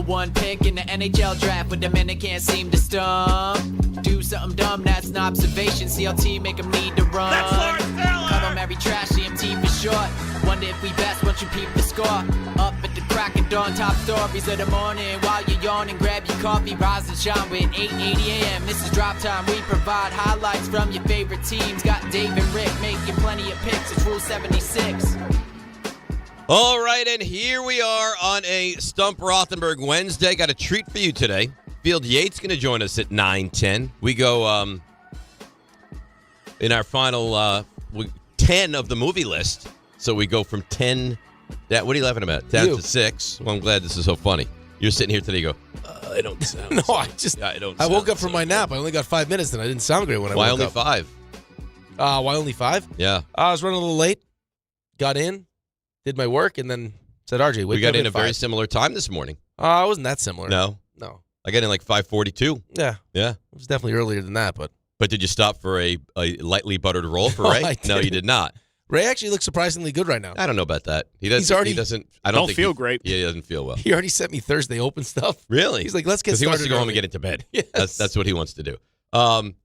one pick in the NHL draft, but the men that can't seem to stump. Do something dumb, that's an observation. CLT make them need to run. That's Lawrence Cut them every trash, CMT for short. Wonder if we best once you peep the score. Up at the crack of dawn, top stories of the morning. While you're yawning, grab your coffee, rise and shine with 8:80 a.m. This is Drop Time. We provide highlights from your favorite teams. Got Dave and Rick making plenty of picks. It's Rule 76. All right, and here we are on a Stump Rothenberg Wednesday. Got a treat for you today. Field Yates going to join us at 9:10. We go in our final 10 of the movie list. So we go from 10. What are you laughing about? Down to 6. Well, I'm glad this is so funny. You're sitting here today. You go, I don't sound. No, so, I woke up from my nap. I only got 5 minutes, and I didn't sound great when I woke up. Why only 5? Why only 5? Yeah. I was running a little late. Got in, did my work, and then said, RJ, wake up. We got in at a 5. very similar time this morning. It wasn't that similar. No. I got in like 5:42. Yeah. Yeah. It was definitely earlier than that, but. But did you stop for a lightly buttered roll for No, Ray? I No, you didn't. did not. Ray actually looks surprisingly good right now. I don't know about that. He doesn't. I Don't think feel great. Yeah, he doesn't feel well. He already sent me Thursday open stuff. Really? He's like, let's get Because started. he wants to go home and early. get into bed. Yes. That's what he wants to do.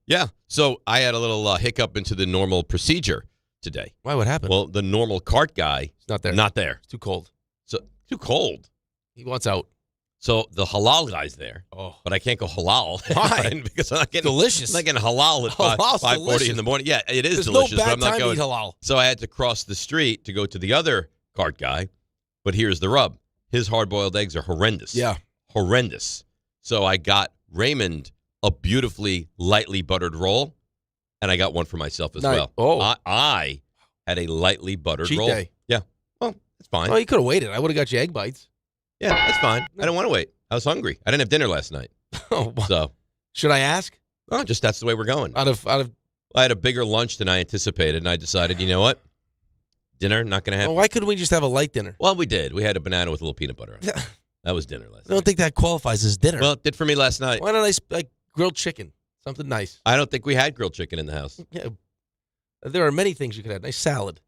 Yeah. So I had a little hiccup into the normal procedure today. Why? What happened? Well, the normal cart guy, It's not there. not there. It's too cold. So too cold. He wants out. So the halal guy's there. Oh. But I can't go halal. Why? Because I'm not getting Delicious. I'm not getting halal at Halal's 5:40 delicious. in the morning. Yeah, it is There's delicious, no but bad I'm not time going. to eat halal. So I had to cross the street to go to the other cart guy. But here's the rub. His hard-boiled eggs are horrendous. Yeah. Horrendous. So I got Raymond a beautifully lightly buttered roll, and I got one for myself as well. Oh. I had a lightly buttered Cheat roll. day. Yeah. Well, it's fine. Oh, you could have waited. I would have got you egg bites. Yeah, that's fine. I don't want to wait. I was hungry. I didn't have dinner last night. Oh, So, should I ask? just that's the way we're going. Out of I had a bigger lunch than I anticipated, and I decided, you know what? Dinner, not going to happen. well, why couldn't we just have a light dinner? Well, we did. We had a banana with a little peanut butter on it. That was dinner last I don't night. think that qualifies as dinner. Well, it did for me last night. Why don't I like grilled chicken? Something nice. I don't think we had grilled chicken in the house. Yeah. There are many things you could have. Nice salad.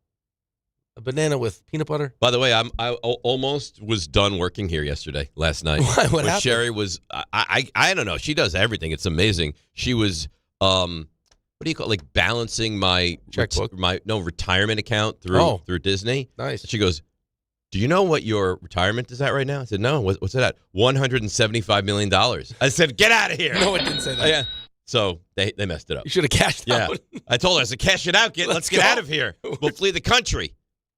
A banana with peanut butter. By the way, I almost was done working here yesterday, last night. Why? What But happened? Sherry was, I don't know. She does everything. It's amazing. She was, what do you call it? Like balancing my Checkbook? retirement account through Disney. Nice. She goes, do you know what your retirement is at right now? I said, no. What's it at? $175 million. I said, get out of here. No, it didn't say that. Yeah. So they messed it up. You should have cashed Yeah. out. I told her, I said, cash it out. Let's get go. out of here. We'll flee the country.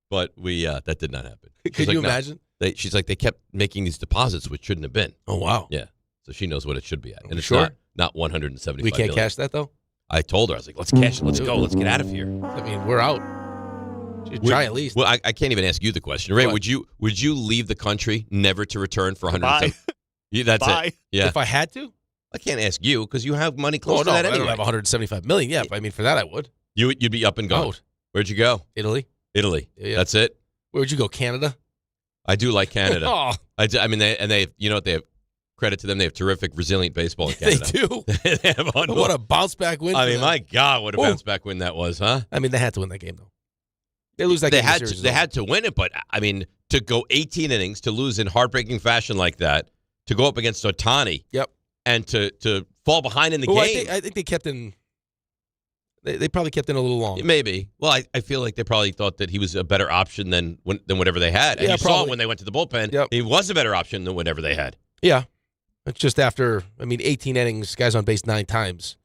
But that did not happen. Could She's like, you "No." imagine? She's like, they kept making these deposits, which shouldn't have been. Oh, wow. Yeah. So she knows what it should be at. And it's Sure. not 175 We can't million. cash that, though? I told her, I was like, let's cash it. Let's go. Let's get out of here. I mean, we're out. Should try at least. Well, I can't even ask you the question. Ray, What? would you leave the country never to return for Bye. 175? Yeah, that's Bye. it. Yeah. If I had to? I can't ask you because you have money close Oh, to no, that I anyway. don't have 175 million. Yeah, but I mean, for that, I would. You'd be up and gone. Out. Where'd you go? Italy. Italy. Yeah. That's it. Where'd you go? Canada? I do like Canada. Oh, I mean, they you know what, they have credit to them. They have terrific, resilient baseball in they Canada. do. They have What a bounce back win. I for mean, them. my God, what a Ooh. bounce back win that was, huh? I mean, they had to win that game, though. They lose that They game. had the to. series They is over. had to win it, but I mean, to go 18 innings, to lose in heartbreaking fashion like that, to go up against Ohtani, Yep. and to fall behind in the Well, game. I think they kept in. They probably kept in a little long. Maybe. Well, I feel like they probably thought that he was a better option than whatever they had. And Yeah, you saw probably. it when they went to the bullpen. Yep. He was a better option than whatever they had. Yeah. It's just after, 18 innings, guys on base 9 times.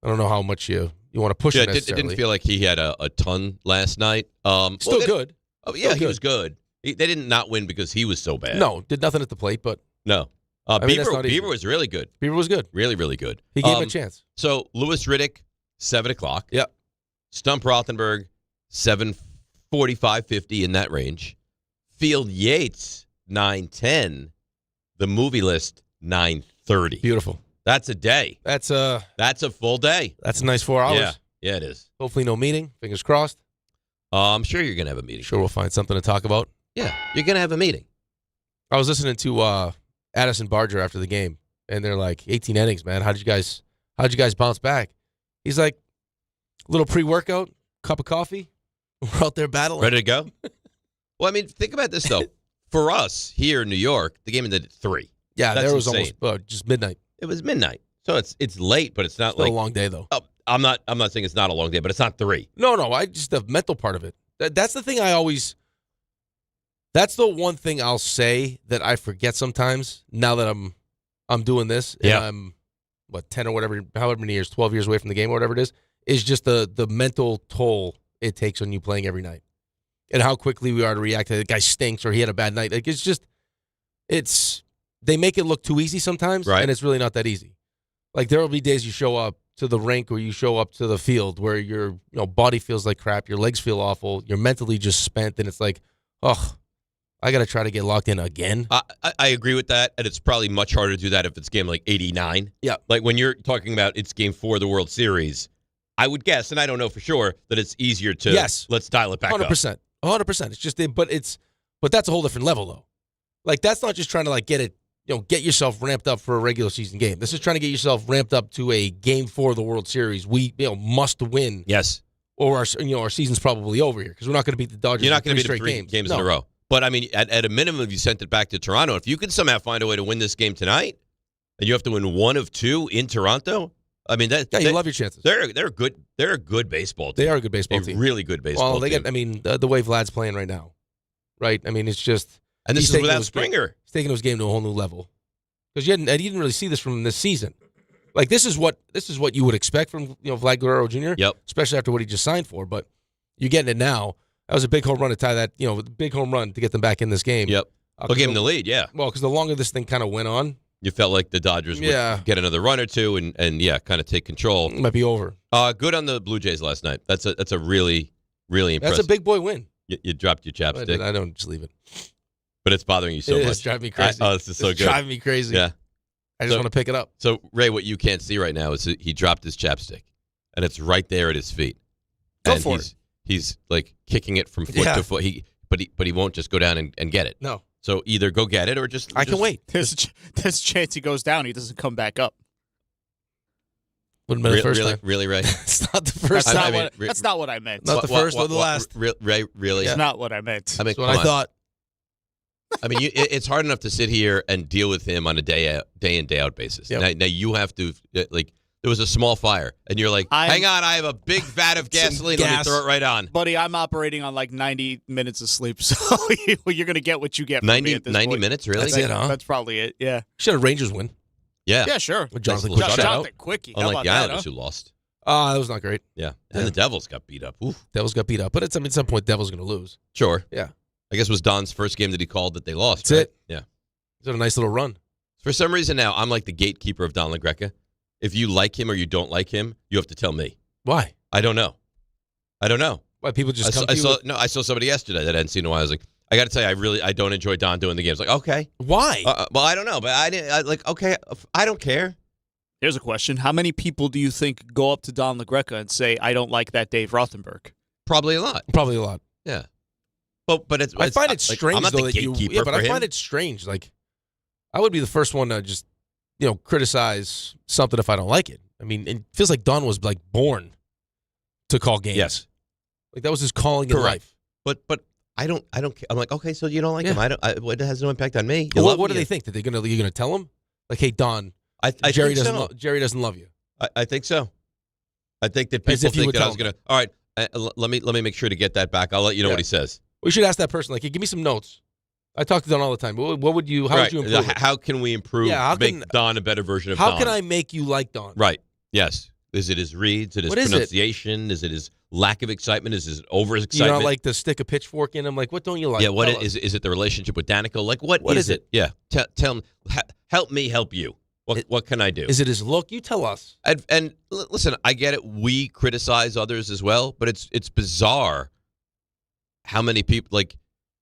I don't know how much you want to push Yeah, him it necessarily. didn't feel like he had a ton last night. Still good. Oh, yeah, Still he was good. They didn't not win because he was so bad. No, did nothing at the plate, but No. I mean, that's not easy. Bieber was really good. Bieber was good. Really, really good. He gave him a chance. So, Louis Riddick, 7 o'clock. Yep. Stump Rothenberg, 7:45, 50 in that range. Field Yates, 9:10. The movie list, 9:30. Beautiful. That's a day. That's a full day. nice 4 hours. Yeah. Yeah, it is. Hopefully no meeting. Fingers crossed. I'm sure you're going to have a meeting. Sure we'll find something to talk about. Yeah, you're going to have a meeting. I was listening to Addison Barger after the game, and they're like, 18 innings, man. How'd you guys bounce back? He's like, little pre-workout, cup of coffee. We're out there battling. Ready to go? Well, I mean, think about this, though. For us here in New York, the game ended at 3. Yeah, That's there was insane. almost just midnight. It was midnight. So it's late, but it's not Still like a long day, though. I'm not saying it's not a long day, but it's not 3. No, I just the mental part of it. That's the thing that's the one thing I'll say that I forget sometimes now that I'm doing this. And I'm 10 or whatever, however many years, 12 years away from the game or whatever it is just the mental toll it takes on you playing every night. And how quickly we are to react to the guy stinks or he had a bad night. Like they make it look too easy sometimes, right. And it's really not that easy. Like there will be days you show up to the rink or you show up to the field where your body feels like crap, your legs feel awful, you're mentally just spent, and it's like, oh, I got to try to get locked in again. I agree with that, and it's probably much harder to do that if it's game like 89. Yeah. Like when you're talking about it's game 4 of the World Series, I would guess, and I don't know for sure, that it's easier to let's dial it back 100%. 100%. It's just but that's a whole different level though. Like that's not just trying to like get yourself ramped up for a regular season game. This is trying to get yourself ramped up to a game 4 of the World Series. We must win. Yes. Or our season's probably over here because we're not going to beat the Dodgers. You're not going to beat 3 games in a row. But I mean, at a minimum, if you sent it back to Toronto, if you could somehow find a way to win this game tonight, and you have to win 1 of 2 in Toronto, I mean you love your chances. They're good. They're a good baseball team. They are a good baseball team. Really good baseball team. The way Vlad's playing right now, right? I mean, it's just and this is without Springer. He's taking his game to a whole new level because you didn't really see this from this season. Like this is what you would expect from Vlad Guerrero Jr. Yep. Especially after what he just signed for, but you're getting it now. That was a big home run to tie that, big home run to get them back in this game. Yep. Well, gave him the lead, yeah. Well, because the longer this thing kind of went on, you felt like the Dodgers would get another run or two and kind of take control. It might be over. Good on the Blue Jays last night. That's a really, really impressive. That's a big boy win. You dropped your chapstick. I don't just leave it. But it's bothering you so much. It's driving me crazy. This is so good. It's driving me crazy. Yeah. I just want to pick it up. So, Ray, what you can't see right now is he dropped his chapstick, and it's right there at his feet. Go for it. He's like kicking it from foot to foot. But he won't just go down and get it. No. So either go get it or just I can wait. There's a chance he goes down. He doesn't come back up. Wouldn't have been the first time. Really, Ray? It's not the first time. That's not what I meant. Not the first or the last. Ray, really? It's not what I meant. I mean, that's what I thought. I mean, it's hard enough to sit here and deal with him on a day in, day out basis. Yep. Now you have to there was a small fire, and you're like, hang on, I have a big vat of gasoline. Let me throw it right on. Buddy, I'm operating on like 90 minutes of sleep, so you're going to get what you get from me at this 90 point. minutes, really? That's it, huh? That's probably it, yeah. Should have Rangers win. Yeah. Yeah, sure. With Jonathan Quickie. How Unlike about the that, Islanders huh? who lost. That was not great. Yeah. And the Devils got beat up. Oof. Devils got beat up. But at some point, Devils going to lose. Sure. Yeah. I guess it was Don's first game that he called that they lost. That's right? it. Yeah. He's on a nice little run. For some reason now, I'm like the gatekeeper of Don LaGreca. If you like him or you don't like him, you have to tell me. Why? I don't know. Why people just come to you? I saw somebody yesterday that I hadn't seen in a while. I was like, I got to tell you, I don't enjoy Don doing the games. Like, okay. Why? Well, I don't know, but okay, I don't care. Here's a question. How many people do you think go up to Don LaGreca and say, I don't like that Dave Rothenberg? Probably a lot. Probably a lot. Yeah. But it's I find it strange, I'm not though, the gatekeeper yeah, but for I him. find it strange. Like, I would be the first one to just, criticize something if I don't like it. I mean, it feels like Don was like born to call games. Yes. Like that was his calling in life. But I don't care. I'm like, okay, so you don't like him. It has no impact on me. Well, what do they think? That you're gonna tell him? Like, hey, Don, Jerry doesn't Jerry doesn't love you. I think so. I think that people think that I was gonna. All right, let me make sure to get that back. I'll let you know what he says. We should ask that person. Like, hey, give me some notes. I talk to Don all the time. What would you? How would you improve it? How can we improve? Make Don a better version of Don. How can I make you like Don? Right. Yes. Is it his reads? Is it his pronunciation? Is it his lack of excitement? Is it over-excitement? You not like to stick a pitchfork in him? Like, what don't you like? Yeah, is it the relationship with Danica? Like, what is it? Yeah, tell me. Help me help you. What can I do? Is it his look? You tell us. And listen, I get it. We criticize others as well, but it's bizarre how many people, like,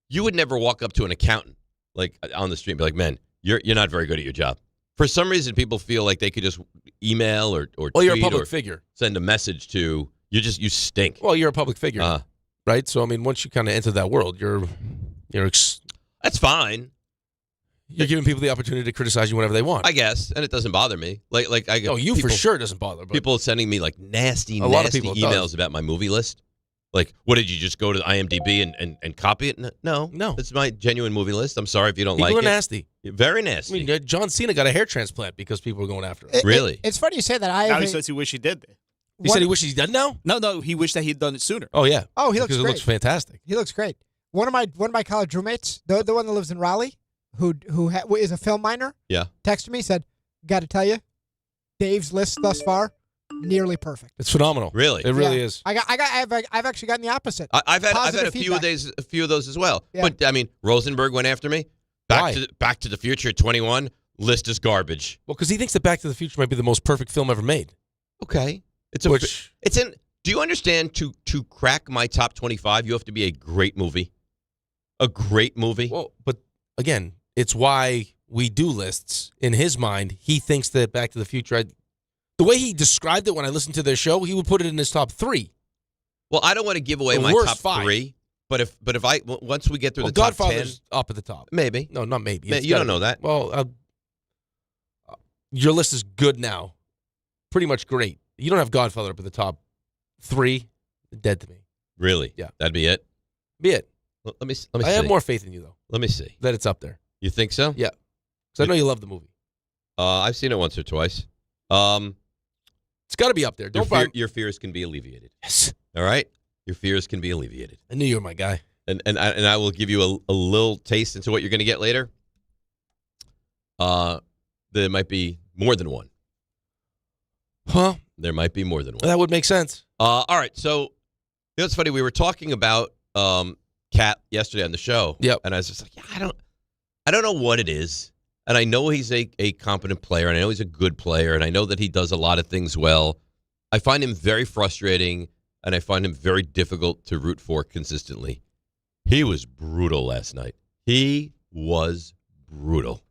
you would never walk up to an accountant, like, on the street and be like, man, you're not very good at your job. For some reason, people feel like they could just email or tweet you're a public figure. Send a message to you. You stink. Well, you're a public figure, right? So I mean, once you kind of enter that world, that's fine. You're giving people the opportunity to criticize you whenever they want, I guess, and it doesn't bother me. You for sure doesn't bother. But people sending me like nasty lot of people emails about my movie list. Like, what did you just go to IMDb and copy it? No. No. It's my genuine movie list. I'm sorry if you don't like it. People are nasty. Very nasty. I mean, John Cena got a hair transplant because people were going after him. Really? It's funny you say that. Now he says he wish he did. He said he wishes he's done now? No, he wished that he'd done it sooner. Oh, yeah. Oh, he looks Because it great. looks fantastic. He looks great. One of my college roommates, the one that lives in Raleigh, who is a film minor, Yeah. texted me, said, "Got to tell you, Dave's list thus far, nearly perfect." It's phenomenal. Really? It really Yeah. is. I've actually gotten the opposite. I've had Positive a few feedback. of those as well. Yeah. But I mean, Rosenberg went after me. Why? Back to the Future at 21. List is garbage. Well, because he thinks that Back to the Future might be the most perfect film ever made. Okay. It's in. Do you understand? To crack my top 25, you have to be a great movie. A great movie. Well, but again, it's why we do lists. In his mind, he thinks that Back to the Future, the way he described it when I listened to their show, he would put it in his top 3. Well, I don't want to give away The my worst top 5. 3, but if I once we get through Well, the top 10, Godfather's up at the top. maybe. No, not maybe. You It's don't gotta know be. that. Well, your list is good now. Pretty much great. You don't have Godfather up at the top 3. Dead to me. Really? Yeah. That'd be it. Be it. Let me see. I have more faith in you, though, Let me see. that it's up there. You think so? Yeah. Because I know you love the movie. I've seen it once or twice. It's got to be up there. Your fears can be alleviated. Yes. All right? Your fears can be alleviated. I knew you were my guy. And I will give you a little taste into what you're going to get later. There might be more than one. Huh? There might be more than one. That would make sense. All right. So, you know, it's funny. We were talking about Cat yesterday on the show. Yep. And I was just like, yeah, I don't know what it is. And I know he's a competent player, and I know he's a good player, and I know that he does a lot of things well. I find him very frustrating, and I find him very difficult to root for consistently. He was brutal last night. He was brutal.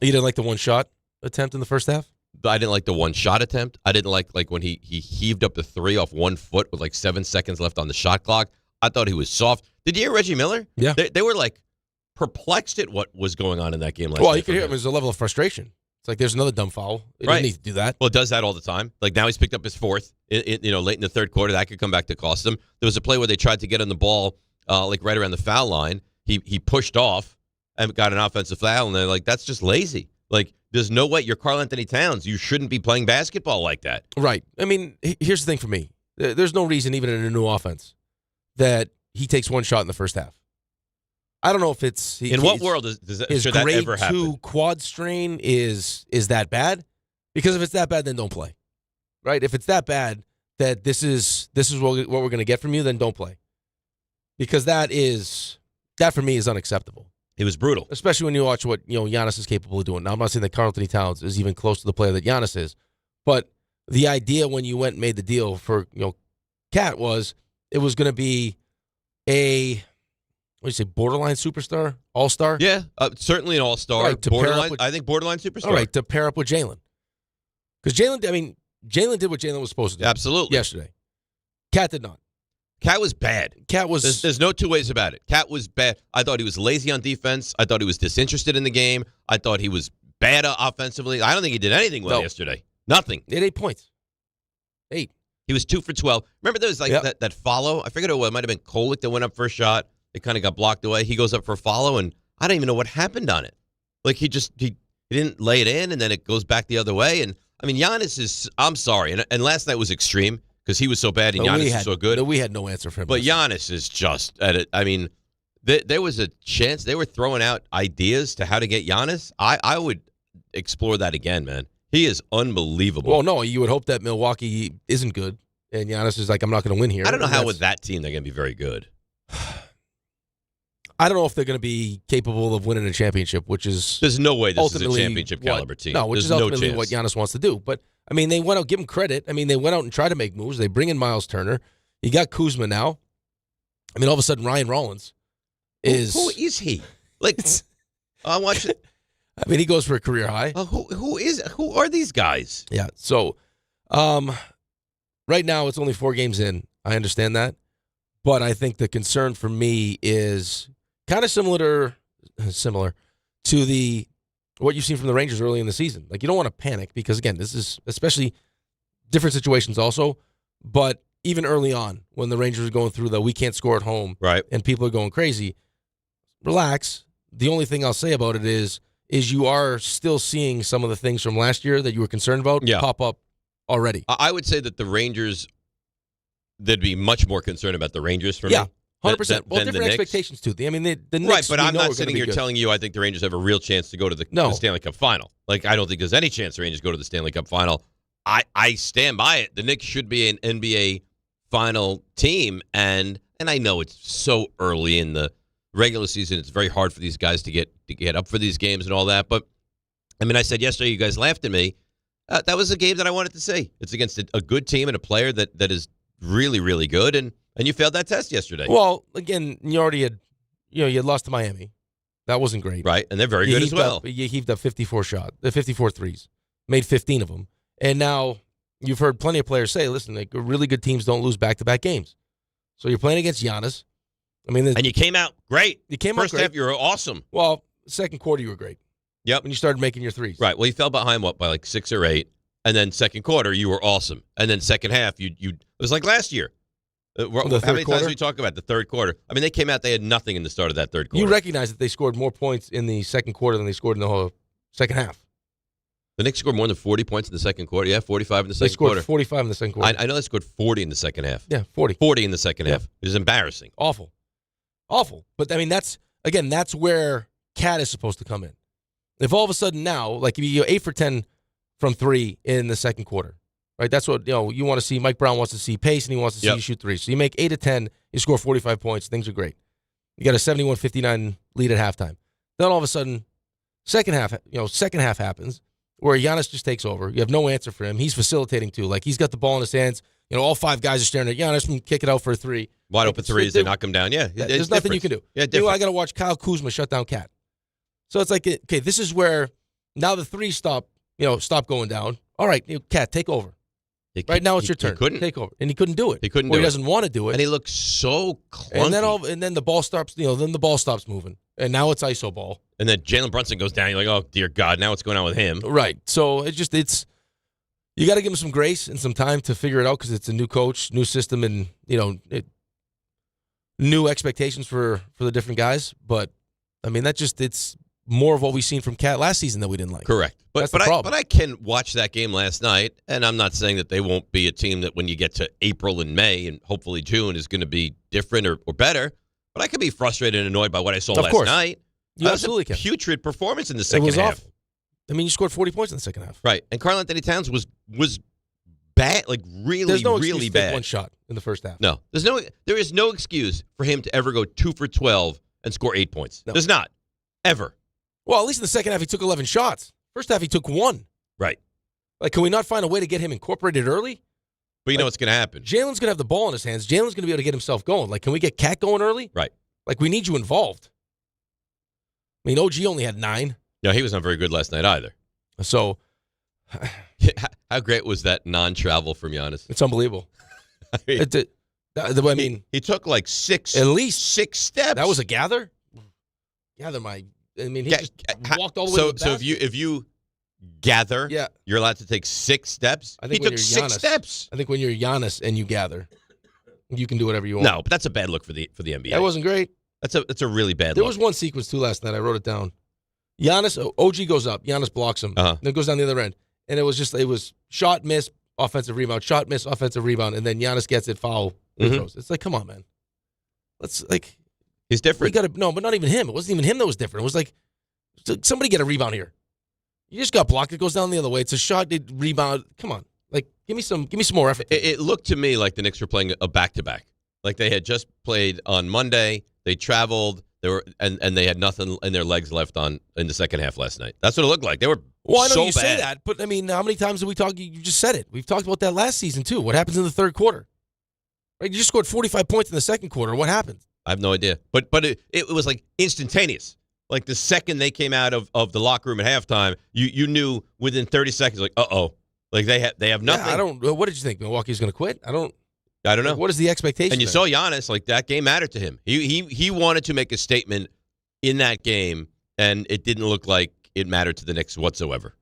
You didn't like the one-shot attempt in the first half? I didn't like the one-shot attempt. I didn't like when he heaved up the 3 off 1 foot with like 7 seconds left on the shot clock. I thought he was soft. Did you hear Reggie Miller? Yeah. They were like perplexed at what was going on in that game last Well, night. you could hear him. There's a level of frustration. It's like there's another dumb foul. He Right. didn't need to do that. Well, it does that all the time. Like now he's picked up his 4th. Late in the third quarter, that could come back to cost him. There was a play where they tried to get on the ball, like right around the foul line. He pushed off and got an offensive foul, and they're like, that's just lazy. Like, there's no way. You're Karl Anthony Towns. You shouldn't be playing basketball like that. Right. I mean, here's the thing for me. There's no reason, even in a new offense, that he takes one shot in the first half. I don't know if it's In what world should that grade ever happen? 2 quad strain is that bad? Because if it's that bad, then don't play. Right? If it's that bad that this is what we're going to get from you, then don't play. Because that for me is unacceptable. It was brutal. Especially when you watch what Giannis is capable of doing. Now, I'm not saying that Karl Anthony Towns is even close to the player that Giannis is, but the idea when you went and made the deal for Cat was it was going to be a borderline superstar, all-star. Yeah, certainly an all-star. Right, to pair up Borderline, with- I think borderline superstar. All right, to pair up with Jalen, because Jalen did what Jalen was supposed to do. Absolutely. Yesterday, Cat did not. Cat was bad. Cat was There's no two ways about it. Cat was bad. I thought he was lazy on defense. I thought he was disinterested in the game. I thought he was bad offensively. I don't think he did anything well yesterday. Nothing. He had 8 points. 8. He was 2 for 12. Remember there was like Yep. that follow? I forget who it was. It might have been Kolick that went up for a shot. It kind of got blocked away. He goes up for a follow, and I don't even know what happened on it. Like he didn't lay it in, and then it goes back the other way. And I mean, Giannis is. I'm sorry, and last night was extreme because he was so bad and Giannis is so good. We had no answer for him. But Giannis is just at it. I mean, there was a chance they were throwing out ideas to how to get Giannis. I would explore that again, man. He is unbelievable. Well, no, you would hope that Milwaukee isn't good, and Giannis is like, I'm not going to win here. I don't know how with that team they're going to be very good. I don't know if they're going to be capable of winning a championship, which is There's no way this is a ultimately championship caliber team. No, which There's is ultimately no what chance. Giannis wants to do. But I mean, they went out, give him credit. I mean, they went out and tried to make moves. They bring in Miles Turner. You got Kuzma now. I mean, all of a sudden, Ryan Rollins is Who is he? Like, I watch it. I mean, he goes for a career high. Who are these guys? Yeah. So, right now it's only 4 games in. I understand that, but I think the concern for me is kind of similar to what you've seen from the Rangers early in the season. Like, you don't want to panic because again, this is especially different situations also. But even early on when the Rangers were going through the we can't score at home, Right. and people are going crazy, relax. The only thing I'll say about it is you are still seeing some of the things from last year that you were concerned about pop up already. I would say that the Rangers, there'd be much more concerned about the Rangers for me. 100%. Well, than the different Knicks. expectations, too. I mean, the Knicks, Right, but we I'm know not are sitting gonna here be good. telling you I think the Rangers have a real chance to go to the Stanley Cup final. Like, I don't think there's any chance the Rangers go to the Stanley Cup final. I stand by it. The Knicks should be an NBA final team, and I know it's so early in the regular season. It's very hard for these guys to get up for these games and all that. But, I mean, I said yesterday, you guys laughed at me. That was a game that I wanted to see. It's against a good team and a player that is really, really good, and you failed that test yesterday. Well, again, you already had, you had lost to Miami. That wasn't great. Right, and they're very good as well. You heaved up 54 threes, made 15 of them. And now you've heard plenty of players say, listen, like, really good teams don't lose back-to-back games. So you're playing against Giannis. I mean, and you came out great. You came out First great. half, you were awesome. Well, second quarter, you were great. Yep. When you started making your threes. Right. Well, you fell behind, by like 6 or 8. And then second quarter, you were awesome. And then second half, you it was like last year. How many times did we talk about the third quarter? I mean, they came out, they had nothing in the start of that third quarter. You recognize that they scored more points in the second quarter than they scored in the whole second half. The Knicks scored more than 40 points in the second quarter. Yeah, 45 in the second They scored quarter. 45 in the second quarter. I know they scored 40 in the second half. Yeah, 40. 40 in the second half. It was embarrassing. Awful. But, I mean, that's where Cat is supposed to come in. If all of a sudden now, like if you go 8 for 10 from 3 in the second quarter, right? That's what you want to see. Mike Brown wants to see pace, and he wants to see you shoot 3. So you make 8 of 10, you score 45 points, things are great. You got a 71-59 lead at halftime. Then all of a sudden, second half happens where Giannis just takes over. You have no answer for him. He's facilitating too. Like he's got the ball in his hands. All 5 guys are staring at Giannis and kick it out for a 3. Wide open threes, they knock him down. Yeah, there's nothing you can do. Yeah, I got to watch Kyle Kuzma shut down Cat. So it's like, okay, this is where now the 3s stop going down. All right, Cat, take over. Right now it's your turn. He couldn't take over, and he couldn't do it. He couldn't do it. He doesn't want to do it, and he looks so clunky. And then the ball stops. Then the ball stops moving, and now it's ISO ball. And then Jalen Brunson goes down. You're like, oh dear God, now what's going on with him? Right. So it's you got to give him some grace and some time to figure it out because it's a new coach, new system, and new expectations for the different guys. But I mean, it's more of what we've seen from Cat last season that we didn't like. Correct. That's the problem. But I can watch that game last night, and I'm not saying that they won't be a team that when you get to April and May and hopefully June is going to be different or better. But I could be frustrated and annoyed by what I saw last night. You absolutely can. Putrid performance in the second half. Awful. I mean, you scored 40 points in the second half. Right. And Karl Anthony Towns was bad, like really, There's no really excuse to bad. take one shot in the first half. No. There is no excuse for him to ever go 2 for 12 and score 8 points. No. There's not. Ever. Well, at least in the second half, he took 11 shots. First half, he took 1. Right. Like, can we not find a way to get him incorporated early? But you know what's going to happen. Jalen's going to have the ball in his hands. Jalen's going to be able to get himself going. Like, can we get Cat going early? Right. Like, we need you involved. I mean, OG only had 9. No, he was not very good last night either. So, how great was that non-travel from Giannis? It's unbelievable. I mean, he took like at least 6 steps. That was a gather. He just walked all the way to the basket. So if you gather, you're allowed to take 6 steps. I think he took 6 steps. I think when you're Giannis and you gather, you can do whatever you want. No, but that's a bad look for the NBA. That wasn't great. That's a really bad look. There was one sequence too last night. I wrote it down. Giannis, OG goes up. Giannis blocks him. Then goes down the other end. And it was shot, miss, offensive rebound, shot, miss, offensive rebound, and then Giannis gets it, foul, free throws. It's like, come on, man. He's different. But not even him. It wasn't even him that was different. It was like, somebody get a rebound here. You just got blocked. It goes down the other way. It's a shot, rebound. Come on. Like, give me some more effort. It looked to me like the Knicks were playing a back-to-back. Like they had just played on Monday. They traveled. And they had nothing in their legs left in the second half last night. That's what it looked like. They were Well, I know so you bad. say that, but I mean, how many times have we talked? You just said it. We've talked about that last season too. What happens in the third quarter? Right? You just scored 45 points in the second quarter. What happened? I have no idea. But it was like instantaneous. Like the second they came out of the locker room at halftime, you knew within 30 seconds, like, uh-oh. Like they have nothing. Yeah, what did you think? Milwaukee's going to quit? I don't know. Like, what is the expectation? And you saw Giannis, like that game mattered to him. He wanted to make a statement in that game, and it didn't look like it mattered to the Knicks whatsoever.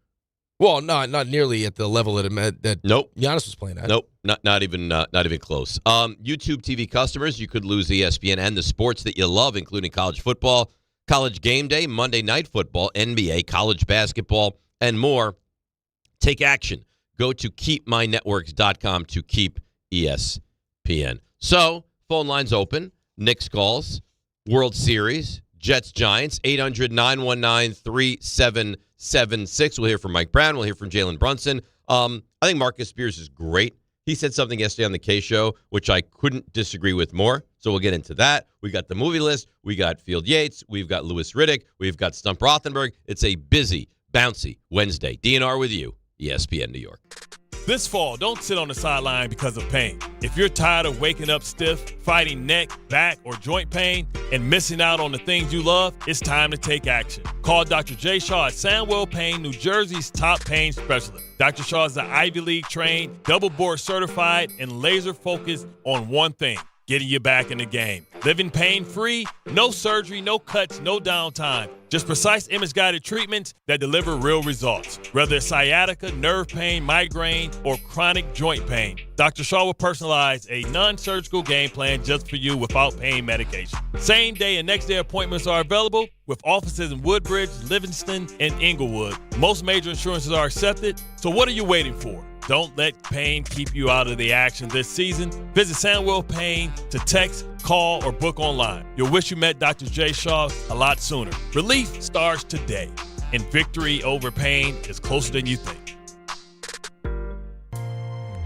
Well, not nearly at the level that Nope. Giannis was playing at. Nope, not even close. YouTube TV customers, you could lose ESPN and the sports that you love, including college football, college game day, Monday night football, NBA, college basketball, and more. Take action. Go to keepmynetworks.com to keep ESPN. So, phone lines open. Knicks calls, World Series, Jets Giants, 800-919-3776. We'll hear from Mike Brown. We'll hear from Jalen Brunson. I think Marcus Spears is great. He said something yesterday on the K Show, which I couldn't disagree with more. So we'll get into that. We got the movie list. We got Field Yates. We've got Louis Riddick. We've got Stump Rothenberg. It's a busy, bouncy Wednesday. DNR with you, ESPN New York. This fall, don't sit on the sideline because of pain. If you're tired of waking up stiff, fighting neck, back, or joint pain, and missing out on the things you love, it's time to take action. Call Dr. Jay Shaw at Sandwell Pain, New Jersey's top pain specialist. Dr. Shaw is an Ivy League trained, double board certified, and laser focused on one thing: getting you back in the game. Living pain-free, no surgery, no cuts, no downtime. Just precise image-guided treatments that deliver real results. Whether it's sciatica, nerve pain, migraine, or chronic joint pain, Dr. Shaw will personalize a non-surgical game plan just for you without pain medication. Same day and next day appointments are available with offices in Woodbridge, Livingston, and Inglewood. Most major insurances are accepted, so what are you waiting for? Don't let pain keep you out of the action this season. Visit Sandwell Pain to text, call, or book online. You'll wish you met Dr. Jay Shaw a lot sooner. Relief starts today, and victory over pain is closer than you think.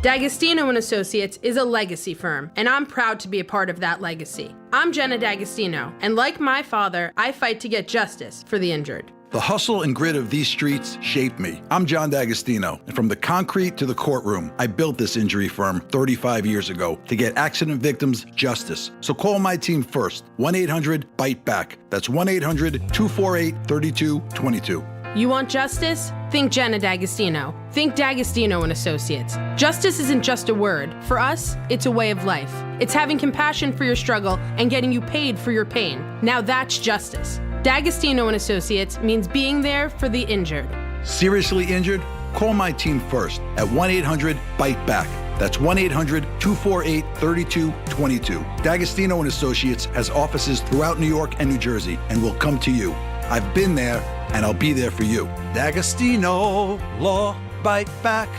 D'Agostino & Associates is a legacy firm, and I'm proud to be a part of that legacy. I'm Jenna D'Agostino, and like my father, I fight to get justice for the injured. The hustle and grit of these streets shaped me. I'm John D'Agostino, and from the concrete to the courtroom, I built this injury firm 35 years ago to get accident victims justice. So call my team first, 1-800-BITE-BACK. That's 1-800-248-3222. You want justice? Think Jenna D'Agostino. Think D'Agostino & Associates. Justice isn't just a word. For us, it's a way of life. It's having compassion for your struggle and getting you paid for your pain. Now that's justice. D'Agostino & Associates means being there for the injured. Seriously injured? Call my team first at 1-800-BITE-BACK. That's 1-800-248-3222. D'Agostino & Associates has offices throughout New York and New Jersey and will come to you. I've been there, and I'll be there for you. D'Agostino Law Bite Back.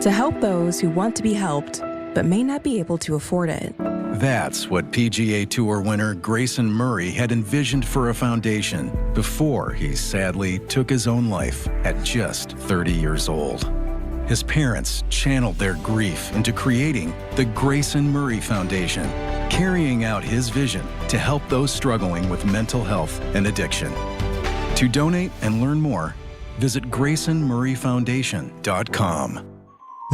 To help those who want to be helped, but may not be able to afford it. That's what PGA Tour winner Grayson Murray had envisioned for a foundation before he sadly took his own life at just 30 years old. His parents channeled their grief into creating the Grayson Murray Foundation, carrying out his vision to help those struggling with mental health and addiction. To donate and learn more, visit GraysonMurrayFoundation.com.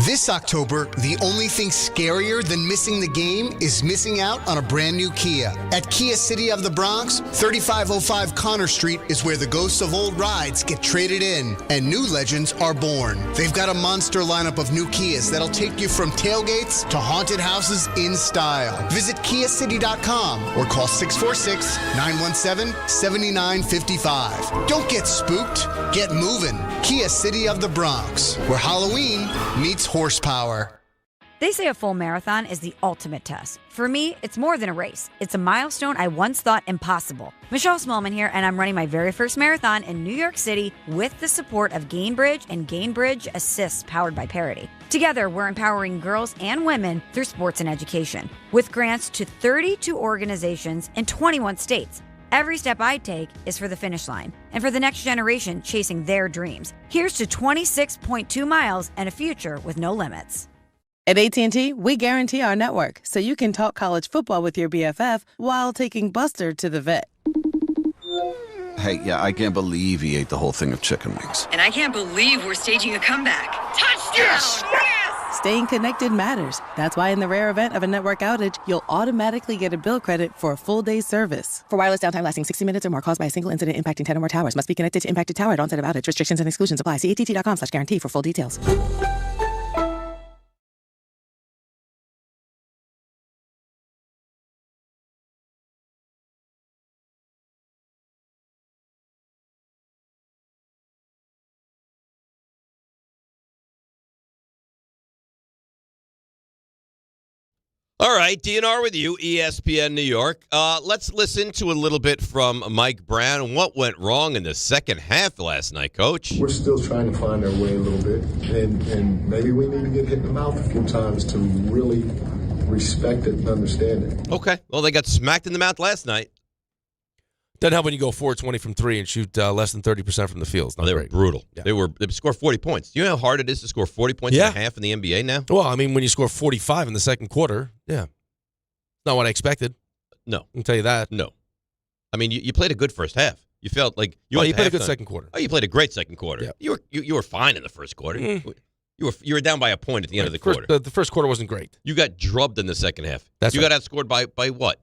This October, the only thing scarier than missing the game is missing out on a brand new Kia. At Kia City of the Bronx, 3505 Connor Street is where the ghosts of old rides get traded in and new legends are born. They've got a monster lineup of new Kias that'll take you from tailgates to haunted houses in style. Visit KiaCity.com or call 646-917-7955. Don't get spooked, get moving. Kia City of the Bronx, where Halloween meets horsepower. They say a full marathon is the ultimate test. For me, it's more than a race. It's a milestone I once thought impossible. Michelle Smallman here, and I'm running my very first marathon in New York City with the support of Gainbridge and Gainbridge Assists powered by Parity. Together, we're empowering girls and women through sports and education with grants to 32 organizations in 21 states. Every step I take is for the finish line and for the next generation chasing their dreams. Here's to 26.2 miles and a future with no limits. At AT&T, we guarantee our network so you can talk college football with your BFF while taking Buster to the vet. Hey, yeah, I can't believe he ate the whole thing of chicken wings. And I can't believe we're staging a comeback. Touchdown! Yes! Staying connected matters. That's why in the rare event of a network outage, you'll automatically get a bill credit for a full day's service. For wireless downtime lasting 60 minutes or more caused by a single incident impacting 10 or more towers, must be connected to impacted tower at onset of outage. Restrictions and exclusions apply. See att.com/guarantee for full details. All right, DNR with you, ESPN New York. Let's listen to a little bit from Mike Brown. What went wrong in the second half last night, Coach? We're still trying to find our way a little bit, and maybe we need to get hit in the mouth a few times to really respect it and understand it. Okay, well, they got smacked in the mouth last night. Doesn't help when you go 4-20 from 3 and shoot less than 30% from the field. They were brutal. Yeah. They scored 40 points. Do you know how hard it is to score 40 points in a half in the NBA now? Well, I mean, when you score 45 in the second quarter, yeah. Not what I expected. No. I can tell you that. No. I mean, you played a good first half. You felt like you played a good second quarter. Oh, you played a great second quarter. Yeah. You were fine in the first quarter. You were down by a point at the end of the quarter. The first quarter wasn't great. You got drubbed in the second half. That's you got outscored by what?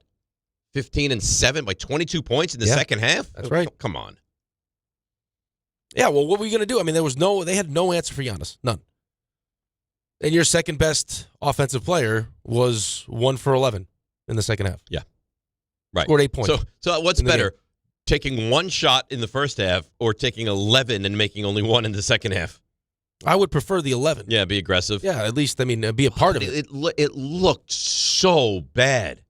15-7 by 22 points in the second half? That's right. Come on. Yeah, well, what were you going to do? I mean, they had no answer for Giannis. None. And your second best offensive player was 1 for 11 in the second half. Yeah. Right. Scored 8 points. So what's better? Taking one shot in the first half or taking 11 and making only one in the second half? I would prefer the 11. Yeah, be aggressive. Yeah, at least, I mean, be a part of it. It looked so bad.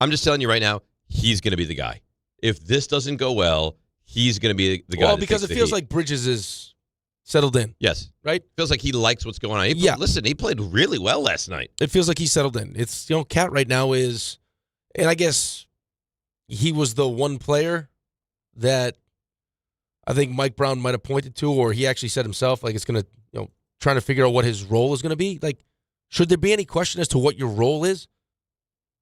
I'm just telling you right now, he's going to be the guy. If this doesn't go well, he's going to be the guy. Well, because it feels like Bridges is settled in. Yes. Right? Feels like he likes what's going on. Listen, he played really well last night. It feels like he's settled in. It's, Cat right now is, and I guess he was the one player that I think Mike Brown might have pointed to, or he actually said himself, like it's going to, trying to figure out what his role is going to be. Like, should there be any question as to what your role is?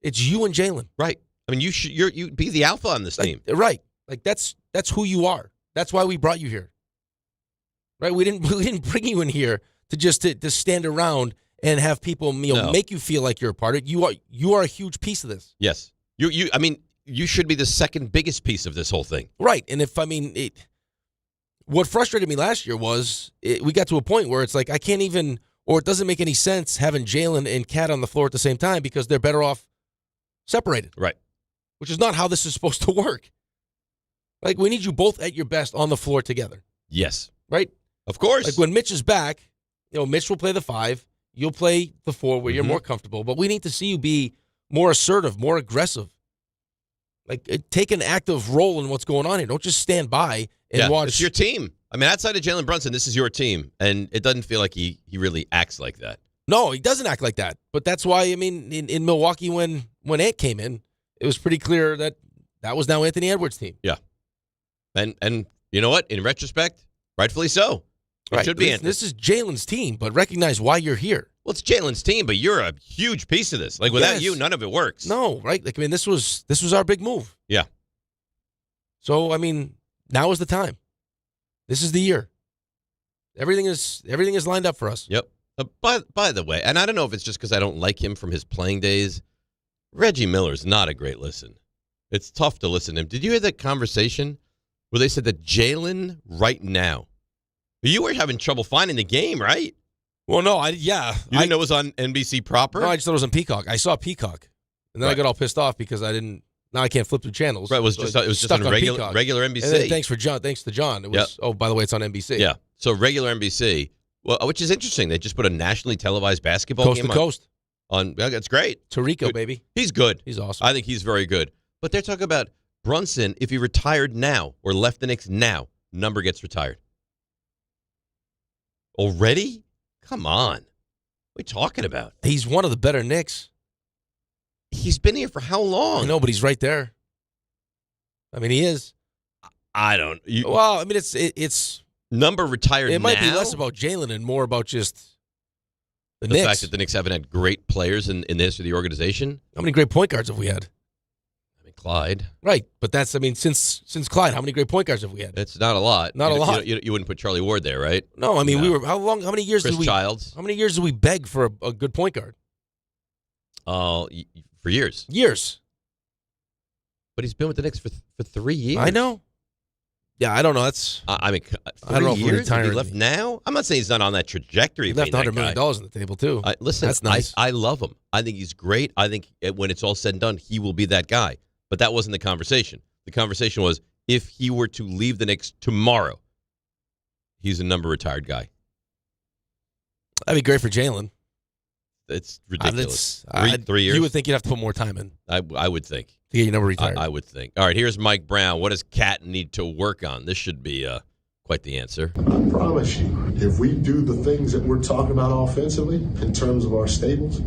It's you and Jalen. Right. I mean, you be the alpha on this team. Right. Like that's who you are. That's why we brought you here. Right? We didn't bring you in here to just to stand around and have people make you feel like you're a part of it. You are a huge piece of this. Yes. You should be the second biggest piece of this whole thing. Right. And what frustrated me last year was we got to a point where it's like I can't even, or it doesn't make any sense having Jalen and Cat on the floor at the same time because they're better off separated. Right. Which is not how this is supposed to work. Like, we need you both at your best on the floor together. Yes. Right? Of course. Like, when Mitch is back, Mitch will play the 5. You'll play the 4 where you're more comfortable. But we need to see you be more assertive, more aggressive. Like, take an active role in what's going on here. Don't just stand by and watch. It's your team. I mean, outside of Jalen Brunson, this is your team. And it doesn't feel like he really acts like that. No, he doesn't act like that. But that's why, in Milwaukee, when Ant came in, it was pretty clear that was now Anthony Edwards' team. Yeah. And you know what? In retrospect, rightfully so. It should be Anthony. This is Jalen's team, but recognize why you're here. Well, it's Jalen's team, but you're a huge piece of this. Like, without you, none of it works. No, right? Like, this was our big move. Yeah. So, now is the time. This is the year. Everything is lined up for us. Yep. By the way, and I don't know if it's just because I don't like him from his playing days, Reggie Miller's not a great listen. It's tough to listen to him. Did you hear that conversation where they said that Jalen right now, you were having trouble finding the game, right? Well, no, You didn't know it was on NBC proper? No, I just thought it was on Peacock. I saw Peacock, and then I got all pissed off because now I can't flip through channels. Right, it was just on regular NBC. And then thanks to John. It was by the way, it's on NBC. Yeah, so regular NBC. Well, which is interesting. They just put a nationally televised basketball coast game to coast. It's great. Tarico, baby. He's good. He's awesome. I think he's very good. But they're talking about Brunson. If he retired now or left the Knicks now, number gets retired. Already? Come on. What are we talking about? He's one of the better Knicks. He's been here for how long? I know, but he's right there. He is. I don't. It's number retired. It might be less about Jalen and more about just the Knicks. Fact that the Knicks haven't had great players in the history of the organization. How many great point guards have we had? Clyde. Right, but that's since Clyde, how many great point guards have we had? It's not a lot. Not a lot. You wouldn't put Charlie Ward there, right? No, we were how many years Chris did we Childs. How many years did we beg for a good point guard? For years. Years. But he's been with the Knicks for 3 years. I know. Yeah, I don't know. That's. 3 I don't know if years. retiring. He left now. I'm not saying he's not on that trajectory. He left $100 million on the table too. Listen, that's nice. I love him. I think he's great. I think when it's all said and done, he will be that guy. But that wasn't the conversation. The conversation was if he were to leave the Knicks tomorrow, he's a number retired guy. That'd be great for Jalen. it's ridiculous. 3 years. You would think you'd have to put more time in. I would think. To get your number retired. I would think. All right, here's Mike Brown. What does Cat need to work on? This should be quite the answer. I promise you, if we do the things that we're talking about offensively in terms of our staples,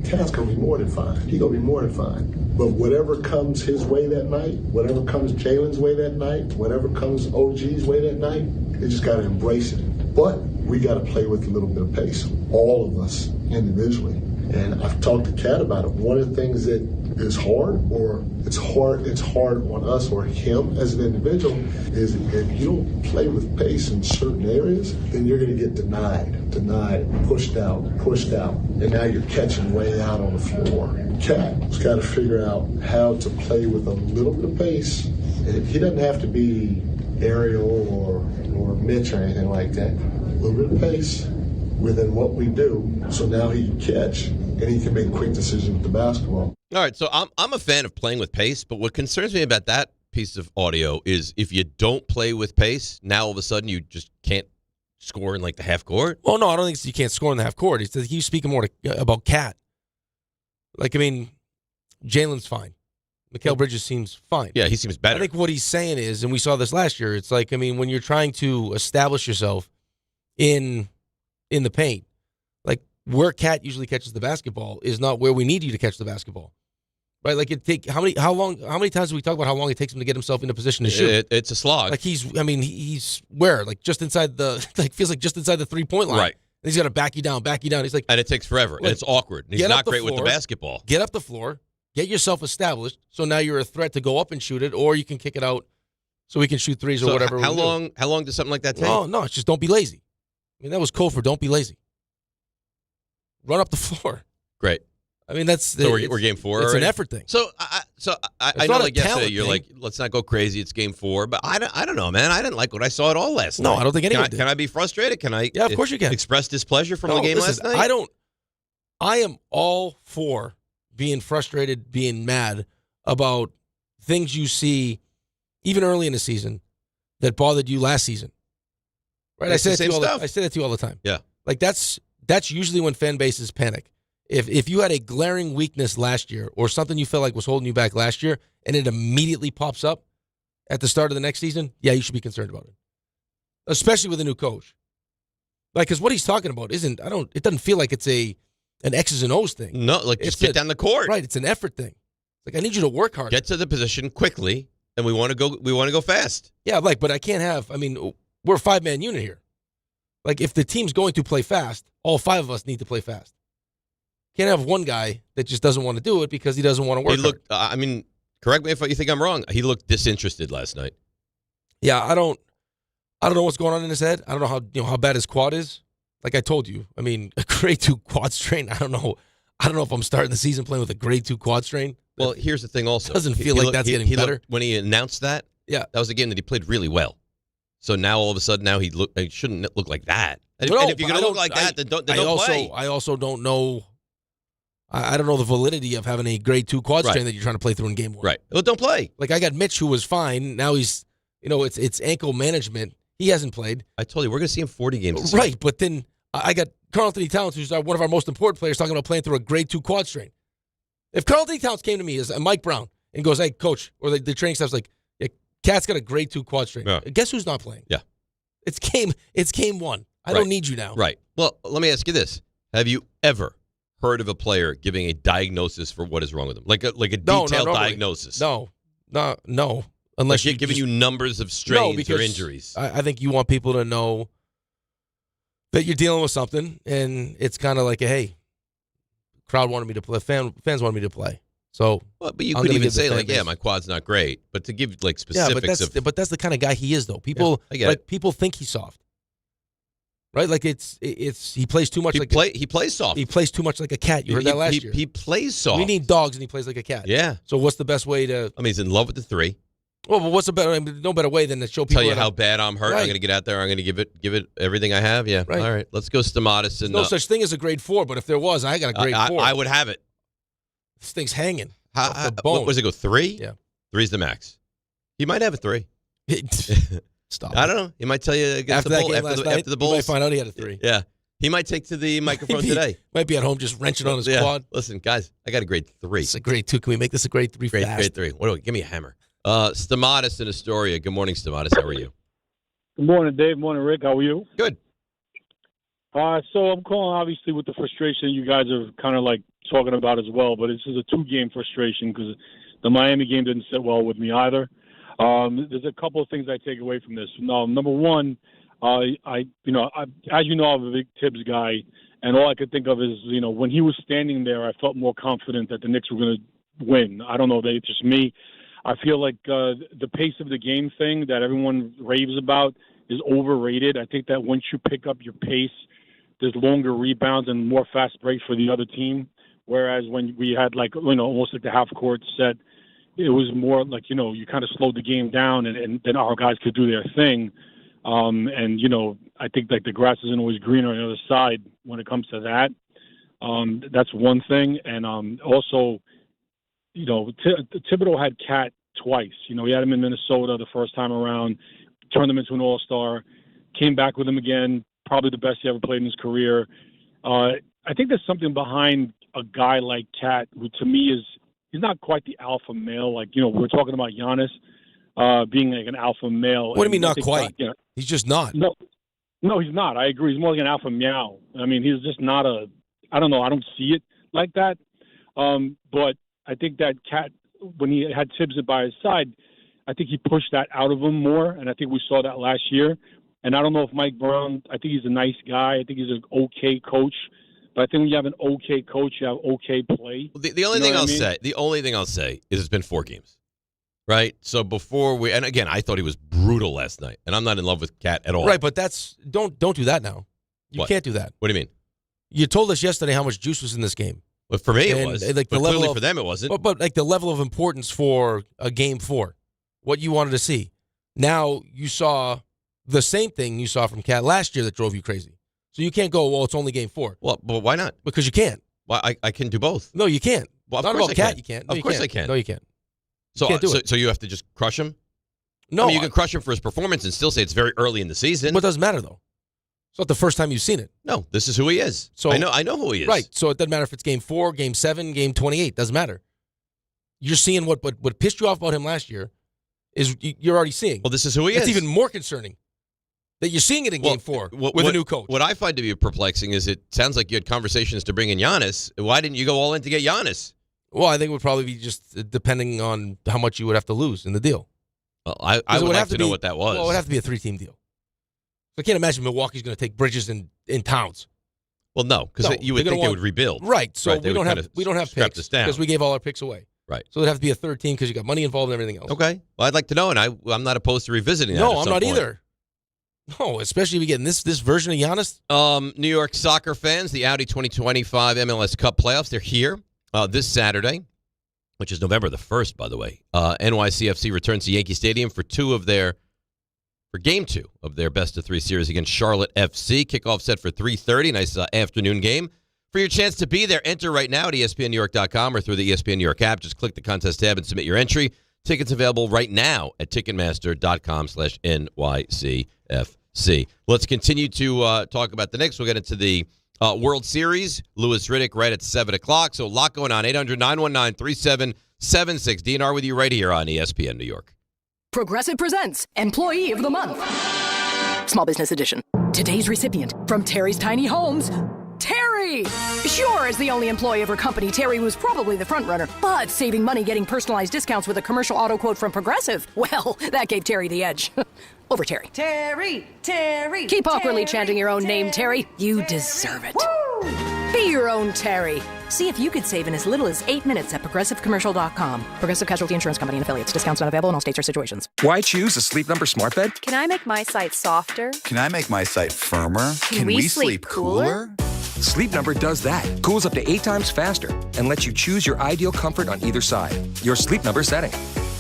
Cat's going to be more than fine. He's going to be more than fine. But whatever comes his way that night, whatever comes Jalen's way that night, whatever comes OG's way that night, they just got to embrace it. But we got to play with a little bit of pace, all of us individually. And I've talked to Cat about it. One of the things that is hard, or it's hard on us or him as an individual, is if you don't play with pace in certain areas, then you're going to get denied, pushed out, and now you're catching way out on the floor. Cat's got to figure out how to play with a little bit of pace. And he doesn't have to be Ariel or Mitch or anything like that. A little bit of pace within what we do, so now he can catch and he can make quick decisions with the basketball. All right, so I'm a fan of playing with pace, but what concerns me about that piece of audio is if you don't play with pace, now all of a sudden you just can't score in like the half court. Well, no, I don't think you can't score in the half court. He's speaking more about Cat. Like, I mean, Jalen's fine. Mikal Bridges seems fine. Yeah, he seems better. I think what he's saying is, and we saw this last year, it's like, I mean, when you're trying to establish yourself in the paint, like where Cat usually catches the basketball is not where we need you to catch the basketball. Right? Like how many times do we talk about how long it takes him to get himself in a position to shoot? It's a slog. Like he's where? Like just inside feels like just inside the 3-point line. Right. And he's got to back you down. He's like, and it takes forever. And it's awkward. And he's not great with the basketball. Get up the floor, get yourself established, so now you're a threat to go up and shoot it, or you can kick it out so we can shoot threes or whatever. How long does something like that take? No, it's just don't be lazy. I mean, that was code for don't be lazy. Run up the floor. Great. I mean, that's so we're game 4. It's already? an effort thing. So I know, like yesterday, you're like, let's not go crazy. It's game 4, but I don't know, man. I didn't like what I saw at all last night. No, I don't think anyone did. Can I be frustrated? Can I? Yeah, of course you can. Express displeasure from the game last night. I am all for being frustrated, being mad about things you see, even early in the season, that bothered you last season. Right? I say that to you all the time. Yeah. Like that's usually when fan bases panic. If you had a glaring weakness last year or something you felt like was holding you back last year and it immediately pops up at the start of the next season, yeah, you should be concerned about it. Especially with a new coach. Like, because what he's talking about it doesn't feel like it's an X's and O's thing. No, like just get down the court. Right, it's an effort thing. Like, I need you to work hard. Get to the position quickly, and we want to go fast. Yeah, but I can't have, we're a 5-man unit here. Like, if the team's going to play fast, all 5 of us need to play fast. Can't have one guy that just doesn't want to do it because he doesn't want to work. He looked. Correct me if you think I'm wrong. He looked disinterested last night. Yeah, I don't know what's going on in his head. I don't know how bad his quad is. Like I told you, a grade 2 quad strain. I don't know if I'm starting the season playing with a grade 2 quad strain. Well, here's the thing. Also, doesn't feel like that's getting better. When he announced that, yeah, that was a game that he played really well. So now all of a sudden, he shouldn't look like that. And if you're going to look like that, then don't play. I also don't know. I don't know the validity of having a grade 2 quad strain that you're trying to play through in game 1. Right. Well, don't play. Like I got Mitch, who was fine. Now he's, it's ankle management. He hasn't played. I told you we're going to see him 40 games. Right, but then I got Karl-Anthony Towns, who's one of our most important players, talking about playing through a grade 2 quad strain. If Karl-Anthony Towns came to me as Mike Brown and goes, "Hey, coach," or the training staff's like, yeah, Cat's got a grade 2 quad strain. Yeah. Guess who's not playing? Yeah. It's game 1. I don't need you now. Right. Well, let me ask you this: have you ever heard of a player giving a diagnosis for what is wrong with him, like a detailed diagnosis? No. Unless you're giving you numbers of strains or injuries. I think you want people to know that you're dealing with something, and it's kind of like, hey, crowd wanted me to play, fans wanted me to play. So, but you could even say like, yeah, my quad's not great, but to give like specifics but that's the kind of guy he is, though. People people think he's soft. Right, like it's he plays too much. He plays soft. He plays too much like a cat. You heard that last year. He plays soft. We need dogs, and he plays like a cat. Yeah. So what's the best way to? He's in love with the 3. Well, but what's no better way than to show people? Tell you how bad I'm hurt. Right. I'm going to get out there. I'm going to give it everything I have. Yeah. Right. All right. Let's go Stamatis. And no such thing as a grade 4, but if there was, I got a grade 4. I would have it. This thing's hanging. What was it go 3? Yeah. 3's the max. He might have a 3. Stop. I don't know. He might tell you against after the that Bulls. Game last night, after the Bulls, you might find out he had a 3. Yeah. He might take to the microphone today. Might be at home just wrenching on his quad. Listen, guys, I got a grade 3. It's a grade 2. Can we make this a grade 3 fast? Grade 3. Give me a hammer. Stamatis in Astoria. Good morning, Stamatis. How are you? Good morning, Dave. Morning, Rick. How are you? Good. So I'm calling, obviously, with the frustration you guys are kind of like talking about as well, but this is a 2-game frustration because the Miami game didn't sit well with me either. There's a couple of things I take away from this. Number one, as you know, I'm a big Tibbs guy, and all I could think of is, when he was standing there, I felt more confident that the Knicks were going to win. I don't know, it's just me. I feel like the pace of the game thing that everyone raves about is overrated. I think that once you pick up your pace, there's longer rebounds and more fast breaks for the other team. Whereas when we had almost like the half court set, it was more like, you kind of slowed the game down and then our guys could do their thing. I think like the grass isn't always greener on the other side when it comes to that. That's one thing. And also, Thibodeau had Cat twice. He had him in Minnesota the first time around, turned him into an all-star, came back with him again, probably the best he ever played in his career. I think there's something behind a guy like Cat, who to me he's not quite the alpha male. Like, we're talking about Giannis being like an alpha male. What do you mean not quite? He's just not. No, he's not. I agree. He's more like an alpha meow. I mean, he's just not I don't know. I don't see it like that. But I think that Cat, when he had Tibbs by his side, I think he pushed that out of him more, and I think we saw that last year. And I don't know if Mike Brown, I think he's a nice guy. I think he's an okay coach. But I think when you have an okay coach, you have okay play. The only thing I'll say is it's been 4 games, right? So before and again, I thought he was brutal last night, and I'm not in love with Cat at all. Right, but don't do that now. You can't do that. What do you mean? You told us yesterday how much juice was in this game. Well, for me it was. But clearly for them it wasn't. But like the level of importance for a game 4, what you wanted to see. Now you saw the same thing you saw from Cat last year that drove you crazy. So you can't go, well, it's only game 4. Well, but why not? Because you can't. Well, I can do both. No, you can't. Well, not about Cat, you can't. No, of course I can. No, you can't. So, you can't do it. So you have to just crush him? No. I mean, you can crush him for his performance and still say it's very early in the season. But it doesn't matter, though. It's not the first time you've seen it. No, this is who he is. So I know who he is. Right. So it doesn't matter if it's game 4, game 7, game 28. Doesn't matter. You're seeing what pissed you off about him last year is you're already seeing. Well, this is who he is. It's even more concerning that you're seeing it in game 4 with a new coach. What I find to be perplexing is it sounds like you had conversations to bring in Giannis. Why didn't you go all in to get Giannis? Well, I think it would probably be just depending on how much you would have to lose in the deal. Well, I would have to know what that was. Well, it would have to be a 3-team deal. I can't imagine Milwaukee's going to take Bridges in Towns. Well, no, because you would think they would rebuild. Right. So we don't have picks because we gave all our picks away. Right. So it'd have to be a 3rd team because you got money involved and everything else. Okay. Well, I'd like to know, and I'm not opposed to revisiting that. No, I'm not either. No, especially if you get this version of Giannis. New York soccer fans, the Audi 2025 MLS Cup playoffs, they're here this Saturday, which is November the 1st, by the way. NYCFC returns to Yankee Stadium for game 2 of their best-of-3 series against Charlotte FC. Kickoff set for 3:30. Nice afternoon game. For your chance to be there, enter right now at ESPNNewYork.com or through the ESPN New York app. Just click the contest tab and submit your entry. Tickets available right now at Ticketmaster.com/NYCFC. Let's continue to talk about the Knicks. We'll get into the World Series. Louis Riddick right at 7 o'clock. So a lot going on. 800-919-3776. DNR with you right here on ESPN New York. Progressive presents Employee of the Month. Small Business Edition. Today's recipient from Terry's Tiny Homes, Terry! Sure, as the only employee of her company, Terry was probably the front runner, but saving money getting personalized discounts with a commercial auto quote from Progressive, well, that gave Terry the edge. Over Terry. Terry! Keep awkwardly chanting your own name, Terry. You deserve it. Woo! Be your own Terry. See if you could save in as little as 8 minutes at ProgressiveCommercial.com. Progressive Casualty Insurance Company and Affiliates. Discounts not available in all states or situations. Why choose a Sleep Number smart bed? Can I make my site softer? Can I make my site firmer? Can we sleep cooler? Sleep Number does that. Cools up to 8 times faster and lets you choose your ideal comfort on either side. Your Sleep Number setting.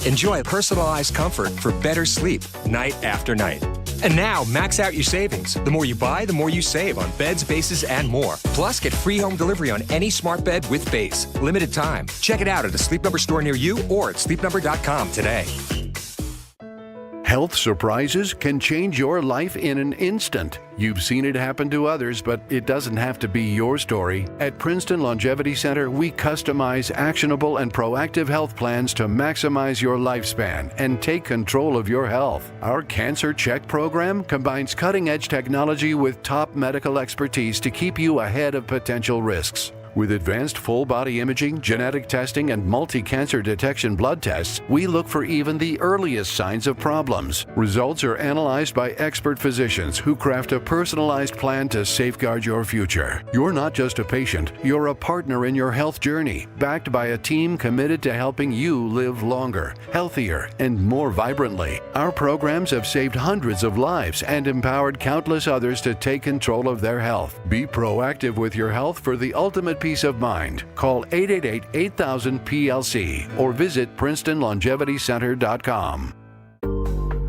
Enjoy personalized comfort for better sleep night after night. And now, max out your savings. The more you buy, the more you save on beds, bases, and more. Plus, get free home delivery on any smart bed with base. Limited time. Check it out at a Sleep Number store near you or at sleepnumber.com today. Health surprises can change your life in an instant. You've seen it happen to others, but it doesn't have to be your story. At Princeton Longevity Center, we customize actionable and proactive health plans to maximize your lifespan and take control of your health. Our Cancer Check program combines cutting-edge technology with top medical expertise to keep you ahead of potential risks. With advanced full-body imaging, genetic testing, and multi-cancer detection blood tests, we look for even the earliest signs of problems. Results are analyzed by expert physicians who craft a personalized plan to safeguard your future. You're not just a patient, you're a partner in your health journey, backed by a team committed to helping you live longer, healthier, and more vibrantly. Our programs have saved hundreds of lives and empowered countless others to take control of their health. Be proactive with your health for the ultimate peace of mind. Call 888-8000-PLC or visit PrincetonLongevityCenter.com.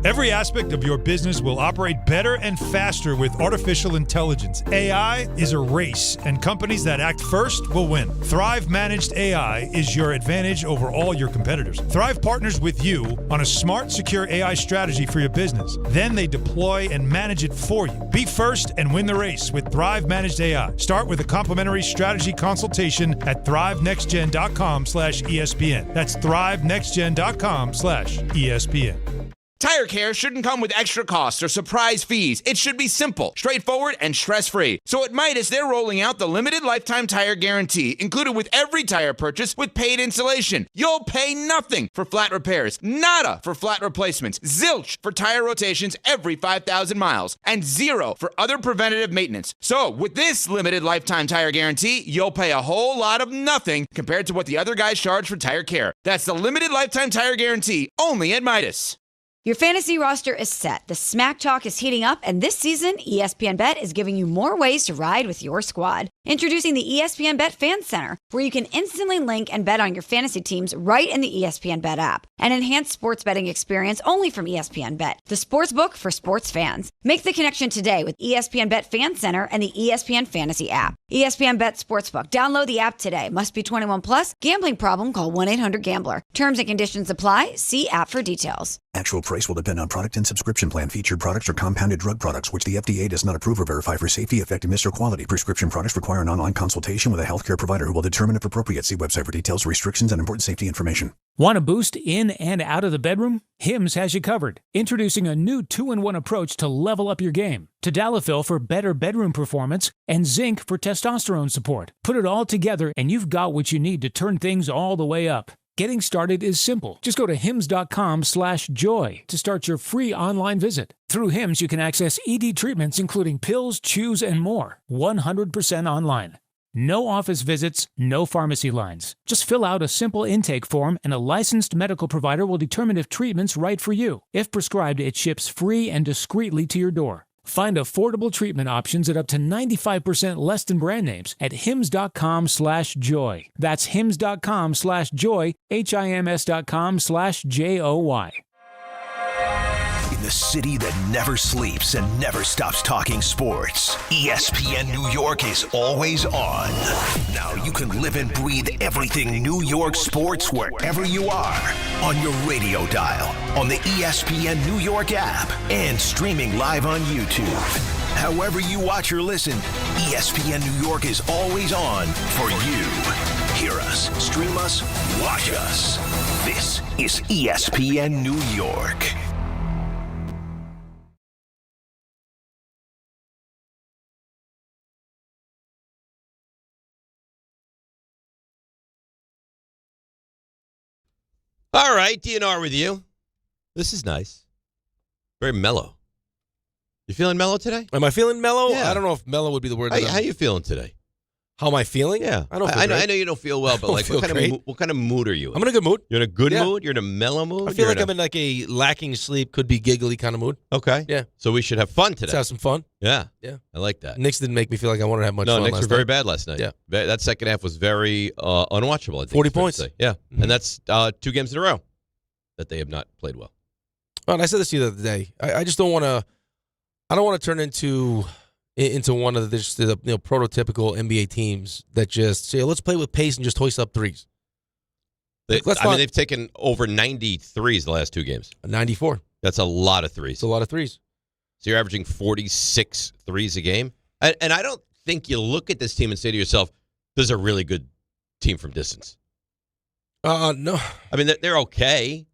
Every aspect of your business will operate better and faster with artificial intelligence. AI is a race, and companies that act first will win. Thrive Managed AI is your advantage over all your competitors. Thrive partners with you on a smart, secure AI strategy for your business. Then they deploy and manage it for you. Be first and win the race with Thrive Managed AI. Start with a complimentary strategy consultation at thrivenextgen.com/ESPN. That's thrivenextgen.com/ESPN. Tire care shouldn't come with extra costs or surprise fees. It should be simple, straightforward, and stress-free. So at Midas, they're rolling out the limited lifetime tire guarantee, included with every tire purchase with paid installation. You'll pay nothing for flat repairs, nada for flat replacements, zilch for tire rotations every 5,000 miles, and zero for other preventative maintenance. So with this limited lifetime tire guarantee, you'll pay a whole lot of nothing compared to what the other guys charge for tire care. That's the limited lifetime tire guarantee, only at Midas. Your fantasy roster is set. The smack talk is heating up, and this season, ESPN Bet is giving you more ways to ride with your squad. Introducing the ESPN Bet Fan Center, where you can instantly link and bet on your fantasy teams right in the ESPN Bet app. An enhanced sports betting experience only from ESPN Bet, the sports book for sports fans. Make the connection today with ESPN Bet Fan Center and the ESPN Fantasy app. ESPN Bet Sportsbook. Download the app today. Must be 21 plus. Gambling problem? Call 1-800-GAMBLER. Terms and conditions apply. See app for details. Actual price will depend on product and subscription plan. Featured products are compounded drug products, which the FDA does not approve or verify for safety, effectiveness, or quality. Prescription products require an online consultation with a healthcare provider who will determine if appropriate. See website for details, restrictions, and important safety information. Want a boost in and out of the bedroom? Hims has you covered. Introducing a new 2-in-1 approach to level up your game. Tadalafil for better bedroom performance and zinc for testosterone support. Put it all together and you've got what you need to turn things all the way up. Getting started is simple. Just go to hims.com/joy to start your free online visit. Through Hims, you can access ED treatments including pills, chews, and more. 100% online. No office visits, no pharmacy lines. Just fill out a simple intake form and a licensed medical provider will determine if treatment's right for you. If prescribed, it ships free and discreetly to your door. Find affordable treatment options at up to 95% less than brand names at hims.com/joy. That's hims.com/joy, HIMS.com/JOY. In the city that never sleeps and never stops talking sports, ESPN New York is always on. Now you can live and breathe everything New York sports wherever you are. On your radio dial, on the ESPN New York app, and streaming live on YouTube. However you watch or listen, ESPN New York is always on for you. Hear us, stream us, watch us. This is ESPN New York. All right, DNR with you. This is nice. Very mellow. You feeling mellow today? Am I feeling mellow? Yeah. I don't know if mellow would be the word. How you feeling today? How am I feeling? Yeah. I don't feel great. I know you don't feel well, but like what kind of mood are you in? I'm in a good mood. You're in a good mood? You're in a mellow mood? I feel like I'm in like a lacking sleep, could be giggly kind of mood. Okay. Yeah. So we should have fun today. Let's have some fun. Yeah. Yeah. I like that. Knicks didn't make me feel like I wanted to have much fun. No, Knicks last were very night. bad last night. Yeah. That second half was very unwatchable, I think. 40 points. Yeah. And that's 2 games in a row that they have not played well. Well, and I said this to you the other day. I just don't want to. I don't want to turn into one of the prototypical NBA teams that just say, let's play with pace and just hoist up threes. They've taken over 93s the last 2 games. 94. That's a lot of threes. It's a lot of threes. So you're averaging 46 threes a game. And I don't think you look at this team and say to yourself, this is a really good team from distance. No. I mean, they're okay.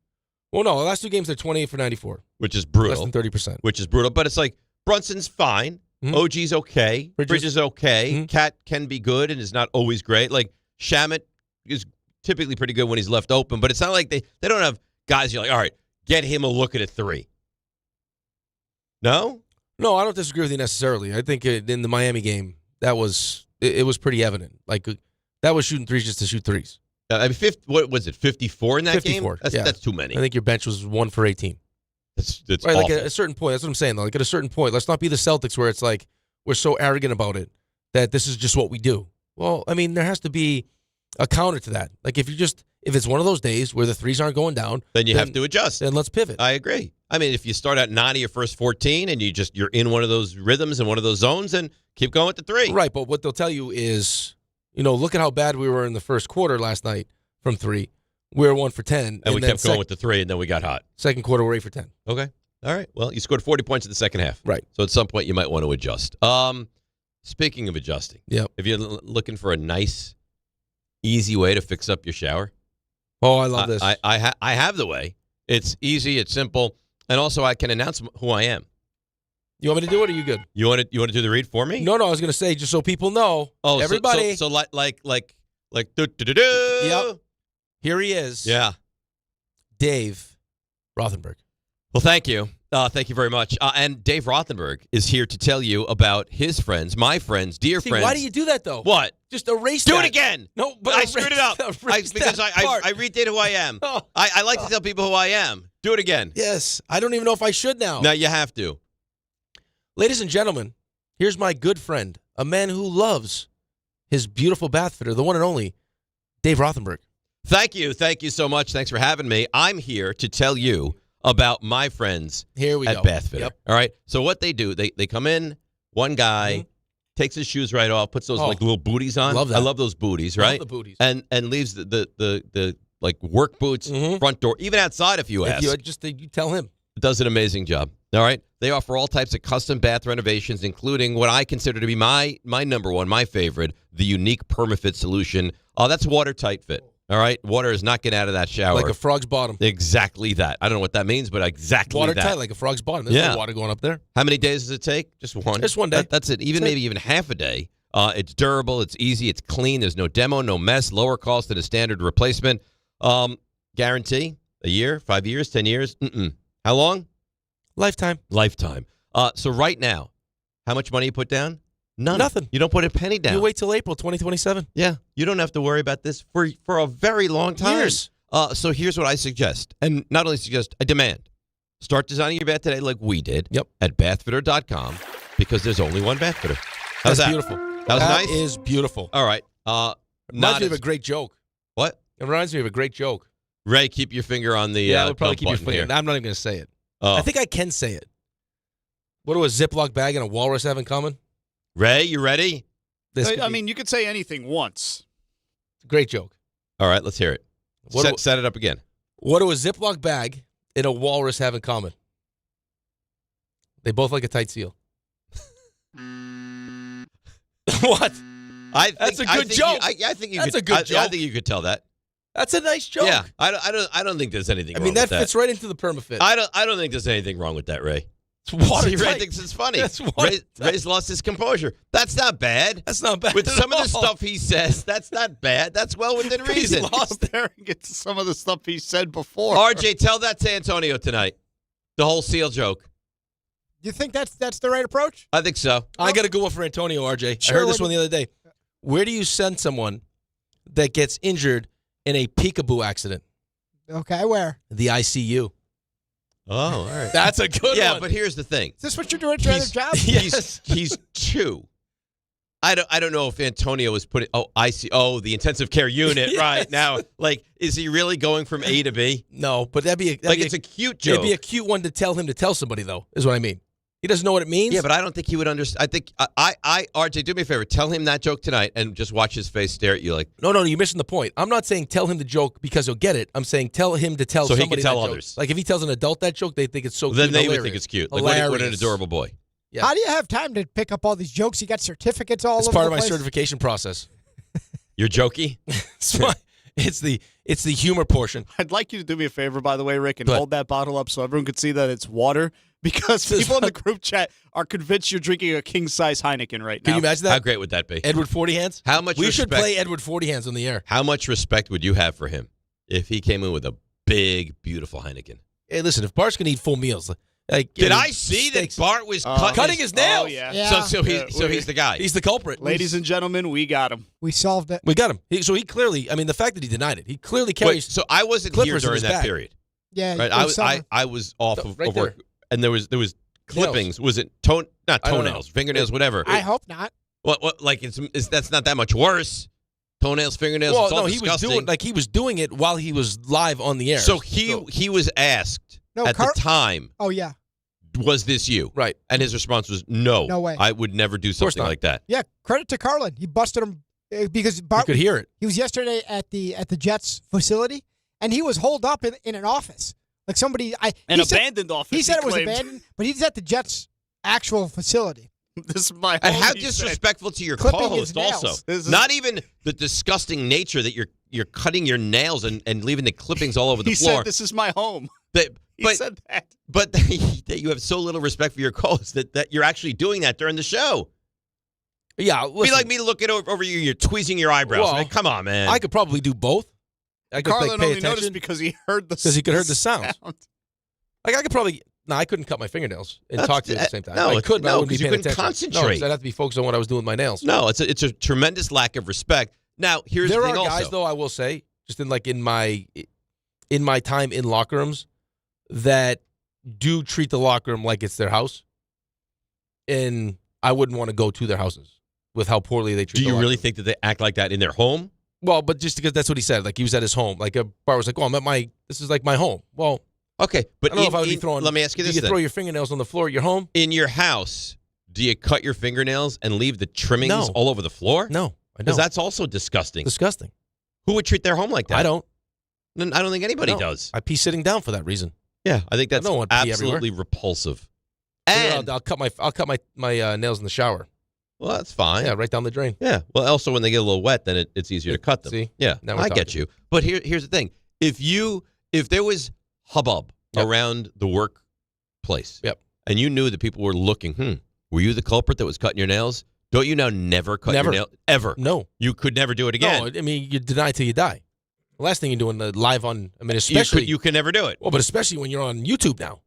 Well, no, the last 2 games, they're 28 for 94. Which is brutal. Less than 30%. Which is brutal. But it's like, Brunson's fine. Mm-hmm. OG's okay. Bridges okay. Mm-hmm. Cat can be good and is not always great. Like, Shamet is typically pretty good when he's left open. But it's not like they don't have guys you're like, all right, get him a look at a 3. No? No, I don't disagree with you necessarily. I think in the Miami game, it was pretty evident. Like, that was shooting threes just to shoot threes. I mean, what was it, 54 in that 54, game? That's too many. I think your bench was 1 for 18. That's right. awful. Like at a certain point, that's what I'm saying, though. Like at a certain point, let's not be the Celtics where it's like we're so arrogant about it that this is just what we do. Well, I mean, there has to be a counter to that. Like if it's one of those days where the threes aren't going down, then you have to adjust. Then let's pivot. I agree. I mean, if you start out 90 your first 14 and you're in one of those rhythms and one of those zones, then keep going with the 3. Right, but what they'll tell you is, look at how bad we were in the first quarter last night from 3. We were 1 for 10. And we kept going with the 3, and then we got hot. Second quarter, we're 8 for 10. Okay. All right. Well, you scored 40 points in the second half. Right. So at some point, you might want to adjust. Speaking of adjusting, if you're looking for a nice, easy way to fix up your shower. Oh, I love this. I have the way. It's easy. It's simple. And also, I can announce who I am. You want me to do it, or are you good? You want to do the read for me? No, I was going to say, just so people know, everybody. So like do-do-do-do. Yep. Here he is. Yeah. Dave Rothenberg. Well, thank you. Thank you very much. And Dave Rothenberg is here to tell you about his friends, my friends, dear friends. Why do you do that, though? What? Just erase Do that. it again. No, but I screwed it up. Because I redid who I am. I like to tell people who I am. Do it again. Yes. I don't even know if I should now. No, you have to. Ladies and gentlemen, here's my good friend, a man who loves his beautiful bath fitter, the one and only Dave Rothenberg. Thank you. Thank you so much. Thanks for having me. I'm here to tell you about my friends at Bath Fitter. Yep. All right. So what they do, they come in, one guy takes his shoes right off, puts those like little booties on. Love that. I love those booties, right? Love the booties. And leaves the like work boots front door, even outside if you ask. You tell him. Does an amazing job. All right. They offer all types of custom bath renovations, including what I consider to be my number one, my favorite, the unique PermaFit solution. That's watertight fit. All right. Water is not getting out of that shower. Like a frog's bottom. Exactly that. I don't know what that means, but exactly that. Watertight, like a frog's bottom. There's no water going up there. How many days does it take? Just one. Just one day. That's it. Even half a day. It's durable. It's easy. It's clean. There's no demo, no mess. Lower cost than a standard replacement. Guarantee a year, 5 years, 10 years. How long? Lifetime. So right now, how much money you put down? None. Nothing. You don't put a penny down. You wait till April 2027. Yeah. You don't have to worry about this for a very long time. Years. So here's what I suggest. And not only suggest, I demand. Start designing your bath today like we did at bathfitter.com because there's only one bath fitter. How's that? Beautiful. That was nice? That is beautiful. All right. Reminds me of a great joke. What? It reminds me of a great joke. Ray, keep your finger on the I'll probably keep your button finger. here. I'm not even going to say it. Oh. I think I can say it. What do a Ziploc bag and a walrus have in common? Ray, you ready? I mean, you could say anything once. Great joke. All right, let's hear it. Set it up again. What do a Ziploc bag and a walrus have in common? They both like a tight seal. What? That's a good joke. I think That's a good joke. I think you could tell that. That's a nice joke. Yeah, I don't think there's anything. I wrong mean, that with fits right into the PermaFit. I don't think there's anything wrong with that, Ray. It's watertight. See, Ray thinks it's funny. That's Ray's lost his composure. That's not bad. That's not bad. With some of the all. stuff he says, that's not bad. That's well within reason. He's lost staring at some of the stuff he said before. RJ, tell that to Antonio tonight. The whole seal joke. You think that's the right approach? I think so. I got a good one for Antonio, RJ. Sure, I heard this one the other day. Where do you send someone that gets injured in a peekaboo accident? Okay, where? The ICU. Oh, all right. That's a good one. Yeah, but here's the thing. Is this what you're doing at your other job? Yes. He's 2. I don't know if Antonio is putting the intensive care unit right now. Like, is he really going from A to B? No, but that'd be it's a cute joke. It'd be a cute one to tell him to tell somebody, though, is what I mean. He doesn't know what it means. Yeah, but I don't think he would understand. I think RJ, do me a favor. Tell him that joke tonight and just watch his face stare at you like. No, you're missing the point. I'm not saying tell him the joke because he'll get it. I'm saying tell him to tell so somebody he can tell that others. Joke. Like if he tells an adult that joke, they think it's so then cute. Then they would think it's cute. Like what an adorable boy. Yeah. How do you have time to pick up all these jokes? You got certificates all over the place? It's part of my certification process. You're jokey? It's the humor portion. I'd like you to do me a favor, by the way, Rick, and hold that bottle up so everyone can see that it's water. Because people in the group chat are convinced you're drinking a king-size Heineken right now. Can you imagine that? How great would that be? Edward 40 Hands? How much we respect, should play Edward 40 Hands on the air. How much respect would you have for him if he came in with a big, beautiful Heineken? Hey, listen, if Bart's going to eat full meals, like did I see that Bart was cutting his nails? Oh, yeah. So he's the guy. He's the culprit. Ladies and gentlemen, we got him. We solved it. We got him. So he clearly, I mean, the fact that he denied it, he clearly carries. Wait, so I wasn't here during that period. Yeah, right. I was off of work, and there was clippings. Nails. Was it not toenails, fingernails, whatever? I hope not. What like it's that's not that much worse. Toenails, fingernails. Well, it's all no, disgusting. he was doing it while he was live on the air. So he was asked at the time. Oh yeah. Was this you? Right. And his response was no. No way. I would never do something like that. Yeah. Credit to Carlin. He busted him because Bart could hear it. He was yesterday at the Jets facility, and he was holed up in an office. Like somebody, abandoned office. He said it was claimed. abandoned, but he's at the Jets' actual facility. This is my. And home, how he disrespectful to your Clipping co-host his nails. also. Not even the disgusting nature that you're cutting your nails and leaving the clippings all over the floor. He said, "This is my home." He said that. But that you have so little respect for your co-host that you're actually doing that during the show. Yeah, be like me looking over you. You're tweezing your eyebrows. Well, Like, come on, man. I could probably do both. I could Carlin pay only attention noticed because he heard the he could hear the sound. Like I could probably. No, I couldn't cut my fingernails and talk to you at the same time. No, I could, but I wouldn't be because you paying couldn't attention. concentrate. No, 'cause I'd have to be focused on what I was doing with my nails. No, it's a tremendous lack of respect. Now, here's there the thing are guys, also. though, I will say, just in my time in locker rooms, that do treat the locker room like it's their house, and I wouldn't want to go to their houses with how poorly they treat. Do you the really locker room. think that they act like that in their home? Well, but just because that's what he said, like he was at his home, like a bar was like, "Oh, I'm at this is like my home." Well, okay, but I don't know if I would be throwing. Let me ask you this: do you throw your fingernails on the floor at your home? In your house, do you cut your fingernails and leave the trimmings No. all over the floor? No, I because don't. that's also disgusting. Disgusting. Who would treat their home like that? I don't. I don't think anybody No. does. I pee sitting down for that reason. Yeah, I think that's don't want pee absolutely repulsive. And I'll cut my nails in the shower. Well, that's fine. Yeah, right down the drain. Yeah. Well, also when they get a little wet, then it's easier to cut them. See? Yeah. Now we're I get talking. you. But here's the thing: if there was hubbub around the workplace, and you knew that people were looking, were you the culprit that was cutting your nails? Don't you now never cut your nails ever? No, you could never do it again. No, I mean you deny till you die. The last thing you're doing live on. I mean, especially you can never do it. Well, but especially when you're on YouTube now.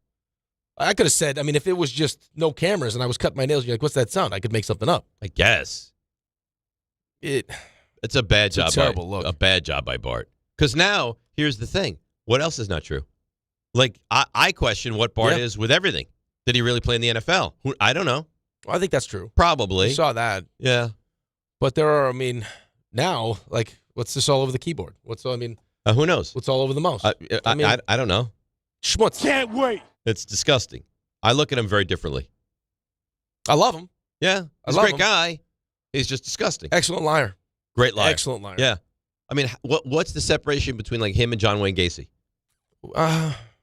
I could have said, I mean, if it was just no cameras and I was cutting my nails, you're like, what's that sound? I could make something up. I guess. It's a bad job. Terrible look. A bad job by Bart. Because now, here's the thing. What else is not true? Like, I question what Bart is with everything. Did he really play in the NFL? I don't know. Well, I think that's true. Probably. I saw that. Yeah. But there are, I mean, now, like, what's this all over the keyboard? Who knows? What's all over the mouse? I don't know. Schmutz. Can't wait. It's disgusting. I look at him very differently. I love him. Yeah. He's a great guy. He's just disgusting. Excellent liar. Great liar. Excellent liar. Yeah. I mean, what's the separation between like him and John Wayne Gacy?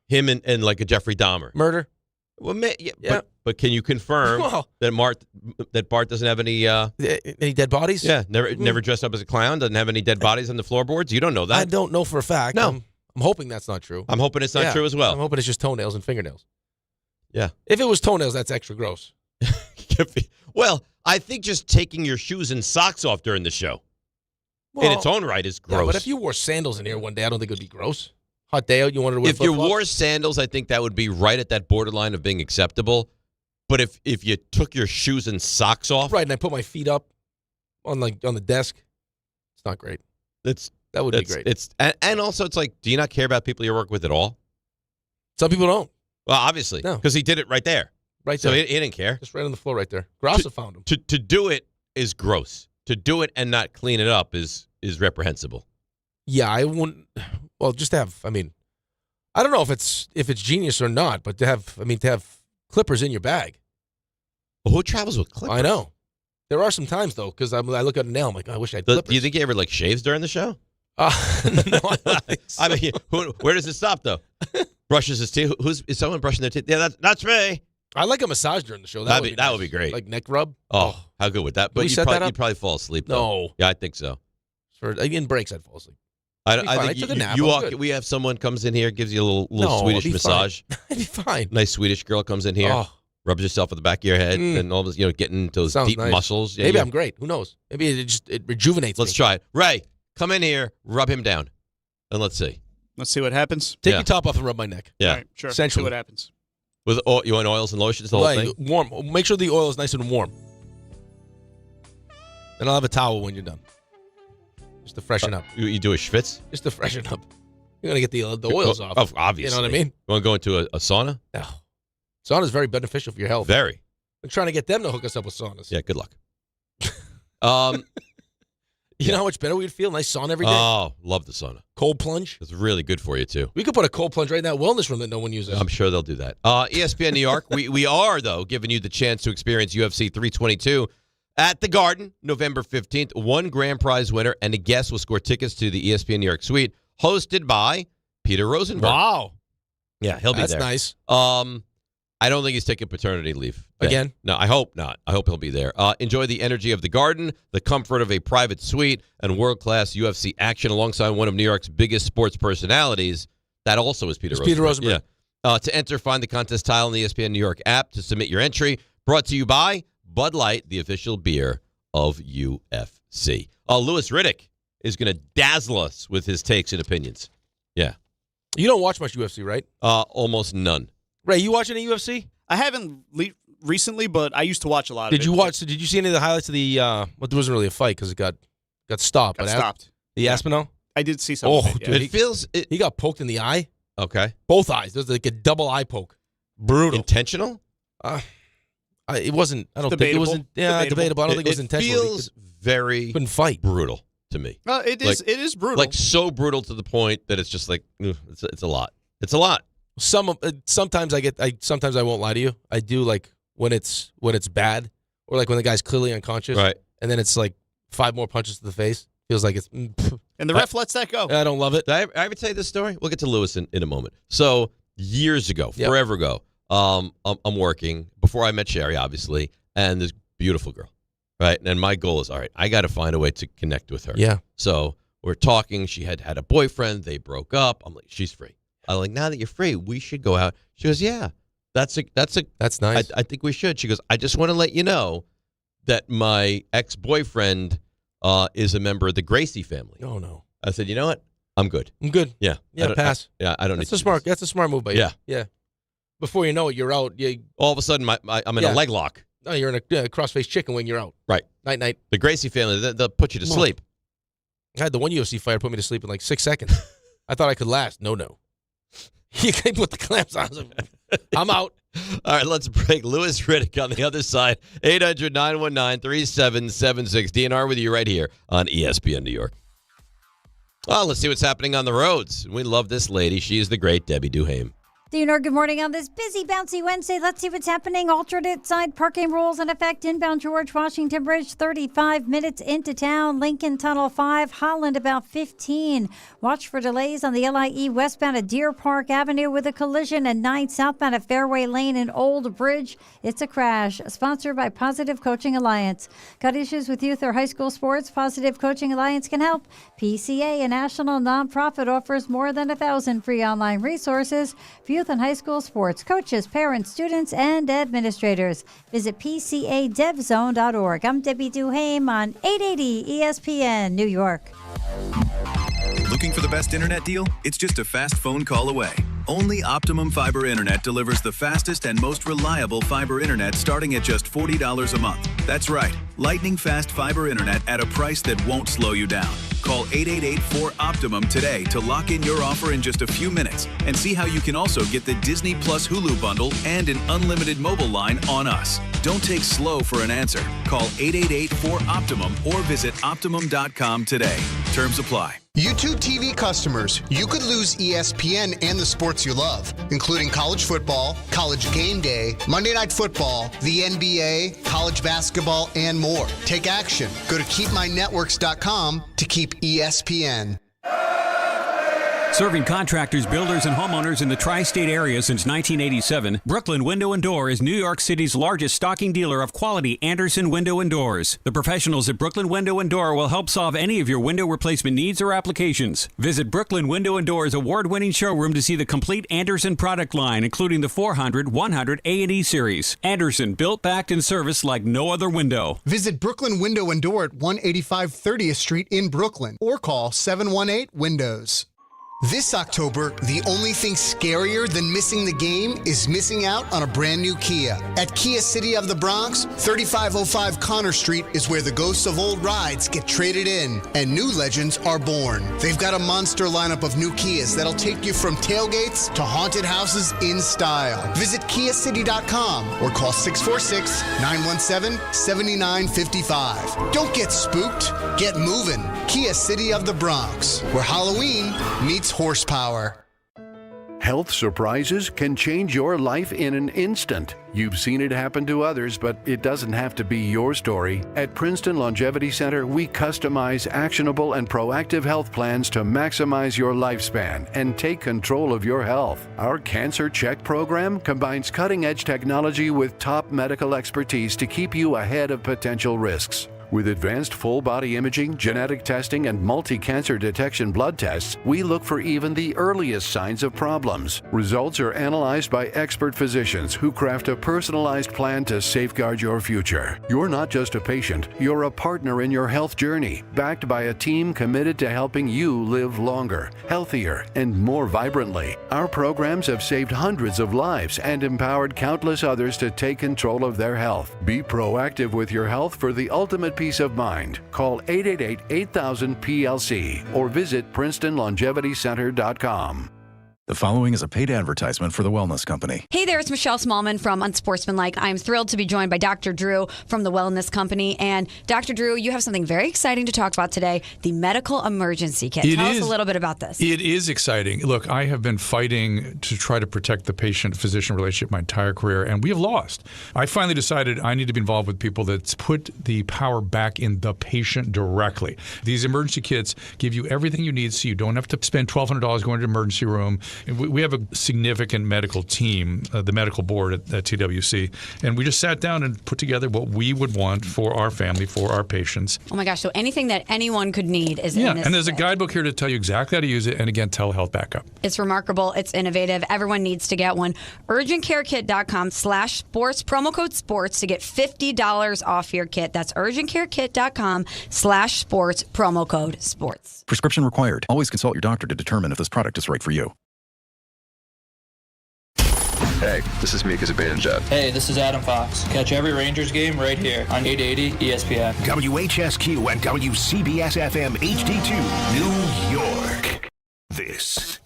Him and like a Jeffrey Dahmer? Murder. Well, yeah. But can you confirm that Bart doesn't have any dead bodies? Yeah. Never dressed up as a clown. Doesn't have any dead bodies on the floorboards. You don't know that. I don't know for a fact. No. I'm hoping that's not true. I'm hoping it's not true as well. I'm hoping it's just toenails and fingernails. Yeah. If it was toenails, that's extra gross. Well, I think just taking your shoes and socks off during the show in its own right is gross. Yeah, but if you wore sandals in here one day, I don't think it would be gross. Hot day out, you wanted to wear If you flip-flops? wore sandals, I think that would be right at that borderline of being acceptable. But if you took your shoes and socks off, right, and I put my feet up on the desk, it's not great. That would be great. And also it's like, do you not care about people you work with at all? Some people don't. Well, obviously, No. because he did it right there. Right So there. he didn't care. Just right on the floor right there. Grassa found him. To do it is gross. To do it and not clean it up is reprehensible. Yeah, I wouldn't. Well, just to have. I mean, I don't know if it's genius or not, but to have clippers in your bag. Well, who travels with clippers? I know. There are some times, though, because I look at a nail, I'm like, I wish I had clippers. Do you think he ever, like, shaves during the show? No, I don't think so. I mean, where does it stop, though? Brushes his teeth. Is someone brushing their teeth? Yeah, that's me. I like a massage during the show. That would be great. Like neck rub. Oh, how good would that? But you'd probably fall asleep. Though. No. Yeah, I think so. In breaks, I'd fall asleep. I think you walk. We have someone comes in here, gives you a little Swedish massage. I'd be fine. Nice Swedish girl comes in here, rubs yourself at the back of your head, and all this, getting into those deep muscles. Maybe I'm great. Who knows? Maybe it rejuvenates. Let's try it. Ray, come in here, rub him down, and let's see. Let's see what happens. Take your top off and rub my neck. Yeah, all right, sure. See what happens. With you want oils and lotions, the whole thing? Warm. Make sure the oil is nice and warm. And I'll have a towel when you're done. Just to freshen up. You do a schwitz? Just to freshen up. You're going to get the oils off. Obviously. You know what I mean? You want to go into a sauna? No. Sauna's very beneficial for your health. Very. I'm trying to get them to hook us up with saunas. Yeah, good luck. You know how much better we'd feel? Nice sauna every day? Oh, love the sauna. Cold plunge? It's really good for you, too. We could put a cold plunge right in that wellness room that no one uses. I'm sure they'll do that. ESPN New York, we are, though, giving you the chance to experience UFC 322 at the Garden, November 15th. One grand prize winner and a guest will score tickets to the ESPN New York suite, hosted by Peter Rosenberg. Wow. Yeah, he'll be there. That's nice. I don't think he's taking paternity leave. Again? No, I hope not. I hope he'll be there. Enjoy the energy of the Garden, the comfort of a private suite, and world-class UFC action alongside one of New York's biggest sports personalities. That also is Peter Rosenberg. Peter Rosenberg. Yeah. To enter, find the contest tile in the ESPN New York app to submit your entry. Brought to you by Bud Light, the official beer of UFC. Louis Riddick is going to dazzle us with his takes and opinions. Yeah. You don't watch much UFC, right? Almost none. Ray, you watch any UFC? I haven't recently, but I used to watch a lot of it. Did you watch? Did you see any of the highlights of the? Well, there wasn't really a fight because it got stopped. Got stopped. The Aspinall? I did see something. Oh, dude, It feels... he got poked in the eye. Okay. Both eyes. There's like a double eye poke. Brutal. Intentional? It wasn't. I don't think it Debatable. was. Debatable. I don't think it was intentional. It feels very couldn't fight. Brutal to me. It is brutal. Like so brutal to the point that it's just like it's a lot. It's a lot. Sometimes I won't lie to you. I do like when it's bad, or like when the guy's clearly unconscious, right? And then it's like 5 more punches to the face. Feels like it's. And the ref lets that go. I don't love it. Did I ever tell you this story? We'll get to Lewis in a moment. So years ago, forever ago, I'm working before I met Sherry, obviously, and this beautiful girl, right? And my goal is, all right, I got to find a way to connect with her. Yeah. So we're talking. She had a boyfriend. They broke up. I'm like, she's free. I'm like, now that you're free, we should go out. She goes, yeah, that's nice. I think we should. She goes, I just want to let you know that my ex-boyfriend is a member of the Gracie family. Oh no. I said, you know what? I'm good. I'm good. Yeah. Pass. I don't That's need a smart. That's a smart move by you. Yeah. Before you know it, you're out. All of a sudden, I'm in a leg lock. No, you're in a cross-faced chicken wing. You're out. Right. Night. The Gracie family, they'll put you to sleep. I had the one UFC fighter put me to sleep in like 6 seconds. I thought I could last. No. He put the clamps on. I'm out. All right, let's break. Louis Riddick on the other side. 800-919-3776. DNR with you right here on ESPN New York. Well, let's see what's happening on the roads. We love this lady. She is the great Debbie Duhame. DNR, good morning on this busy, bouncy Wednesday. Let's see what's happening. Alternate side parking rules in effect. Inbound George Washington Bridge, 35 minutes into town. Lincoln Tunnel 5, Holland about 15. Watch for delays on the LIE westbound at Deer Park Avenue with a collision at 9 southbound at Fairway Lane and Old Bridge. It's a crash. Sponsored by Positive Coaching Alliance. Got issues with youth or high school sports? Positive Coaching Alliance can help. PCA, a national nonprofit, offers more than 1,000 free online resources for youth and high school sports, coaches, parents, students, and administrators. Visit PCADevZone.org. I'm Debbie Duhame on 880 ESPN New York. Looking for the best internet deal? It's just a fast phone call away. Only Optimum Fiber Internet delivers the fastest and most reliable fiber internet starting at just $40 a month. That's right, lightning fast fiber internet at a price that won't slow you down. Call 888-4OPTIMUM today to lock in your offer in just a few minutes and see how you can also get the Disney Plus Hulu bundle and an unlimited mobile line on us. Don't take slow for an answer. Call 888-4OPTIMUM or visit Optimum.com today. Terms apply. YouTube TV customers, you could lose ESPN and the sports you love, including college football, college game day, Monday Night Football, the NBA, college basketball, and more. Take action. Go to keepmynetworks.com to keep ESPN. Serving contractors, builders, and homeowners in the tri-state area since 1987, Brooklyn Window & Door is New York City's largest stocking dealer of quality Andersen window and doors. The professionals at Brooklyn Window & Door will help solve any of your window replacement needs or applications. Visit Brooklyn Window & Door's award-winning showroom to see the complete Andersen product line, including the 400, 100, A&E series. Andersen, built, backed, and serviced like no other window. Visit Brooklyn Window & Door at 185 30th Street in Brooklyn or call 718-WINDOWS. This October, the only thing scarier than missing the game is missing out on a brand new Kia. At Kia City of the Bronx, 3505 Connor Street is where the ghosts of old rides get traded in and new legends are born. They've got a monster lineup of new Kias that'll take you from tailgates to haunted houses in style. Visit KiaCity.com or call 646-917-7955. Don't get spooked, get moving. Kia City of the Bronx, where Halloween meets horsepower. Health surprises can change your life in an instant. You've seen it happen to others, but it doesn't have to be your story. At Princeton Longevity Center, we customize actionable and proactive health plans to maximize your lifespan and take control of your health. Our Cancer Check program combines cutting-edge technology with top medical expertise to keep you ahead of potential risks. With advanced full-body imaging, genetic testing, and multi-cancer detection blood tests, we look for even the earliest signs of problems. Results are analyzed by expert physicians who craft a personalized plan to safeguard your future. You're not just a patient, you're a partner in your health journey, backed by a team committed to helping you live longer, healthier, and more vibrantly. Our programs have saved hundreds of lives and empowered countless others to take control of their health. Be proactive with your health for the ultimate peace of mind. Call 888-8000-PLC or visit PrincetonLongevityCenter.com. The following is a paid advertisement for the Wellness Company. Hey there, it's Michelle Smallman from Unsportsmanlike. I'm thrilled to be joined by Dr. Drew from the Wellness Company. And Dr. Drew, you have something very exciting to talk about today, the medical emergency kit. Tell us a little bit about this. It is exciting. Look, I have been fighting to try to protect the patient-physician relationship my entire career, and we have lost. I finally decided I need to be involved with people that put the power back in the patient directly. These emergency kits give you everything you need so you don't have to spend $1,200 going to the emergency room. We have a significant medical team, the medical board at TWC, and we just sat down and put together what we would want for our family, for our patients. Oh my gosh, so anything that anyone could need is in this and there's kit. a guidebook here to tell you exactly how to use it, and again, telehealth backup. It's remarkable. It's innovative. Everyone needs to get one. UrgentCareKit.com/sports, promo code sports to get $50 off your kit. That's UrgentCareKit.com/sports, promo code sports. Prescription required. Always consult your doctor to determine if this product is right for you. Hey, this is Mika Zibanejad. Hey, this is Adam Fox. Catch every Rangers game right here on 880 ESPN. WHSQ and WCBS-FM HD2, New York. This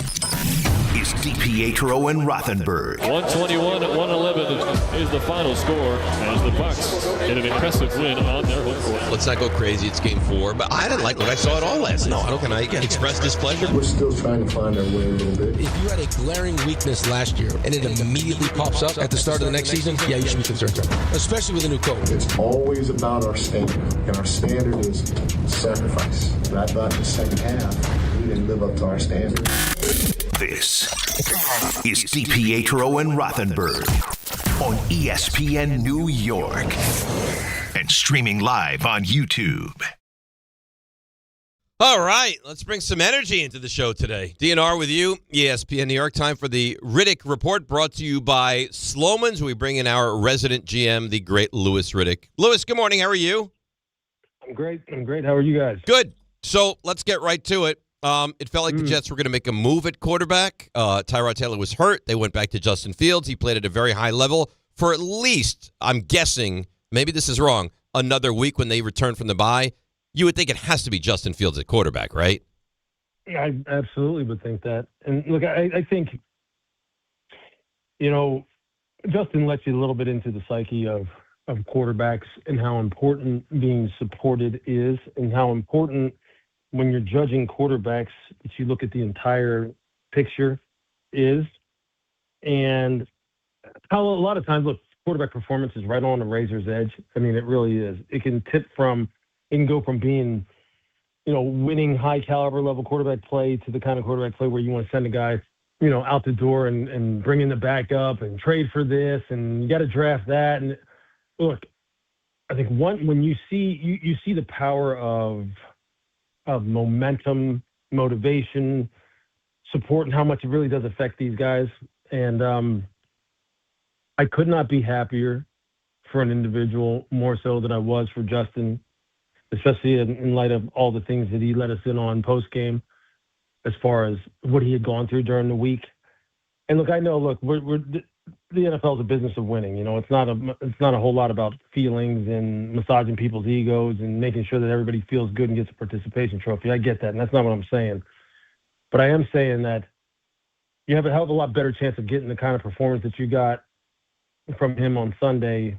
is DiPietro and Rothenberg. 121-111 is the final score as the Bucks in an impressive win on their home court. Let's not go crazy. It's game 4. But I didn't like what I saw at all last night. How can I express displeasure? We're still trying to find our way a little bit. If you had a glaring weakness last year and it immediately pops up at the start of the next season, yeah, you should be concerned. Especially with a new coach. It's always about our standard, and our standard is sacrifice. But I thought in the second half, we didn't live up to our standard. This is DiPietro and Rothenberg on ESPN New York and streaming live on YouTube. All right, let's bring some energy into the show today. DNR with you, ESPN New York. Time for the Riddick Report, brought to you by Sloman's. We bring in our resident GM, the great Louis Riddick. Louis, good morning. How are you? I'm great. How are you guys? Good. So let's get right to it. It felt like the Jets were going to make a move at quarterback. Tyrod Taylor was hurt. They went back to Justin Fields. He played at a very high level for at least, I'm guessing, maybe this is wrong, another week when they return from the bye. You would think it has to be Justin Fields at quarterback, right? Yeah, I absolutely would think that. And look, I think, Justin lets you a little bit into the psyche of quarterbacks and how important being supported is and how important when you're judging quarterbacks, that you look at the entire picture is. And how a lot of times, look, quarterback performance is right on the razor's edge. I mean, it really is. It can go from being, winning high caliber level quarterback play to the kind of quarterback play where you want to send a guy, out the door and bring in the backup and trade for this, and you got to draft that. And look, I think when you see the power of momentum, motivation, support, and how much it really does affect these guys. And I could not be happier for an individual more so than I was for Justin, especially in light of all the things that he let us in on post game, as far as what he had gone through during the week. And look, I know, the NFL is a business of winning. It's not a whole lot about feelings and massaging people's egos and making sure that everybody feels good and gets a participation trophy. I get that, and that's not what I'm saying. But I am saying that you have a hell of a lot better chance of getting the kind of performance that you got from him on Sunday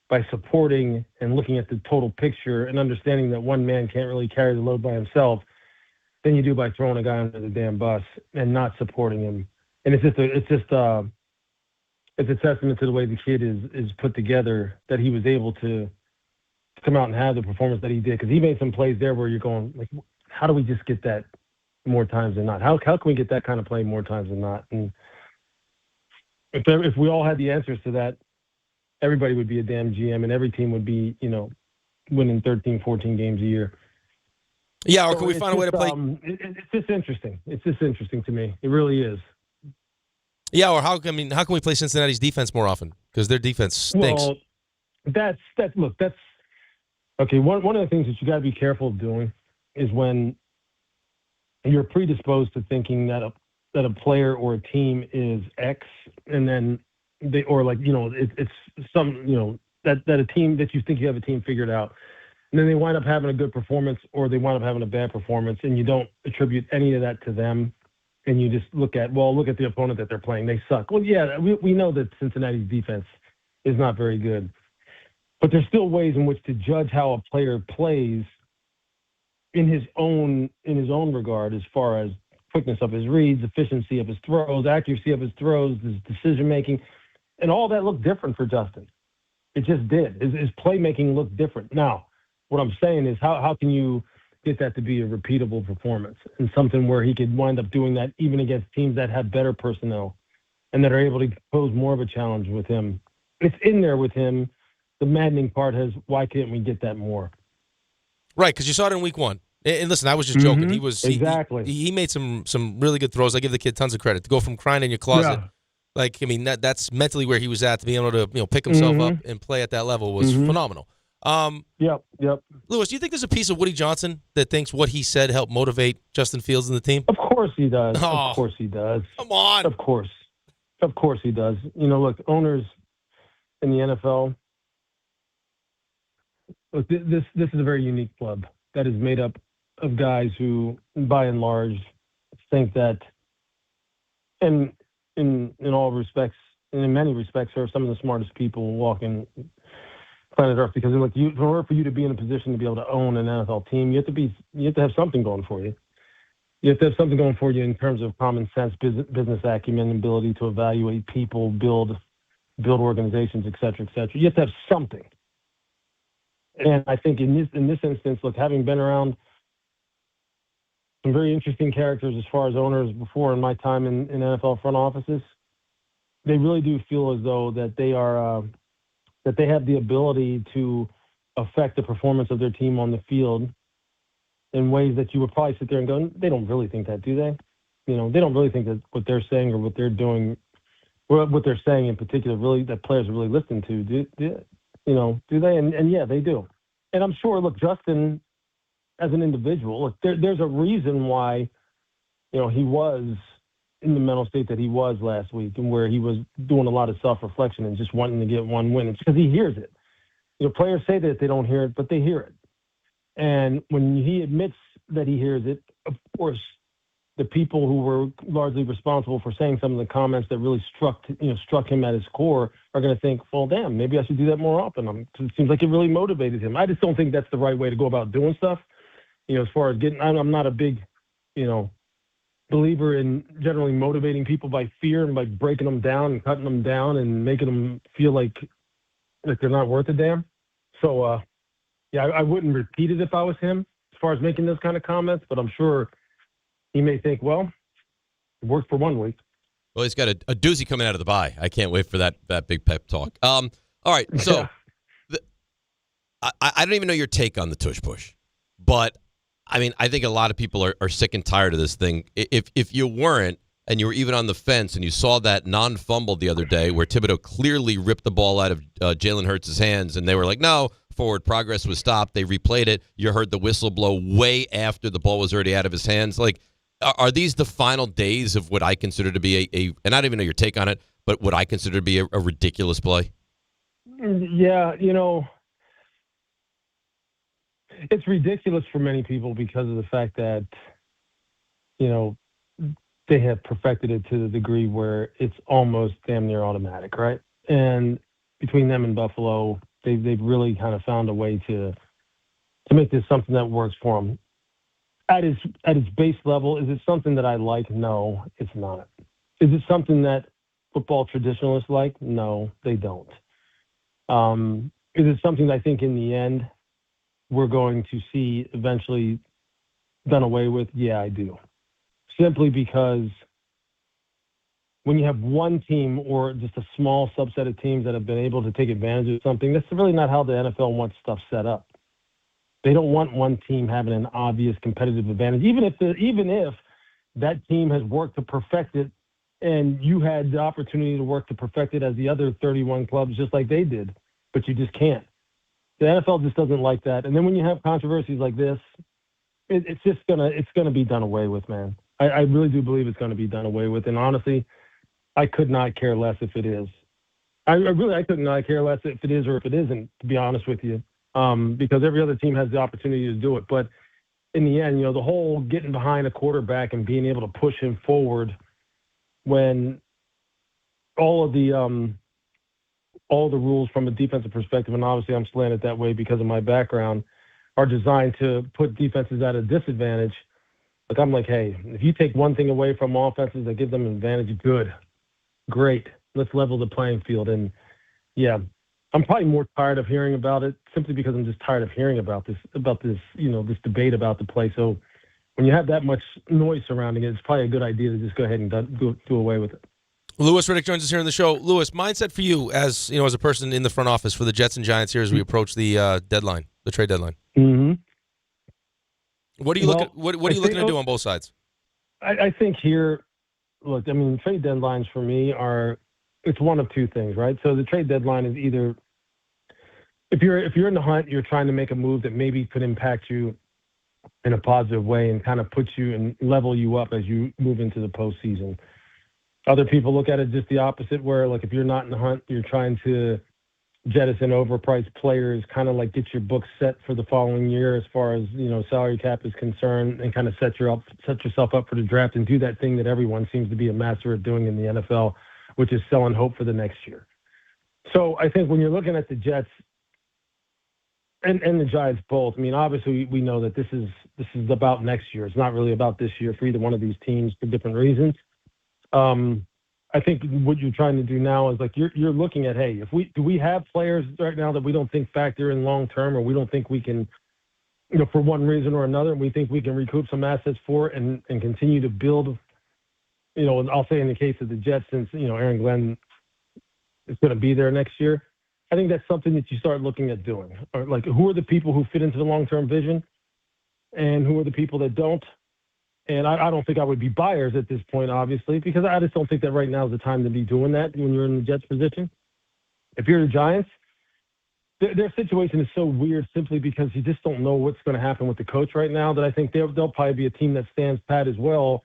by supporting and looking at the total picture and understanding that one man can't really carry the load by himself than you do by throwing a guy under the damn bus and not supporting him. And it's a testament to the way the kid is put together, that he was able to come out and have the performance that he did. Because he made some plays there where you're going, like, how do we just get that more times than not? How can we get that kind of play more times than not? And if we all had the answers to that, everybody would be a damn GM, and every team would be, winning 13, 14 games a year. Yeah, or can we find a way to play? It's just interesting. It's just interesting to me. It really is. Yeah, or how can we play Cincinnati's defense more often? Because their defense stinks. Well, that's okay. One of the things that you got to be careful of doing is when you're predisposed to thinking that a player or a team is X, and then it's some, that a team that you think you have a team figured out, and then they wind up having a good performance or they wind up having a bad performance, and you don't attribute any of that to them, and you just look at the opponent that they're playing. They suck. Well, yeah, we know that Cincinnati's defense is not very good, but there's still ways in which to judge how a player plays in his own regard, as far as quickness of his reads, efficiency of his throws, accuracy of his throws, his decision making, and all that looked different for Justin. It just did. His playmaking looked different. Now, what I'm saying is, how can you get that to be a repeatable performance and something where he could wind up doing that even against teams that have better personnel and that are able to pose more of a challenge with him? It's in there with him. The maddening part is, why can't we get that more? Right, because you saw it in week one. And listen, I was just joking. Exactly. He made some really good throws. I give the kid tons of credit. To go from crying in your closet, that's mentally where he was at. To be able to pick himself up and play at that level was phenomenal. Yep. Lewis, do you think there's a piece of Woody Johnson that thinks what he said helped motivate Justin Fields and the team? Of course he does. Oh, of course he does. Come on. Of course he does. Look, owners in the NFL. Look, this is a very unique club that is made up of guys who, by and large, think that, and in all respects, and in many respects, are some of the smartest people walking planet Earth. Because look, in order for you to be in a position to be able to own an NFL team, you have to have something going for you. You have to have something going for you in terms of common sense, business acumen, ability to evaluate people, build organizations, et cetera, et cetera. You have to have something. And I think in this instance, look, having been around some very interesting characters as far as owners before in my time in NFL front offices, they really do feel as though that they are that they have the ability to affect the performance of their team on the field in ways that you would probably sit there and go, they don't really think that, do they? They don't really think that what they're saying or what they're doing, or what they're saying in particular, really that players are really listening to. Do they? And yeah, they do. And I'm sure, look, Justin, as an individual, look, there's a reason why, he was in the mental state that he was last week, and where he was doing a lot of self-reflection and just wanting to get one win. It's because he hears it. Players say that they don't hear it, but they hear it. And when he admits that he hears it, of course, the people who were largely responsible for saying some of the comments that really struck him at his core are going to think, well, damn, maybe I should do that more often. It seems like it really motivated him. I just don't think that's the right way to go about doing stuff. as far as getting, I'm not a big, believer in generally motivating people by fear and by breaking them down and cutting them down and making them feel like they're not worth a damn. So, I wouldn't repeat it if I was him as far as making those kind of comments, but I'm sure he may think, well, it worked for 1 week. Well, he's got a doozy coming out of the bye. I can't wait for that big pep talk. All right, so I don't even know your take on the tush push, but I mean, I think a lot of people are sick and tired of this thing. If you weren't, and you were even on the fence, and you saw that non-fumble the other day where Thibodeau clearly ripped the ball out of Jalen Hurts' hands, and they were like, no, forward progress was stopped. They replayed it. You heard the whistle blow way after the ball was already out of his hands. Like, are these the final days of what I consider to be and I don't even know your take on it, but what I consider to be a ridiculous play? Yeah, it's ridiculous for many people because of the fact that, they have perfected it to the degree where it's almost damn near automatic, right? And between them and Buffalo, they've really kind of found a way to make this something that works for them. At its base level, is it something that I like? No, it's not. Is it something that football traditionalists like? No, they don't. Is it something that I think in the end we're going to see eventually done away with? Yeah, I do. Simply because when you have one team or just a small subset of teams that have been able to take advantage of something, that's really not how the NFL wants stuff set up. They don't want one team having an obvious competitive advantage, even if that team has worked to perfect it and you had the opportunity to work to perfect it as the other 31 clubs just like they did, but you just can't. The NFL just doesn't like that. And then when you have controversies like this, it's gonna be done away with, man. I really do believe it's going to be done away with. And honestly, I could not care less if it is. I could not care less if it is or if it isn't, to be honest with you, because every other team has the opportunity to do it. But in the end, the whole getting behind a quarterback and being able to push him forward when all the rules from a defensive perspective, and obviously I'm slanted that way because of my background, are designed to put defenses at a disadvantage. Like, I'm like, hey, if you take one thing away from offenses that give them an advantage, good, great. Let's level the playing field. And yeah, I'm probably more tired of hearing about it simply because I'm just tired of hearing about this, this debate about the play. So when you have that much noise surrounding it, it's probably a good idea to just go ahead and do away with it. Louis Riddick joins us here on the show. Louis, mindset for you as as a person in the front office for the Jets and Giants here as we approach the deadline, the trade deadline. Mm-hmm. What are you looking to do on both sides? I think here, look, I mean, trade deadlines for me it's one of two things, right? So the trade deadline is either if you're in the hunt, you're trying to make a move that maybe could impact you in a positive way and kind of put you and level you up as you move into the postseason. Other people look at it just the opposite, where like if you're not in the hunt, you're trying to jettison overpriced players, kind of like get your book set for the following year as far as salary cap is concerned, and kind of set yourself up for the draft and do that thing that everyone seems to be a master at doing in the NFL, which is selling hope for the next year. So I think when you're looking at the Jets and the Giants both, I mean, obviously we know that this is about next year. It's not really about this year for either one of these teams for different reasons. I think what you're trying to do now is like you're looking at, hey, do we have players right now that we don't think factor in long term, or we don't think we can, for one reason or another, and we think we can recoup some assets for it and continue to build. And I'll say in the case of the Jets, since Aaron Glenn is going to be there next year, I think that's something that you start looking at doing. Or like, who are the people who fit into the long term vision, and who are the people that don't? And I don't think I would be buyers at this point, obviously, because I just don't think that right now is the time to be doing that when you're in the Jets position. If you're the Giants, their situation is so weird simply because you just don't know what's going to happen with the coach right now, that I think they'll probably be a team that stands pat as well,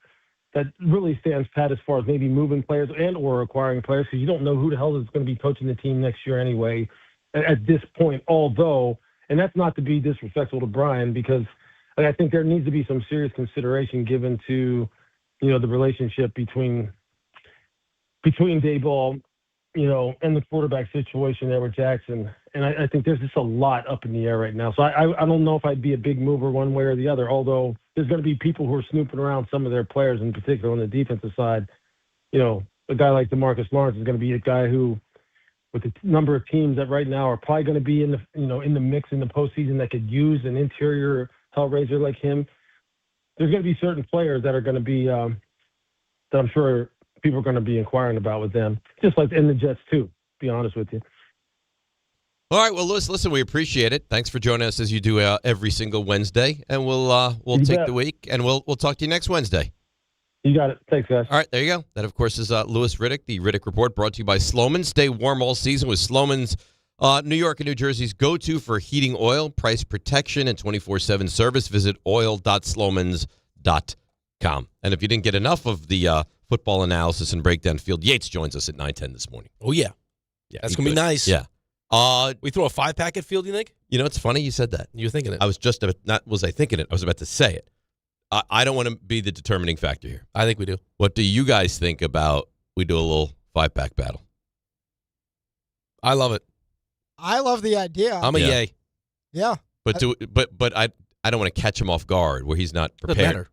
that really stands pat as far as maybe moving players and or acquiring players, because you don't know who the hell is going to be coaching the team next year anyway at this point, although, and that's not to be disrespectful to Brian, because I think there needs to be some serious consideration given to, the relationship between Dayball, and the quarterback situation there with Jackson. And I think there's just a lot up in the air right now. So I don't know if I'd be a big mover one way or the other, although there's going to be people who are snooping around some of their players, in particular on the defensive side. You know, a guy like DeMarcus Lawrence is going to be a guy who, with the number of teams that right now are probably going to be in the mix in the postseason that could use an interior hellraiser like him. There's going to be certain players that are going to be that I'm sure people are going to be inquiring about with them, just like in the Jets too. To be honest with you. All right, well, Lewis, listen, we appreciate it. Thanks for joining us as you do every single Wednesday, and we'll take the week, and we'll talk to you next Wednesday. You got it. Thanks, guys. All right, there you go. That, of course, is Lewis Riddick, the Riddick Report, brought to you by Sloman. Stay warm all season with Sloman's New York and New Jersey's go-to for heating oil, price protection, and 24/7 service. Visit oil.slomans.com. And if you didn't get enough of the football analysis and breakdown, Field Yates joins us at 9:10 this morning. Oh, yeah. That's going to be nice. Yeah. We throw a 5-pack at Field, you think? You know, it's funny you said that. You were thinking it. I was just was I thinking it? I was about to say it. I don't want to be the determining factor here. I think we do. What do you guys think about we do a little 5-pack battle? I love it. I love the idea. I'm a yay. Yeah. But I don't want to catch him off guard where he's not prepared. Doesn't matter.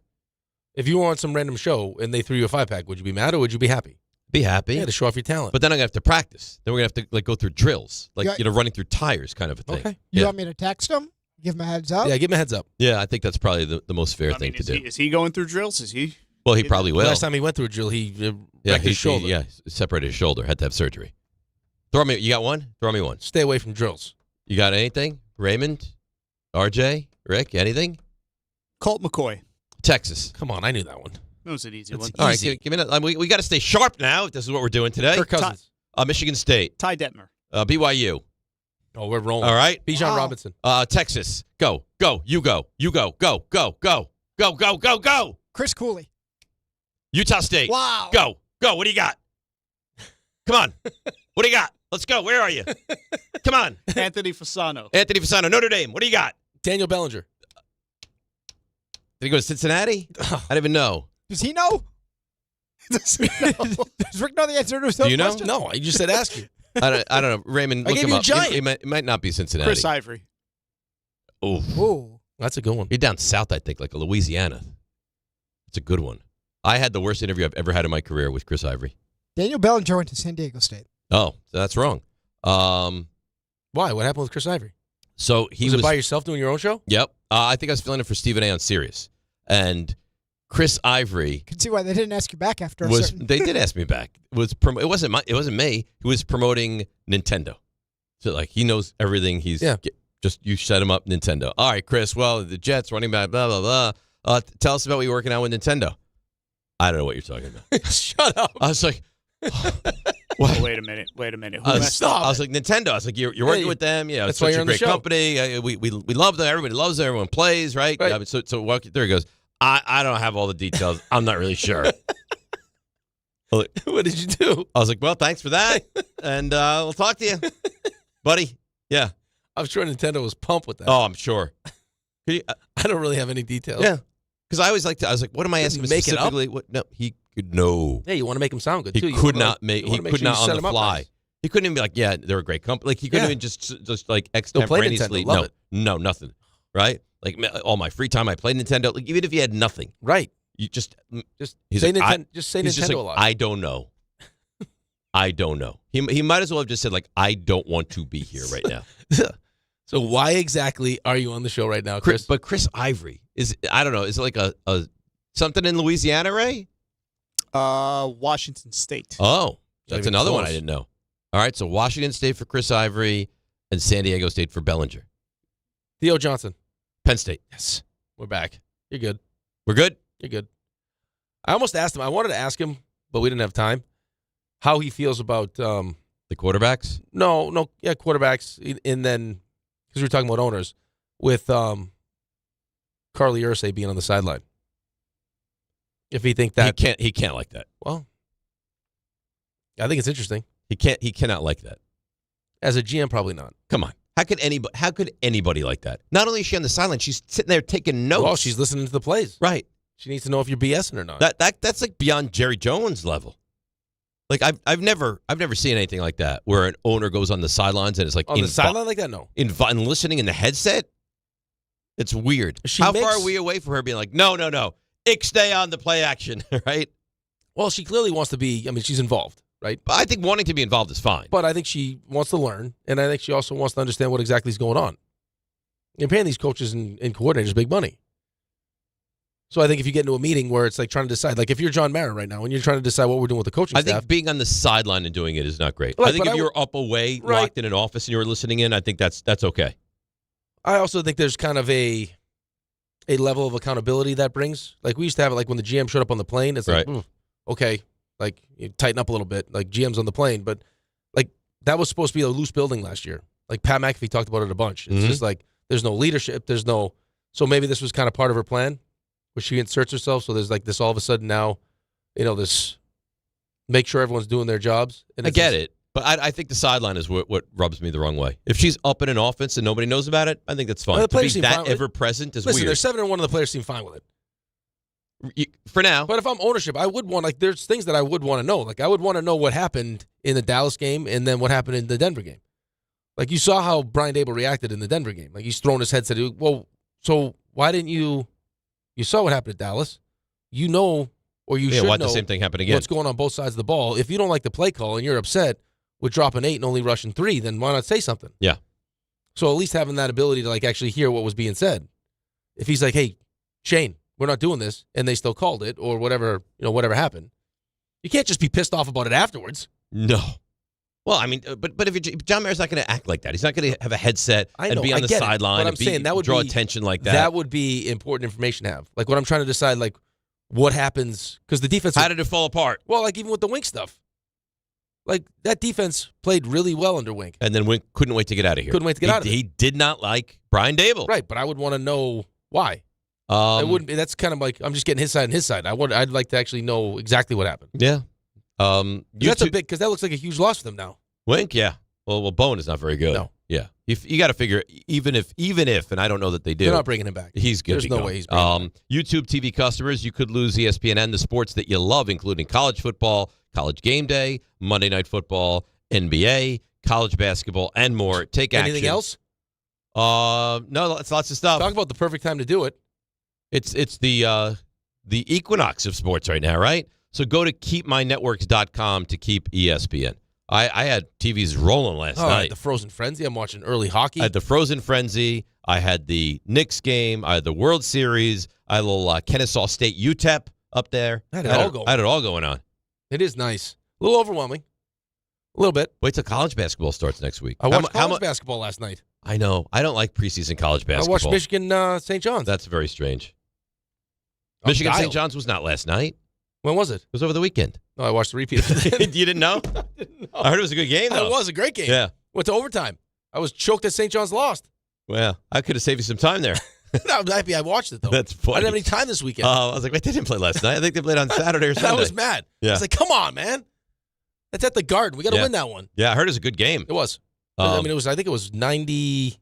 If you were on some random show and they threw you a 5-pack, would you be mad or would you be happy? Be happy. Yeah, to show off your talent. But then I'm going to have to practice. Then we're going to have to go through drills, running through tires kind of a thing. Okay. You want me to text him? Give him a heads up? Yeah, give him a heads up. Yeah, I think that's probably the most fair thing to do. Is he going through drills? Is he? Well, he probably will. Last time he went through a drill, he wrecked his shoulder. Yeah, separated his shoulder. Had to have surgery. You got one? Throw me one. Stay away from drills. You got anything? Raymond? RJ? Rick? Anything? Colt McCoy. Texas. Come on, I knew that one. That was an easy one. All right, give me that. We got to stay sharp now. If this is what we're doing today. Kirk Cousins. Michigan State. Ty Detmer. BYU. Oh, we're rolling. All right. Bijan Robinson. Texas. Go. You go. Go. Chris Cooley. Utah State. Wow. Go. What do you got? Come on. What do you got? Let's go. Where are you? Come on. Anthony Fasano. Notre Dame. What do you got? Daniel Bellinger. Did he go to Cincinnati? I don't even know. Does he know? Does Rick know the answer to his Do you know? question? No, I just said ask you. I don't know. Raymond, I look gave him you a up. giant. It might not be Cincinnati. Chris Ivory. Ooh. That's a good one. You're down south, I think, like Louisiana. It's a good one. I had the worst interview I've ever had in my career with Chris Ivory. Daniel Bellinger went to San Diego State. Oh, so that's wrong. Why? What happened with Chris Ivory? So he was it by yourself doing your own show? Yep. I think I was filling in for Stephen A. on Sirius. And Chris Ivory Can see why they didn't ask you back after a certain. They did ask me back. It wasn't me. He was promoting Nintendo. So like he knows everything. You set him up Nintendo. All right, Chris. Well, the Jets running back. Blah blah blah. Tell us about what you're working on with Nintendo. I don't know what you're talking about. Shut up. I was like, oh, wait a minute. Stop. I was like, Nintendo. I was like, you're working with them. Yeah, that's it's why such you're a on the great show. company. We love them. Everybody loves them. Everyone plays, right? So there he goes. I don't have all the details. I'm not really sure. What did you do? I was like, well, thanks for that. And we'll talk to you, buddy. Yeah. I'm sure Nintendo was pumped with that. Oh, I'm sure. I don't really have any details. Yeah. Because I always I was like, what am I asking him make it up? specifically? No, he could no. Yeah, you want to make him sound good, too. He could not make on the fly. Nice. He couldn't even be like, yeah, they're a great company. Like, he couldn't even just like Still play extemporaneously. Nintendo. Love it. No, nothing. Right? Like, all my free time, I played Nintendo. Like, even if he had nothing. Right. You just say like, Nintendo. Just say he's Nintendo just like, a lot. I don't know. I don't know. He might as well have just said, like, I don't want to be here right now. So why exactly are you on the show right now, Chris? But Chris Ivory is, I don't know, is it like a something in Louisiana, Ray? Washington State. Oh, that's another close. one I didn't know. All right, so Washington State for Chris Ivory and San Diego State for Bellinger. Theo Johnson. Penn State. Yes. We're back. You're good. We're good? You're good. I almost asked him. I wanted to ask him, but we didn't have time. How he feels about the quarterbacks? No, quarterbacks, and then because we were talking about owners with Carly Ursay being on the sideline. If he think that he can't like that. Well, I think it's interesting. He cannot like that. As a GM, probably not. Come on. How could anybody like that? Not only is she on the sideline, she's sitting there taking notes. Well, she's listening to the plays. Right. She needs to know if you're BSing or not. That's like beyond Jerry Jones level. Like I've never seen anything like that where an owner goes on the sidelines and is like on the sideline like that. No, and listening in the headset. It's weird. How far are we away from her being like, no, stay on the play action, right? Well, she clearly wants to be. I mean, she's involved, right? But I think wanting to be involved is fine. But I think she wants to learn, and I think she also wants to understand what exactly is going on. You're paying these coaches and coordinators big money. So I think if you get into a meeting where it's like trying to decide, like if you're John Mara right now and you're trying to decide what we're doing with the coaching staff. I think being on the sideline and doing it is not great. Right, I think if you're up away, locked in an office, and you were listening in, I think that's okay. I also think there's kind of a level of accountability that brings. Like we used to have it like when the GM showed up on the plane, it's like, okay, like you tighten up a little bit, like GM's on the plane. But like that was supposed to be a loose building last year. Like Pat McAfee talked about it a bunch. It's just like there's no leadership. So maybe this was kind of part of her plan where she inserts herself. So there's like this all of a sudden now, this make sure everyone's doing their jobs. And I get it. But I think the sideline is what rubs me the wrong way. If she's up in an offense and nobody knows about it, I think that's fine. Well, the to players be seem that fine with ever present is Listen, weird. they're 7-1. The players seem fine with it. For now. But if I'm ownership, I would want, like, there's things that I would want to know. Like, I would want to know what happened in the Dallas game and then what happened in the Denver game. Like, you saw how Brian Dable reacted in the Denver game. Like, he's throwing his head, said, well, so why didn't you saw what happened at Dallas. You know, or you should know. Why the same thing happen again? What's going on both sides of the ball. If you don't like the play call and you're upset with dropping 8 and only rushing 3, then why not say something? Yeah. So at least having that ability to, like, actually hear what was being said. If he's like, hey, Shane, we're not doing this, and they still called it, or whatever, whatever happened. You can't just be pissed off about it afterwards. No. Well, I mean, but if John Mayer's not going to act like that. He's not going to have a headset and be on the sideline and saying that would draw be, attention like that. That would be important information to have. Like, what I'm trying to decide, like, what happens, because the defense... How did it fall apart? Well, like, even with the Wink stuff. Like, that defense played really well under Wink. And then Wink couldn't wait to get out of here. Couldn't wait to get out of it. He did not like Brian Dable. Right, but I would want to know why. It wouldn't. That's kind of like, I'm just getting his side and his side. I'd like to actually know exactly what happened. Yeah. That's a big, because that looks like a huge loss for them now. Wink, yeah. Well, Bowen is not very good. No. Yeah. You got to figure, even if, and I don't know that they do. They're not bringing him back. He's good. There's no way he's bringing him back. YouTube TV customers, you could lose ESPN and the sports that you love, including college football, college game day, Monday Night Football, NBA, college basketball, and more. Take action. Anything else? No, it's lots of stuff. Talk about the perfect time to do it. It's the equinox of sports right now, right? So go to keepmynetworks.com to keep ESPN. I had TVs rolling last night. The Frozen Frenzy. I'm watching early hockey. I had the Frozen Frenzy. I had the Knicks game. I had the World Series. I had a little Kennesaw State UTEP up there. I had it all going on. It is nice. A little overwhelming. A little bit. Wait till college basketball starts next week. I watched college basketball last night. I know. I don't like preseason college basketball. I watched Michigan St. John's. That's very strange. Michigan St. John's was not last night. When was it? It was over the weekend. No, I watched the repeat. You didn't know? I didn't know. I heard it was a good game, though. It was a great game. Yeah. Went to overtime. I was choked that St. John's lost. Well, I could have saved you some time there. I'm happy I watched it, though. That's funny. I didn't have any time this weekend. I was like, wait, they didn't play last night. I think they played on Saturday or Sunday. I was mad. Yeah. I was like, come on, man. That's at the Garden. We got to win that one. Yeah, I heard it was a good game. It was. I think it was 90.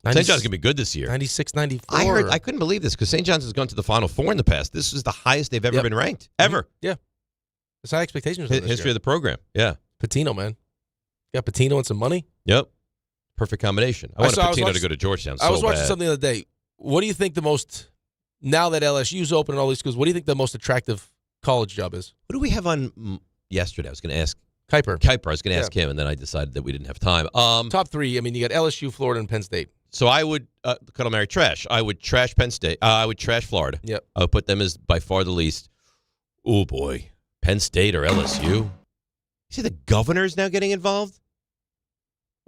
St. John's going to be good this year. 96, 94. I couldn't believe this because St. John's has gone to the Final Four in the past. This is the highest they've ever been ranked. Ever. Yeah. That's high expectations. History of the program. Yeah. Patino, man. Got Patino and some money. Yep. Perfect combination. I wanted Patino to go to Georgetown so bad. I was watching something the other day. What do you think now that LSU's open and all these schools, what do you think the most attractive college job is? What do we have on yesterday? I was going to ask. Kuiper. I was going to ask him, and then I decided that we didn't have time. Top 3, I mean, you got LSU, Florida, and Penn State. So I would, Cuddle Mary trash. I would trash Penn State. I would trash Florida. Yep. I would put them as by far the least. Oh, boy. Penn State or LSU? You see the governor's now getting involved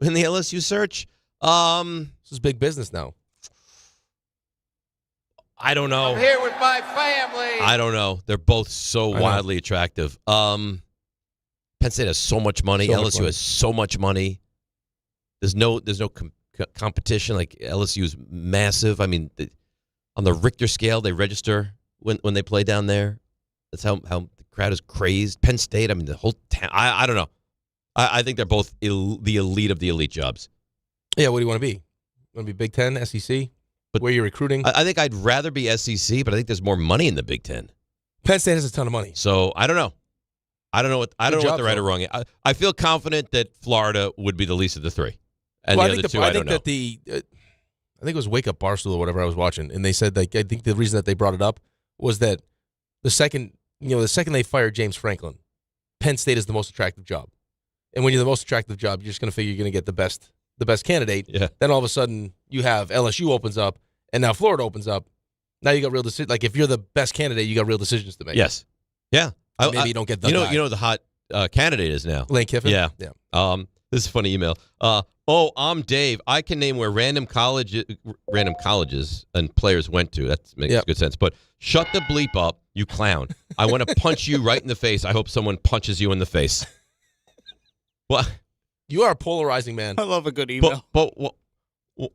in the LSU search? This is big business now. I don't know. I'm here with my family. I don't know. They're both so wildly attractive. Penn State has so much money. LSU has so much money. There's no competition. Like LSU is massive. I mean, on the Richter scale, they register when they play down there. That's how the crowd is crazed. Penn State. I mean, the whole town. I don't know. I think they're both the elite of the elite jobs. Yeah. What do you want to be? Want to be Big Ten, SEC? But where you're recruiting? I think I'd rather be SEC, but I think there's more money in the Big Ten. Penn State has a ton of money. So I don't know. I don't know what the right or wrong is. I feel confident that Florida would be the least of the three. And the other two, I don't know. I think it was Wake Up Barstool or whatever I was watching, and they said I think the reason that they brought it up was that the second they fired James Franklin, Penn State is the most attractive job. And when you're the most attractive job, you're just going to figure you're going to get the best candidate. Yeah. Then all of a sudden you have LSU opens up, and now Florida opens up. Now you got real decisions. Like if you're the best candidate, you got real decisions to make. Yes. Yeah. Maybe you don't get the guy. You know the hot candidate is now. Lane Kiffin? Yeah. Yeah. This is a funny email. I'm Dave. I can name where random colleges and players went to. That makes good sense. But shut the bleep up, you clown. I want to punch you right in the face. I hope someone punches you in the face. What? You are a polarizing man. I love a good email. But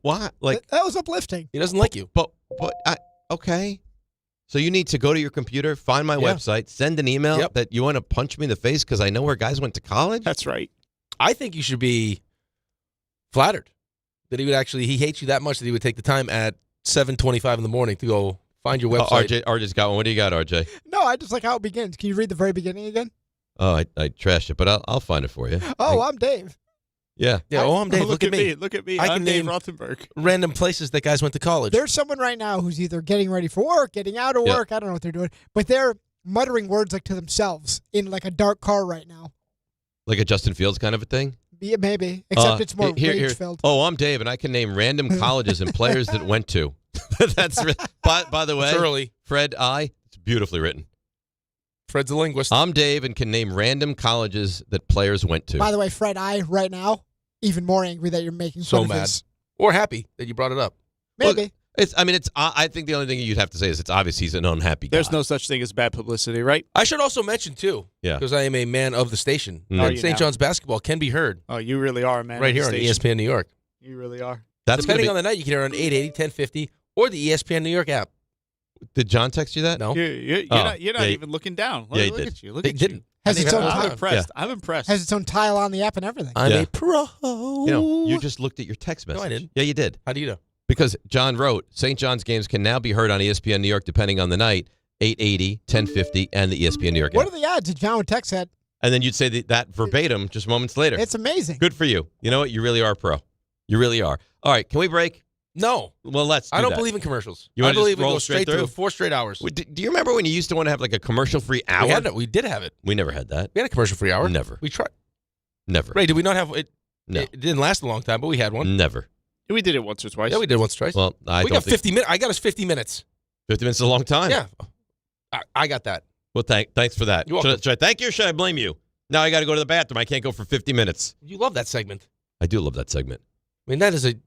why? Like that was uplifting. He doesn't like you. Okay. So you need to go to your computer, find my website, send an email that you want to punch me in the face because I know where guys went to college? That's right. I think you should be flattered that he hates you that much that he would take the time at 7:25 in the morning to go find your website. RJ's got one. What do you got, RJ? No, I just like how it begins. Can you read the very beginning again? Oh, I trashed it, but I'll find it for you. Oh, I'm Dave. Yeah. I'm Dave. Look at me. Look at me. I I'm can Dave name Rothenberg. random places that guys went to college. There's someone right now who's either getting ready for work, getting out of work. I don't know what they're doing, but they're muttering words like to themselves in like a dark car right now. Like a Justin Fields kind of a thing? Yeah, maybe. Except it's more rage-filled. Oh, I'm Dave, and I can name random colleges and players that went to. That's by the way, it's early. Fred it's beautifully written. Fred's a linguist. I'm Dave and can name random colleges that players went to. By the way, Fred, right now, even more angry that you're making fun of his. Or happy that you brought it up. Maybe. Well, I think the only thing you'd have to say is it's obvious he's an unhappy guy. There's no such thing as bad publicity, right? I should also mention, too, because I am a man of the station, that St. John's basketball can be heard. Oh, you really are a man right of the here station. on ESPN New York. You really are. Depending on the night, you can hear it on 880, 1050, or the ESPN New York app. Did John text you that? No. You're not even looking down. Look at you. Look at you. Has its own I'm impressed. I'm impressed. Has its own tile on the app and everything. I'm a pro. You just looked at your text message. No, I didn't. Yeah, you did. How do you know? Because John wrote, St. John's games can now be heard on ESPN New York depending on the night, 880, 1050, and the ESPN New York app. What are the odds that John would text that? And then you'd say that verbatim just moments later. It's amazing. Good for you. You know what? You really are a pro. You really are. All right, can we break? No. Well, let's do I don't that. believe in commercials. I believe we go straight through 4 straight hours. Do you remember when you used to want to have like a commercial-free hour? We did have it. We never had that. We had a commercial-free hour. Never. We tried. Never. Ray, did we not have it? No. It didn't last a long time, but we had one. Never. We did it once or twice. Yeah, we did once or twice. Well, we got 50 minutes. I got us 50 minutes. 50 minutes is a long time. Yeah. I got that. Well, thanks for that. You're welcome. Should I thank you or should I blame you? Now I got to go to the bathroom. I can't go for 50 minutes. You love that segment. I do love that segment. I mean,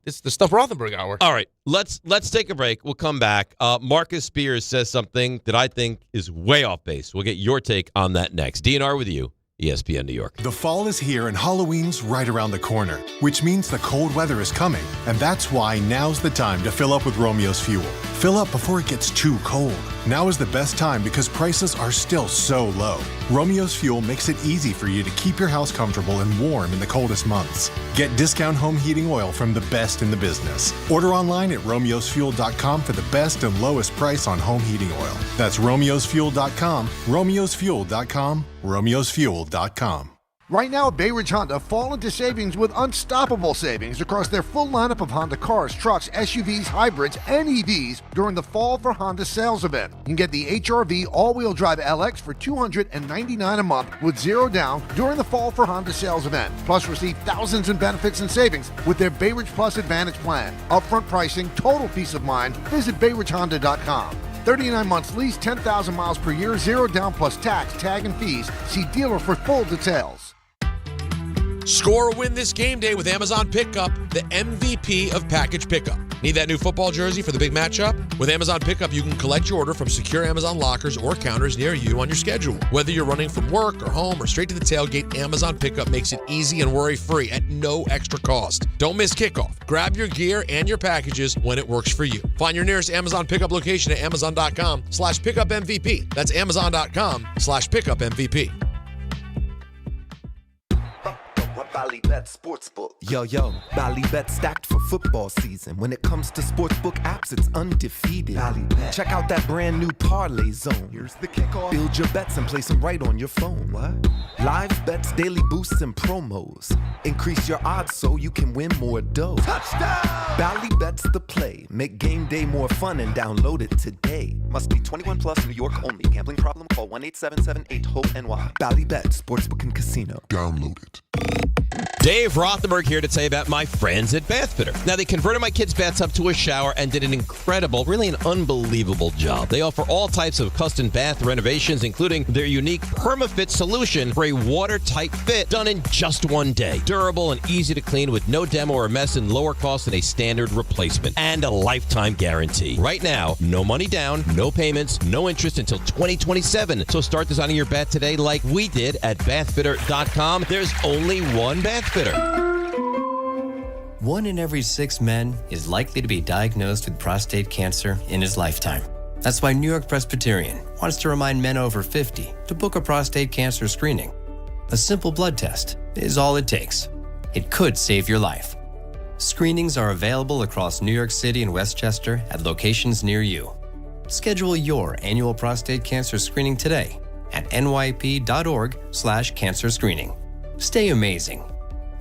it's the Stump Rothenberg hour. All right, let's take a break. We'll come back. Marcus Spears says something that I think is way off base. We'll get your take on that next. DNR with you, ESPN New York. The fall is here and Halloween's right around the corner, which means the cold weather is coming. And that's why now's the time to fill up with Romeo's Fuel. Fill up before it gets too cold. Now is the best time because prices are still so low. Romeo's Fuel makes it easy for you to keep your house comfortable and warm in the coldest months. Get discount home heating oil from the best in the business. Order online at romeosfuel.com for the best and lowest price on home heating oil. That's romeosfuel.com, romeosfuel.com, romeosfuel.com. Right now, Bay Ridge Honda fall into savings with unstoppable savings across their full lineup of Honda cars, trucks, SUVs, hybrids, and EVs during the Fall for Honda sales event. You can get the HR-V all-wheel drive LX for $299 a month with zero down during the Fall for Honda sales event. Plus, receive thousands in benefits and savings with their Bay Ridge Plus Advantage plan. Upfront pricing, total peace of mind. Visit BayRidgeHonda.com. 39 months lease, 10,000 miles per year, zero down plus tax, tag, and fees. See dealer for full details. Score a win this game day with Amazon Pickup, the MVP of package pickup. Need that new football jersey for the big matchup? With Amazon Pickup, you can collect your order from secure Amazon lockers or counters near you on your schedule. Whether you're running from work or home or straight to the tailgate, Amazon Pickup makes it easy and worry-free at no extra cost. Don't miss kickoff. Grab your gear and your packages when it works for you. Find your nearest Amazon Pickup location at amazon.com/pickupmvp. That's amazon.com/pickupmvp. Bet Sportsbook. Yo, Bally Bet stacked for football season. When it comes to sportsbook apps, it's undefeated. Bally Bet. Check out that brand new parlay zone. Here's the kickoff. Build your bets and place them right on your phone. What? Live bets, daily boosts, and promos. Increase your odds so you can win more dough. Touchdown! Bally Bet's the play. Make game day more fun and download it today. Must be 21 plus, New York only. Gambling problem? Call 1-877-8-HOPE-NY. Bally Bet, Sportsbook and Casino. Download it. Dave Rothenberg here to tell you about my friends at Bath Fitter. Now, they converted my kids' bathtub to a shower and did an incredible, really an unbelievable job. They offer all types of custom bath renovations, including their unique PermaFit solution for a watertight fit done in just one day. Durable and easy to clean with no demo or mess and lower cost than a standard replacement. And a lifetime guarantee. Right now, no money down, no payments, no interest until 2027. So start designing your bath today like we did at bathfitter.com. There's only one Bath Fitter. 1 in every 6 men is likely to be diagnosed with prostate cancer in his lifetime. That's why New York Presbyterian wants to remind men over 50 to book a prostate cancer screening. A simple blood test is all it takes. It could save your life. Screenings are available across New York City and Westchester at locations near you. Schedule your annual prostate cancer screening today at nyp.org/cancer screening. Stay amazing.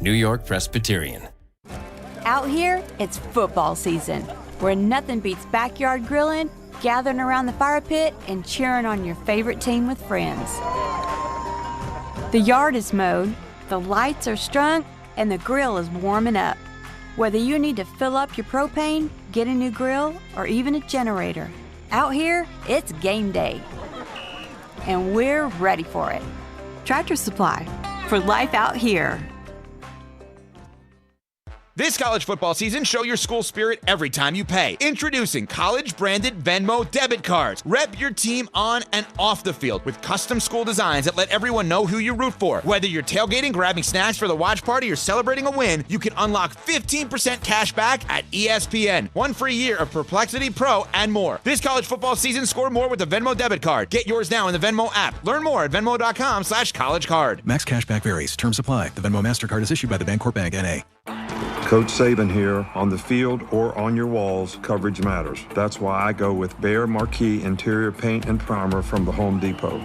New York Presbyterian. Out here, it's football season, where nothing beats backyard grilling, gathering around the fire pit, and cheering on your favorite team with friends. The yard is mowed, the lights are strung, and the grill is warming up. Whether you need to fill up your propane, get a new grill, or even a generator, out here, it's game day. And we're ready for it. Tractor Supply, for life out here. This college football season, show your school spirit every time you pay. Introducing college-branded Venmo debit cards. Rep your team on and off the field with custom school designs that let everyone know who you root for. Whether you're tailgating, grabbing snacks for the watch party, or celebrating a win, you can unlock 15% cash back at ESPN. 1 free year of Perplexity Pro and more. This college football season, score more with the Venmo debit card. Get yours now in the Venmo app. Learn more at venmo.com/collegecard. Max cashback varies. Terms apply. The Venmo MasterCard is issued by the Bancorp Bank, N.A. Coach Saban here. On the field or on your walls, coverage matters. That's why I go with Behr Marquee Interior Paint and Primer from the Home Depot.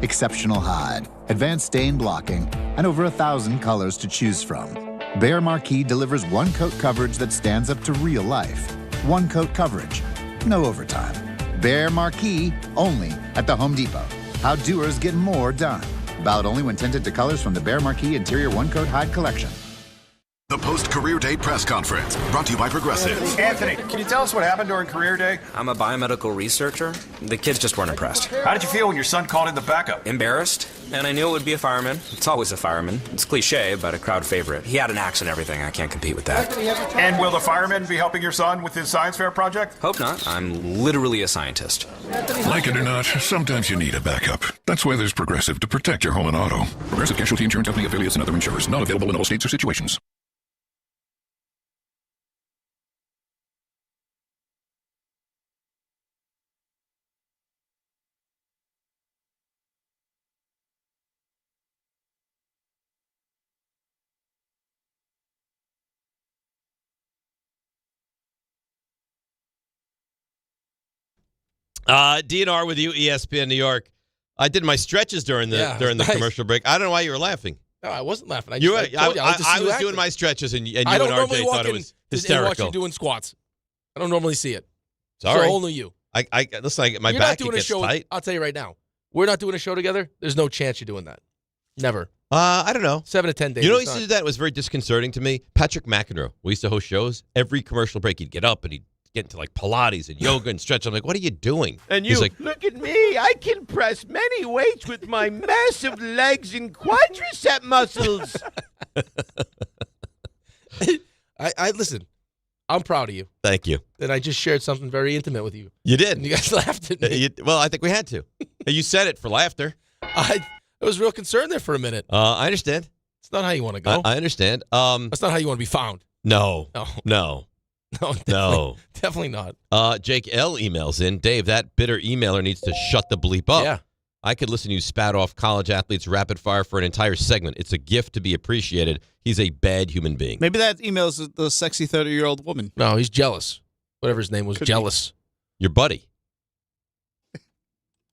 Exceptional hide, advanced stain blocking, and over 1,000 colors to choose from. Behr Marquee delivers one-coat coverage that stands up to real life. One-coat coverage, no overtime. Behr Marquee, only at the Home Depot. How doers get more done. Valid only when tinted to colors from the Behr Marquee Interior One-Coat Hide Collection. The post-career day press conference, brought to you by Progressive. Anthony, can you tell us what happened during career day? I'm a biomedical researcher. The kids just weren't impressed. How did you feel when your son called in the backup? Embarrassed, and I knew it would be a fireman. It's always a fireman. It's cliche, but a crowd favorite. He had an axe and everything. I can't compete with that. And will the fireman be helping your son with his science fair project? Hope not. I'm literally a scientist. Like it or not, sometimes you need a backup. That's why there's Progressive to protect your home and auto. Progressive Casualty Insurance Company affiliates and other insurers. Not available in all states or situations. DNR with you, ESPN New York. I did my stretches during the commercial break. I don't know why you were laughing. No, I wasn't laughing. I was doing my stretches, and you and RJ thought it was hysterical. I watch you doing squats. I don't normally see it. Sorry. It's a whole new you. Listen, my back gets tight. I'll tell you right now. We're not doing a show together. There's no chance you're doing that. Never. I don't know. 7 to 10 days. You know who used to do that? It was very disconcerting to me. Patrick McEnroe. We used to host shows. Every commercial break, he'd get up and he'd get into like Pilates and yoga and stretch. I'm like, what are you doing? And He's you, like, look at me. I can press many weights with my massive legs and quadricep muscles. I listen. I'm proud of you. Thank you. And I just shared something very intimate with you. You did. And you guys laughed at me. Well, I think we had to. You said it for laughter. I was real concerned there for a minute. I understand. It's not how you want to go. I understand. That's not how you want to be found. No. Definitely not. Jake L emails in, Dave, that bitter emailer needs to shut the bleep up. Yeah. I could listen to you spat off college athletes rapid fire for an entire segment. It's a gift to be appreciated. He's a bad human being. Maybe that email is the sexy 30-year-old woman. No, he's jealous. Whatever his name was, jealous. Your buddy.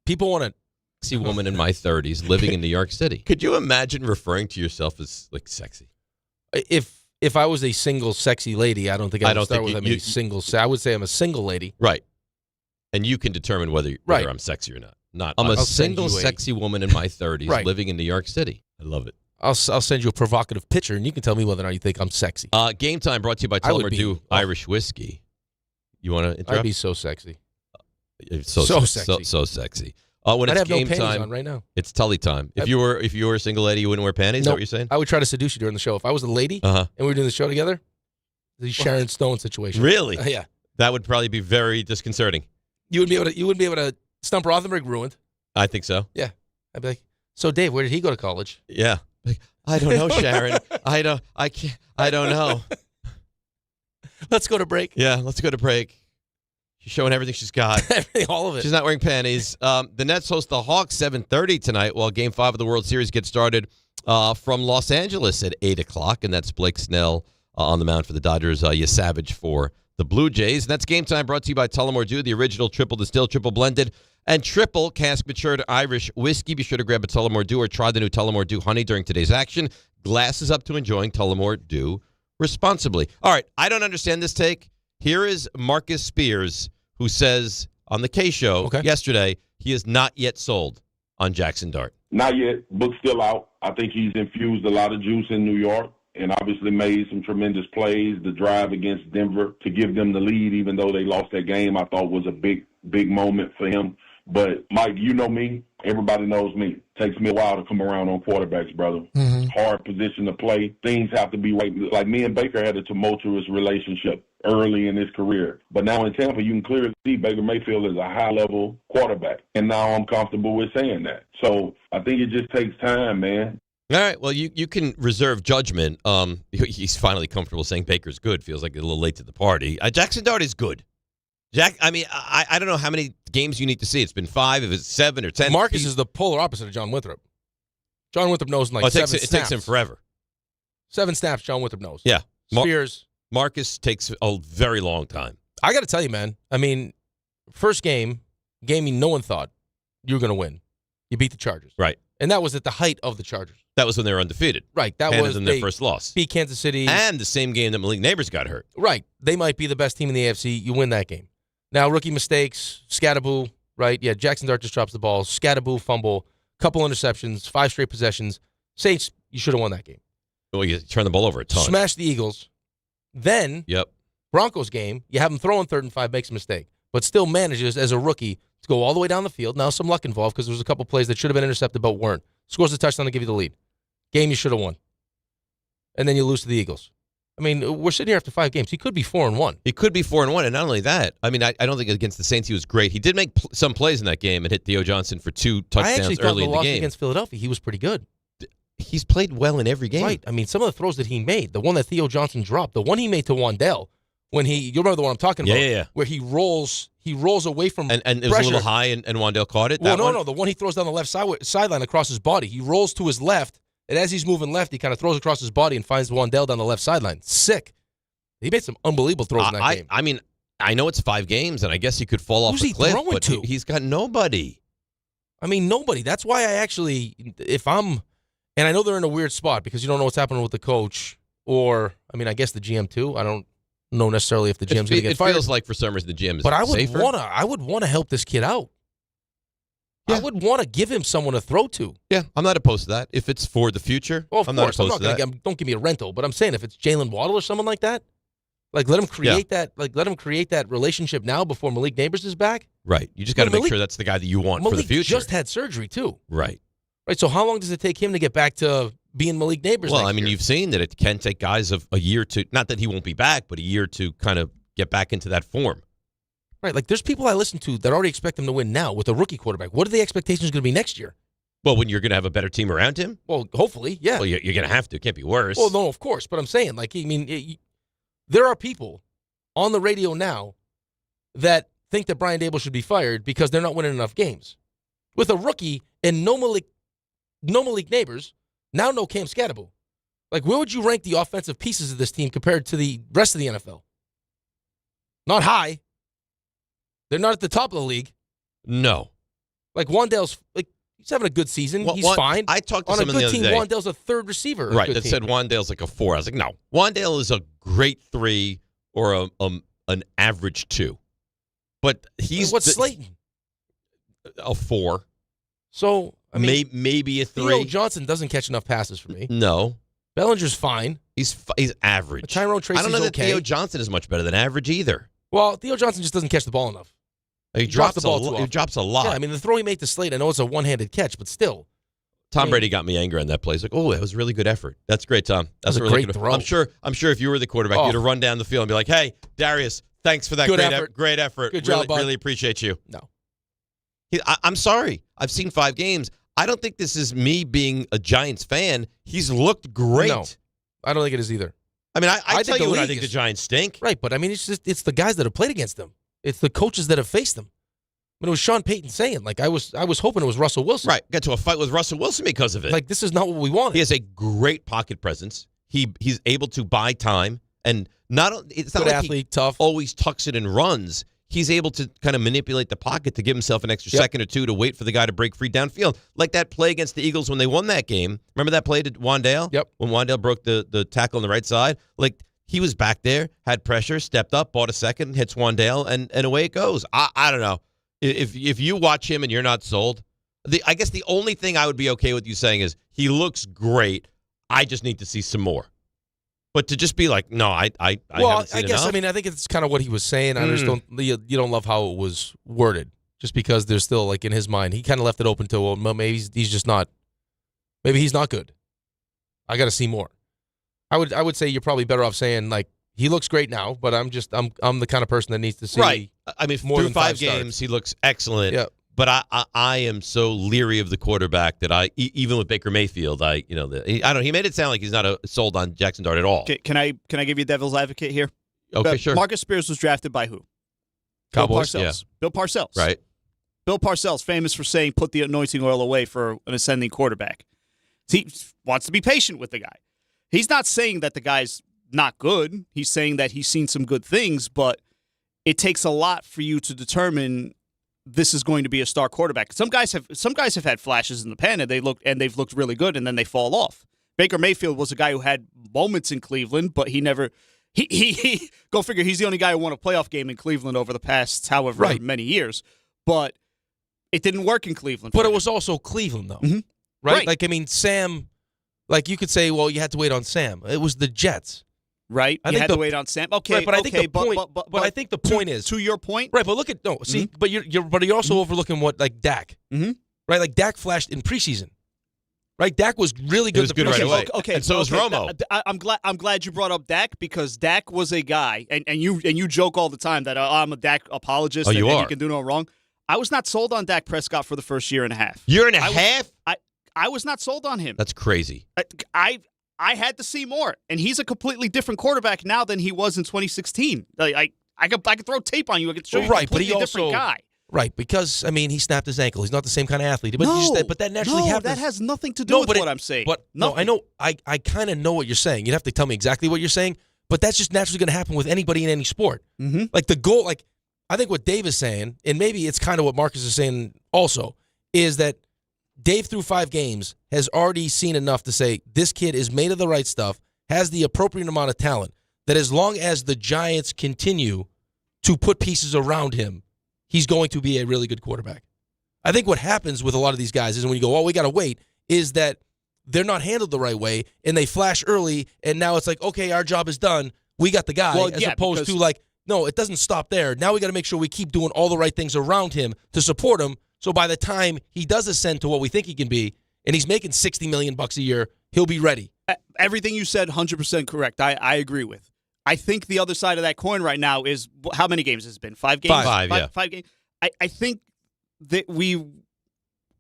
People want to sexy woman in my 30s living in New York City. Could you imagine referring to yourself as like sexy? If I was a single sexy lady, I don't think I would start with a single. I would say I'm a single lady. Right. And you can determine whether I'm sexy or not. I'm a single sexy woman in my 30s living in New York City. I love it. I'll send you a provocative picture, and you can tell me whether or not you think I'm sexy. Game Time brought to you by Tullamore Dew Irish Whiskey. You want to interrupt? I'd be so sexy. So sexy. So sexy. When I'd it's have game no panties time on right now. It's Tully time. If you were a single lady, you wouldn't wear panties? Is that what you're saying? I would try to seduce you during the show. If I was a lady and we were doing the show together, the Sharon Stone situation. Really? Yeah. That would probably be very disconcerting. You wouldn't be able to Stump Rothenberg ruined. I think so. Yeah. I'd be like, so Dave, where did he go to college? Yeah. Like, I don't know, Sharon. I don't know. Let's go to break. Yeah, let's go to break. She's showing everything she's got. All of it. She's not wearing panties. The Nets host the Hawks 7:30 tonight while Game 5 of the World Series gets started from Los Angeles at 8 o'clock. And that's Blake Snell on the mound for the Dodgers. You Savage for the Blue Jays. And that's Game Time brought to you by Tullamore Dew, the original triple distilled, triple blended, and triple cask matured Irish whiskey. Be sure to grab a Tullamore Dew or try the new Tullamore Dew Honey during today's action. Glasses up to enjoying Tullamore Dew responsibly. All right, I don't understand this take. Here is Marcus Spears, who says on the K Show yesterday he is not yet sold on Jaxson Dart. Not yet. Book's still out. I think he's infused a lot of juice in New York and obviously made some tremendous plays. The drive against Denver to give them the lead, even though they lost that game, I thought was a big moment for him. But, Mike, you know me. Everybody knows me. Takes me a while to come around on quarterbacks, brother. Hard position to play. Things have to be right. Like me and Baker had a tumultuous relationship early in his career. But now in Tampa, you can clearly see Baker Mayfield is a high-level quarterback. And now I'm comfortable with saying that. So I think it just takes time, man. All right, well, you can reserve judgment. He's finally comfortable saying Baker's good. Feels like a little late to the party. Jaxson Dart is good. I don't know how many games you need to see. It's been 5, if it's 7 or 10. Marcus is the polar opposite of John Winthrop. John Winthrop knows in like 7 snaps. It takes him forever. 7 snaps, John Winthrop knows. Yeah. Spears. Marcus takes a very long time. I got to tell you, man. I mean, first game no one thought you were going to win. You beat the Chargers. Right. And that was at the height of the Chargers. That was when they were undefeated. Right. That was their first loss. Beat Kansas City. And the same game that Malik Neighbors got hurt. Right. They might be the best team in the AFC. You win that game. Now, rookie mistakes, Scattaboo, right? Yeah, Jaxson Dart just drops the ball. Scattaboo, fumble, couple interceptions, 5 straight possessions. Saints, you should have won that game. Well, you turn the ball over a ton. Smash the Eagles. Then, Broncos game, you have him throw on 3rd and 5, makes a mistake, but still manages as a rookie to go all the way down the field. Now, some luck involved because there was a couple plays that should have been intercepted but weren't. Scores a touchdown to give you the lead. Game you should have won. And then you lose to the Eagles. I mean, we're sitting here after 5 games. He could be 4-1. He could be 4-1, and not only that. I mean, I don't think against the Saints he was great. He did make some plays in that game and hit Theo Johnson for 2 touchdowns early in the game. I actually thought the loss against Philadelphia, he was pretty good. He's played well in every game. Right. I mean, some of the throws that he made, the one that Theo Johnson dropped, the one he made to Wandell, when you remember the one I'm talking about? Yeah. Where he rolls away from and it was a little high, and Wandell caught it. Well, no, the one he throws down the left sideline across his body. He rolls to his left, and as he's moving left, he kind of throws across his body and finds Wandell down the left sideline. Sick. He made some unbelievable throws in that game. I mean, I know it's 5 games, and I guess he could fall off the cliff, but he's got nobody. I mean, nobody. That's why I actually, and I know they're in a weird spot because you don't know what's happening with the coach, or, I mean, I guess the GM too. I don't know necessarily if the GM's going to get fired. It feels like for some reason the GM is but safer. I would want to help this kid out. Yeah. I would want to give him someone to throw to. Yeah, I'm not opposed to that. If it's for the future, well, of I'm course. not opposed to that. Don't give me a rental, but I'm saying if it's Jalen Waddle or someone like that, like let him create that. Like let him create that relationship now before Malik Neighbors is back. Right. You just got to make sure that's the guy that you want for the future. Malik just had surgery too. Right. Right. So how long does it take him to get back to being Malik Neighbors? Well, I mean, you've seen that it can take guys of a year to, not that he won't be back, but a year to kind of get back into that form. Right. Like there's people I listen to that already expect him to win now with a rookie quarterback. What are the expectations going to be next year? Well, when you're going to have a better team around him? Well, hopefully, yeah. Well, you're going to have to. It can't be worse. Well, no, of course. But I'm saying, like, I mean, there are people on the radio now that think that Brian Dable should be fired because they're not winning enough games. With a rookie, and no Malik Neighbors, now no Cam Scatterbo. Like, where would you rank the offensive pieces of this team compared to the rest of the NFL? Not high. They're not at the top of the league. No. Like, Wandale's, like, he's having a good season. He's fine. I talked to on a someone the good other team, day. Wandale's a third receiver. Right, that said Wandale's like a 4. I was like, no. Wandale is a great 3 or an average 2. But he's... What's Slayton? A 4. So, I mean... Maybe a 3. Theo Johnson doesn't catch enough passes for me. No. Bellinger's fine. He's average. But Tyrone Tracy's I don't know that okay. Theo Johnson is much better than average either. Well, Theo Johnson just doesn't catch the ball enough. He drops the ball too often. He drops a lot. Yeah, I mean, the throw he made to Slade, I know it's a one-handed catch, but still. Tom Brady got me angry on that play. He's like, "Oh, that was a really good effort. That's great, Tom. That's a really great good throw. I'm sure if you were the quarterback, you'd have run down the field and be like, "Hey, Darius, thanks for that great effort. Good job, bud. Really appreciate you." No. I'm sorry. I've seen 5 games. I don't think this is me being a Giants fan. He's looked great. No, I don't think it is either. I mean, I tell you when I league think the is- Giants stink. Right, but I mean, it's the guys that have played against them. It's the coaches that have faced them. I mean, it was Sean Payton saying, like, I was hoping it was Russell Wilson. Right. Got to a fight with Russell Wilson because of it. Like, this is not what we wanted. He has a great pocket presence. He's able to buy time, and it's not Good like athlete, he tough. always tucks it and runs. He's able to kind of manipulate the pocket to give himself an extra second or two to wait for the guy to break free downfield. Like that play against the Eagles when they won that game. Remember that play to Wandale? Yep. When Wandale broke the tackle on the right side? Like, he was back there, had pressure, stepped up, bought a second, hits Wandale, and away it goes. I don't know. If you watch him and you're not sold, I guess the only thing I would be okay with you saying is he looks great. I just need to see some more. But to just be like, no, I haven't seen guess enough. I mean, I think it's kind of what he was saying. I just don't you don't love how it was worded, just because there's still, like, in his mind, he kind of left it open to, well, maybe he's just not. Maybe he's not good. I got to see more. I would say you're probably better off saying, like, he looks great now, but I'm the kind of person that needs to see. Right. I mean, more through than 5 starts. games, he looks excellent. Yeah. But I am so leery of the quarterback that even with Baker Mayfield, he made it sound like he's not sold on Jaxson Dart at all. Okay, can I give you devil's advocate here? Okay, sure. Marcus Spears was drafted by who? Cowboys, Bill Parcells. Bill Parcells. Right. Bill Parcells, famous for saying, put the anointing oil away for an ascending quarterback. He wants to be patient with the guy. He's not saying that the guy's not good. He's saying that he's seen some good things, but it takes a lot for you to determine this is going to be a star quarterback. Some guys have had flashes in the pen and they've looked really good, and then they fall off. Baker Mayfield was a guy who had moments in Cleveland, but he never he go figure, he's the only guy who won a playoff game in Cleveland over the past however many years. But it didn't work in Cleveland. But it was also Cleveland, though. Mm-hmm. Right? Like, I mean, Sam, like, you could say, well, you had to wait on Sam. It was the Jets. Right? You had to wait on Sam. Okay, right, but I think the point, but I think the point is, to your point, right? But look at but you're also overlooking what, like, Dak, right? Like, Dak flashed in preseason, right? Dak was really good. He was good right away. Okay, and so was Romo. I'm glad you brought up Dak, because Dak was a guy, and you joke all the time that I'm a Dak apologist. Oh, you and are. You can do no wrong. I was not sold on Dak Prescott for the first year and a half. Year and a half? I was not sold on him. That's crazy. I had to see more, and he's a completely different quarterback now than he was in 2016. I could throw tape on you. I could show you a completely different guy. Right, because, I mean, he snapped his ankle. He's not the same kind of athlete. But, but that naturally happens. That has nothing to do with what I'm saying. But no, I know. I kind of know what you're saying. You'd have to tell me exactly what you're saying, but that's just naturally going to happen with anybody in any sport. Mm-hmm. Like, the goal, like, I think what Dave is saying, and maybe it's kind of what Marcus is saying also, is that Dave, through 5 games, has already seen enough to say this kid is made of the right stuff, has the appropriate amount of talent, that as long as the Giants continue to put pieces around him, he's going to be a really good quarterback. I think what happens with a lot of these guys is when you go, we got to wait, is that they're not handled the right way, and they flash early, and now it's like, okay, our job is done. We got the guy, opposed to like, no, it doesn't stop there. Now we got to make sure we keep doing all the right things around him to support him, so by the time he does ascend to what we think he can be, and he's making $60 million a year, he'll be ready. Everything you said, 100% correct. I agree with. I think the other side of that coin right now is, how many games has it been? 5 games? 5 games. I think that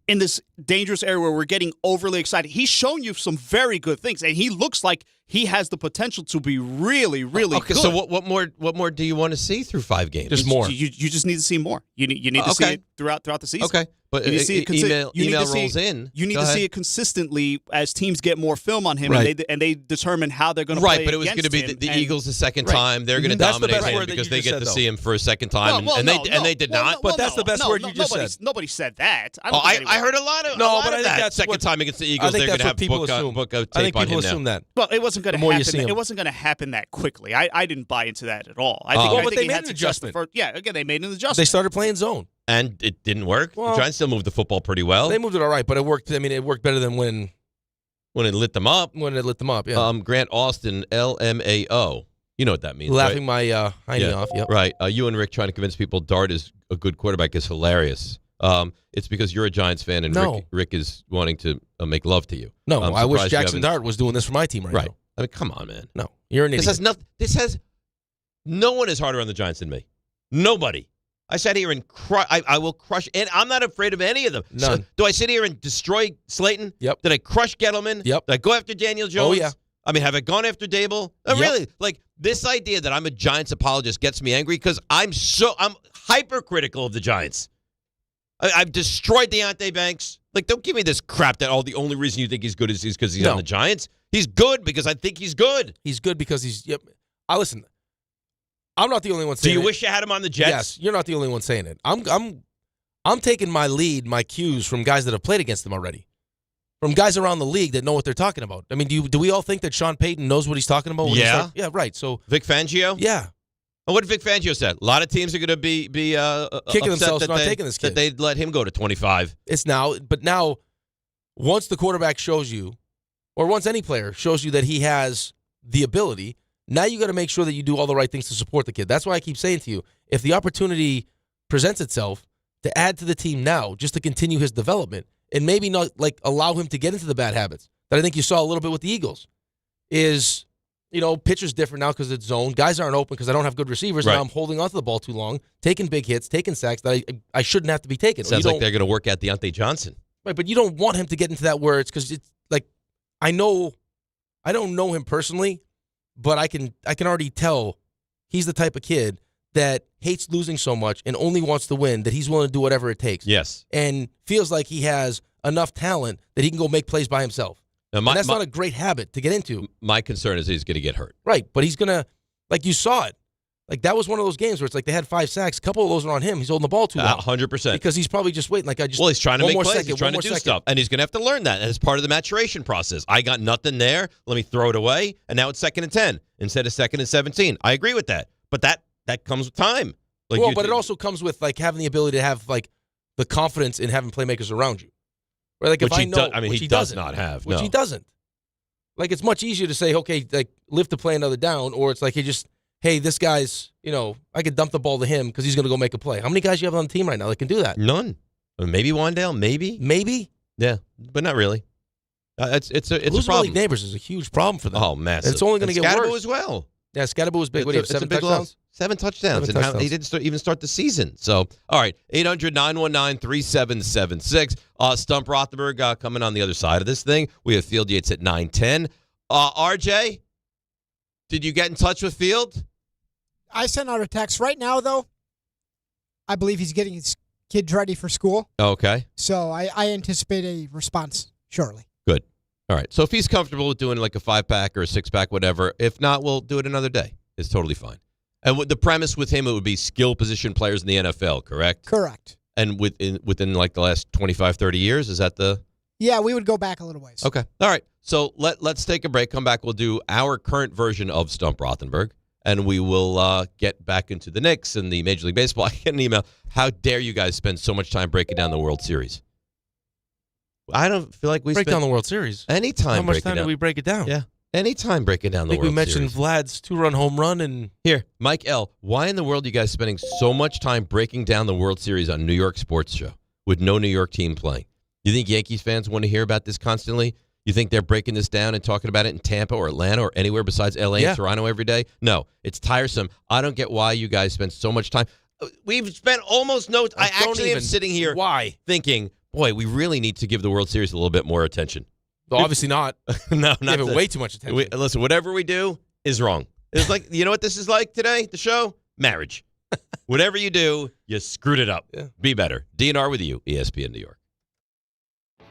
in this dangerous area where we're getting overly excited, he's shown you some very good things, and he looks like he has the potential to be really, really good. So what more do you want to see through 5 games? Just more. You just need to see more. You need to see it throughout the season. Okay. But you need to see it email rolls in. You need to see it consistently as teams get more film on him, Right. and they determine how they're going to play. Right, but it was going to be the Eagles the second time. They're going to That's the dominate best him word that because you they just get said, to though. see him for a second time, and they did not. But that's the best word you just said. Nobody said that. I heard a lot of but I think that. that's Second time against the Eagles, I think they're that's going to what have people assume. book a I tape think on people him assume now. that. Well, it wasn't going The to more you happen. see him. It wasn't going to happen that quickly. I didn't buy into that at all. I but think they he made had an to adjust the adjustment. first. Yeah, again, they made an adjustment. They started playing zone. And it didn't work. Well, the Giants still moved the football pretty well. They moved it all right, but it worked. I mean, it worked better than when it lit them up. When it lit them up, yeah. Grant Austin, LMAO. You know what that means, Laughing right? my hiney off, yep. Right. You and Rick trying to convince people Dart is a good quarterback is hilarious. It's because you're a Giants fan and Rick is wanting to make love to you. No, I wish surprised you Jaxson Dart was doing this for my team right now. I mean, come on, man. No, you're an idiot. No one is harder on the Giants than me. Nobody. I sat here and I will crush, and I'm not afraid of any of them. None. So, do I sit here and destroy Slayton? Yep. Did I crush Gettleman? Yep. Did I go after Daniel Jones? Oh, yeah. I mean, have I gone after Dable? Yep. Really? Like, this idea that I'm a Giants apologist gets me angry because I'm hypercritical of the Giants. I've destroyed Deontay Banks. Like, don't give me this crap that the only reason you think he's good is because he's on the Giants. He's good because I think he's good. He's good because he's. Yep. Listen. I'm not the only one saying it. Do you wish you had him on the Jets? Yes, you're not the only one saying it. I'm taking my cues from guys that have played against them already, from guys around the league that know what they're talking about. I mean, do we all think that Sean Payton knows what he's talking about? Yeah. Yeah, right. So Vic Fangio? Yeah. And what did Vic Fangio said? A lot of teams are going to be kicking themselves for not taking this kid. That they'd let him go to 25. But now, once the quarterback shows you, or once any player shows you that he has the ability, now you got to make sure that you do all the right things to support the kid. That's why I keep saying to you, if the opportunity presents itself to add to the team now, just to continue his development, and maybe not allow him to get into the bad habits that I think you saw a little bit with the Eagles, is, pitcher's different now because it's zone. Guys aren't open because I don't have good receivers. Right. Now I'm holding onto the ball too long, taking big hits, taking sacks that I shouldn't have to be taking. Sounds like they're going to work out Deontay Johnson. Right, but you don't want him to get into that where it's because it's like I don't know him personally, but I can already tell he's the type of kid that hates losing so much and only wants to win that he's willing to do whatever it takes. Yes. And feels like he has enough talent that he can go make plays by himself. Now, and that's not a great habit to get into. My concern is he's going to get hurt. Right, but he's going to, like you saw it. Like that was one of those games where it's like they had 5 sacks. A couple of those are on him. He's holding the ball too long. 100%. Because he's probably just waiting. Well, he's trying to make plays. He's trying to do stuff. And he's going to have to learn that as part of the maturation process. I got nothing there. Let me throw it away. And now it's 2nd and 10 instead of 2nd and 17. I agree with that. But that comes with time. But it also comes with having the ability to have the confidence in having playmakers around you. Right? Like which if I know, he does not have. Which he doesn't. Like it's much easier to say, okay, live to play another down, or it's like hey, this guy's, I could dump the ball to him because he's going to go make a play. How many guys do you have on the team right now that can do that? None. Maybe Wandale, maybe. Maybe? Yeah, but not really. It's a problem. League neighbors is a huge problem for them. Oh, massive. And it's only going to get Scatterbo worse. as well. Yeah, Scatterbo was big. What do you have, 7 touchdowns? 7 touchdowns. And he didn't even start the season. So, all right, 800-919-3776. Stump Rothenberg coming on the other side of this thing. We have Field Yates at 9:10. RJ, did you get in touch with Field? I sent out a text right now, though. I believe he's getting his kids ready for school. Okay. So I anticipate a response shortly. Good. All right. So if he's comfortable with doing like a 5-pack or a 6-pack, whatever, if not, we'll do it another day. It's totally fine. And the premise with him, it would be skill position players in the NFL, correct? Correct. And within like the last 25, 30 years, is that the... Yeah, we would go back a little ways. Okay. All right. So let's take a break. Come back. We'll do our current version of Stump Rothenberg, and we will get back into the Knicks and the Major League Baseball. I get an email. How dare you guys spend so much time breaking down the World Series? I don't feel like we break down the World Series. Anytime. How much time do we break it down? Yeah. Anytime breaking down the World Series. I think we mentioned Vlad's 2-run home run. And here, Mike L., why in the world are you guys spending so much time breaking down the World Series on New York Sports Show with no New York team playing? You think Yankees fans want to hear about this constantly? You think they're breaking this down and talking about it in Tampa or Atlanta or anywhere besides L.A. and Toronto every day? No, it's tiresome. I don't get why you guys spend so much time. We've spent almost no time. I actually am sitting here thinking, boy, we really need to give the World Series a little bit more attention. Well, obviously not. No, not Give it way too much attention. Listen, whatever we do is wrong. It's like, you know what this is like today, the show? Marriage. Whatever you do, you screwed it up. Yeah. Be better. DNR with you, ESPN New York.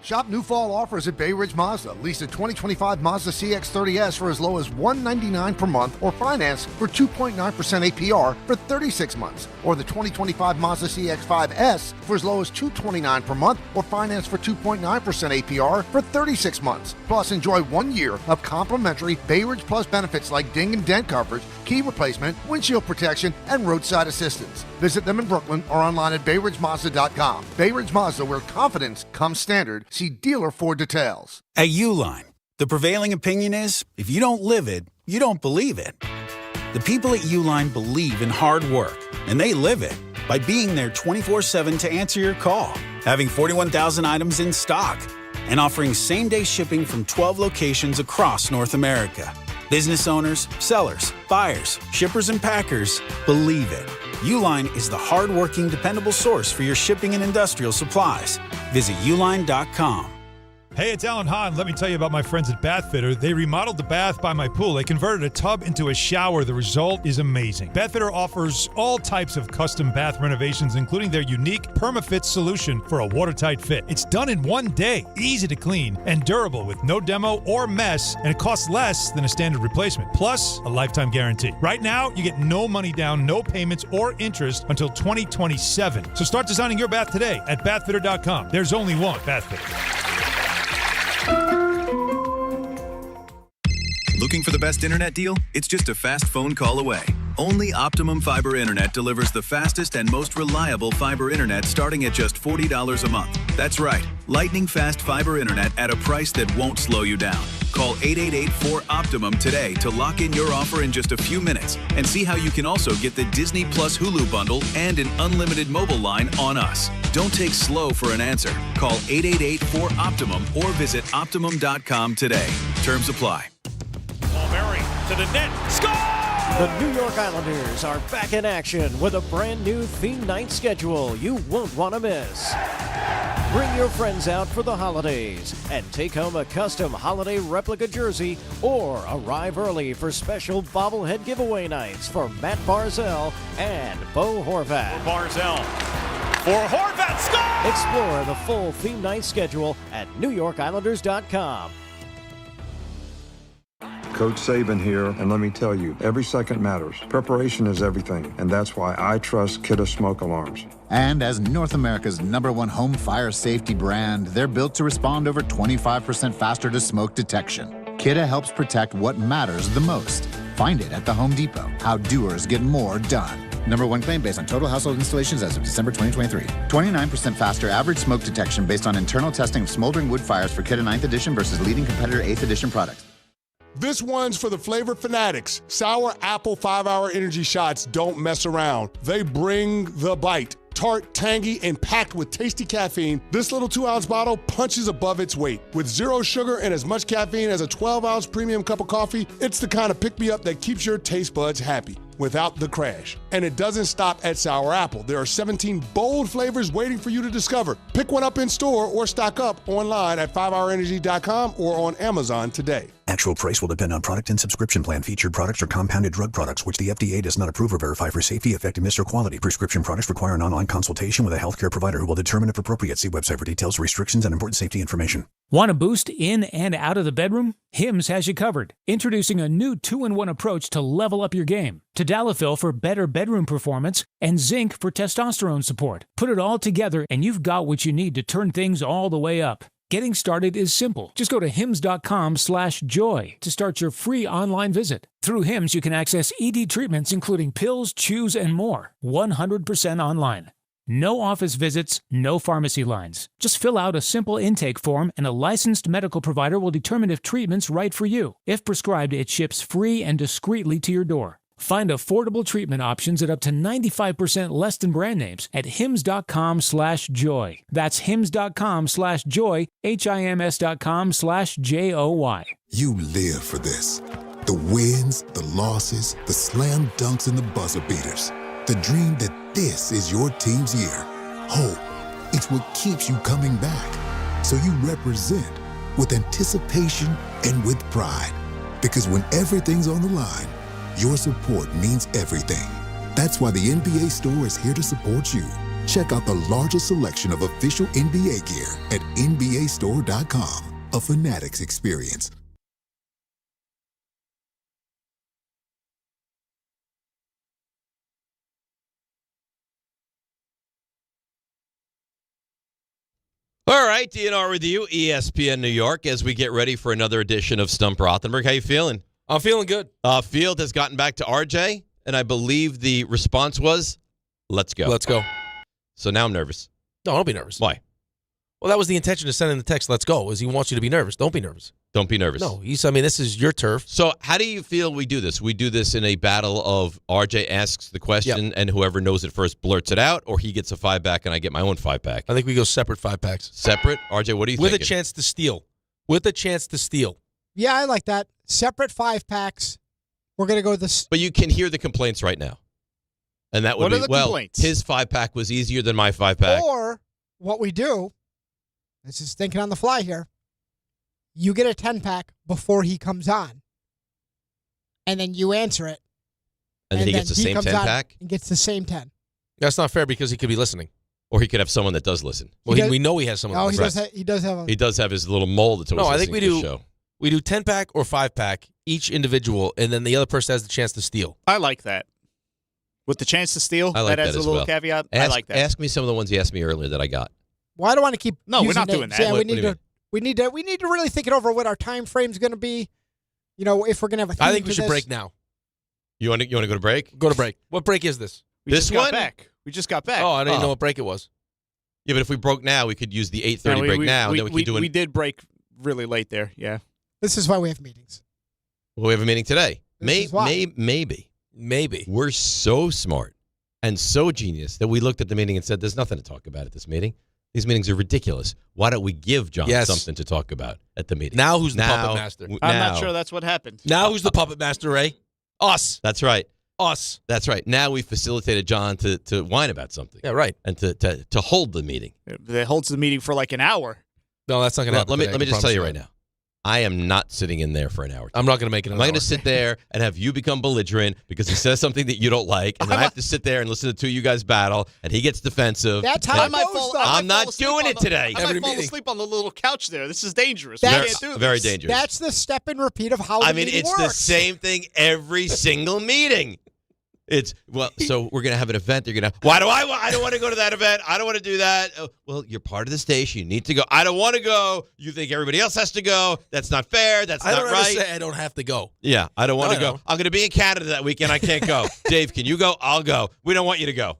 Shop new fall offers at Bay Ridge Mazda. Lease a 2025 Mazda CX-30S for as low as $199 per month or finance for 2.9% APR for 36 months. Or the 2025 Mazda CX-5S for as low as $229 per month or finance for 2.9% APR for 36 months. Plus, enjoy 1 year of complimentary Bay Ridge Plus benefits like ding and dent coverage, key replacement, windshield protection, and roadside assistance. Visit them in Brooklyn or online at BayRidgeMazda.com. Bay Ridge Mazda, where confidence comes standard. See dealer for details. At Uline, the prevailing opinion is, if you don't live it, you don't believe it. The people at Uline believe in hard work, and they live it by being there 24/7 to answer your call, having 41,000 items in stock, and offering same-day shipping from 12 locations across North America. Business owners, sellers, buyers, shippers, and packers believe it. Uline is the hard-working, dependable source for your shipping and industrial supplies. Visit uline.com. Hey, it's Alan Hahn. Let me tell you about my friends at Bathfitter. They remodeled the bath by my pool. They converted a tub into a shower. The result is amazing. Bathfitter offers all types of custom bath renovations, including their unique PermaFit solution for a watertight fit. It's done in 1 day, easy to clean, and durable with no demo or mess, and it costs less than a standard replacement. Plus, a lifetime guarantee. Right now, you get no money down, no payments, or interest until 2027. So start designing your bath today at bathfitter.com. There's only one Bathfitter. Looking for the best internet deal? It's just a fast phone call away. Only Optimum Fiber Internet delivers the fastest and most reliable fiber internet starting at just $40 a month. That's right, lightning fast fiber internet at a price that won't slow you down. Call 888-4OPTIMUM today to lock in your offer in just a few minutes and see how you can also get the Disney Plus Hulu bundle and an unlimited mobile line on us. Don't take slow for an answer. Call 888-4OPTIMUM or visit Optimum.com today. Terms apply. Murray to the net. Score! The New York Islanders are back in action with a brand new theme night schedule you won't want to miss. Bring your friends out for the holidays and take home a custom holiday replica jersey or arrive early for special bobblehead giveaway nights for Matt Barzell and Bo Horvat. Barzell for Horvat. Score! Explore the full theme night schedule at NewYorkIslanders.com. Coach Saban here, and let me tell you, every second matters. Preparation is everything, and that's why I trust Kidda Smoke Alarms. And as North America's #1 home fire safety brand, they're built to respond over 25% faster to smoke detection. Kidda helps protect what matters the most. Find it at the Home Depot. How doers get more done. #1 claim based on total household installations as of December 2023. 29% faster average smoke detection based on internal testing of smoldering wood fires for Kidda 9th edition versus leading competitor 8th edition products. This one's for the flavor fanatics. Sour Apple 5-Hour Energy Shots don't mess around. They bring the bite. Tart, tangy, and packed with tasty caffeine, this little 2-ounce bottle punches above its weight. With 0 sugar and as much caffeine as a 12-ounce premium cup of coffee, it's the kind of pick-me-up that keeps your taste buds happy without the crash. And it doesn't stop at Sour Apple. There are 17 bold flavors waiting for you to discover. Pick one up in store or stock up online at 5hourenergy.com or on Amazon today. Actual price will depend on product and subscription plan. Featured products are compounded drug products, which the FDA does not approve or verify for safety, effectiveness, or quality. Prescription products require an online consultation with a healthcare provider who will determine if appropriate. See website for details, restrictions, and important safety information. Want a boost in and out of the bedroom? Hims has you covered. Introducing a new 2-in-1 approach to level up your game. Tadalafil for better bedroom performance and zinc for testosterone support. Put it all together and you've got what you need to turn things all the way up. Getting started is simple. Just go to hims.com/joy to start your free online visit. Through Hims, you can access ED treatments including pills, chews, and more. 100% online. No office visits, no pharmacy lines. Just fill out a simple intake form and a licensed medical provider will determine if treatment's right for you. If prescribed, it ships free and discreetly to your door. Find affordable treatment options at up to 95% less than brand names at hims.com/joy. That's hims.com/joy, HIMS.com/JOY. You live for this. The wins, the losses, the slam dunks, and the buzzer beaters. The dream that this is your team's year. Hope, it's what keeps you coming back. So you represent, with anticipation and with pride. Because when everything's on the line, your support means everything. That's why the NBA Store is here to support you. Check out the largest selection of official NBA gear at NBAstore.com. A Fanatics experience. All right, DNR with you, ESPN New York, as we get ready for another edition of Stump Rothenberg. How you feeling? I'm feeling good. Field has gotten back to RJ, and I believe the response was, let's go. Let's go. So now I'm nervous. No, don't be nervous. Why? Well, that was the intention of sending the text, let's go, is he wants you to be nervous. Don't be nervous. Don't be nervous. No, this is your turf. So how do you feel we do this? We do this in a battle of RJ asks the question, and whoever knows it first blurts it out, or he gets a 5-pack and I get my own 5-pack? I think we go separate 5-packs. Separate? RJ, what do you think? With a chance to steal. Yeah, I like that. Separate 5-packs. We're going to go this. But you can hear the complaints right now. And that would What be, are the well, complaints? his 5-pack was easier than my 5-pack. Or what we do, this is thinking on the fly here, you get a 10-pack before he comes on, and then you answer it. And then he gets the same 10-pack? And gets the same 10. That's not fair because he could be listening. Or he could have someone that does listen. Well, we know he has someone that listens. He does have a... He does have his little mole that's always listening to the show. We do 10-pack or 5-pack, each individual, and then the other person has the chance to steal. I like that. With the chance to steal, I like that has that a as little well. caveat. Ask, I like that. Ask me some of the ones you asked me earlier that I got. Well, I don't want to keep No, we're using not doing names. that. Yeah, What do you mean? we need to really think it over what our time frame's going to be. You know, if we're going to have a theme I think we to should this. break now. You want to go to break? Go to break. What break is this? We This just got one? back. We just got back. Oh, I didn't know what break it was. Yeah, but if we broke now, we could use the 8:30 No, break now, and then we could do it. We did break really late there, yeah. This is why we have meetings. Well, we have a meeting today. This is why. Maybe. We're so smart and so genius that we looked at the meeting and said, there's nothing to talk about at this meeting. These meetings are ridiculous. Why don't we give John something to talk about at the meeting? Now who's the puppet master? I'm not sure that's what happened. Now who's the puppet master, Ray? Us. That's right. Us. That's right. Now we facilitated John to whine about something. Yeah, right. And to hold the meeting. It holds the meeting for like an hour. No, that's not going to happen. Let me just tell you right now. I am not sitting in there for an hour. I'm not going to make it an I'm not hour. going to sit there and have you become belligerent because he says something that you don't like, and then I have to sit there and listen to two of you guys battle, and he gets defensive. That's how I might fall. I'm not doing it today. I might fall asleep on the little couch there. This is dangerous. That's- We can't do this. Very dangerous. That's the step and repeat of how the meeting it's works. the same thing every single meeting. So we're gonna have an event. They're gonna. I don't want to go to that event. I don't want to do that. Oh, well, you're part of the station. You need to go. I don't want to go. You think everybody else has to go? That's not fair. That's not don't right. ever say I don't have to go. Yeah, I don't want to I go. know. I'm gonna be in Canada that weekend. I can't go. Dave, can you go? I'll go. We don't want you to go.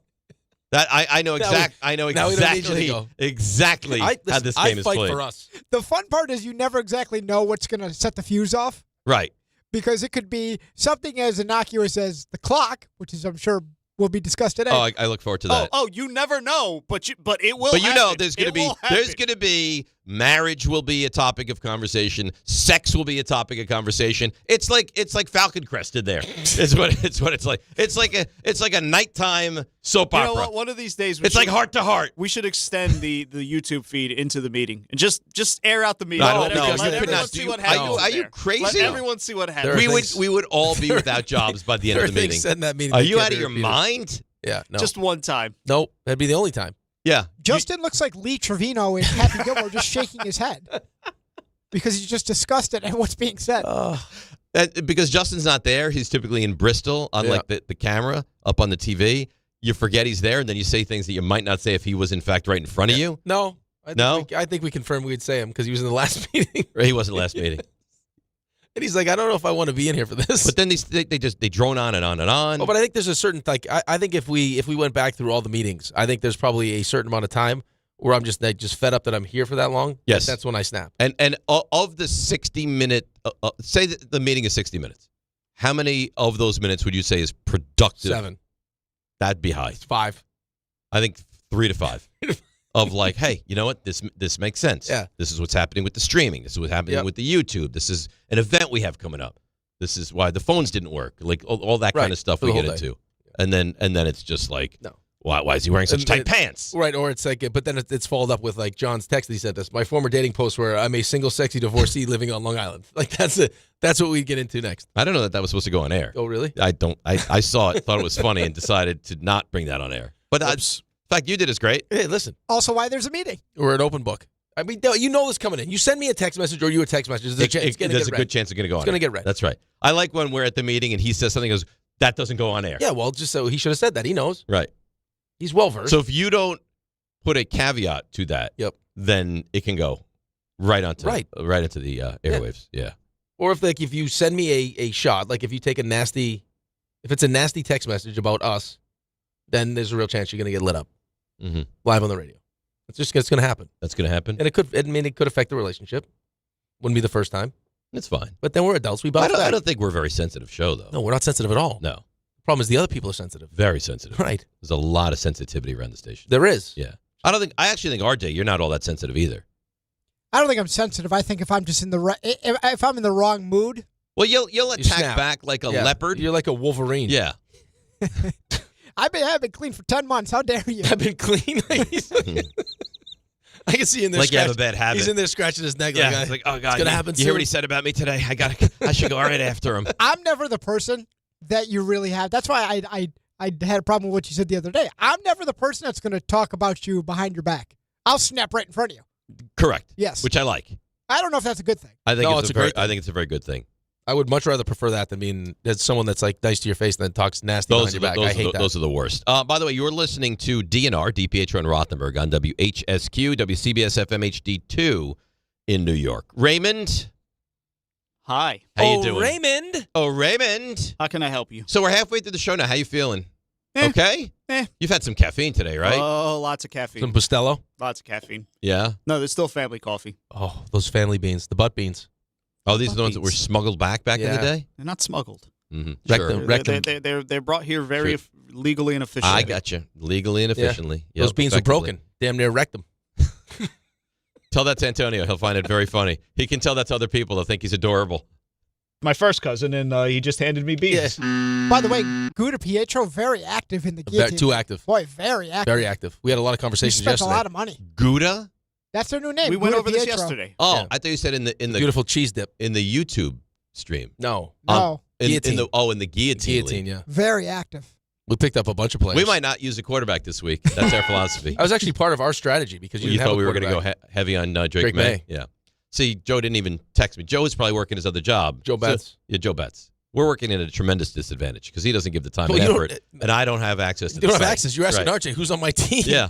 That I know exactly. I know now we don't need you to exactly go. exactly how this game is fight played. for us. The fun part is you never exactly know what's going to set the fuse off. Right. Because it could be something as innocuous as the clock, which is, I'm sure, will be discussed today. Oh, I look forward to that. Oh, you never know, but it will. But you know, happen. there's going to be marriage will be a topic of conversation. Sex will be a topic of conversation. It's like Falcon Crested there. It's what it's like. It's like a nighttime soap You opera. know what? One of these days, It's like Heart to Heart. We should extend the YouTube feed into the meeting and just air out the meeting. No, I don't know. Let You could everyone not see do- what Are happens. you- are you there. crazy? Let everyone see what happens. We would all be without jobs by the end of the meeting. Said in that meeting Are that you can't out be of your repeated. mind? Yeah, no. Just one time. Nope, that'd be the only time. Yeah. Justin looks like Lee Trevino in Happy Gilmore just shaking his head because he's just disgusted at what's being said. Because Justin's not there, he's typically in Bristol on like the camera up on the TV. You forget he's there, and then you say things that you might not say if he was in fact right in front of you. No. No? I think we confirmed we'd say him because he was in the last meeting. Or he wasn't last meeting. And he's like, I don't know if I want to be in here for this. But then they drone on and on and on. Oh, but I think there's a certain I think if we went back through all the meetings, I think there's probably a certain amount of time where I'm just fed up that I'm here for that long. Yes. That's when I snap. And of the 60-minute, say that the meeting is 60 minutes, how many of those minutes would you say is productive? 7. That'd be high. It's 5. I think 3 to 5. Of like, hey, you know what? This makes sense. Yeah. This is what's happening with the streaming. This is what's happening with the YouTube. This is an event we have coming up. This is why the phones didn't work. Like all that kind of stuff For we the get whole day. into. And then it's just like, No. Why is he wearing such tight pants? Right, or it's like, but then it's followed up with like John's text that he sent us. My former dating post where I'm a single, sexy divorcee living on Long Island. Like that's it. That's what we get into next. I don't know that was supposed to go on air. Oh, really? I don't. I saw it, thought it was funny, and decided to not bring that on air. But in fact, you did is great. Hey, listen. Also, why there's a meeting? We're an open book. I mean, you know this coming in. You send me a text message or you a text message. There's a good chance it's going to go on. It's going to get read. That's right. I like when we're at the meeting and he says something, goes, that doesn't go on air. Yeah, well, just so he should have said that. He knows. Right. He's well versed. So if you don't put a caveat to that, then it can go right into the airwaves. Yeah. Or if you send me a shot, like if you take if it's a nasty text message about us, then there's a real chance you're going to get lit up live on the radio. It's going to happen. That's going to happen. And it could affect the relationship. Wouldn't be the first time. It's fine. But then we're adults. We bounce back. I don't think we're a very sensitive show, though. No, we're not sensitive at all. No. The problem is the other people are sensitive. Very sensitive. Right. There's a lot of sensitivity around the station. There is. Yeah. I actually think, RJ, you're not all that sensitive either. I don't think I'm sensitive. I think if I'm just if I'm in the wrong mood. Well, you'll attack back like a leopard. You're like a Wolverine. Yeah. I've been clean for 10 months. How dare you? I've been clean. I can see in there. Like you have a bad habit. He's in there scratching his neck. Yeah. Like, oh God, it's gonna happen. You hear what he said about me today? I should go right after him. I'm never the person that you really have. That's why I had a problem with what you said the other day. I'm never the person that's going to talk about you behind your back. I'll snap right in front of you. Correct. Yes. Which I like. I don't know if that's a good thing. I think it's a very good thing. I would much rather prefer that than being someone that's like nice to your face and then talks nasty behind your back. I hate that. Those are the worst. By the way, you're listening to DNR, DiPietro and Rothenberg on WHSQ, WCBS FM HD2 in New York. Raymond. Hi. How you doing? Raymond. Oh, Raymond. How can I help you? So we're halfway through the show now. How you feeling? Okay? You've had some caffeine today, right? Oh, lots of caffeine. Some Bustelo? Lots of caffeine. Yeah? No, there's still family coffee. Oh, those family beans. The butt beans. Oh, these are the ones that were smuggled back in the day? They're not smuggled. Mm-hmm. Sure. They're brought here very legally and efficiently. I got you. Legally and efficiently. Yeah. Those beans were broken. Damn near wrecked them. Tell that to Antonio. He'll find it very funny. He can tell that to other people. They'll think he's adorable. My first cousin, and he just handed me beans. Yeah. By the way, DiPietro, very active in the guillotine. Too active. Boy, very active. Very active. We had a lot of conversations yesterday. Spent a lot of money. Gouda? That's their new name. We went over this yesterday. Oh, yeah. I thought you said in the beautiful cheese dip in the YouTube stream. No. In the guillotine. Guillotine, yeah. Very active. We picked up a bunch of players. We might not use a quarterback this week. That's our philosophy. That was actually part of our strategy because you thought we were going to go heavy on Drake May. Yeah. See, Joe didn't even text me. Joe was probably working his other job. Joe Betts. Joe Betts. We're working at a tremendous disadvantage because he doesn't give the time and effort, and I don't have access to the You don't site. have access. You're asking RJ, who's on my team? Yeah.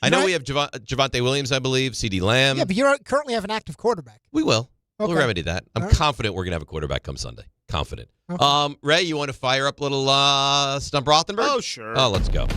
I know we have Javonte Williams, I believe, C.D. Lamb. Yeah, but you currently have an active quarterback. We will. Okay. We'll remedy that. I'm confident we're going to have a quarterback come Sunday. Confident. Okay. Ray, you want to fire up little Stump Rothenberg? Oh, sure. Oh, let's go.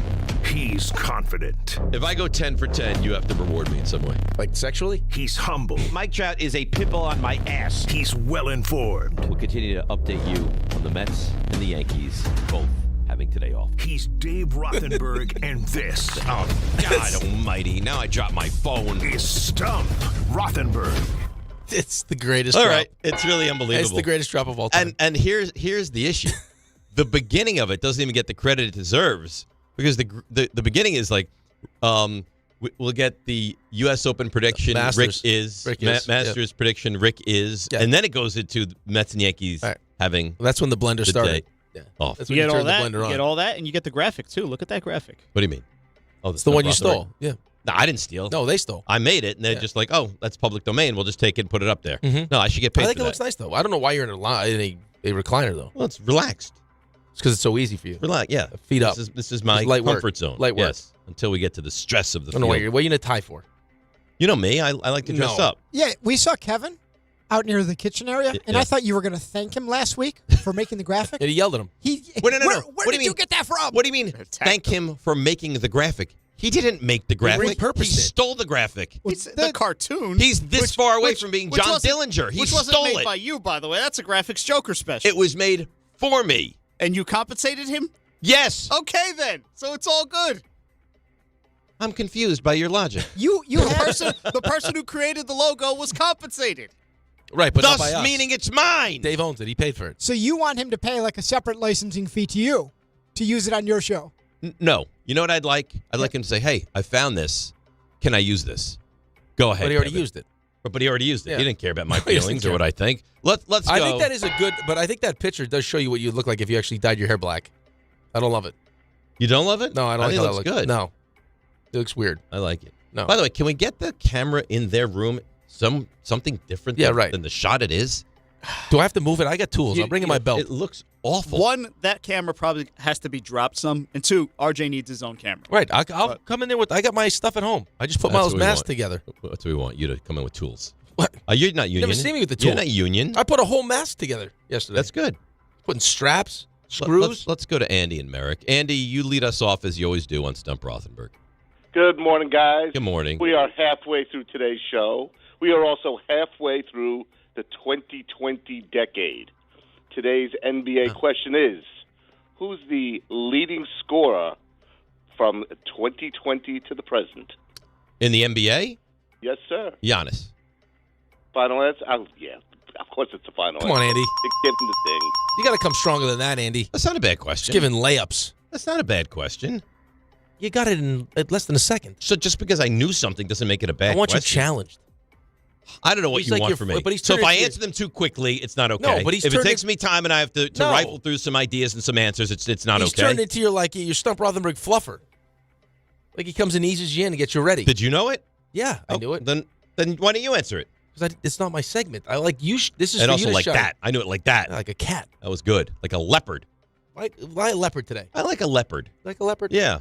He's confident. If I go 10 for 10, you have to reward me in some way. Like sexually? He's humble. Mike Trout is a pitbull on my ass. He's well informed. We'll continue to update you on the Mets and the Yankees, both having today off. He's Dave Rothenberg, and this, oh, God almighty. Now I dropped my phone. Is Stump Rothenberg. It's the greatest drop. All right. It's really unbelievable. It's the greatest drop of all time. And here's the issue. The beginning of it doesn't even get the credit it deserves because the beginning is like we'll get the U.S. Open prediction. Masters. Masters prediction. Rick is. Yeah. And then it goes into Mets and Yankees having. Well, that's when the blender started. Yeah. Off. You get all that. You get all that, and you get the graphic too. Look at that graphic. What do you mean? Oh, it's the one you stole. Yeah. No, I didn't steal. No, they stole. I made it, and they're just like, oh, that's public domain. We'll just take it and put it up there. Mm-hmm. No, I should get paid for that. I think it looks nice, though. I don't know why you're in a recliner, though. Well, it's relaxed. It's because it's so easy for you. Relax, yeah. Feet up. This is my comfort zone. Light work. Yes, until we get to the stress of the field. What are you in a tie for? You know me. I like to dress up. Yeah, we saw Kevin out near the kitchen area, and I thought you were going to thank him last week for making the graphic. And he yelled at him. Where did you get that from? What do you mean thank him for making the graphic? He didn't make the graphic. He stole the graphic. It's the cartoon. He's this far away from being John Dillinger. He stole wasn't made it. by you, by the way. That's a Graphics Joker special. It was made for me. And you compensated him? Yes. Okay, then. So it's all good. I'm confused by your logic. The person who created the logo was compensated. Right, but thus not by us. meaning it's mine. Dave owns it. He paid for it. So you want him to pay like a separate licensing fee to you to use it on your show? No. You know what I'd like? I'd like him to say, hey, I found this. Can I use this? Go ahead. But he already Kevin. used it. But he already used it. Yeah. He didn't care about my He doesn't feelings or care. what I think. Let's go. I think that is a good, but I think that picture does show you what you'd look like if you actually dyed your hair black. I don't love it. You don't love it? No, I don't think like it how looks that looks. good. No. It looks weird. I like it. No. By the way, can we get the camera in their room something different than the shot it is? Do I have to move it? I got tools. I'll bring in my belt. It looks awful. One, that camera probably has to be dropped some. And two, RJ needs his own camera. Right. I'll come in there I got my stuff at home. I just put Miles' mask together. That's what we want. You to come in with tools. What? You're not union. You never see me with the tool. You're not union. I put a whole mask together yesterday. That's good. Putting straps, screws. Let's go to Andy and Merrick. Andy, you lead us off as you always do on Stump Rothenberg. Good morning, guys. Good morning. We are halfway through today's show. We are also halfway through the 2020 decade. Today's NBA question is, who's the leading scorer from 2020 to the present? In the NBA? Yes, sir. Giannis. Final answer? Yeah, of course it's the final Come on, answer. Andy. Give him the thing. You got to come stronger than that, Andy. That's not a bad question. Just giving layups. That's not a bad question. You got it in less than a second. So just because I knew something doesn't make it a bad I want question. you challenged. I don't know what He's you like want your- from me. but he's So if turning I to answer them too quickly, it's not okay. No, but he's if it turning- takes me time and I have to No. rifle through some ideas and some answers, it's not He's okay. turned into your Stump Rothenberg fluffer. Like he comes and eases you in and gets you ready. Did you know it? Yeah, I knew it. Then why don't you answer it? Because it's not my segment. I like you. This is And for also you to like shine. that. I knew it like that. Like a cat. That was good. Like a leopard. Why a leopard today? I like a leopard. Like a leopard? Yeah.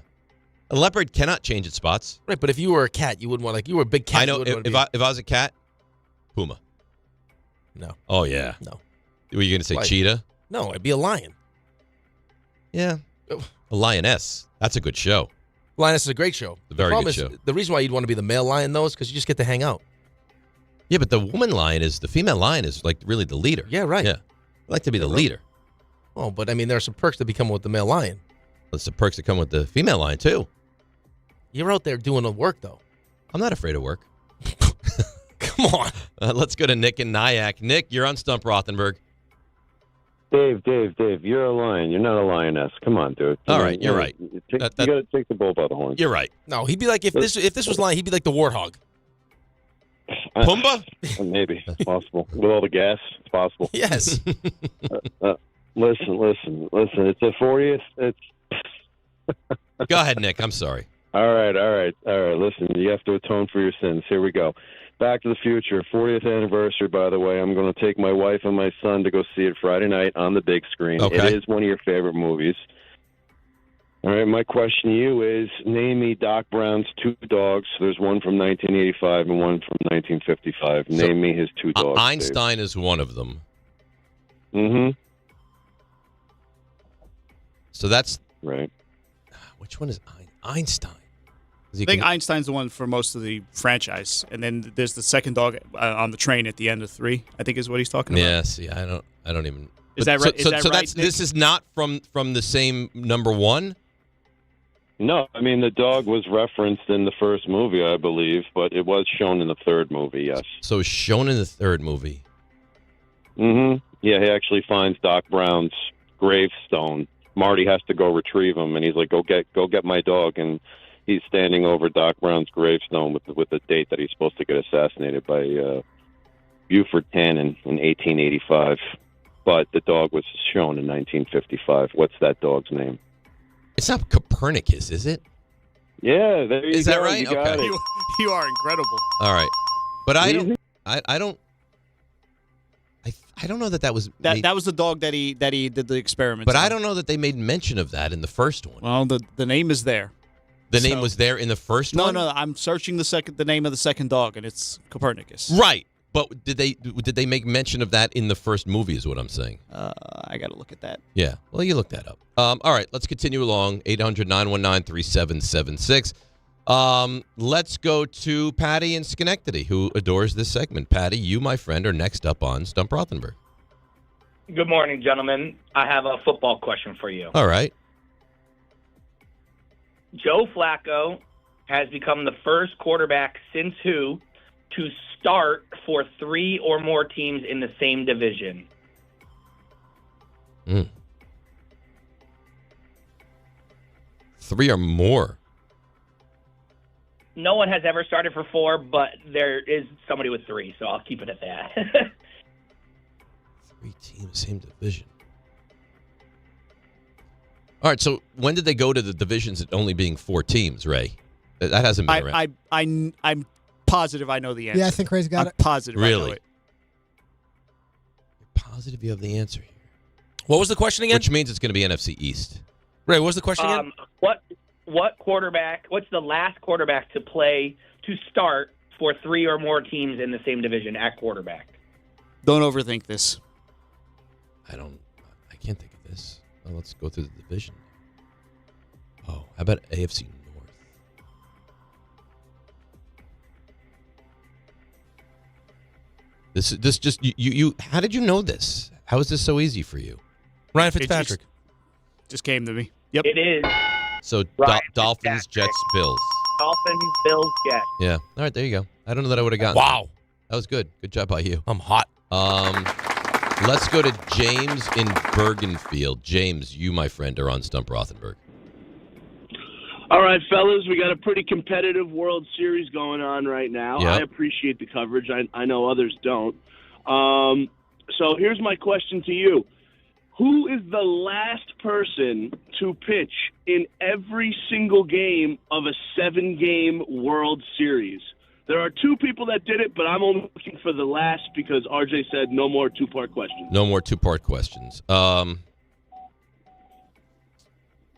A leopard cannot change its spots. Right, but if you were a cat, you wouldn't want you were a big cat. I know. You wouldn't If want I was a cat, puma. No. Oh yeah. No. Were you going to say Like- cheetah? No, I'd be a lion. Yeah. A lioness. That's a good show. Lioness is a great show. A very the problem good is, show. The reason why you'd want to be the male lion, though, is because you just get to hang out. Yeah, but the female lion is like really the leader. Yeah, right. Yeah. I like to be the leader. Oh, but I mean, there are some perks that become with the male lion. There's some perks that come with the female lion, too. You're out there doing the work, though. I'm not afraid of work. Come on. Let's go to Nick and Nyack. Nick, you're on Stump Rothenberg. Dave, you're a lion. You're not a lioness. Come on, dude. All right, you're right. You got to take the bull by the horns. You're right. No, he'd be like, if this was lion, he'd be like the warthog. Pumbaa? Maybe. It's possible. With all the gas, it's possible. Yes. Listen. It's the 40th. It's. Go ahead, Nick. I'm sorry. All right. Listen, you have to atone for your sins. Here we go. Back to the Future, 40th anniversary, by the way. I'm going to take my wife and my son to go see it Friday night on the big screen. Okay. It is one of your favorite movies. All right, my question to you is, name me Doc Brown's two dogs. There's one from 1985 and one from 1955. Name me his two dogs. Einstein is one of them. Mm-hmm. So that's... Right. Which one is Einstein? I think Einstein's the one for most of the franchise, and then there's the second dog on the train at the end of 3. I think is what he's talking about. Yeah, see, I don't even... Is that right? So Is that right, that's Nick? this is not from the same number one? No, I mean, the dog was referenced in the first movie, I believe, but it was shown in the third movie, yes. So it's shown in the third movie. Mm-hmm. Yeah, he actually finds Doc Brown's gravestone. Marty has to go retrieve him, and he's like, go get my dog, and he's standing over Doc Brown's gravestone with the date that he's supposed to get assassinated by Buford Tannen in 1885. But the dog was shown in 1955. What's that dog's name? It's not Copernicus, is it? Yeah, there you go. Is that right? You got Okay. it. You are incredible. All right, but I Easy. don't know that was That was the dog that he did the experiment. But I don't know that they made mention of that in the first one. Well, the name is there. The name was there in the first one? No, I'm searching the name of the second dog, and it's Copernicus. Right. But did they make mention of that in the first movie is what I'm saying. I got to look at that. Yeah. Well, you look that up. All right, let's continue along. 800-919-3776. Let's go to Patty in Schenectady, who adores this segment. Patty, you, my friend, are next up on Stump Rothenberg. Good morning, gentlemen. I have a football question for you. All right. Joe Flacco has become the first quarterback since who to start for 3 or more teams in the same division? 3 or more. No one has ever started for 4, but there is somebody with 3, so I'll keep it at that. 3 teams, same division. All right, so when did they go to the divisions at only being 4 teams, Ray? That hasn't been around. I'm positive I know the answer. Yeah, I think Ray's got it. Positive I know Really? it. You're positive you have the answer here. What was the question again? Which means it's going to be NFC East. Ray, what was the question again? What quarterback? What's the last quarterback to play to start for 3 or more teams in the same division at quarterback? Don't overthink this. I can't think of this. Well, let's go through the division. Oh, how about AFC North? This just you. How did you know this? How is this so easy for you? Ryan Fitzpatrick. Just came to me. Yep. It is. So Dolphins, Jets, Bills. Dolphins, Bills, Jets. Yeah. All right, there you go. I don't know that I would have gotten. Wow. That was good. Good job by you. I'm hot. Let's go to James in Bergenfield. James, you, my friend, are on Stump Rothenberg. All right, fellas, we got a pretty competitive World Series going on right now. Yep. I appreciate the coverage. I know others don't. So here's my question to you. Who is the last person to pitch in every single game of a 7-game World Series? There are 2 people that did it, but I'm only looking for the last because RJ said no more 2-part questions. No more 2-part questions.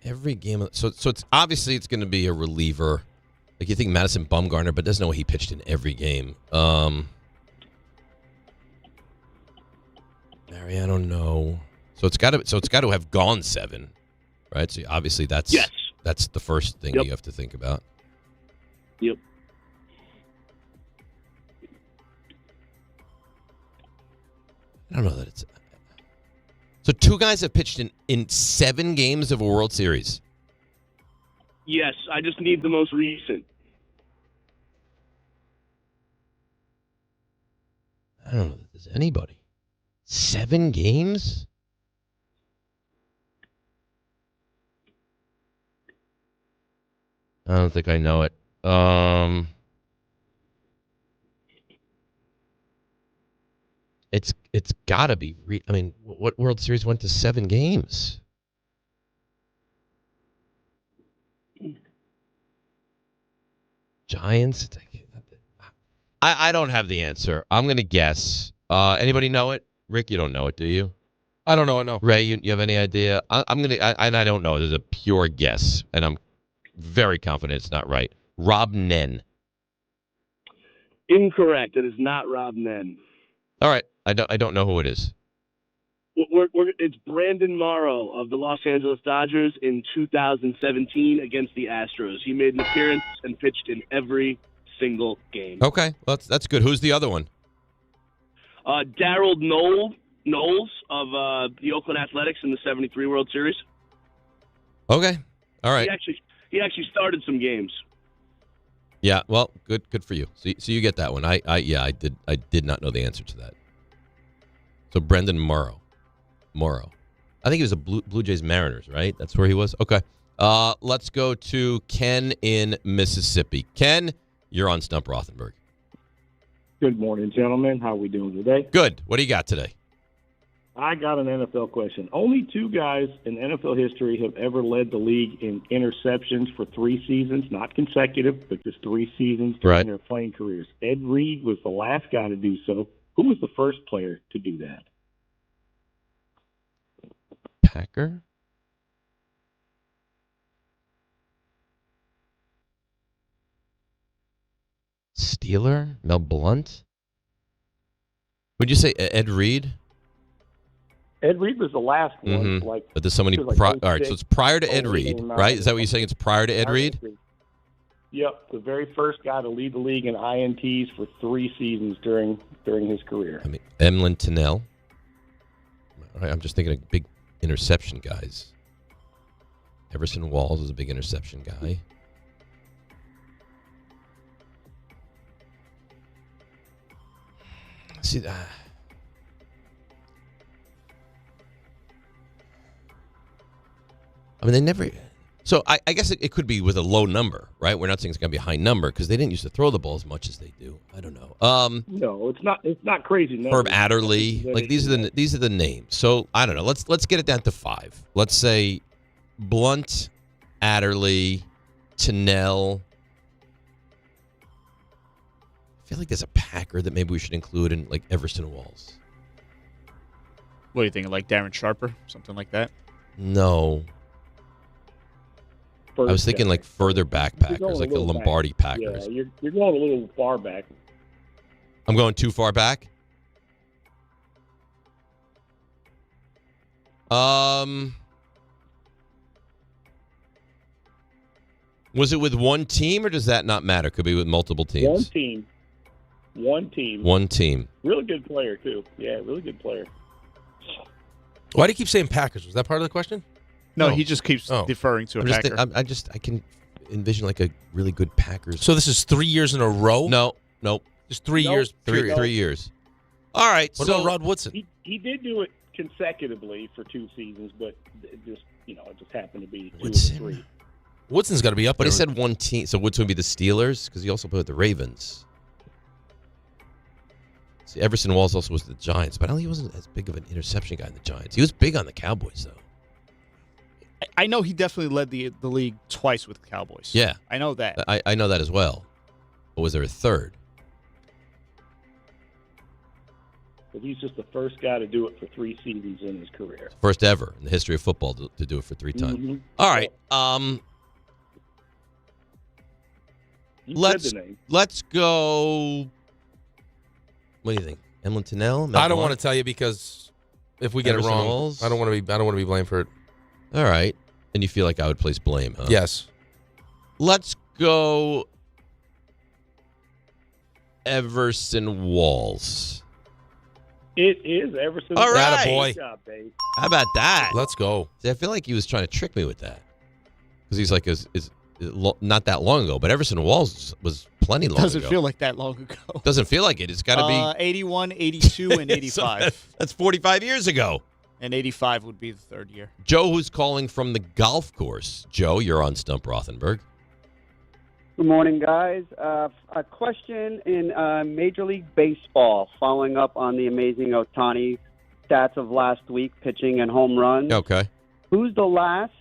Every game. So it's obviously it's going to be a reliever. Like you think Madison Bumgarner, but there's no way he pitched in every game. Mariano, no. So it's got to have gone 7, right? So obviously that's the first thing you have to think about. Yep. I don't know that it's. So 2 guys have pitched in 7 games of a World Series. Yes, I just need the most recent. I don't know that there's anybody. 7 games? I don't think I know it. It's got to be. I mean, what World Series went to 7 games? Giants. I don't have the answer. I'm gonna guess. Anybody know it? Rick, you don't know it, do you? I don't know it, no. Ray, you have any idea? I'm gonna. I don't know. There's a pure guess, and I'm very confident it's not right. Rob Nen. Incorrect. It is not Rob Nen. All right. I don't know who it is. It's Brandon Morrow of the Los Angeles Dodgers in 2017 against the Astros. He made an appearance and pitched in every single game. Okay, well, that's good. Who's the other one? Darryl Knowles of the Oakland Athletics in the '73 World Series. Okay, all right. He actually started some games. Yeah, well, good for you. So you get that one. I did not know the answer to that. So Brendan Morrow. I think he was a Blue Jays Mariners, right? That's where he was? Okay. Let's go to Ken in Mississippi. Ken, you're on Stump Rothenberg. Good morning, gentlemen. How are we doing today? Good. What do you got today? I got an NFL question. Only 2 guys in NFL history have ever led the league in interceptions for 3 seasons, not consecutive, but just 3 seasons during their playing careers. Ed Reed was the last guy to do so. Who was the first player to do that? Packer? Steeler? Mel Blount? Would you say Ed Reed? Ed Reed was the last one. Mm-hmm. But there's so many. All right, so it's prior to Ed Reed, right? Is that what you're saying? It's prior to Ed Reed? Yep, the very first guy to lead the league in INTs for 3 seasons during his career. I mean, Emlyn Tunnell. I'm just thinking of big interception guys. Everson Walls was a big interception guy. See that. I mean, they never. So I guess it could be with a low number, right? We're not saying it's going to be a high number because they didn't used to throw the ball as much as they do. I don't know. No, it's not crazy numbers. Herb Adderley, like these are the names. So I don't know. Let's get it down to 5. Let's say Blunt, Adderley, Toenail. I feel like there's a Packer that maybe we should include in like Everson Walls. What are you thinking, like Darren Sharper, something like that? No. I was thinking like further back Packers, like the Lombardi Packers. Yeah, you're going a little far back. I'm going too far back? Was it with one team or does that not matter? Could be with multiple teams. One team. One team. Really good player, too. Yeah, really good player. Why do you keep saying Packers? Was that part of the question? No, he just keeps deferring to a Packer. I can envision like a really good Packers. So this is 3 years in a row? No. Just 3 years. Period. 3 years. All right. What so about Rod Woodson? He did do it consecutively for 2 seasons, but it just happened to be 2 or 3. Woodson's got to be up But there. he said one team. So Woodson would be the Steelers because he also played with the Ravens. See, Everson Walls also was the Giants, but I don't think he wasn't as big of an interception guy in the Giants. He was big on the Cowboys, though. I know he definitely led the league twice with the Cowboys. Yeah. I know that. I know that as well. But was there a third? But he's just the first guy to do it for 3 seasons in his career. First ever in the history of football to do it for 3 times. Mm-hmm. All right. You said the name. Let's go. What do you think? Emlyn Toenail? I don't want to tell you because if we get Everson it wrong, Walls? I don't want to be blamed for it. All right. And you feel like I would place blame, huh? Yes. Let's go Everson Walls. It is Everson. All right. Attaboy. Good job, babe. How about that? Let's go. See, I feel like he was trying to trick me with that. Because he's like, is not that long ago. But Everson Walls was plenty long Doesn't ago. feel like that long ago. Doesn't feel like it. It's got to be 81, 82, and 85. That's 45 years ago. And 85 would be the 3rd year. Joe, who's calling from the golf course. Joe, you're on Stump Rothenberg. Good morning, guys. A question in Major League Baseball, following up on the amazing Ohtani stats of last week, pitching and home runs. Okay. Who's the last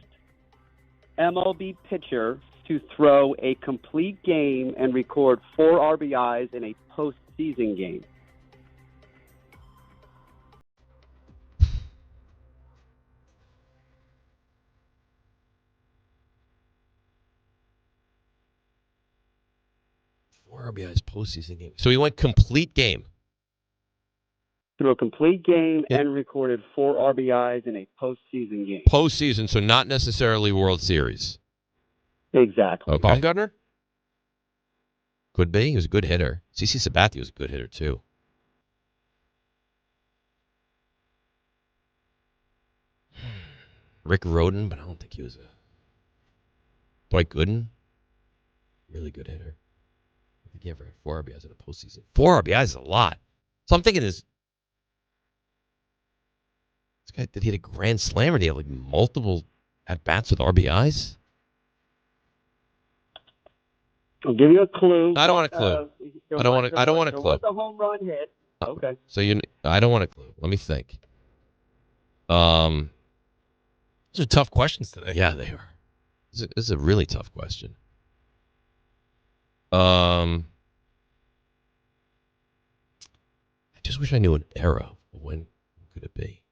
MLB pitcher to throw a complete game and record 4 RBIs in a postseason game? RBI's postseason game. So he went complete game. Threw a complete game and recorded 4 RBIs in a postseason game. Postseason, so not necessarily World Series. Exactly. Okay. Baumgartner? Could be. He was a good hitter. CC Sabathia was a good hitter, too. Rick Rhoden, but I don't think he was a... Dwight Gooden? Really good hitter. I think he ever had 4 RBIs in a postseason. 4 RBIs is a lot. So I'm thinking this guy, did he hit a grand slam or did he have like multiple at-bats with RBIs? I'll give you a clue. I don't want a clue. I don't want a clue. There was a home run hit. Okay. So I don't want a clue. Let me think. Those are tough questions today. Yeah, they are. This is a really tough question. I just wish I knew an era. When could it be?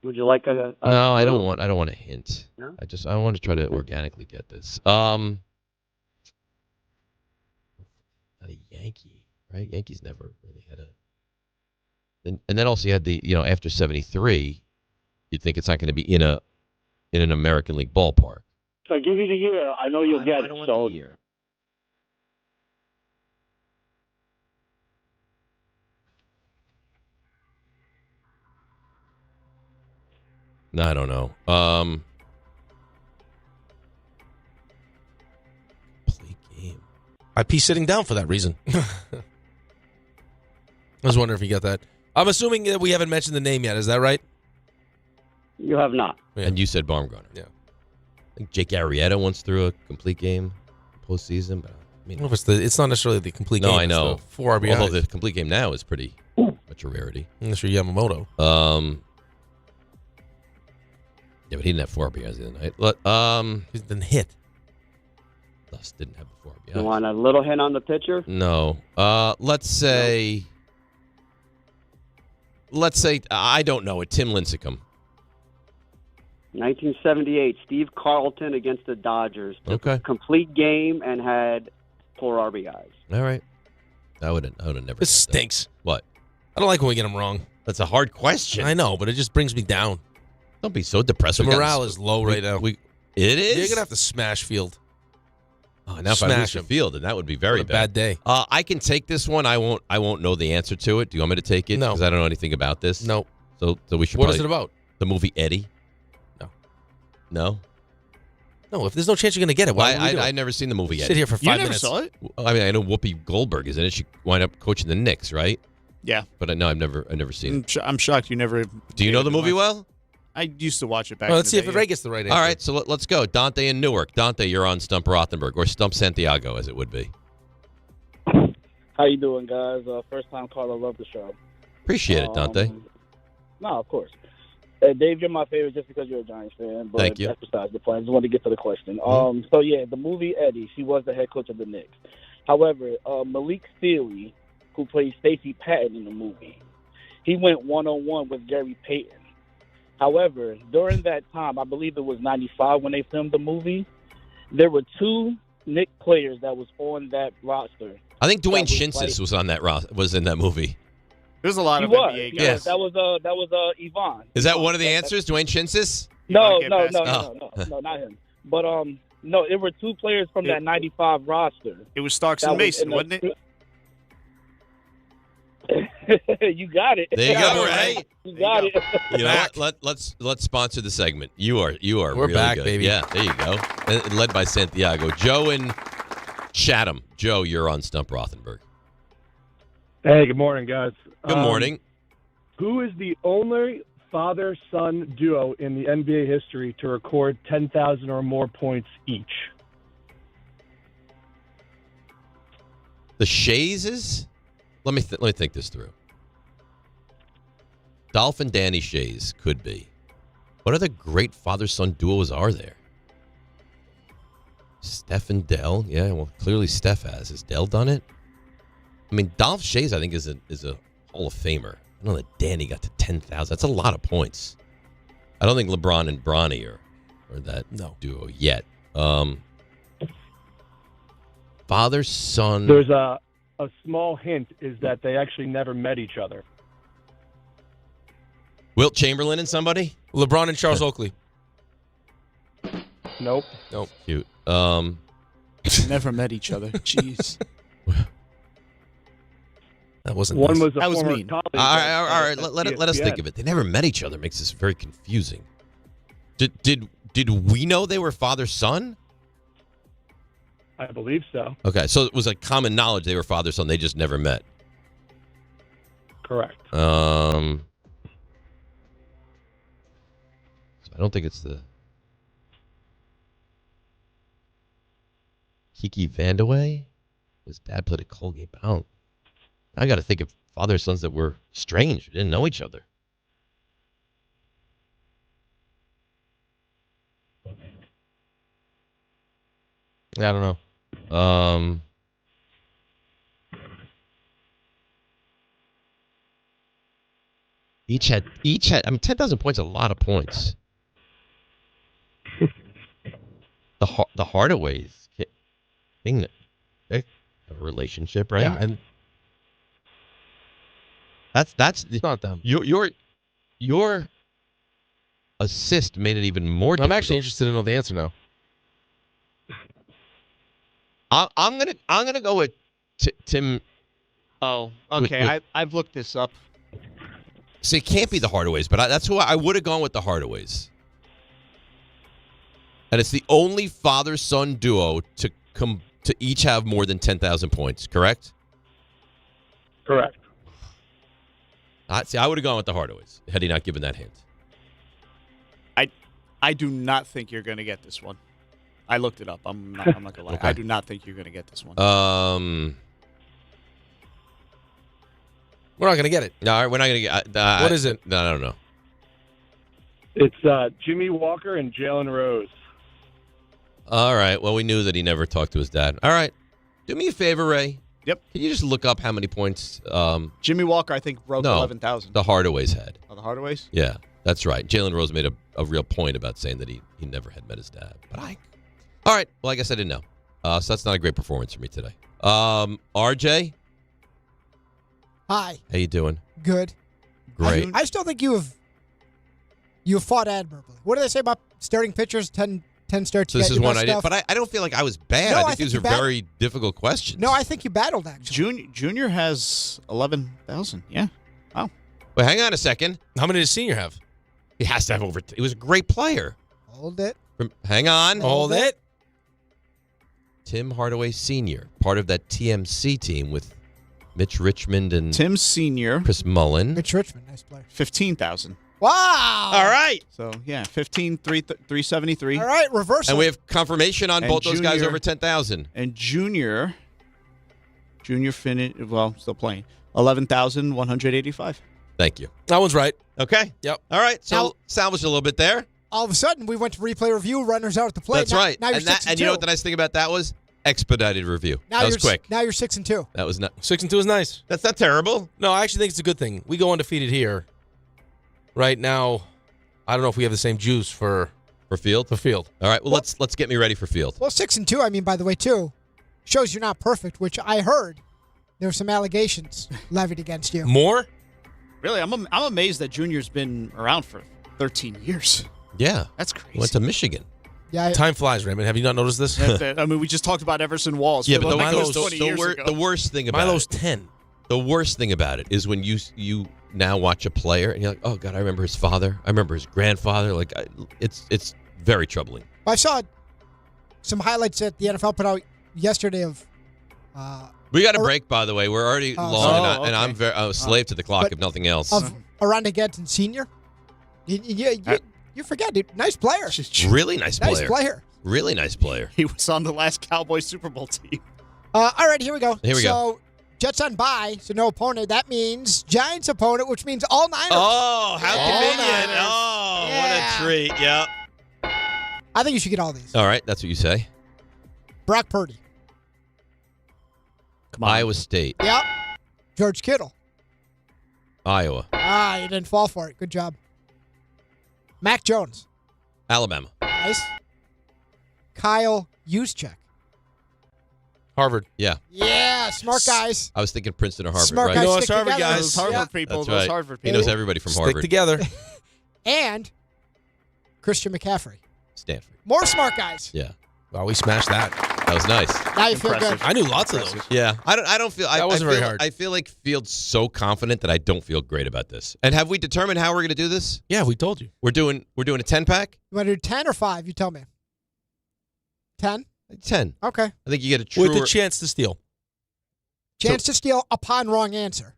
Would you like a No, I don't want a hint. No? I want to try to organically get this. Not a Yankee, right? Yankees never really had a. And then also you had the, after 73, you'd think it's not going to be in an American League ballpark. So I give you the year. I know you'll get it. So year. No, I don't know. Play game. I'd be sitting down for that reason. I was wondering if you got that. I'm assuming that we haven't mentioned the name yet. Is that right? You have not. Yeah. And you said Baumgartner. Yeah. I think Jake Arrieta once threw a complete game postseason, but I mean, Well, it's not necessarily the complete game. no, I it's know. the 4 RBIs. Although the complete game now is pretty much a rarity. Unless you're Yamamoto. Yeah, but he didn't have 4 RBIs the other night. He's been hit. Thus didn't have the 4 RBIs. You want a little hint on the pitcher? No. Let's say I don't know it. Tim Lincecum. 1978, Steve Carlton against the Dodgers. Okay. Complete game and had 4 RBIs. All right. I would have never. This stinks. What? I don't like when we get them wrong. That's a hard question. I know, but it just brings me down. Don't be so depressed. The morale is low right now. It is. You're gonna have to smash Field. Oh, now if I lose the Field, then that would be very What a bad day. I can take this one. I won't know the answer to it. Do you want me to take it? No. Because I don't know anything about this. No. So we should. What is it about? The movie Eddie. No. No. No. If there's no chance you're gonna get it, why? I never seen the movie Eddie. Sit here for 5 minutes. You never saw it? I mean, I know Whoopi Goldberg is in it. She wound up coaching the Knicks, right? Yeah. But no, I've never seen it. I'm shocked you never. Do you know the movie well? I used to watch it back. Well, in let's the see day, if Ray gets the right answer. All right, so let's go. Dante in Newark. Dante, you're on Stump Rothenberg, or Stump Santiago, as it would be. How you doing, guys? First time caller, love the show. Appreciate it, Dante. No, of course. Dave, you're my favorite just because you're a Giants fan. But Thank you. That's besides the point. I just wanted to get to the question. So, yeah, the movie Eddie, she was the head coach of the Knicks. However, Malik Steele, who plays Stacey Patton in the movie, he went one-on-one with Gary Payton. However, during that time, I believe it was 95 when they filmed the movie, there were 2 Knicks players that was on that roster. I think Dwayne was Shinsis was on that was in that movie. There's a lot He of was. NBA guys. Yes. That was Yvonne. Is that one of the answers, Dwayne Shinsis? No, Yvonne no, not him. But no, it were 2 players from that 95 roster. It was Starks That and was Mason, in the- wasn't it? You got it. There you go, Ray. You got it. You know what? Let's sponsor the segment. You are We're really back, good. baby. Yeah, there you go. And led by Santiago. Joe in Chatham. Joe, you're on Stump Rothenberg. Hey, good morning, guys. Good morning. Who is the only father-son duo in the NBA history to record 10,000 or more points each? The Shays? Let me think this through. Dolph and Danny Shays could be. What other great father-son duos are there? Steph and Dell. Yeah, well, clearly Steph has. Has Dell done it? I mean, Dolph Shays, I think, is a Hall of Famer. I know that Danny got to 10,000. That's a lot of points. I don't think LeBron and Bronny are that duo yet. Father-son. There's a small hint is that they actually never met each other. Wilt Chamberlain and somebody? LeBron and Charles Oakley. Nope. Cute. Never met each other. Jeez. That wasn't One nice. was a That was former mean. colleague. All right. at Let us think ESPN. of it. They never met each other. Makes this very confusing. Did we know they were father-son? I believe so. Okay, so it was like common knowledge they were father-son. They just never met. Correct. So I don't think it's the Kiki Vandeweghe. His dad played at Colgate. But I got to think of father-sons that were strange, didn't know each other. I don't know. Each had. I mean, 10,000 points is a lot of points. the Hardaways thing, they have a relationship, right? Yeah, and that's it's not them. Your assist made it even more. I'm actually interested to know the answer now. I'm gonna go with Tim. Oh, okay. I've looked this up. See, it can't be the Hardaways, but that's who I would have gone with, the Hardaways. And it's the only father-son duo to each have more than 10,000 points, correct? Correct. See, I would have gone with the Hardaways had he not given that hint. I do not think you're going to get this one. I looked it up. I'm not going to lie. Okay. I do not think you're going to get this one. We're not going to get it. No, we're not going to get. What is it? No, I don't know. It's Jimmy Walker and Jalen Rose. All right. Well, we knew that he never talked to his dad. All right. Do me a favor, Ray. Yep. Can you just look up how many points? Jimmy Walker, I think, broke 11,000. The Hardaways had. Oh, the Hardaways? Yeah, that's right. Jalen Rose made a real point about saying that he never had met his dad. But all right. Well, I guess I didn't know. So that's not a great performance for me today. RJ, Hi. how you doing? Good. Great. I still think you have fought admirably. What do they say about starting pitchers? 10 starts. So this is one I did, stuff? but I don't feel like I was bad. No, I I think think these you are bat- very difficult questions. No, I think you battled actually. Junior has 11,000. Yeah. Wow. Wait, hang on a second. How many does Senior have? He has to have over. He was a great player. Hold it. Hang on. Hold it. Tim Hardaway Sr., part of that TMC team with Mitch Richmond and Tim Sr. Chris Mullen. Mitch Richmond, nice player. 15,000. Wow. All right. So, yeah, 373. All right, reversal. And we have confirmation on And both those guys Junior- over 10,000. And Junior finished, well, still playing, 11,185. Thank you. That one's right. Okay. Yep. All right. So Now- salvaged a little bit there. All of a sudden, we went to replay review, runners out at the plate. That's right. Now you're and 6 and 2. you know what the nice thing about that was? Expedited review. Now That was you're quick. Now you're 6 and 2. That was not. 6 and 2 is nice. That's not terrible. No, I actually think it's a good thing. We go undefeated here. Right now, I don't know if we have the same juice for Field. For Field. All right. Well, let's get me ready for Field. Well, 6 and 2. I mean, by the way, too, shows you're not perfect. Which I heard there were some allegations levied against you. More? Really, I'm amazed that Junior's been around for 13 years. Yeah. That's crazy. Went to Michigan. Yeah. Time flies, Raymond. Have you not noticed this? I mean, we just talked about Everson Walls. Yeah, but Like the, it was 20 years ago. the worst thing about Milo's it, 10. The worst thing about it is when you now watch a player and you're like, oh God, I remember his father. I remember his grandfather. Like, it's very troubling. I saw some highlights that the NFL put out yesterday of. We got a break, by the way. We're already long, and I'm okay. I'm a slave to the clock, if nothing else. Of Aranda Getson Sr. You forget, dude. Nice player. Really nice player. Nice player. Really nice player. He was on the last Cowboys Super Bowl team. All right, here we go. Here we go. So, Jets on bye, so no opponent. That means Giants opponent, which means all Niners. Oh, how All convenient. Niners. Oh, Yeah. what a treat. Yep. I think you should get all these. All right, that's what you say. Brock Purdy. Come on. Iowa State. Yep. George Kittle. Iowa. You didn't fall for it. Good job. Mac Jones. Alabama. Nice. Kyle Juszczyk. Harvard. Yeah. Yeah, smart guys. I was thinking Princeton or Harvard, Smart right? guys You know us stick Harvard together. guys. Those Harvard Yeah. people. That's Those right. Harvard He people. knows everybody from Stick Harvard. together. And Christian McCaffrey. Stanford. More smart guys. Yeah. Wow, we smashed that. That was nice. Now you feel Impressive. good. I knew lots of those. Yeah. I don't feel That wasn't very feel, hard. I feel like Field's so confident that I don't feel great about this. And have we determined how we're going to do this? Yeah, we told you. We're doing a 10-pack? You want to do 10 or 5? You tell me. 10? 10. Okay. I think you get a truer With the chance to steal. Chance to steal upon wrong answer.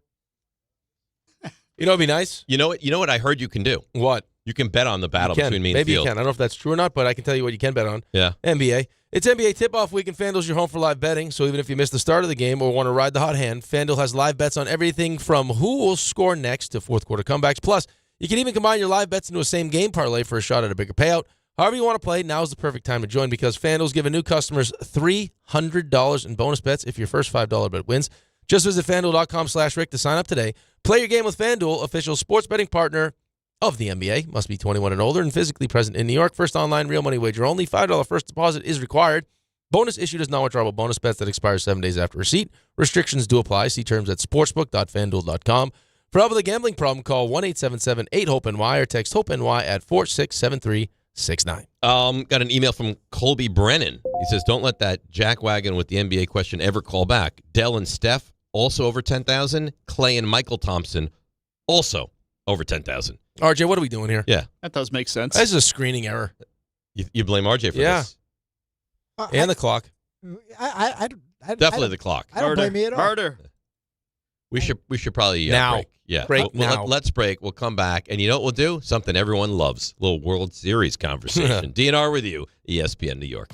You know what'd be nice? You know what I heard you can do? What? You can bet on the battle You can. between me and Maybe Field. you can. I don't know if that's true or not, but I can tell you what you can bet on. Yeah. NBA. It's NBA tip-off week, and FanDuel's your home for live betting. So even if you missed the start of the game or want to ride the hot hand, FanDuel has live bets on everything from who will score next to fourth quarter comebacks. Plus, you can even combine your live bets into a same-game parlay for a shot at a bigger payout. However you want to play, now is the perfect time to join because FanDuel's giving new customers $300 in bonus bets if your first $5 bet wins. Just visit FanDuel.com/Rick to sign up today. Play your game with FanDuel, official sports betting partner of the NBA. Must be 21 and older and physically present in New York. First online real money wager only. $5 first deposit is required. Bonus issued as non-withdrawable bonus bets that expire 7 days after receipt. Restrictions do apply. See terms at sportsbook.fanduel.com. For help with a gambling problem, call 1-877-8-HOPE-NY or text HOPE-NY at 467369. Got an email from Colby Brennan. He says, don't let that jackwagon with the NBA question ever call back. Dell and Steph, also over 10,000. Clay and Michael Thompson, also over 10,000. RJ, what are we doing here? Yeah. That does make sense. This is a screening error. You blame RJ for Yeah. this. And the clock. I Definitely the clock. I don't blame me at all. Murder. We should probably now break. Yeah, break now. Let's break. We'll come back, and you know what we'll do? Something everyone loves: a little World Series conversation. DNR with you, ESPN New York.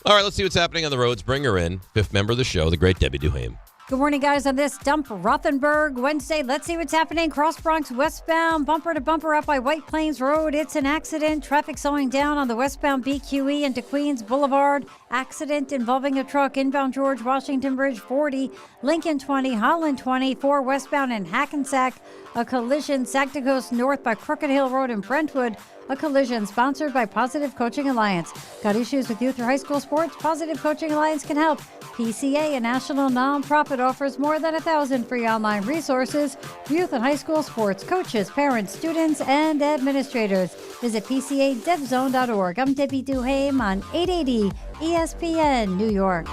All right, let's see what's happening on the roads. Bring her in, fifth member of the show, the great Debbie Duhame. Good morning, guys. On this Stump Rothenberg Wednesday, let's see what's happening. Cross Bronx westbound, bumper to bumper up by White Plains Road. It's an accident. Traffic slowing down on the westbound BQE into Queens Boulevard. Accident involving a truck inbound George Washington Bridge 40, Lincoln 20, Holland 24, westbound in Hackensack. A collision, Sagticos North by Crooked Hill Road in Brentwood. A collision sponsored by Positive Coaching Alliance. Got issues with youth or high school sports? Positive Coaching Alliance can help. PCA, a national nonprofit, offers more than 1,000 free online resources for youth and high school sports coaches, parents, students, and administrators. Visit PCADevZone.org. I'm Debbie Duhame on 880 ESPN New York.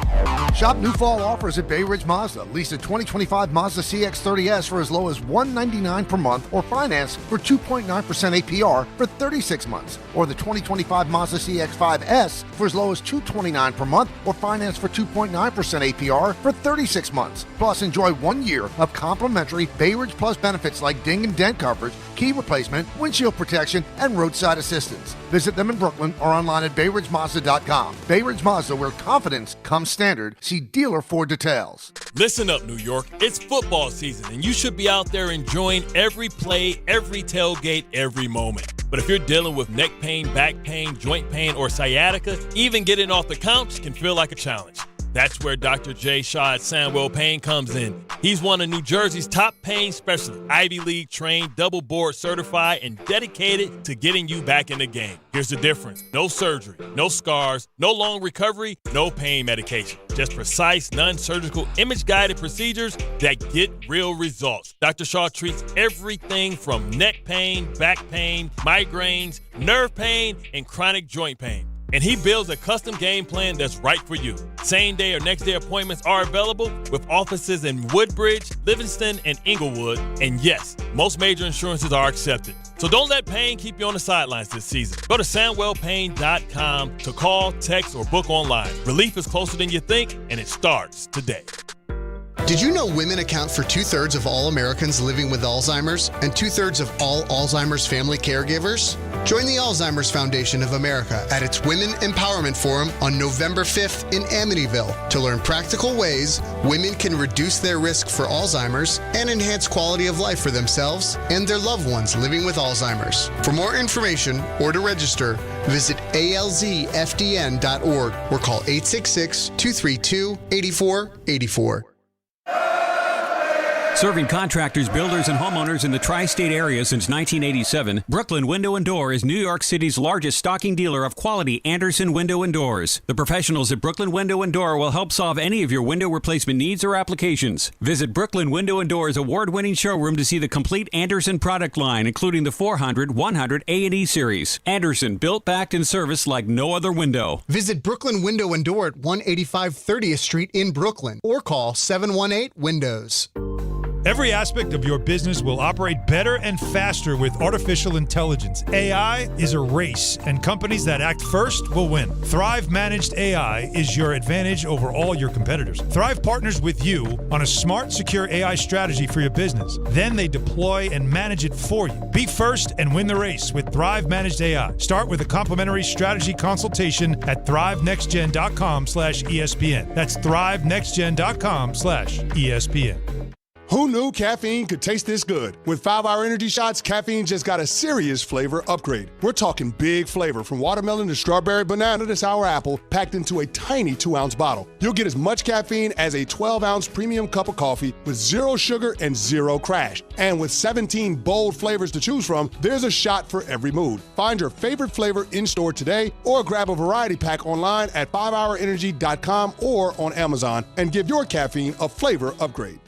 Shop new fall offers at Bay Ridge Mazda. Lease a 2025 Mazda CX-30S for as low as $199 per month or finance for 2.9% APR for 36 months. Or the 2025 Mazda CX-5S for as low as $229 per month or finance for 2.9% APR for 36 months. Plus, enjoy 1 year of complimentary Bay Ridge Plus benefits like ding and dent coverage, key replacement, windshield protection, and roadside assistance. Visit them in Brooklyn or online at BayRidgeMazda.com. Bay Ridge Mazda, where confidence comes standard. See dealer for details. Listen up, New York. It's football season, and you should be out there enjoying every play, every tailgate, every moment. But if you're dealing with neck pain, back pain, joint pain, or sciatica, even getting off the couch can feel like a challenge. That's where Dr. Jay Shaw at Sandwell Pain comes in. He's one of New Jersey's top pain specialists, Ivy League trained, double board certified, and dedicated to getting you back in the game. Here's the difference. No surgery, no scars, no long recovery, no pain medication. Just precise, non-surgical, image-guided procedures that get real results. Dr. Shaw treats everything from neck pain, back pain, migraines, nerve pain, and chronic joint pain. And he builds a custom game plan that's right for you. Same day or next day appointments are available with offices in Woodbridge, Livingston, and Inglewood. And yes, most major insurances are accepted. So don't let pain keep you on the sidelines this season. Go to SandwellPain.com to call, text, or book online. Relief is closer than you think, and it starts today. Did you know women account for 2/3 of all Americans living with Alzheimer's and 2/3 of all Alzheimer's family caregivers? Join the Alzheimer's Foundation of America at its Women Empowerment Forum on November 5th in Amityville to learn practical ways women can reduce their risk for Alzheimer's and enhance quality of life for themselves and their loved ones living with Alzheimer's. For more information or to register, visit alzfdn.org or call 866-232-8484. Serving contractors, builders, and homeowners in the tri-state area since 1987, Brooklyn Window & Door is New York City's largest stocking dealer of quality Andersen window and doors. The professionals at Brooklyn Window & Door will help solve any of your window replacement needs or applications. Visit Brooklyn Window & Door's award-winning showroom to see the complete Andersen product line, including the 400, 100, A&E series. Andersen, built, backed, and serviced like no other window. Visit Brooklyn Window & Door at 185 30th Street in Brooklyn or call 718-WINDOWS. Every aspect of your business will operate better and faster with artificial intelligence. AI is a race, and companies that act first will win. Thrive Managed AI is your advantage over all your competitors. Thrive partners with you on a smart, secure AI strategy for your business. Then they deploy and manage it for you. Be first and win the race with Thrive Managed AI. Start with a complimentary strategy consultation at thrivenextgen.com/ESPN. That's thrivenextgen.com/ESPN. Who knew caffeine could taste this good? With 5-Hour Energy Shots, caffeine just got a serious flavor upgrade. We're talking big flavor, from watermelon to strawberry, banana to sour apple, packed into a tiny 2-ounce bottle. You'll get as much caffeine as a 12-ounce premium cup of coffee with 0 sugar and 0 crash. And with 17 bold flavors to choose from, there's a shot for every mood. Find your favorite flavor in-store today or grab a variety pack online at 5hourenergy.com or on Amazon and give your caffeine a flavor upgrade.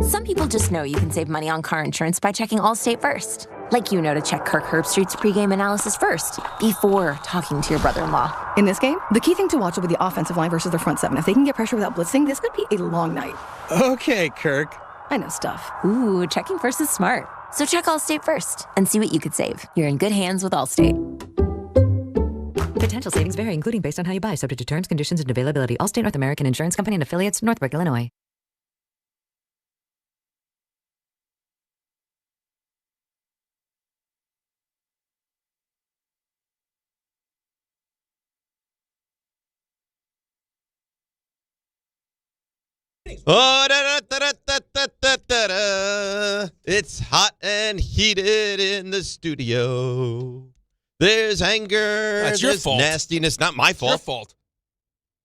Some people just know you can save money on car insurance by checking Allstate first. Like you know to check Kirk Herbstreit's pregame analysis first, before talking to your brother-in-law. In this game, the key thing to watch will be the offensive line versus their front seven. If they can get pressure without blitzing, this could be a long night. Okay, Kirk. I know stuff. Ooh, checking first is smart. So check Allstate first and see what you could save. You're in good hands with Allstate. Potential savings vary, including based on how you buy, subject to terms, conditions, and availability. Allstate North American Insurance Company and affiliates, Northbrook, Illinois. It's hot and heated in the studio. There's anger. That's your there's fault. Nastiness. Not my fault. Your fault.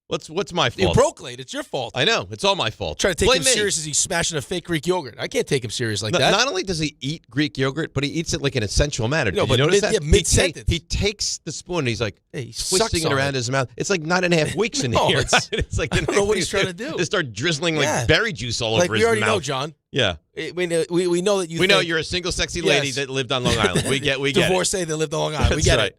What's my fault? You broke late. It's your fault. I know. It's all my fault. Try to take Blame him me. serious as he's smashing a fake Greek yogurt. I can't take him serious like No, that. Not only does he eat Greek yogurt, but he eats it like in a sensual manner. No, Did but you notice mid- that? yeah, mid-sentence. He takes the spoon and he's like sucks twisting it on around it. his mouth. It's like 9.5 weeks in No, here. it's like I don't know what he's trying to do. They start drizzling like Yeah. berry juice all Like over we his already mouth. know, John. Yeah. We know that you. We know think- you're a single sexy lady Yes. that lived on Long Island. We get it. Divorcee that lived on Long Island. We That's get right. it.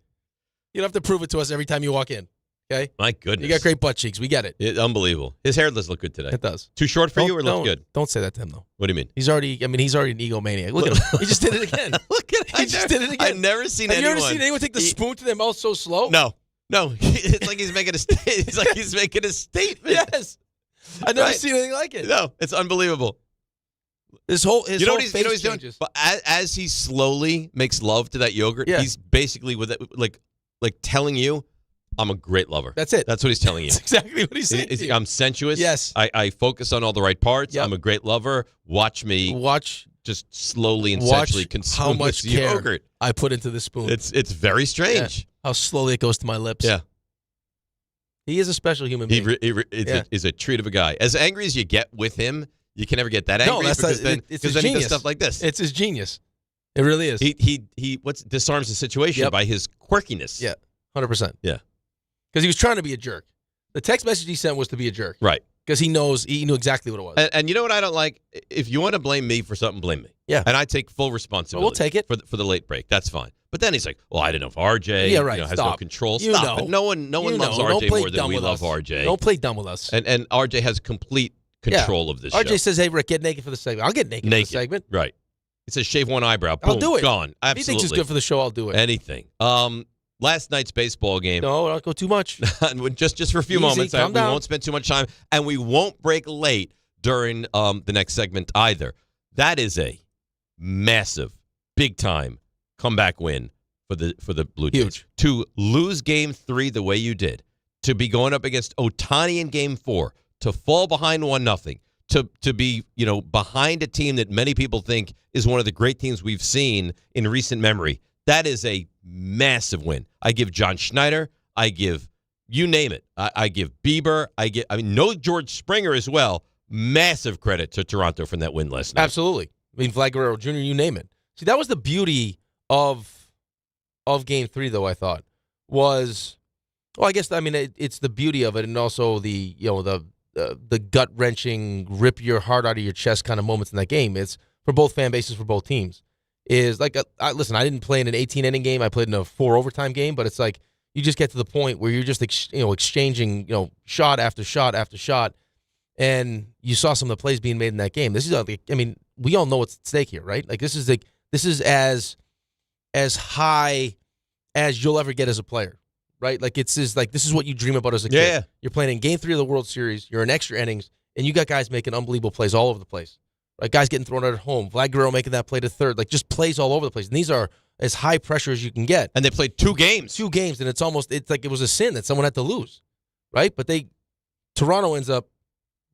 You don't have to prove it to us every time you walk in. Okay? My goodness. You got great butt cheeks. We get it. Unbelievable. His hair does look good today. It does. Too short for Don't- you or look good? Don't say that to him though. What do you mean? He's already an egomaniac. Look at him. He just did it again. Look at He just did it again. I've never seen Have anyone. you ever seen anyone take the spoon to their mouth so slow? No. It's like he's making it's like he's making a statement. Yes. I've never Right. seen anything like it. No, it's unbelievable. His whole You know what he's face doing? changes. But as he slowly makes love to that yogurt, Yeah. he's basically with it, like telling you, "I'm a great lover." That's it. That's what he's telling you. That's exactly what he's saying. to you. I'm sensuous. Yes. I focus on all the right parts. Yep. I'm a great lover. Watch me. Just slowly and watch sensually consume how much this care yogurt. I put into the spoon. It's very strange. Yeah. How slowly it goes to my lips. Yeah. He is a special human He being. is a treat of a guy. As angry as you get with him, you can never get that angry No, that's because then it's because his then he does genius. stuff like this. It's his genius. It really is. He disarms the situation Yep. by his quirkiness. Yeah, 100%. Yeah. Because he was trying to be a jerk. The text message he sent was to be a jerk. Right. Because he knew exactly what it was. And you know what I don't like? If you want to blame me for something, blame me. Yeah. And I take full responsibility. Well, we'll take it. for the late break. That's fine. But then he's like, "Well, I didn't know if RJ Yeah, right. has no Stop. control." You Stop know. it. No one You loves know. Don't RJ play more than dumb we with love us. RJ. Don't play dumb with us. And RJ has complete control of this RJ show. says, "Hey, Rick, get naked for the segment." I'll get naked for the segment. Right. It says shave one eyebrow. I'll Boom, do it. Gone. If Absolutely. he thinks it's good for the show, I'll do it. Anything. Last night's baseball game. No, don't go too much. just for a few Easy, moments. calm We down. won't spend too much time, and we won't break late during the next segment either. That is a massive, big time comeback win for the Blue Jays. Huge. To lose Game 3 the way you did, to be going up against Ohtani in Game 4, to fall behind 1-0, to be behind a team that many people think is one of the great teams we've seen in recent memory. That is a massive win. I give John Schneider. I give you name it. I give Bieber. No George Springer as well. Massive credit to Toronto from that win last night. Absolutely. I mean, Vlad Guerrero Jr., you name it. See, that was the beauty of Game 3, though, I thought, was, well, I guess, it's the beauty of it, and also the gut-wrenching, rip your heart out of your chest kind of moments in that game. It's for both fan bases, for both teams. Is like, listen, I didn't play in an 18-inning game. I played in a 4-overtime game, but it's like you just get to the point where you're just exchanging shot after shot after shot, and you saw some of the plays being made in that game. This is, we all know what's at stake here, right? Like this is as high as you'll ever get as a player, right? Like this is what you dream about as a kid. Yeah. You're playing in Game 3 of the World Series. You're in extra innings, and you got guys making unbelievable plays all over the place. Right, guys getting thrown out at home. Vlad Guerrero making that play to third. Like, just plays all over the place. And these are as high pressure as you can get. And they played 2 games. 2 games, and it's like it was a sin that someone had to lose. Right? But Toronto ends up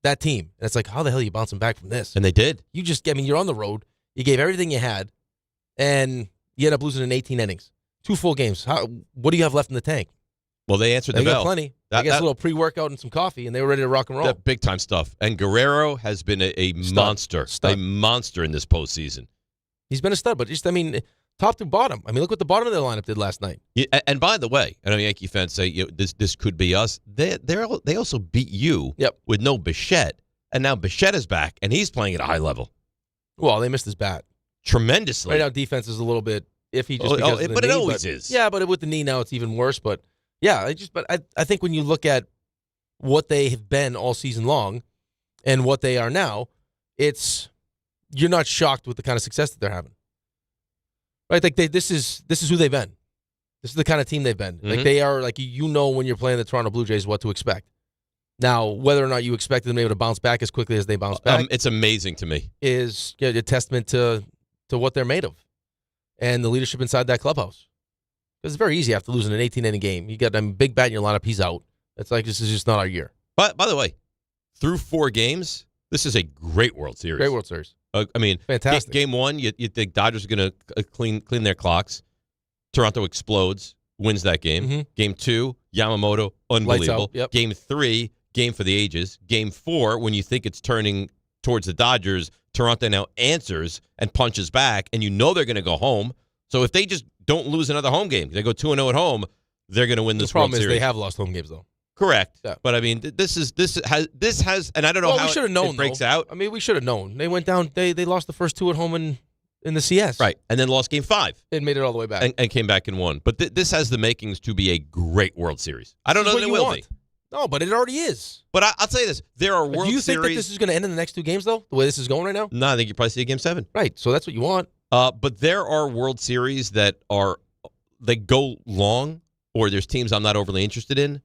that team. And it's like, how the hell are you bouncing back from this? And they did. You're on the road. You gave everything you had, and you end up losing in 18 innings. 2 full games. What do you have left in the tank? Well, they answered the They got bell. plenty. I guess a little pre-workout and some coffee, and they were ready to rock and roll. That big time stuff. And Guerrero has been a monster, a monster in this postseason. He's been a stud, but top to bottom. Look what the bottom of their lineup did last night. Yeah, and by the way, I know Yankee fans say this could be us. They also beat you with no Bichette, and now Bichette is back, and he's playing at a high level. Well, they missed his bat tremendously. Right now, defense is a little bit iffy just because of the knee. But it always is. Yeah, but with the knee now, it's even worse. But yeah, I think when you look at what they have been all season long and what they are now, you're not shocked with the kind of success that they're having. Right? Like this is who they've been. This is the kind of team they've been. Mm-hmm. Like they are when you're playing the Toronto Blue Jays what to expect. Now, whether or not you expect them to be able to bounce back as quickly as they bounce back, it's amazing to me. Is a testament to what they're made of and the leadership inside that clubhouse. Because it's very easy after losing an 18-inning game. You got a big bat in your lineup, he's out. It's like, this is just not our year. But by the way, through 4 games, This is a great World Series. Great World Series. I mean, fantastic. Game one, you think Dodgers are going to clean their clocks. Toronto explodes, wins that game. Mm-hmm. Game two, Yamamoto, unbelievable. Yep. Game three, game for the ages. Game four, when you think it's turning towards the Dodgers, Toronto now answers and punches back, and you know they're going to go home. So if they just don't lose another home game, they go 2-0 at home, they're going to win this World Series. The problem is they have lost home games, though. Correct. Yeah. But I mean, this has, and I don't know how we should have known, it breaks out. I mean, we should have known. They went down. They lost the first two at home in the CS. Right, and then lost Game 5. And made it all the way back. And came back and won. But this has the makings to be a great World Series. I don't know that it will be. No, but it already is. But I'll tell you this. There are World Series. Do you think that this is going to end in the next two games, though, the way this is going right now? No, I think you probably see a Game 7. Right, so that's what you want. But there are World Series that go long, or there's teams I'm not overly interested in,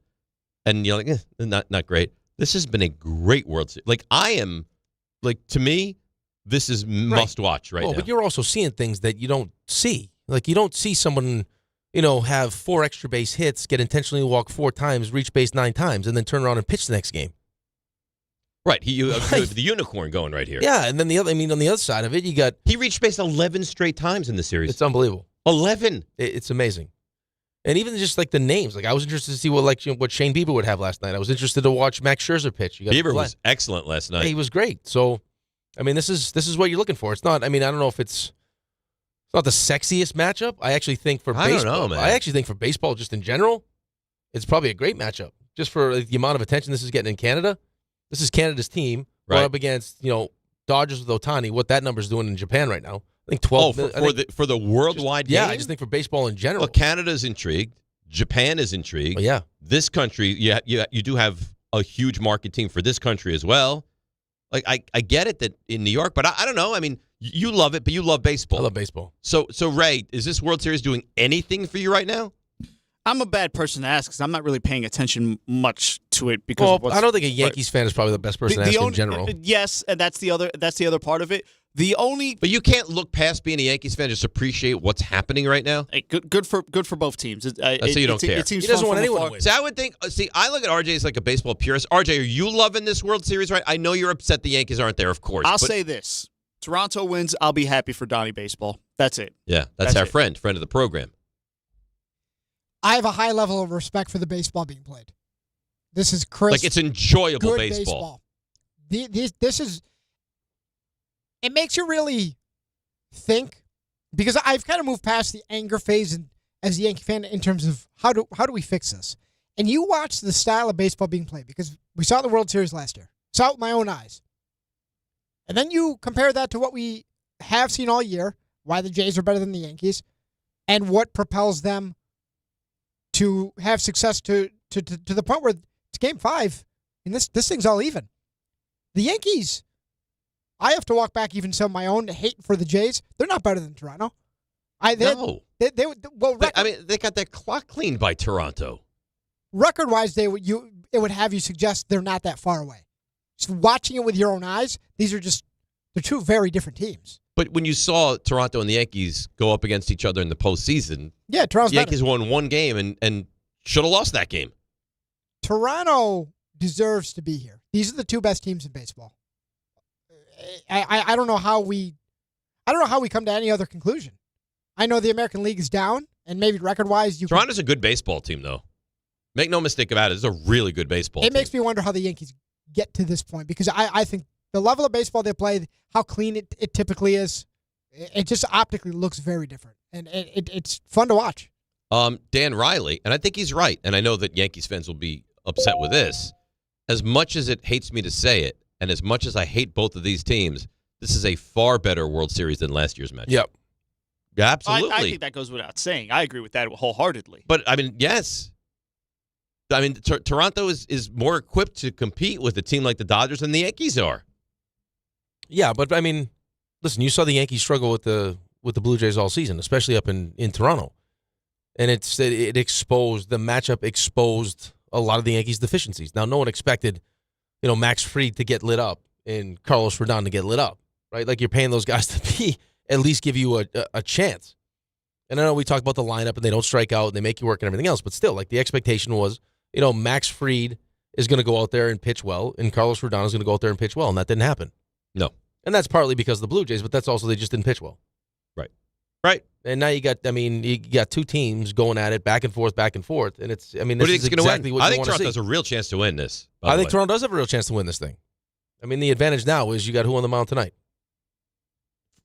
and you're like, not great. This has been a great World Series. To me, this is must watch right now. But you're also seeing things that you don't see. Like, you don't see someone, have 4 extra base hits, get intentionally walk 4 times, reach base 9 times, and then turn around and pitch the next game. Right, you have the unicorn going right here. Yeah, and then on the other side of it, you got he reached base 11 straight times in the series. It's unbelievable. 11. It's amazing. And even just like the names, like I was interested to see what Shane Bieber would have last night. I was interested to watch Max Scherzer pitch. Bieber was excellent last night. Yeah, he was great. So, I mean, this is what you're looking for. It's not. I mean, I don't know if it's not the sexiest matchup. I actually think for baseball, I don't know, man. I actually think for baseball, just in general, it's probably a great matchup. Just for the amount of attention this is getting in Canada. This is Canada's team going up against Dodgers with Ohtani. What that number's doing in Japan right now. I think 12. For the worldwide game? Yeah, I just think for baseball in general. Well, Canada's intrigued. Japan is intrigued. Well, yeah. This country, you do have a huge market team for this country as well. Like, I get it that in New York, but I don't know. I mean, you love it, but you love baseball. I love baseball. So Ray, is this World Series doing anything for you right now? I'm a bad person to ask because I'm not really paying attention much to it. Because I don't think a Yankees fan is probably the best person to ask in general. Yes, and that's the other part of it. But you can't look past being a Yankees fan, just appreciate what's happening right now. Hey, good for both teams. So you don't care. It seems he doesn't fun want from anyone afar. to win. See, I would think. See, I look at RJ as like a baseball purist. RJ, are you loving this World Series? Right? I know you're upset the Yankees aren't there, of course. I'll say this: Toronto wins. I'll be happy for Donnie Baseball. That's it. Yeah, that's our friend of the program. I have a high level of respect for the baseball being played. This is crisp. Like, it's enjoyable good baseball. This is. It makes you really think, because I've kind of moved past the anger phase as a Yankee fan in terms of how do we fix this. And you watch the style of baseball being played, because we saw the World Series last year. Saw it with my own eyes. And then you compare that to what we have seen all year, why the Jays are better than the Yankees, and what propels them to have success to the point where it's Game 5, and this thing's all even. The Yankees, I have to walk back even some of my own hate for the Jays. They're not better than Toronto. They got their clock cleaned by Toronto. Record-wise, it would have you suggest they're not that far away. Just watching it with your own eyes, they're two very different teams. But when you saw Toronto and the Yankees go up against each other in the postseason, Toronto's the Yankees won one game and should have lost that game. Toronto deserves to be here. These are the two best teams in baseball. I don't know how we come to any other conclusion. I know the American League is down, and maybe record-wise, Toronto's a good baseball team, though. Make no mistake about it. It's a really good baseball team. It makes me wonder how the Yankees get to this point, because I think the level of baseball they play, how clean it typically is, it just optically looks very different, and it's fun to watch. Dan Riley, and I think he's right, and I know that Yankees fans will be upset with this. As much as it hates me to say it, and as much as I hate both of these teams, this is a far better World Series than last year's match. Yep. Yeah, absolutely. I think that goes without saying. I agree with that wholeheartedly. But, I mean, yes. I mean, Toronto is more equipped to compete with a team like the Dodgers than the Yankees are. Yeah, but, I mean, listen, you saw the Yankees struggle with the Blue Jays all season, especially up in Toronto. And it exposed, the matchup exposed a lot of the Yankees' deficiencies. Now, no one expected, Max Fried to get lit up and Carlos Rodon to get lit up, right? Like, you're paying those guys to at least give you a chance. And I know we talk about the lineup and they don't strike out and they make you work and everything else, but still, like, the expectation was, Max Fried is going to go out there and pitch well, and Carlos Rodon is going to go out there and pitch well, and that didn't happen. No. And that's partly because of the Blue Jays, but that's also they just didn't pitch well. Right. And now you got two teams going at it back and forth, and it's, this is exactly what I you think want to Toronto see. has a real chance to win this. I think Toronto does have a real chance to win this thing. The advantage now is you got who on the mound tonight?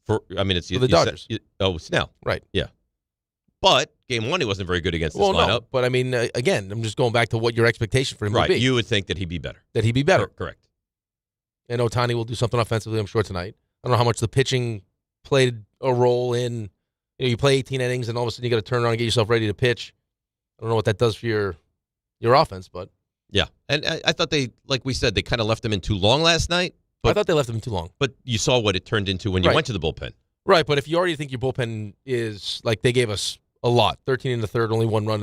It's For the Dodgers. Snell. Right. Yeah. But game one, he wasn't very good against this lineup. No, but again, I'm just going back to what your expectation for him would be. You would think that he'd be better. Correct. And Ohtani will do something offensively, I'm sure, tonight. I don't know how much the pitching played a role in. You play 18 innings, and all of a sudden you got to turn around and get yourself ready to pitch. I don't know what that does for your offense, but yeah. And I thought they, like we said, they kind of left them in too long last night. But, I thought they left them too long. But you saw what it turned into when you went to the bullpen. Right, but if you already think your bullpen is like they gave us a lot, 13 in the third, only one run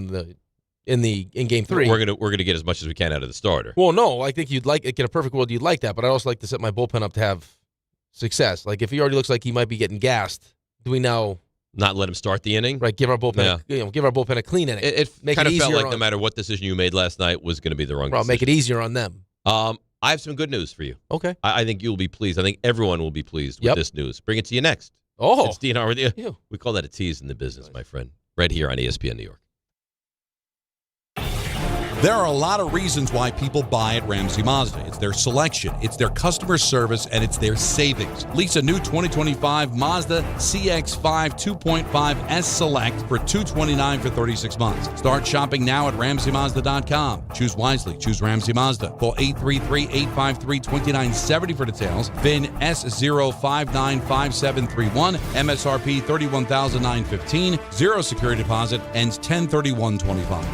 in game 3. We're gonna get as much as we can out of the starter. Well, no, I think you'd like in a perfect world you'd like that, but I'd also like to set my bullpen up to have success. Like if he already looks like he might be getting gassed, do we now not let him start the inning? Right, give our bullpen a clean inning. It kind of felt like no matter what decision you made last night was going to be the wrong decision. Make it easier on them. I have some good news for you. Okay. I think you'll be pleased. I think everyone will be pleased with this news. Bring it to you next. Oh. It's DNR with you. Yeah. We call that a tease in the business, my friend. Right here on ESPN New York. There are a lot of reasons why people buy at Ramsey Mazda. It's their selection, it's their customer service, and it's their savings. Lease a new 2025 Mazda CX-5 2.5 S Select for $229 for 36 months. Start shopping now at RamseyMazda.com. Choose wisely. Choose Ramsey Mazda. Call 833-853-2970 for details. VIN S0595731. MSRP $31,915. Zero security deposit. Ends 10/31/25.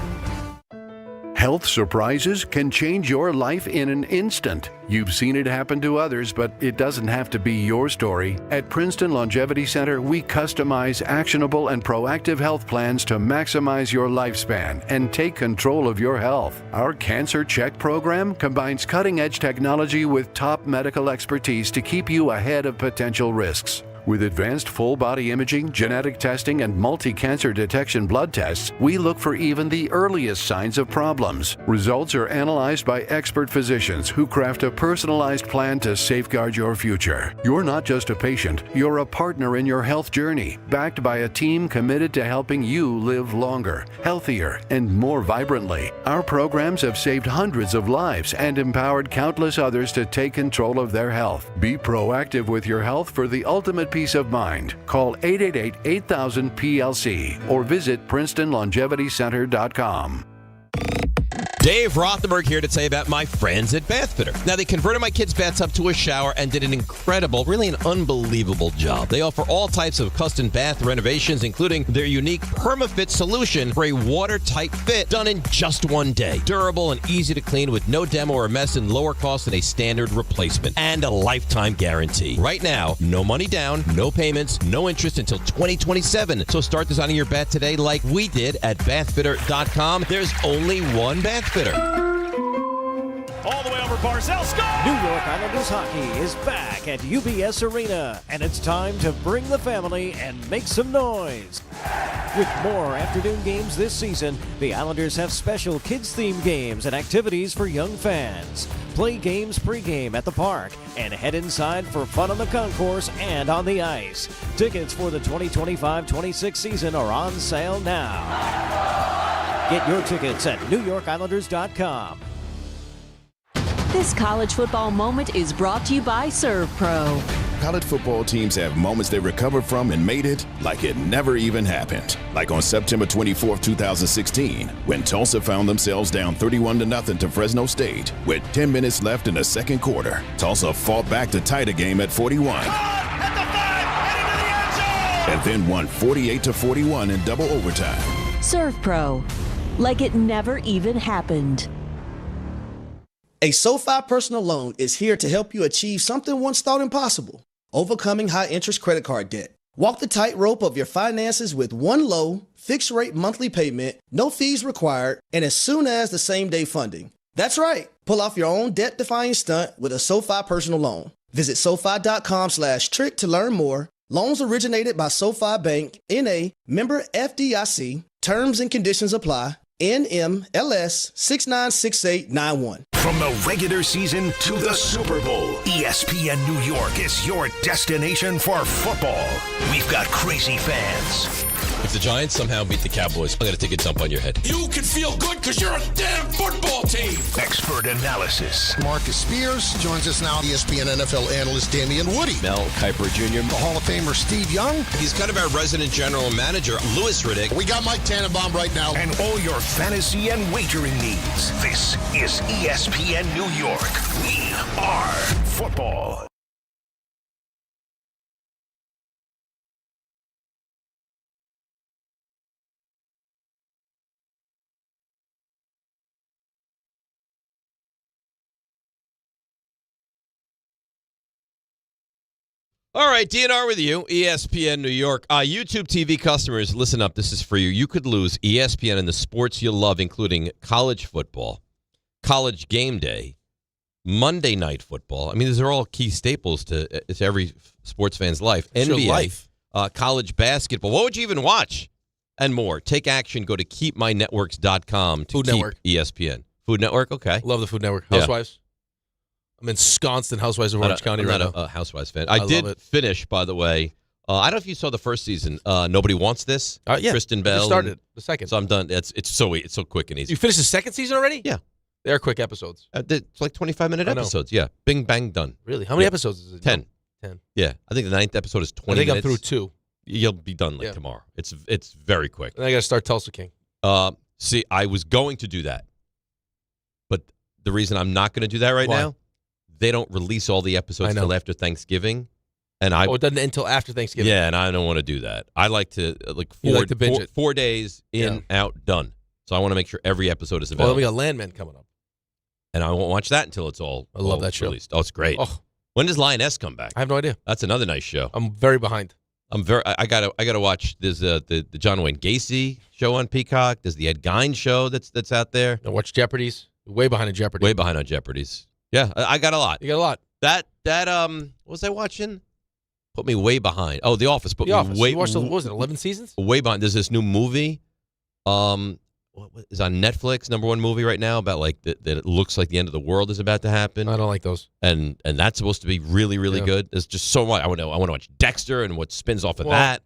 Health surprises can change your life in an instant. You've seen it happen to others, but it doesn't have to be your story. At Princeton Longevity Center, we customize actionable and proactive health plans to maximize your lifespan and take control of your health. Our Cancer Check program combines cutting-edge technology with top medical expertise to keep you ahead of potential risks. With advanced full-body imaging, genetic testing, and multi-cancer detection blood tests, we look for even the earliest signs of problems. Results are analyzed by expert physicians who craft a personalized plan to safeguard your future. You're not just a patient, you're a partner in your health journey, backed by a team committed to helping you live longer, healthier, and more vibrantly. Our programs have saved hundreds of lives and empowered countless others to take control of their health. Be proactive with your health for the ultimate peace of mind. Call 888-8000-PLC or visit PrincetonLongevityCenter.com. Dave Rothenberg here to tell you about my friends at Bathfitter. Now, they converted my kids' bathtub to a shower and did an incredible, really an unbelievable job. They offer all types of custom bath renovations, including their unique PermaFit solution for a watertight fit done in just one day. Durable and easy to clean with no demo or mess and lower cost than a standard replacement. And a lifetime guarantee. Right now, no money down, no payments, no interest until 2027. So start designing your bath today like we did at bathfitter.com. There's only one Bathfitter. All the way over Barzell, score! New York Islanders hockey is back at UBS Arena, and it's time to bring the family and make some noise. With more afternoon games this season, the Islanders have special kids-themed games and activities for young fans. Play games pregame at the park and head inside for fun on the concourse and on the ice. Tickets for the 2025-26 season are on sale now. Get your tickets at NewYorkIslanders.com. This college football moment is brought to you by ServPro. College football teams have moments they recovered from and made it like it never even happened. Like on September 24, 2016, when Tulsa found themselves down 31-0 to Fresno State with 10 minutes left in the second quarter. Tulsa fought back to tie the game at 41. And then won 48-41 in double overtime. ServPro. Like it never even happened. A SoFi personal loan is here to help you achieve something once thought impossible: overcoming high-interest credit card debt. Walk the tightrope of your finances with one low, fixed-rate monthly payment, no fees required, and as soon as the same-day funding. That's right. Pull off your own debt-defying stunt with a SoFi personal loan. Visit SoFi.com/trick to learn more. Loans originated by SoFi Bank, N.A., member FDIC. Terms and conditions apply. NMLS 696891. From the regular season to the Super Bowl, ESPN New York is your destination for football. We've got crazy fans. If the Giants somehow beat the Cowboys, I'm going to take a dump on your head. You can feel good because you're a damn football team. Expert analysis. Marcus Spears joins us now. ESPN NFL analyst Damian Woody. Mel Kiper Jr. The Hall of Famer Steve Young. He's kind of our resident general manager, Louis Riddick. We got Mike Tannenbaum right now. And all your fantasy and wagering needs. This is ESPN New York. We are football. All right, DNR with you, ESPN New York. YouTube TV customers, listen up. This is for you. You could lose ESPN and the sports you love, including college football, college game day, Monday night football. I mean, these are all key staples to every sports fan's life. It's your NBA, life. College basketball. What would you even watch? And more. Take action. Go to keepmynetworks.com to Food keep Network. ESPN. Food Network, okay. Love the Food Network. Yeah. Housewives. I'm ensconced in Housewives of Orange County right now. I'm not a Housewives fan. I I did love it. finish, by the way. I don't know if you saw the first season. Nobody Wants This. Yeah. Kristen I Bell. just started the second. So I'm done. It's so quick and easy. You finished the second season already? Yeah. They're quick episodes. It's like 25-minute I know. episodes. Yeah. Bing, bang, done. Really? How many Yeah. episodes is it? 10. 10. Yeah. I think the 9th episode is 20 I think minutes. I'm through 2. You'll be done like tomorrow. It's very quick. And I got to start Tulsa King. See, I was going to do that. But the reason I'm not going to do that right Why? now, they don't release all the episodes I know. till after Thanksgiving. And it doesn't end until after Thanksgiving. Yeah, and I don't want to do that. I like to You like to binge it. 4 days in, out, done. So I want to make sure every episode is Well, available. then we got Landman coming up. And I won't watch that until it's all I love all that show. released. Oh, it's great. Oh. When does Lioness come back? I have no idea. That's another nice show. I'm very behind. I gotta watch. There's the John Wayne Gacy show on Peacock. There's the Ed Gein show that's out there. I watch Jeopardy's. Way behind on Jeopardy. Way behind on Jeopardy's. Yeah, I got a lot. You got a lot. That what was I watching? Put me way behind. Oh, The Office. Put The me Office. way. You watched, what was it, 11 seasons? Way behind. There's this new movie. What is on Netflix? #1 movie right now about like that it looks like the end of the world is about to happen. I don't like those. And that's supposed to be really good. There's just so much. I want to watch Dexter and what spins off of that.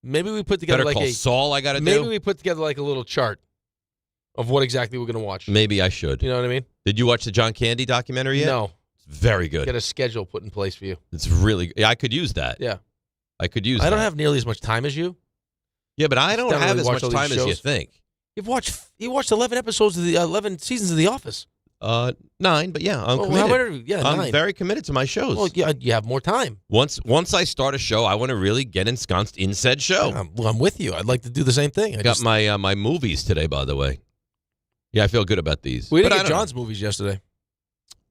Maybe we put together Better like Call Saul. I got to do. Maybe we put together like a little chart of what exactly we're going to watch. Maybe I should. You know what I mean? Did you watch the John Candy documentary yet? No. It's very good. Get a schedule put in place for you. It's really. Yeah, I could use that. Yeah. I could use. I don't that. have nearly as much time as you. Yeah, but I don't Don't have really as watch much all these time as you shows. think. You watched 11 episodes of the 11 seasons of The Office. 9, but yeah, I'm Well, committed. however, yeah, I'm 9. very committed to my shows. Well, you have more time. Once I start a show, I want to really get ensconced in said show. I'm with you. I'd like to do the same thing. I got my my movies today, by the way. Yeah, I feel good about these. We But didn't I get don't John's movies yesterday.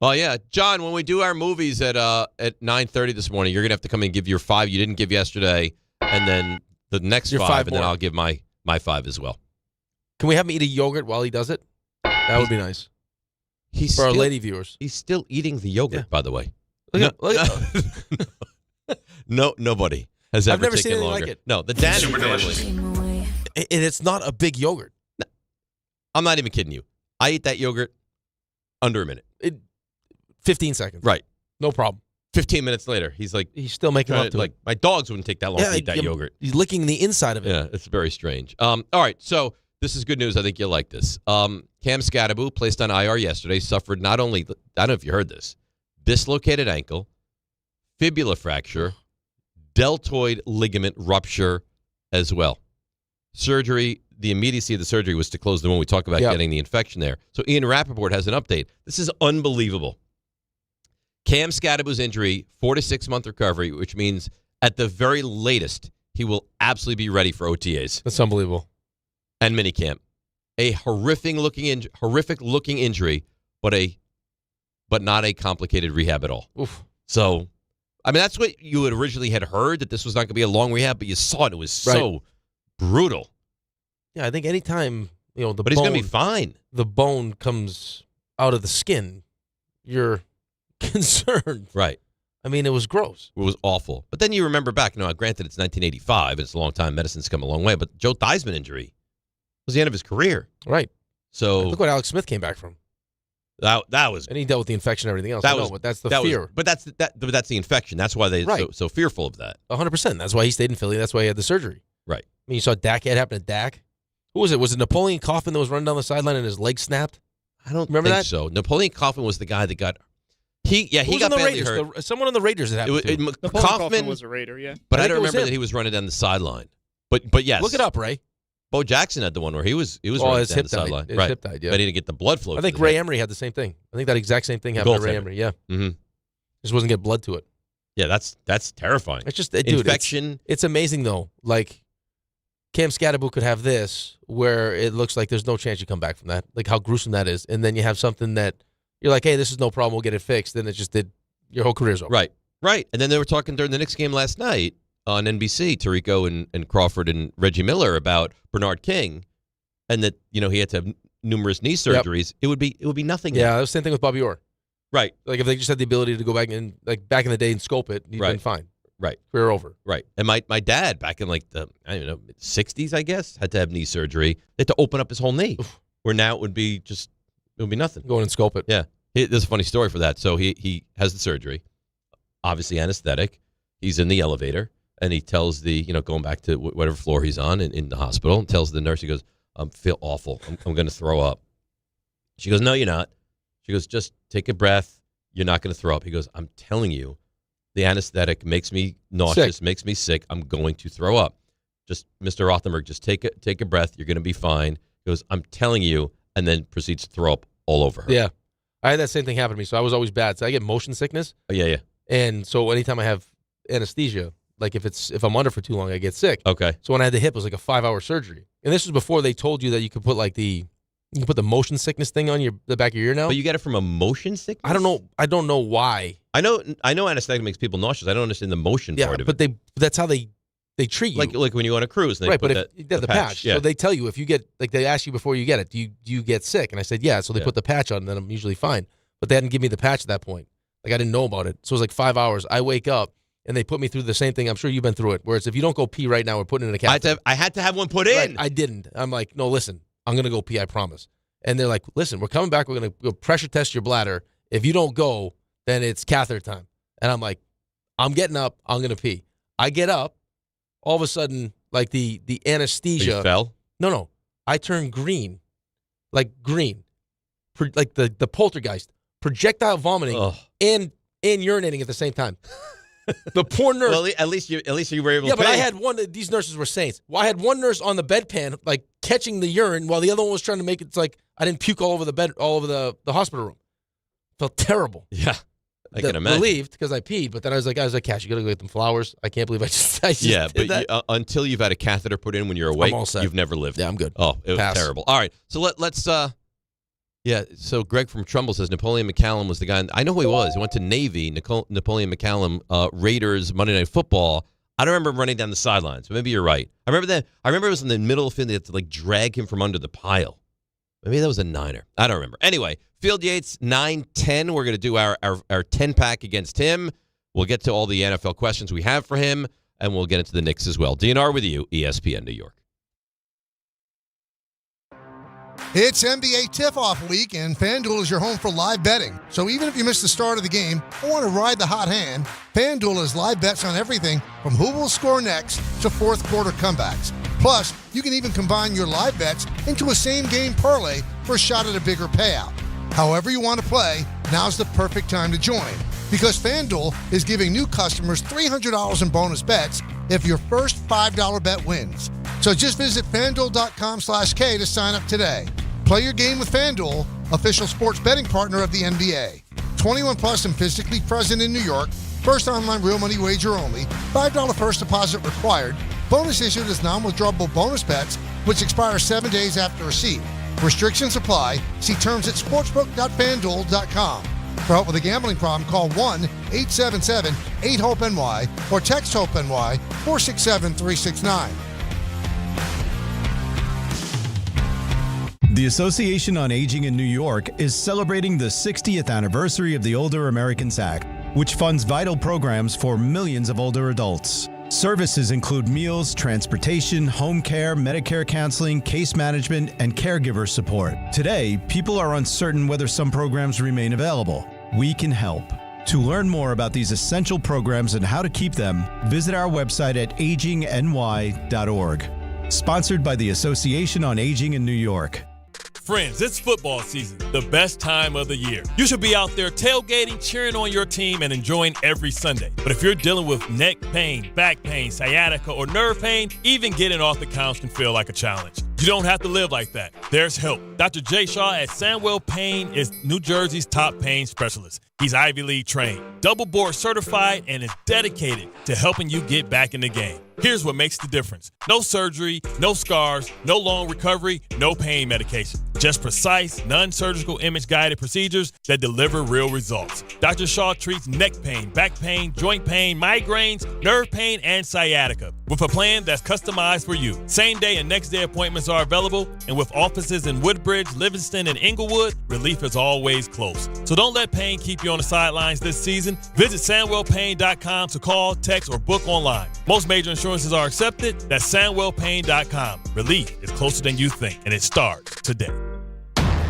know. Oh yeah, John. When we do our movies at 9:30 this morning, you're gonna have to come and give your 5 you didn't give yesterday, and then the next Your 5, 5 and then more. I'll give my 5 as well. Can we have him eat a yogurt while he does it? That would be nice. He's For our still- lady viewers. He's still eating the yogurt, by the way. Look No, nobody has I've ever never taken seen anything longer. like it. No, the Danny family. And it's not a big yogurt. I'm not even kidding you. I eat that yogurt under a minute. 15 seconds. Right. No problem. 15 minutes later, he's like, He's still making trying up to like it. my dogs wouldn't take that long to eat that yogurt. He's licking the inside of it. Yeah, it's very strange. All right, so this is good news. I think you'll like this. Cam Scadaboo, placed on IR yesterday, suffered not only, I don't know if you heard this, dislocated ankle, fibula fracture, deltoid ligament rupture as well. Surgery, the immediacy of the surgery was to close the wound. We talked about getting the infection there. So Ian Rappaport has an update. This is unbelievable. Cam Scadaboo's injury, 4 to 6 month recovery, which means at the very latest, he will absolutely be ready for OTAs. That's unbelievable. And minicamp. A horrific looking injury, but not a complicated rehab at all. Oof. So, I mean, that's what you had originally had heard, that this was not going to be a long rehab, but you saw it. It was so brutal. Yeah, I think anytime, the But he's going to be fine. The bone comes out of the skin, you're concerned. Right. I mean, it was gross. It was awful. But then you remember back, granted it's 1985, it's a long time, medicine's come a long way, but Joe Theismann injury was the end of his career. Right. So Look what Alex Smith came back from. That was, and he dealt with the infection and everything else. But that's the fear. But that's the infection. That's why they're so fearful of that. 100%. That's why he stayed in Philly. That's why he had the surgery. Right. I mean, you saw Dak. It happened to Dak. Who was it? Was it Napoleon Coffin that was running down the sideline and his leg snapped? I don't remember think that. So Napoleon Coffin was the guy that got. He got the badly hurt. Someone on the Raiders that happened to. Coffin was a Raider, yeah. But I don't remember that he was running down the sideline. But yes, look it up, Ray. Bo Jackson had the one where he was running his down hip the sideline. His hip died. Yeah, but he didn't get the blood flow. I think Ray Emery had the same thing. I think that exact same thing happened to Ray Emery. Yeah, just wasn't get blood to it. Yeah, that's terrifying. It's just infection. It's amazing though. Like Cam Scatterbo could have this where it looks like there's no chance you come back from that. Like how gruesome that is, and then you have something that you're like, hey, this is no problem. We'll get it fixed. Then it just did. Your whole career's over. Right. And then they were talking during the Knicks game last night on NBC, Tirico and Crawford and Reggie Miller about Bernard King, and that he had to have numerous knee surgeries. Yep. It would be nothing. Yeah, that was the same thing with Bobby Orr. Right. Like if they just had the ability to go back and back in the day and scope it, he'd been fine. Right. Career over. Right. And my dad back in like the 60s, I guess, had to have knee surgery. They had to open up his whole knee. Oof. Where now it would be nothing. Go in and scope it. Yeah. There's a funny story for that. So he has the surgery, obviously anesthetic. He's in the elevator, and he tells going back to whatever floor he's on in the hospital, and tells the nurse, he goes, I feel awful. I'm going to throw up. She goes, no, you're not. She goes, just take a breath. You're not going to throw up. He goes, I'm telling you, the anesthetic makes me nauseous, makes me sick. I'm going to throw up. Just, Mr. Rothenberg, just take a breath. You're going to be fine. He goes, I'm telling you, and then proceeds to throw up all over her. Yeah. I had that same thing happen to me, so I was always bad. So I get motion sickness. Oh, yeah. And so anytime I have anesthesia, like if I'm under for too long, I get sick. Okay. So when I had the hip, it was like a 5-hour surgery. And this was before they told you that you could put the motion sickness thing on the back of your ear now. But you get it from a motion sickness? I don't know why. I know anesthetic makes people nauseous. I don't understand the motion part of it. But that's how they treat you. Like when you go on a cruise, and they put the patch. Yeah. So they tell you if you get, they ask you before you get it, do you get sick? And I said, yeah. So they put the patch on, and then I'm usually fine. But they hadn't given me the patch at that point. Like I didn't know about it. So it was like 5 hours. I wake up, and they put me through the same thing. I'm sure you've been through it, where it's if you don't go pee right now, we're putting it in a catheter. I had to have one put in. Right, I didn't. I'm like, no, listen, I'm going to go pee, I promise. And they're like, listen, we're coming back. We're going to go pressure test your bladder. If you don't go, then it's catheter time. And I'm like, I'm getting up. I'm going to pee. I get up. All of a sudden, like the anesthesia. You fell? No. I turn green. Like green. Like the poltergeist. Projectile vomiting and urinating at the same time. The poor nurse. Well, at least you were able to Yeah, but pay. I had these nurses were saints. Well, I had one nurse on the bedpan, like catching the urine, while the other one was trying to make it like I didn't puke all over the bed, all over the hospital room. Felt terrible. Yeah, I can imagine. Relieved because I peed, but then I was like, Cash, you got to go get them flowers. I can't believe I just did that. Until you've had a catheter put in when you're awake, you've never lived. Yeah, I'm good. Oh, it was terrible. All right, so let's. So Greg from Trumbull says Napoleon McCallum was the guy. I know who he was. He went to Navy. Napoleon McCallum, Raiders, Monday Night Football. I don't remember him running down the sidelines. Maybe you're right. I remember that. I remember it was in the middle of the field. They had to drag him from under the pile. Maybe that was a Niner. I don't remember. Anyway, Field Yates, 9-10. We're going to do our 10-pack against him. We'll get to all the NFL questions we have for him, and we'll get into the Knicks as well. DNR with you, ESPN New York. It's NBA tip-off week, and FanDuel is your home for live betting. So even if you miss the start of the game or want to ride the hot hand, FanDuel has live bets on everything from who will score next to fourth quarter comebacks. Plus, you can even combine your live bets into a same-game parlay for a shot at a bigger payout. However you want to play, now's the perfect time to join, because FanDuel is giving new customers $300 in bonus bets if your first $5 bet wins. So just visit FanDuel.com/K to sign up today. Play your game with FanDuel, official sports betting partner of the NBA. 21 plus and physically present in New York. First online real money wager only. $5 first deposit required. Bonus issued as non-withdrawable bonus bets, which expire 7 days after receipt. Restrictions apply. See terms at sportsbook.fanduel.com. For help with a gambling problem, call 1-877-8-HOPE-NY or text HOPE-NY 467-369. The Association on Aging in New York is celebrating the 60th anniversary of the Older Americans Act, which funds vital programs for millions of older adults. Services include meals, transportation, home care, Medicare counseling, case management, and caregiver support. Today, people are uncertain whether some programs remain available. We can help. To learn more about these essential programs and how to keep them, visit our website at agingny.org. Sponsored by the Association on Aging in New York. Friends, it's football season, the best time of the year. You should be out there tailgating, cheering on your team, and enjoying every Sunday. But if you're dealing with neck pain, back pain, sciatica, or nerve pain, even getting off the couch can feel like a challenge. You don't have to live like that. There's help. Dr. Jay Shaw at Sandwell Pain is New Jersey's top pain specialist. He's Ivy League trained, double board certified, and is dedicated to helping you get back in the game. Here's what makes the difference. No surgery, no scars, no long recovery, no pain medication. Just precise, non-surgical image-guided procedures that deliver real results. Dr. Shaw treats neck pain, back pain, joint pain, migraines, nerve pain, and sciatica with a plan that's customized for you. Same-day and next-day appointments are available, and with offices in Woodbridge, Livingston, and Inglewood, relief is always close. So don't let pain keep you on the sidelines this season. Visit SandwellPain.com to call, text, or book online. Most major insurances are accepted. That's SandwellPain.com. Relief is closer than you think, and it starts today.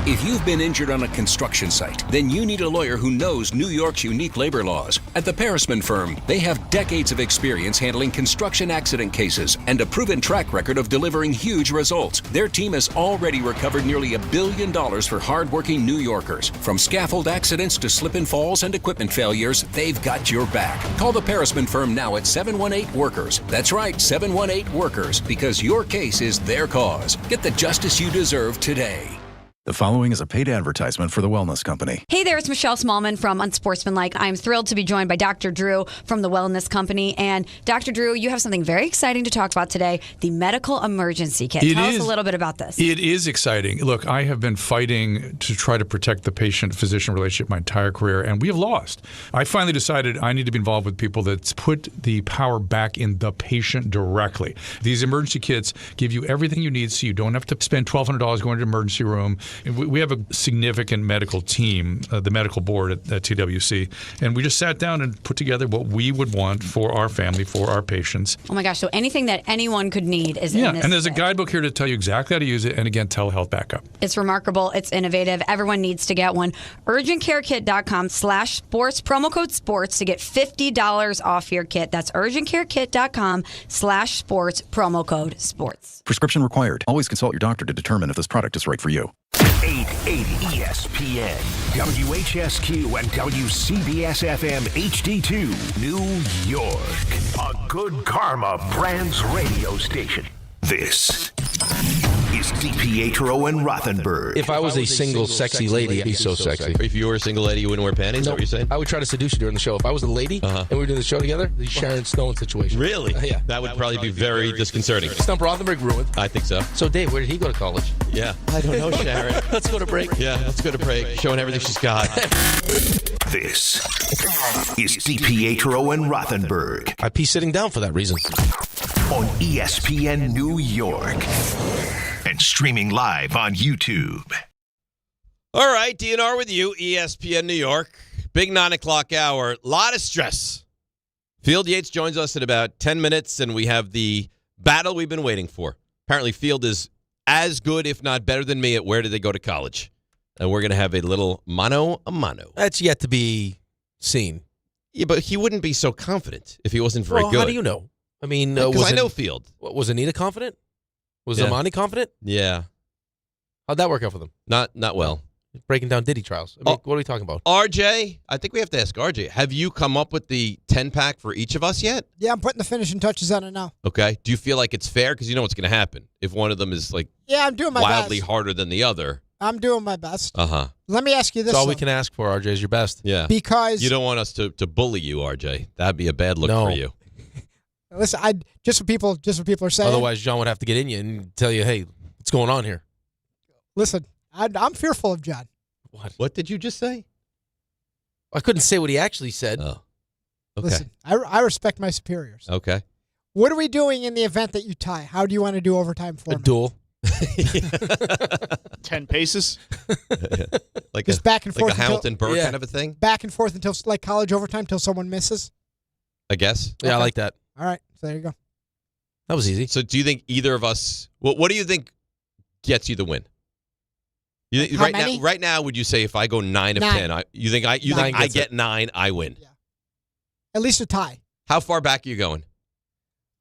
If you've been injured on a construction site, then you need a lawyer who knows New York's unique labor laws. At the Parisman Firm, they have decades of experience handling construction accident cases and a proven track record of delivering huge results. Their team has already recovered nearly $1 billion for hardworking New Yorkers. From scaffold accidents to slip and falls and equipment failures, they've got your back. Call the Parisman Firm now at 718-WORKERS. That's right, 718-WORKERS, because your case is their cause. Get the justice you deserve today. The following is a paid advertisement for the Wellness Company. Hey there, it's Michelle Smallman from Unsportsmanlike. I'm thrilled to be joined by Dr. Drew from the Wellness Company. And Dr. Drew, you have something very exciting to talk about today, the medical emergency kit. Tell us a little bit about this. It is exciting. Look, I have been fighting to try to protect the patient-physician relationship my entire career, and we have lost. I finally decided I need to be involved with people that put the power back in the patient directly. These emergency kits give you everything you need so you don't have to spend $1,200 going to the emergency room. We have a significant medical team, the medical board at TWC, and we just sat down and put together what we would want for our family, for our patients. Oh my gosh, so anything that anyone could need is in this and there's kit. a guidebook here to tell you exactly how to use it, and again, telehealth backup. It's remarkable. It's innovative. Everyone needs to get one. UrgentCareKit.com/sports, promo code sports to get $50 off your kit. That's UrgentCareKit.com/sports, promo code sports. Prescription required. Always consult your doctor to determine if this product is right for you. 880 ESPN, WHSQ, and WCBS-FM HD2, New York. A Good Karma Brands radio station. This is DiPietro and Rothenberg. If I was a single sexy lady, I'd be so sexy. If you were a single lady, you wouldn't wear panties? Is that what you're saying? I would try to seduce you during the show. If I was a lady and we were doing the show together, the Sharon Stone situation. Really? Yeah. That would probably be very disconcerting. Stump Rothenberg ruined. I think so. So, Dave, where did he go to college? Yeah. I don't know, Sharon. Let's go to break. Yeah, let's go to break. Showing everything she's got. This is DiPietro and Rothenberg. I pee sitting down for that reason. On ESPN New York. And streaming live on YouTube. All right, DNR with you, ESPN New York. Big 9 o'clock hour. Lot of stress. Field Yates joins us in about 10 minutes, and we have the battle we've been waiting for. Apparently, Field is as good, if not better than me, at where did they go to college. And we're going to have a little mano a mano. That's yet to be seen. Yeah, but he wouldn't be so confident if he wasn't very good. How do you know? I mean, because I know Field. Was Anita confident? Was Amani confident? Yeah. How'd that work out for them? Not well. Breaking down Diddy trials. I mean, what are we talking about? RJ, I think we have to ask RJ. Have you come up with the 10-pack for each of us yet? Yeah, I'm putting the finishing touches on it now. Okay. Do you feel like it's fair? Because you know what's going to happen if one of them is like I'm doing my wildly best. harder than the other. I'm doing my best. Uh-huh. Let me ask you this. That's all we can ask for, RJ, is your best. Yeah. Because you don't want us to bully you, RJ. That'd be a bad look for you. Listen, just what people are saying. Otherwise, John would have to get in you and tell you, hey, what's going on here? Listen, I'm fearful of John. What did you just say? I couldn't say what he actually said. Oh. Okay. Listen, I respect my superiors. Okay. What are we doing in the event that you tie? How do you want to do overtime for a duel? 10 paces? Like just back and forth. Like a Hamilton Burr kind of a thing? Back and forth until like college overtime until someone misses? I guess. Yeah, I like that. All right, so there you go. That was easy. So do you think either of us? What do you think gets you the win? How many? Right now, would you say if I go 9 of 9. 10, you think I get 9, I win? Yeah. At least a tie. How far back are you going?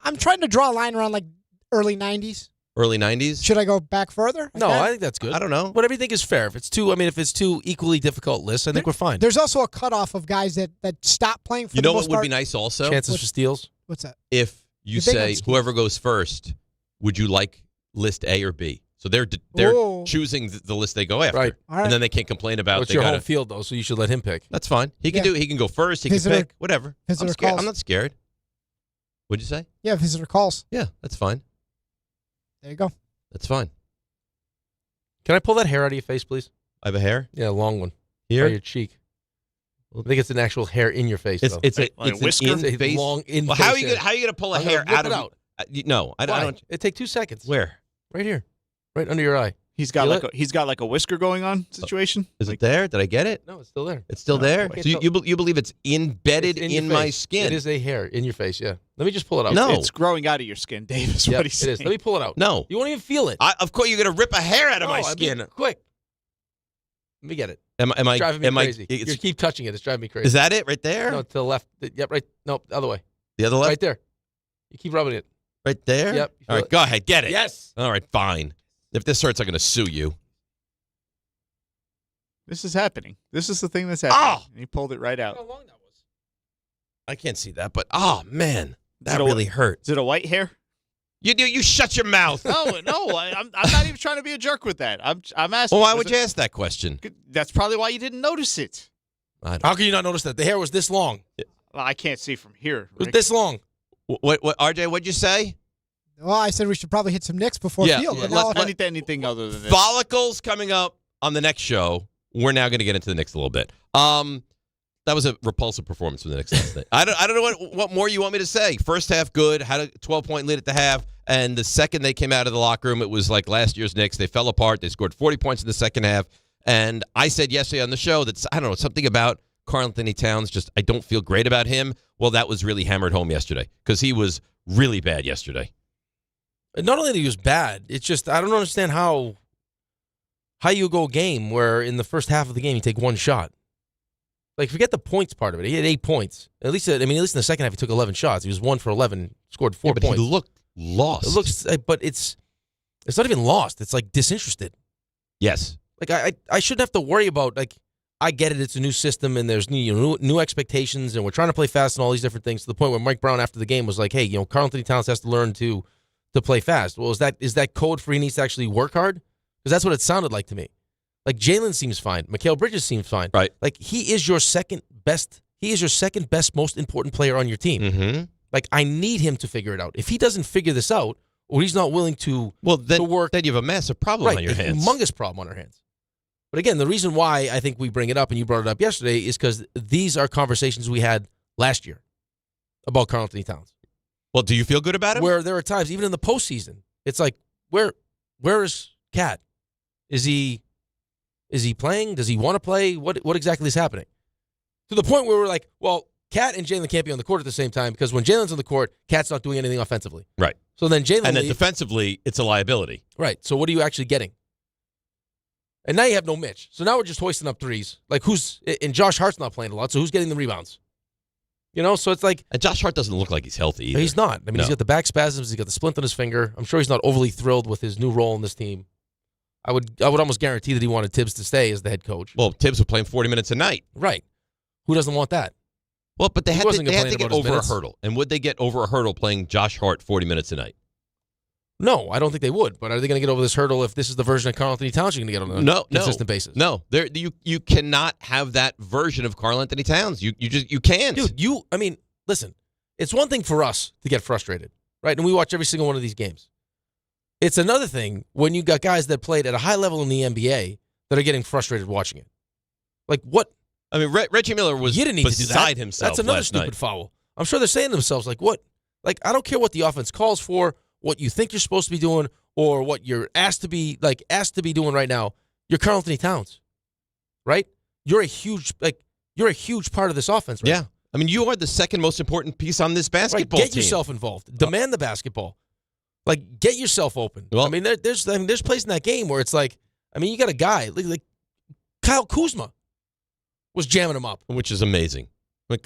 I'm trying to draw a line around like early 90s. Early 90s? Should I go back further? No, I think that's good. I don't know. Whatever you think is fair. If it's two equally difficult lists, I think we're fine. There's also a cutoff of guys that stop playing for the most what would part. be nice also? Chances for steals. What's that? If you You're big on say steals. whoever goes first, would you like list A or B? So they're Whoa. choosing the list they go after, Right. All right. and then they can't complain about. Well, it's they your gotta, home field though, so you should let him pick. That's fine. He can Yeah. do. He can go first. He Visitor- can pick whatever. visitor I'm calls. not scared. What'd you say? Yeah, visitor calls. Yeah, that's fine. There you go. That's fine. Can I pull that hair out of your face, please? I have a hair Yeah, a long one. here. By your cheek. I think it's an actual hair in your face, though. It's a whisker? an It's a in-face. long in Well, how are you gonna pull a I'm hair gonna out whip of it out. No, I Why? don't. It take 2 seconds. Where Right here. Right under your eye. He's got Feel like a whisker going on situation. is it there? Did I get it? No, it's still there. It's still there. boy. So you believe it's embedded It's in your my face. skin? It is a hair in your face, yeah. Let me just pull it out. No. It's growing out of your skin, Dave. Is Yep, what he's it saying. is. Let me pull it out. No. You won't even feel it. Of course, you're gonna rip a hair out of my No, I mean, skin. quick. Let me get it. Am I? It's driving me crazy. it's- You keep touching it. It's driving me crazy. Is that it right there? No, to the left. Yep, right. No, the other way. The other left? Right there. You keep rubbing it. Right there? Yep. All right, go ahead. Get it. Yes. All right, fine. If this hurts, I'm going to sue you. This is happening. This is the thing that's happening. And he pulled it right out. How long that was? I can't see that, but man, that Is it a- really hurt. Is it a white hair? You shut your mouth. No, I'm not even trying to be a jerk with that. I'm asking. Well, why would you ask that question? That's probably why you didn't notice it. How can you not notice that? The hair was this long. Well, I can't see from here. It was Rick. this long. What RJ, what'd you say? Well, I said we should probably hit some Knicks before Field. Yeah, but now let's- anything other than this. Follicles coming up on the next show. We're now going to get into the Knicks a little bit. That was a repulsive performance from the Knicks last night. I don't know what more you want me to say. First half good, had a 12-point lead at the half, and the second they came out of the locker room, it was like last year's Knicks. They fell apart. They scored 40 points in the second half, and I said yesterday on the show that I don't know, something about Karl-Anthony Towns, just I don't feel great about him. Well, that was really hammered home yesterday because he was really bad yesterday. Not only that he was bad, it's just I don't understand how you go a game where in the first half of the game you take one shot. Like, forget the points part of it. He had 8 points. At least in the second half he took 11 shots. He was 1 for 11, scored 4 but points. He looked lost. It looks, but it's not even lost. It's like disinterested. Yes. Like I shouldn't have to worry about, like, I get it. It's a new system and there's new expectations and we're trying to play fast and all these different things to the point where Mike Brown after the game was like, hey, Karl-Anthony Towns has to learn to play fast. Well, is that code for he needs to actually work hard? Because that's what it sounded like to me. Like, Jalen seems fine. Mikal Bridges seems fine. Right. Like, he is your second best, most important player on your team. Mm-hmm. Like, I need him to figure it out. If he doesn't figure this out, or he's not willing to work, then you have a massive problem on your hands. A humongous problem on our hands. But again, the reason why I think we bring it up, and you brought it up yesterday, is because these are conversations we had last year about Karl-Anthony Towns. Well, do you feel good about him? Where there are times, even in the postseason, it's like, where is Cat? Is he playing? Does he want to play? What exactly is happening? To the point where we're like, well, Cat and Jalen can't be on the court at the same time because when Jalen's on the court, Cat's not doing anything offensively. Right. So then Jalen and then defensively, it's a liability. Right. So what are you actually getting? And now you have no Mitch. So now we're just hoisting up threes. Like, and Josh Hart's not playing a lot, so who's getting the rebounds? So it's like... And Josh Hart doesn't look like he's healthy either. He's not. He's got the back spasms. He's got the splint on his finger. I'm sure he's not overly thrilled with his new role in this team. I would almost guarantee that he wanted Tibbs to stay as the head coach. Well, Tibbs was playing 40 minutes a night. Right. Who doesn't want that? Well, but they had to get about his over minutes. a hurdle. And would they get over a hurdle playing Josh Hart 40 minutes a night? No, I don't think they would. But are they going to get over this hurdle if this is the version of Karl-Anthony Towns you're going to get on a consistent basis? No. You cannot have that version of Karl-Anthony Towns. You can't. Dude, listen, it's one thing for us to get frustrated, right? And we watch every single one of these games. It's another thing when you got guys that played at a high level in the NBA that are getting frustrated watching it. Like, what? I mean, Reggie Miller was you didn't need to do beside that. himself. That's another last stupid night. foul. I'm sure they're saying to themselves, like, what? Like, I don't care what the offense calls for, what you think you're supposed to be doing, or what you're asked to be doing right now. You're Karl-Anthony Towns, right? You're a huge part of this offense. Right Yeah. now. I mean, you are the second most important piece on this basketball Get team. yourself involved. Demand the basketball. Like, get yourself open. Well, I mean, there's plays in that game where it's like, I mean, you got a guy like Kyle Kuzma was jamming him up, which is amazing. I mean,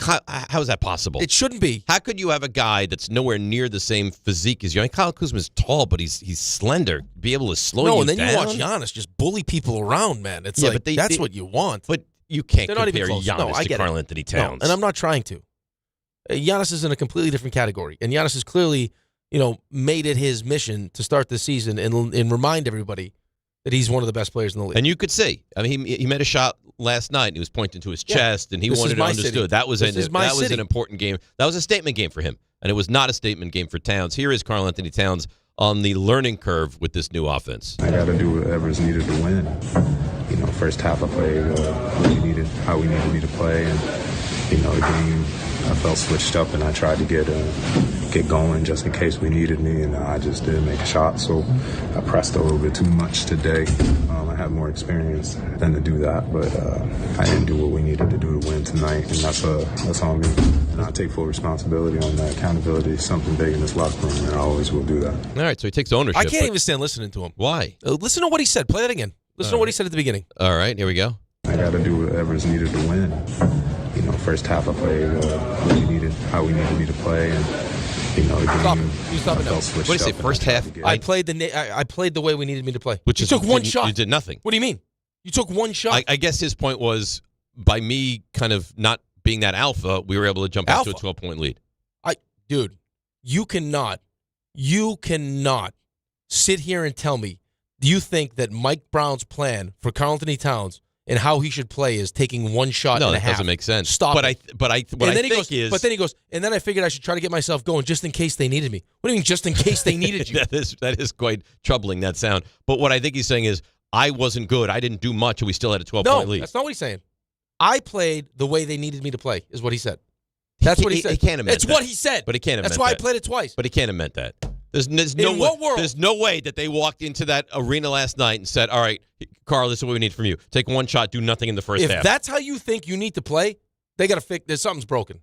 how is that possible? It shouldn't be. How could you have a guy that's nowhere near the same physique as you? I mean, Kyle Kuzma's tall, but he's slender. Be able to slow you down. No, and then you watch Giannis just bully people around, man. It's like, that's what you want. But you can't They're not compare even close. Giannis to Karl Anthony Towns. No, and I'm not trying to. Giannis is in a completely different category. And Giannis has clearly, made it his mission to start the season and remind everybody that he's one of the best players in the league. And you could see. I mean, he made a shot last night, and he was pointing to his chest, and he wanted it understood. City. That was an important game. That was a statement game for him, and it was not a statement game for Towns. Here is Karl Anthony Towns on the learning curve with this new offense. I got to do whatever is needed to win. First half I played how we needed me to play, and the game I felt switched up, and I tried to get going just in case we needed me, and I just didn't make a shot. So I pressed a little bit too much today. I have more experience than to do that, but I didn't do what we needed to do to win tonight, and that's on me. And I take full responsibility on that. Accountability is something big in this locker room, and I always will do that. All right, so he takes ownership. I can't even stand listening to him. Why? Listen to what he said. Play that again. Listen to what he said at the beginning. All right, here we go. I got to do whatever is needed to win. First half I played how we needed me to play, and the game You stop it now. What do you say? First half, I played the way we needed me to play. Which you took one shot. You did nothing. What do you mean? You took one shot. I guess his point was by me kind of not being that alpha, we were able to jump out to a 12-point lead. Dude, you cannot sit here and tell me you think that Mike Brown's plan for Karl Anthony Towns and how he should play is taking one shot No, and a that half. doesn't make sense. Stop But it. Then he goes, and then I figured I should try to get myself going just in case they needed me. What do you mean just in case they needed you? that is quite troubling, that sound. But what I think he's saying is, I wasn't good. I didn't do much, and we still had a 12-point lead. No, that's not what he's saying. I played the way they needed me to play, is what he said. That's what he said. He can't have meant It's that. what he said. But he can't have That's meant why that. I played it twice. But he can't have meant that. There's no In way, what world? There's no way that they walked into that arena last night and said, all right, Karl, this is what we need from you. Take one shot, do nothing in the first half. If that's how you think you need to play, they got to fix. There's something's broken.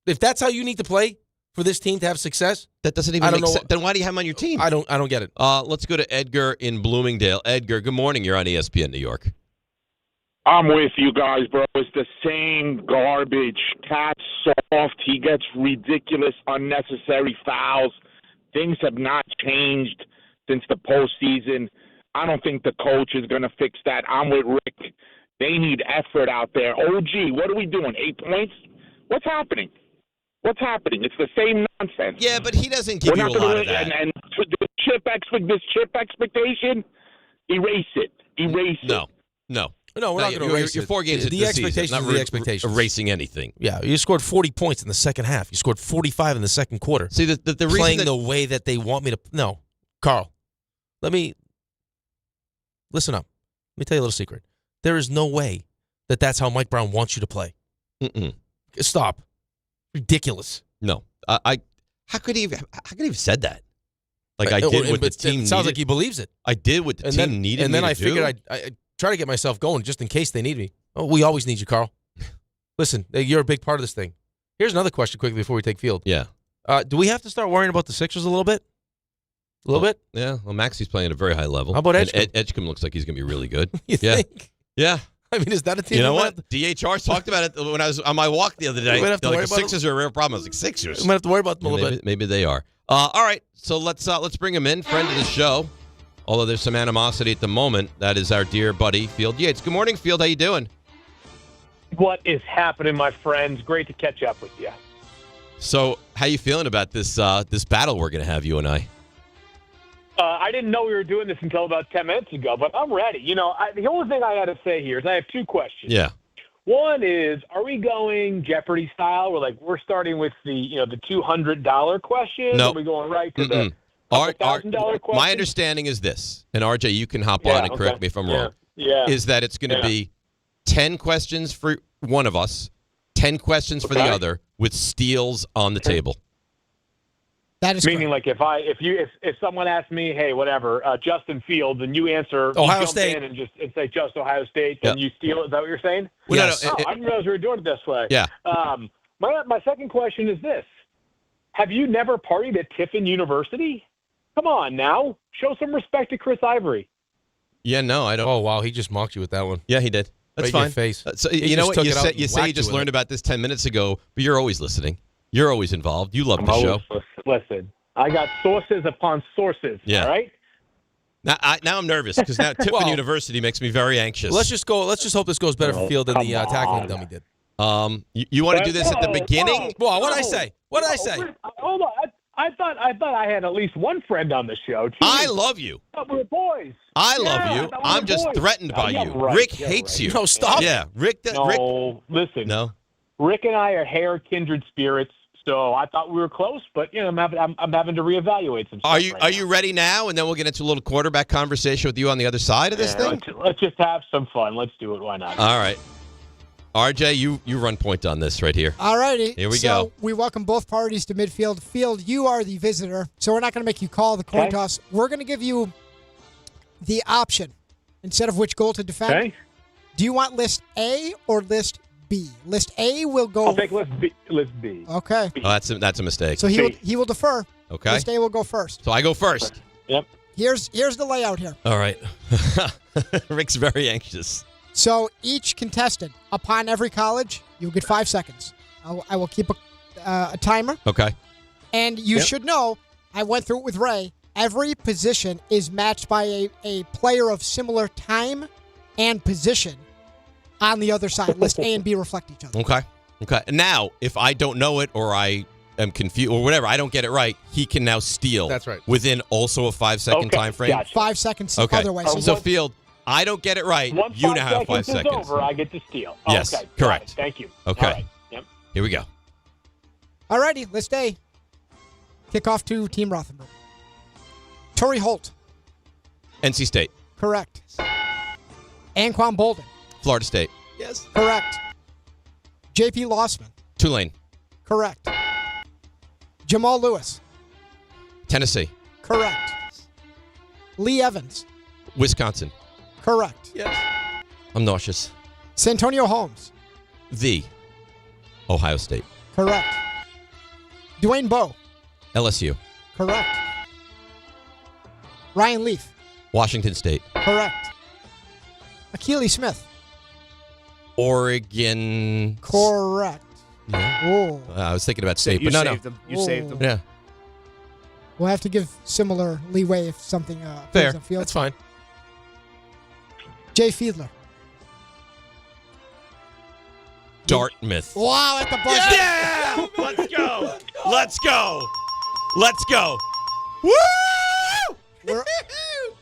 If that's how you need to play for this team to have success, that doesn't even make sense. Then why do you have him on your team? I don't get it. Let's go to Edgar in Bloomingdale. Edgar, good morning. You're on ESPN New York. I'm with you guys, bro. It's the same garbage. Cat's soft. He gets ridiculous, unnecessary fouls. Things have not changed since the postseason. I don't think the coach is going to fix that. I'm with Rick. They need effort out there. OG, what are we doing? 8 points? What's happening? What's happening? It's the same nonsense. Yeah, but he doesn't give you a lot of that. And this chip expectation, erase it. Erase it. No, we're not going to erase You're it. 4 games The expectations not are the expectations. erasing anything. Yeah, you scored 40 points in the second half. You scored 45 in the second quarter. See, the reason playing that, the way that they want me to. No, Karl, listen up. Let me tell you a little secret. There is no way that that's how Mike Brown wants you to play. Stop. Ridiculous. No, how could he have said that? Like I did what the team It sounds needed. like he believes it. I did what the team needed. And then me I to figured do. I'd try to get myself going just in case they need me. Oh, we always need you, Karl. Listen, you're a big part of this thing. Here's another question quickly before we take field. Yeah. Do we have to start worrying about the Sixers a little bit? A little bit? Yeah. Well, Maxi's playing at a very high level. How about Edgecombe? Edgecombe looks like he's going to be really good. You think? Yeah. I mean, is that a team? You know what? DHR talked about it when I was on my walk the other day. We might have to They're worry like, the about Sixers are a real problem. I was like, Sixers? We might have to worry about them a little bit. Maybe they are. All right. So let's bring him in, friend of the show. Although there's some animosity at the moment. That is our dear buddy, Field Yates. Good morning, Field. How you doing? What is happening, my friends? Great to catch up with you. So, how you feeling about this this battle we're going to have, you and I? I didn't know we were doing this until about 10 minutes ago, but I'm ready. You know, the only thing I had to say here is I have two questions. Yeah. One is, are we going Jeopardy style? We're starting with the $200 question. No. Are we going right to the $1,000 question? My understanding is this, and RJ, you can hop on and correct me if I'm wrong. Yeah. Is that it's going to be 10 questions for one of us, 10 questions for the other, with steals on the table. That is meaning like if someone asks me, hey, whatever, Justin Fields, and you answer Ohio you State, jump in and say just Ohio State, then you steal it. Is that what you're saying? Yes. I didn't realize we were doing it this way. Yeah. My second question is this: have you never partied at Tiffin University? Come on now, show some respect to Chris Ivory. Yeah, no, I don't. Oh wow, he just mocked you with that one. Yeah, he did. That's Right in your fine. face. So He you know just what took you it out say? and You say you whacked just you with learned it. about this 10 minutes ago, but you're always listening. You're always involved. You love the show. Listen, I got sources upon sources. Yeah. All right. Now I'm nervous because now Tiffin University makes me very anxious. Let's just go. Let's just hope this goes better for Field than the tackling dummy did. You want to do this at the beginning? Well, what did I say? What did I say? Hold on. I thought I had at least one friend on the show. Jeez. I love you. I thought we were boys. I love you. I'm just threatened by you. Rick hates you. No, stop. Yeah, Rick. Listen. No. Rick and I are hair kindred spirits, so I thought we were close. But I'm having to reevaluate some stuff. Are you ready now? And then we'll get into a little quarterback conversation with you on the other side of this thing. Let's just have some fun. Let's do it. Why not? All right. RJ, you run point on this right here. All righty. Here we so go. we welcome both parties to midfield. Field, you are the visitor, so we're not going to make you call the coin toss. We're going to give you the option instead of which goal to defend. Okay. Do you want list A or list B? List A will go. I'll take list B. List B. Okay. Oh, that's a mistake. So he will defer. Okay. List A will go first. So I go first. Yep. Here's the layout here. All right. Rick's very anxious. So each contestant, upon every college, you'll get 5 seconds. I will keep a timer. Okay. And you should know, I went through it with Ray, every position is matched by a player of similar time and position on the other side. List A and B reflect each other. Okay. And now, if I don't know it or I am confused or whatever, I don't get it right, he can now steal. That's right. Within also a 5-second time frame. Gotcha. 5 seconds Okay. other way. So Field, I don't get it right. Once You now have 5 is seconds. over, I get to steal. Yes, Okay. correct. Thank you. Okay. All right. Yep. Here we go. All righty, list A. Kickoff to Team Rothenberg. Torrey Holt. NC State. Correct. Anquan Bolden. Florida State. Yes. Correct. J.P. Lossman. Tulane. Correct. Jamal Lewis. Tennessee. Correct. Lee Evans. Wisconsin. Correct. Yes. I'm nauseous. Santonio Holmes. The Ohio State. Correct. Dwayne Bowe. LSU. Correct. Ryan Leaf. Washington State. Correct. Akili Smith. Oregon. Correct. Yeah. Oh. I was thinking about state, You but no, saved them. You saved them. Yeah. We'll have to give similar leeway if something Fair. goes on field. That's fine. Jay Fiedler. Dartmouth. Wow, at the buzzer. Yeah! Let's go. Let's go. Let's go. Woo!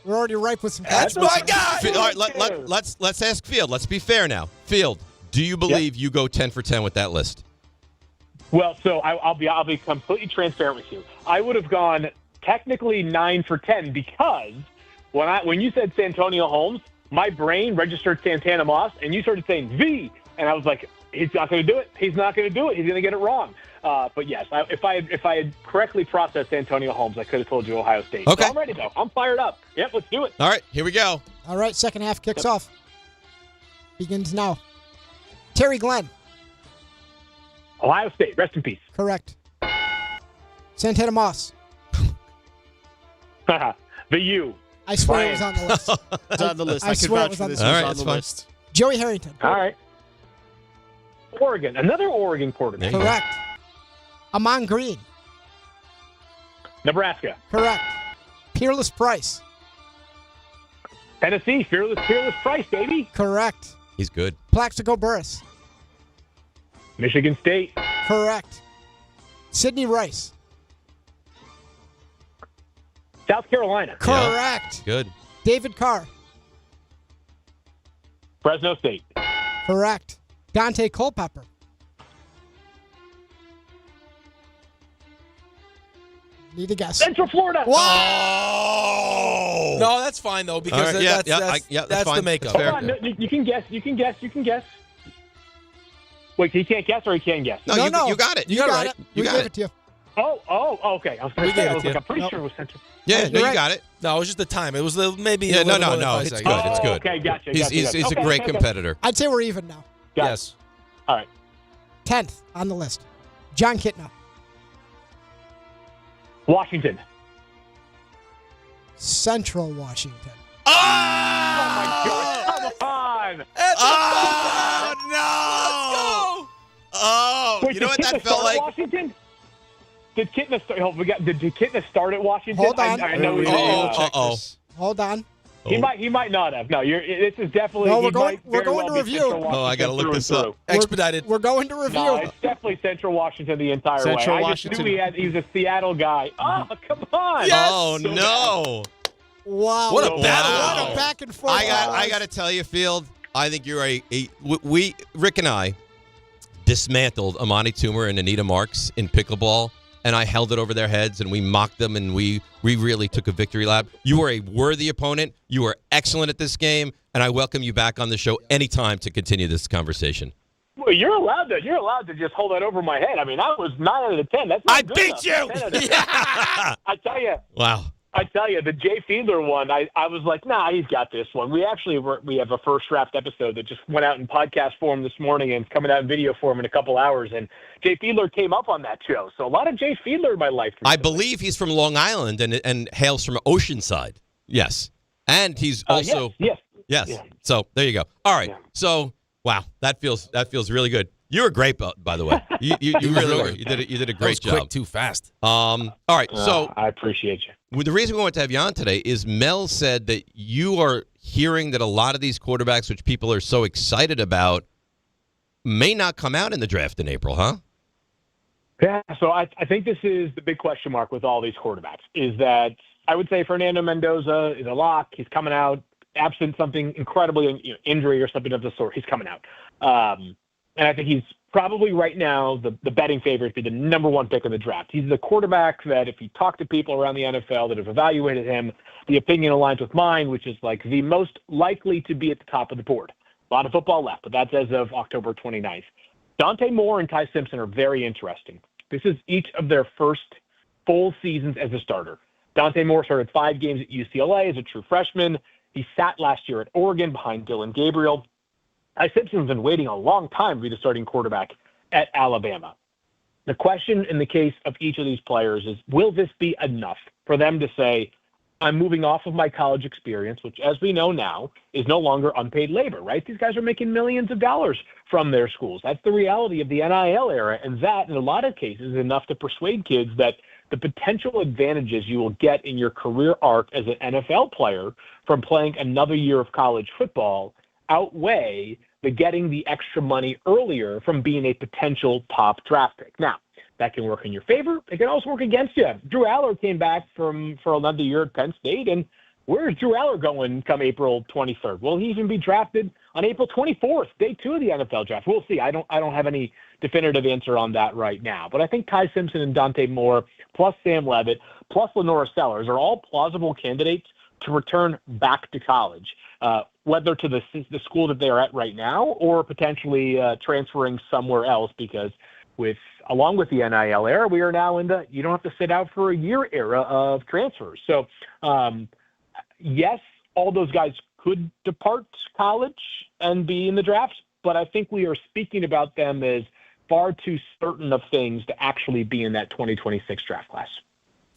We're already ripe with some. That's my guy. All right, let's ask Field. Let's be fair now. Field, do you believe you go 10 for 10 with that list? Well, so I'll be completely transparent with you. I would have gone technically 9 for 10 because when you said Santonio Holmes, my brain registered Santana Moss, and you started saying V, and I was like, he's not going to do it. He's not going to do it. He's going to get it wrong. But yes, if I had correctly processed Santonio Holmes, I could have told you Ohio State. Okay. So I'm ready though. I'm fired up. Yep, let's do it. All right, here we go. All right, second half kicks off. Begins now. Terry Glenn. Ohio State, rest in peace. Correct. Santana Moss. The U. I swear it was on the list. It's on the list. I I could swear it vouch was for on this. the All It was right, on that's the fine. list. Joey Harrington. All right. Oregon, another Oregon quarterback. Correct. Amon Green. Nebraska. Correct. Peerless Price. Tennessee, fearless Price, baby. Correct. He's good. Plaxico Burris. Michigan State. Correct. Sidney Rice. South Carolina. Correct. Good. David Carr. Fresno State. Correct. Dante Culpepper. Need a guess. Central Florida. Oh! No, that's fine though because All right, that's that's fine. the makeup. That's fair. Hold on, no, you can guess. Wait, he can't guess or he can guess? No, you got it. You got right. it. You we got gave it. it to you. Okay. I was going to say, I'm pretty sure it was Central. Yeah, no, you got it. No, it was just the time. It was maybe. Yeah, no. It's It's good. good. It's good. Okay, gotcha. He's a great competitor. I'd say we're even now. Yes. All right. 10th on the list. John Kitna. Washington. Central Washington. Oh my God! Come on! No! Oh, Wait, you know what that felt like? Washington? Did Kitna start? Did Kitna start at Washington? Hold on. I know he's Hold on. He might not have. No, this is definitely. No, we're going to review. Oh, I got to look this up. Expedited. We're going to review. No, it's definitely Central Washington the entire way. I just knew he was a Seattle guy. Oh, come on. Yes! Oh, no. Wow. What a battle. What a back and forth. I got to tell you, Field, I think you're Rick and I dismantled Amani Toomer and Anita Marks in pickleball, and I held it over their heads, and we mocked them, and we really took a victory lap. You were a worthy opponent. You were excellent at this game, and I welcome you back on the show anytime to continue this conversation. Well, you're allowed to just hold that over my head. I mean, I was 9 out of 10. That's not good beat enough. you. Yeah. I tell you. Wow. I tell you, the Jay Fiedler one, I was like, nah, he's got this one. We have a first draft episode that just went out in podcast form this morning and coming out in video form in a couple hours. And Jay Fiedler came up on that show. So a lot of Jay Fiedler in my life. I believe he's from Long Island and hails from Oceanside. Yes. And he's also. Yes. Yes. So there you go. All right. Yeah. So, wow, that feels really good. You were great, by the way. You really were. You did a great job. Quick, too fast. All right. So I appreciate you. The reason we wanted to have you on today is Mel said that you are hearing that a lot of these quarterbacks, which people are so excited about, may not come out in the draft in April, huh? Yeah. So I think this is the big question mark with all these quarterbacks is that I would say Fernando Mendoza is a lock. He's coming out. Absent something incredibly injury or something of the sort, he's coming out. And I think he's probably right now the betting favorite to be the number one pick in the draft. He's the quarterback that if you talk to people around the NFL that have evaluated him, the opinion aligns with mine, which is like the most likely to be at the top of the board. A lot of football left, but that's as of October 29th. Dante Moore and Ty Simpson are very interesting. This is each of their first full seasons as a starter. Dante Moore started 5 games at UCLA as a true freshman. He sat last year at Oregon behind Dylan Gabriel. Ty Simpson's been waiting a long time to be the starting quarterback at Alabama. The question in the case of each of these players is, will this be enough for them to say, I'm moving off of my college experience, which, as we know now, is no longer unpaid labor, right? These guys are making millions of dollars from their schools. That's the reality of the NIL era, and that, in a lot of cases, is enough to persuade kids that the potential advantages you will get in your career arc as an NFL player from playing another year of college football outweigh the getting the extra money earlier from being a potential top draft pick. Now, that can work in your favor. It can also work against you. Drew Aller came back for another year at Penn State, and where's Drew Aller going come April 23rd? Will he even be drafted on April 24th, day 2 of the NFL draft? We'll see. I don't have any definitive answer on that right now. But I think Ty Simpson and Dante Moore, plus Sam Levitt, plus Lenora Sellers are all plausible candidates to return back to college, whether to the school that they're at right now or potentially transferring somewhere else, because along with the NIL era, we are now in the you don't have to sit out for a year era of transfers. So, yes, all those guys could depart college and be in the draft, but I think we are speaking about them as far too certain of things to actually be in that 2026 draft class.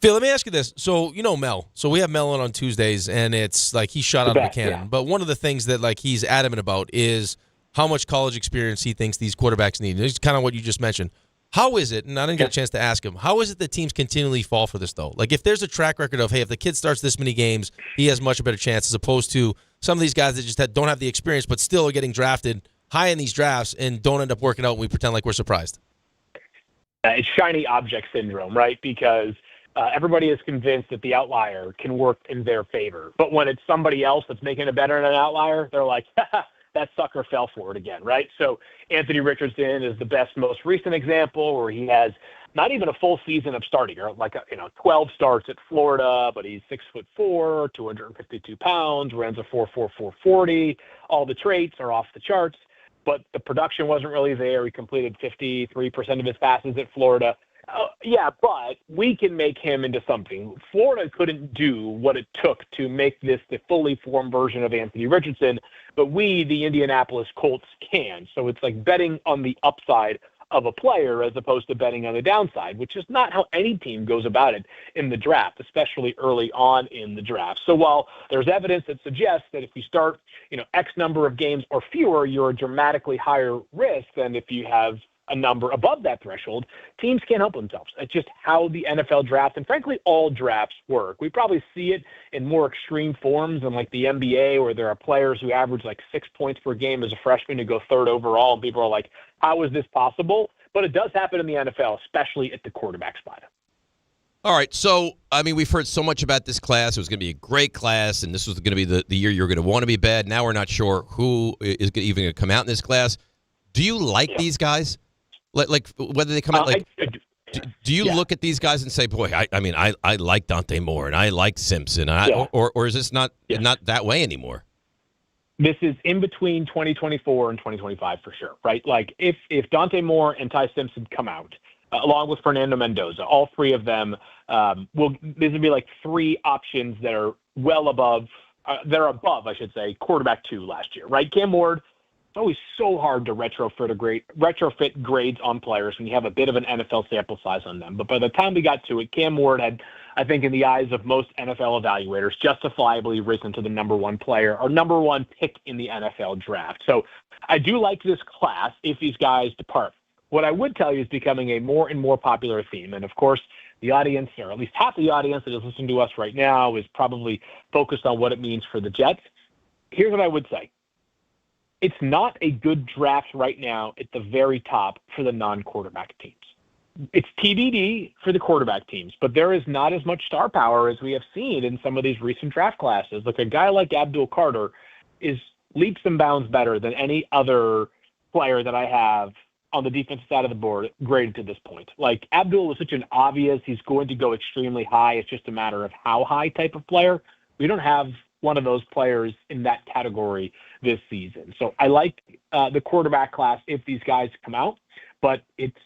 Phil, let me ask you this. So, you know Mel. So we have Mel on Tuesdays, and it's like he's shot out of a cannon. Yeah. But one of the things that like he's adamant about is how much college experience he thinks these quarterbacks need. It's kind of what you just mentioned. How is it, and I didn't get a chance to ask him, how is it that teams continually fall for this, though? Like, if there's a track record of, hey, if the kid starts this many games, he has much better chance, as opposed to some of these guys that just don't have the experience but still are getting drafted high in these drafts and don't end up working out, and we pretend like we're surprised. It's shiny object syndrome, right? Because everybody is convinced that the outlier can work in their favor. But when it's somebody else that's making it better than an outlier, they're like, that sucker fell for it again, right? So Anthony Richardson is the best, most recent example where he has not even a full season of starting, or 12 starts at Florida, but he's 6'4", 252 pounds, runs a 4.44 40. All the traits are off the charts, but the production wasn't really there. He completed 53% of his passes at Florida. Yeah, but we can make him into something. Florida couldn't do what it took to make this the fully formed version of Anthony Richardson, but we, the Indianapolis Colts, can. So it's like betting on the upside of a player as opposed to betting on the downside, which is not how any team goes about it in the draft, especially early on in the draft. So while there's evidence that suggests that if you start, X number of games or fewer, you're a dramatically higher risk than if you have a number above that threshold, teams can't help themselves. It's just how the NFL draft and frankly all drafts work. We probably see it in more extreme forms than like the NBA, where there are players who average like 6 points per game as a freshman to go third overall, and people are like, how is this possible? But it does happen in the NFL, especially at the quarterback spot. All right, so, we've heard so much about this class. It was going to be a great class, and this was going to be the year you're going to want to be bad. Now we're not sure who is even going to come out in this class. Do you like these guys? Like whether they come out do you look at these guys and say, boy, I like Dante Moore and I like Simpson, or is this not that way anymore? This is in between 2024 and 2025 for sure, right? Like if Dante Moore and Ty Simpson come out, along with Fernando Mendoza, all three of them these would be like three options that are well above, I should say, quarterback 2 last year, right? Cam Ward. It's always so hard to retrofit grades on players when you have a bit of an NFL sample size on them. But by the time we got to it, Cam Ward had, I think, in the eyes of most NFL evaluators, justifiably risen to the number 1 player or number 1 pick in the NFL draft. So I do like this class if these guys depart. What I would tell you is becoming a more and more popular theme. And of course, the audience, or at least half the audience that is listening to us right now, is probably focused on what it means for the Jets. Here's what I would say. It's not a good draft right now at the very top for the non-quarterback teams. It's TBD for the quarterback teams, but there is not as much star power as we have seen in some of these recent draft classes. Like a guy like Abdul Carter is leaps and bounds better than any other player that I have on the defensive side of the board graded to this point. Like Abdul is such an obvious, he's going to go extremely high. It's just a matter of how high type of player. We don't have one of those players in that category this season. So I like the quarterback class if these guys come out, but it's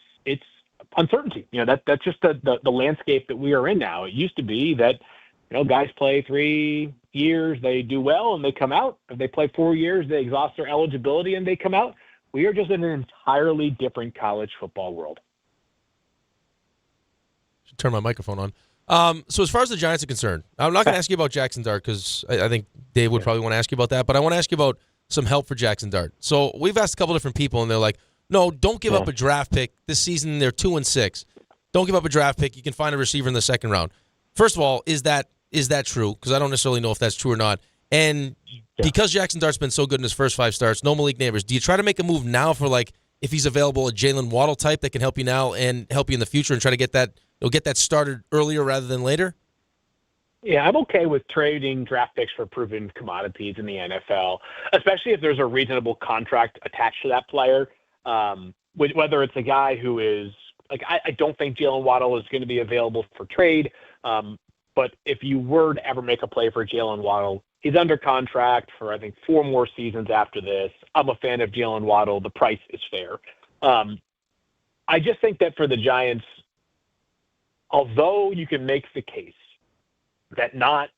uncertainty. That's just the landscape that we are in now. It used to be that, guys play 3 years, they do well and they come out. If they play 4 years, they exhaust their eligibility and they come out. We are just in an entirely different college football world. Should turn my microphone on. So as far as the Giants are concerned, I'm not going to ask you about Jaxson Dart because I think Dave would probably want to ask you about that, but I want to ask you about some help for Jaxson Dart. So we've asked a couple different people, and they're like, no, don't give up a draft pick. This season they're 2-6. Don't give up a draft pick. You can find a receiver in the second round. First of all, is that true? Because I don't necessarily know if that's true or not. And because Jaxson Dart's been so good in his first 5 starts, no Malik Neighbors, do you try to make a move now for, like, if he's available, a Jalen Waddle type that can help you now and help you in the future and try to get that started earlier rather than later? Yeah, I'm okay with trading draft picks for proven commodities in the NFL, especially if there's a reasonable contract attached to that player. Whether it's a guy who is like, I don't think Jalen Waddle is going to be available for trade. But if you were to ever make a play for Jalen Waddle, he's under contract for, I think, 4 more seasons after this. I'm a fan of Jalen Waddle. The price is fair. I just think that for the Giants, although you can make the case that not,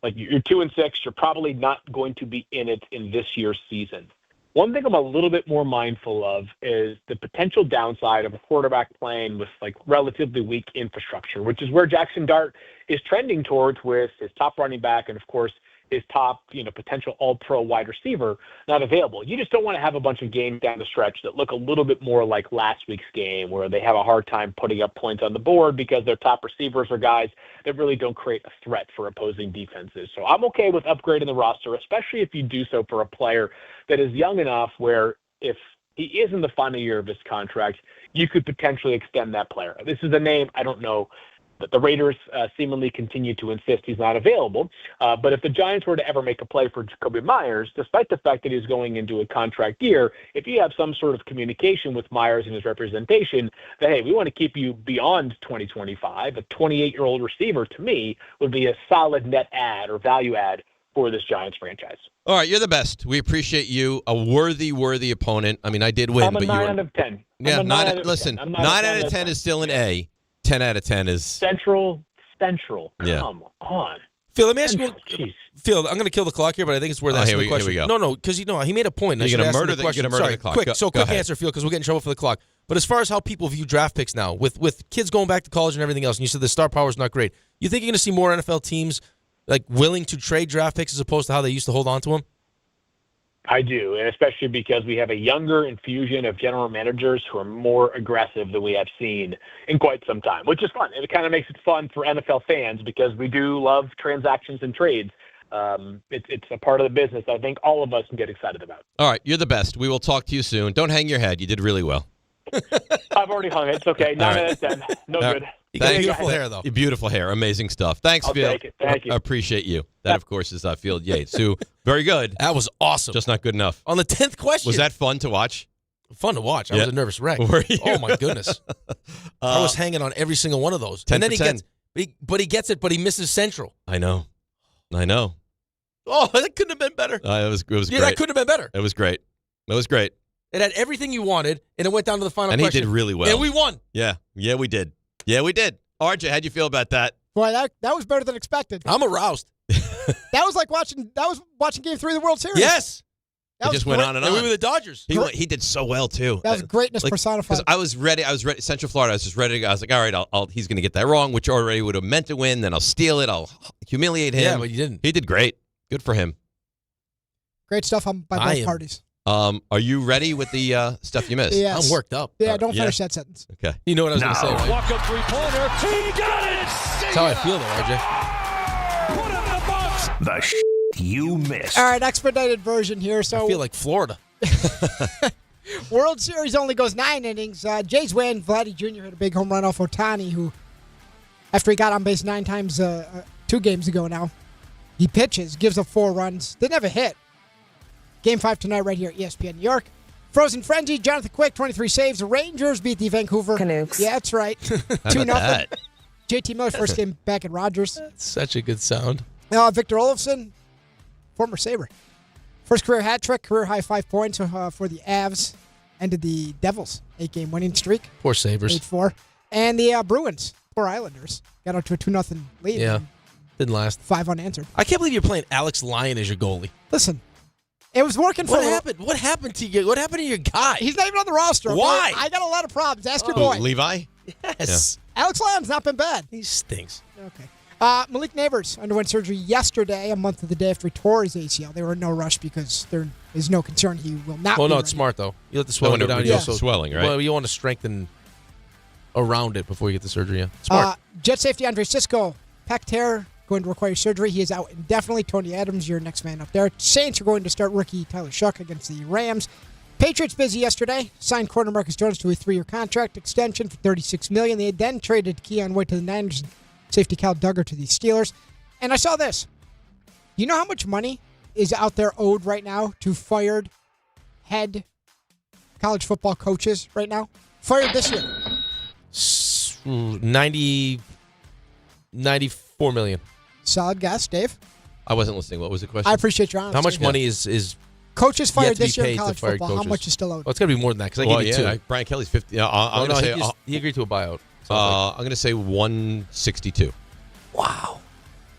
like, you're 2-6, you're probably not going to be in it in this year's season. One thing I'm a little bit more mindful of is the potential downside of a quarterback playing with, like, relatively weak infrastructure, which is where Jaxson Dart is trending towards with his top running back and, of course, his top, potential all-pro wide receiver not available. You just don't want to have a bunch of games down the stretch that look a little bit more like last week's game where they have a hard time putting up points on the board because their top receivers are guys that really don't create a threat for opposing defenses. So I'm okay with upgrading the roster, especially if you do so for a player that is young enough where if he is in the final year of his contract, you could potentially extend that player. This is a name I don't know. The Raiders seemingly continue to insist he's not available. But if the Giants were to ever make a play for Jacoby Myers, despite the fact that he's going into a contract year, if you have some sort of communication with Myers and his representation that, hey, we want to keep you beyond 2025, a 28-year-old receiver, to me, would be a solid net add or value add for this Giants franchise. All right, you're the best. We appreciate you. A worthy opponent. I mean, I did win. I'm a 9 out of 10. Yeah, listen, 9 out of 10 is still an A. 10 out of 10 is Central. Yeah. Come on. Phil, let me ask you. Phil, I'm going to kill the clock here, but I think it's worth asking the question. Here we go. No, because he made a point. You're going to murder the clock. Quick, Go ahead. answer, Phil, because we'll get in trouble for the clock. But as far as how people view draft picks now, with kids going back to college and everything else, and you said the star power is not great, you think you're going to see more NFL teams like willing to trade draft picks as opposed to how they used to hold on to them? I do, and especially because we have a younger infusion of general managers who are more aggressive than we have seen in quite some time, which is fun. And it kind of makes it fun for NFL fans because we do love transactions and trades. It's a part of the business I think all of us can get excited about. All right, you're the best. We will talk to you soon. Don't hang your head. You did really well. I've already hung it. It's okay. 9 out of 10. No good. You got beautiful hair, though. Beautiful hair. Amazing stuff. Thanks, I'll Phil. take it. Thank you. I appreciate you. That, of course, is Field Yates, who, very good. That was awesome. Just not good enough. On the 10th question. Was that fun to watch? Fun to watch. I was a nervous wreck. Were you? Oh, my goodness. I was hanging on every single one of those. 10 and then for 10. he gets it, but he misses Central. I know. Oh, that couldn't have been better. It was great. That couldn't have been better. It was great. It had everything you wanted, and it went down to the final and question. And he did really well. And we won. Yeah, we did. RJ, how'd you feel about that? Boy, that was better than expected. I'm aroused. That was watching Game 3 of the World Series. Yes. It just went on and on. And we were the Dodgers. He did so well, too. That was greatness personified. Because I was ready. Central Florida. I was just ready to go. I was like, all right, he's going to get that wrong, which already would have meant to win. Then I'll steal it. I'll humiliate him. Yeah, but you didn't. He did great. Good for him. Great stuff by both parties. Are you ready with the stuff you missed? Yes. I'm worked up. Yeah, don't finish that sentence. Okay. You know what I was going to say, right? Walk-up three-pointer. He got it! That's how I feel, though, RJ. Put it in the box. The you missed. All right, expedited version here. So I feel like Florida. World Series only goes 9 innings. Jays win. Vladdy Jr. hit a big home run off Ohtani, who, after he got on base 9 times 2 games ago now, he pitches, gives up 4 runs. They never hit. Game 5 tonight right here at ESPN New York. Frozen Frenzy, Jonathan Quick, 23 saves. The Rangers beat the Vancouver Canucks. Yeah, that's right. 2-0. JT Miller, first game back at Rogers. That's such a good sound. Victor Olofsson, former Sabre. First career hat trick, career high 5 points for the Avs. Ended the Devils' 8-game winning streak. Poor Sabres. 8-4. And the Bruins, poor Islanders, got out to a 2-0 lead. Yeah, didn't last. 5 unanswered. I can't believe you're playing Alex Lyon as your goalie. Listen. It was working for What happened? What happened to you? What happened to your guy? He's not even on the roster. Okay? Why? I got a lot of problems. Ask your boy. Levi? Yes. Yeah. Alex Lyon's not been bad. He stinks. Okay. Malik Neighbors underwent surgery yesterday, a month of the day after he tore his ACL. They were in no rush because there is no concern he will not. Well, be no, it's ready. smart though. You let the swelling go down. You also swelling, right? Well, you want to strengthen around it before you get the surgery. Yeah, smart. Jet safety Andre Sisco, pec tear, going to require surgery. He is out indefinitely. Tony Adams, your next man up there. Saints are going to start rookie Tyler Shuck against the Rams. Patriots busy yesterday. Signed corner Marcus Jones to a 3-year contract extension for $36 million. They then traded Keon White to the Niners, safety Cal Duggar to the Steelers. And I saw this. You know how much money is out there owed right now to fired head college football coaches right now? Fired this year. 94 million. Solid guess, Dave. I wasn't listening. What was the question? I appreciate your honesty. How much money is coaches fired this year in paid college to football? How much is still owed? Well, it's got to be more than that because I gave you 2. Brian Kelly's 50. I'm going to say he agreed to a buyout. I'm going to say 162. Wow.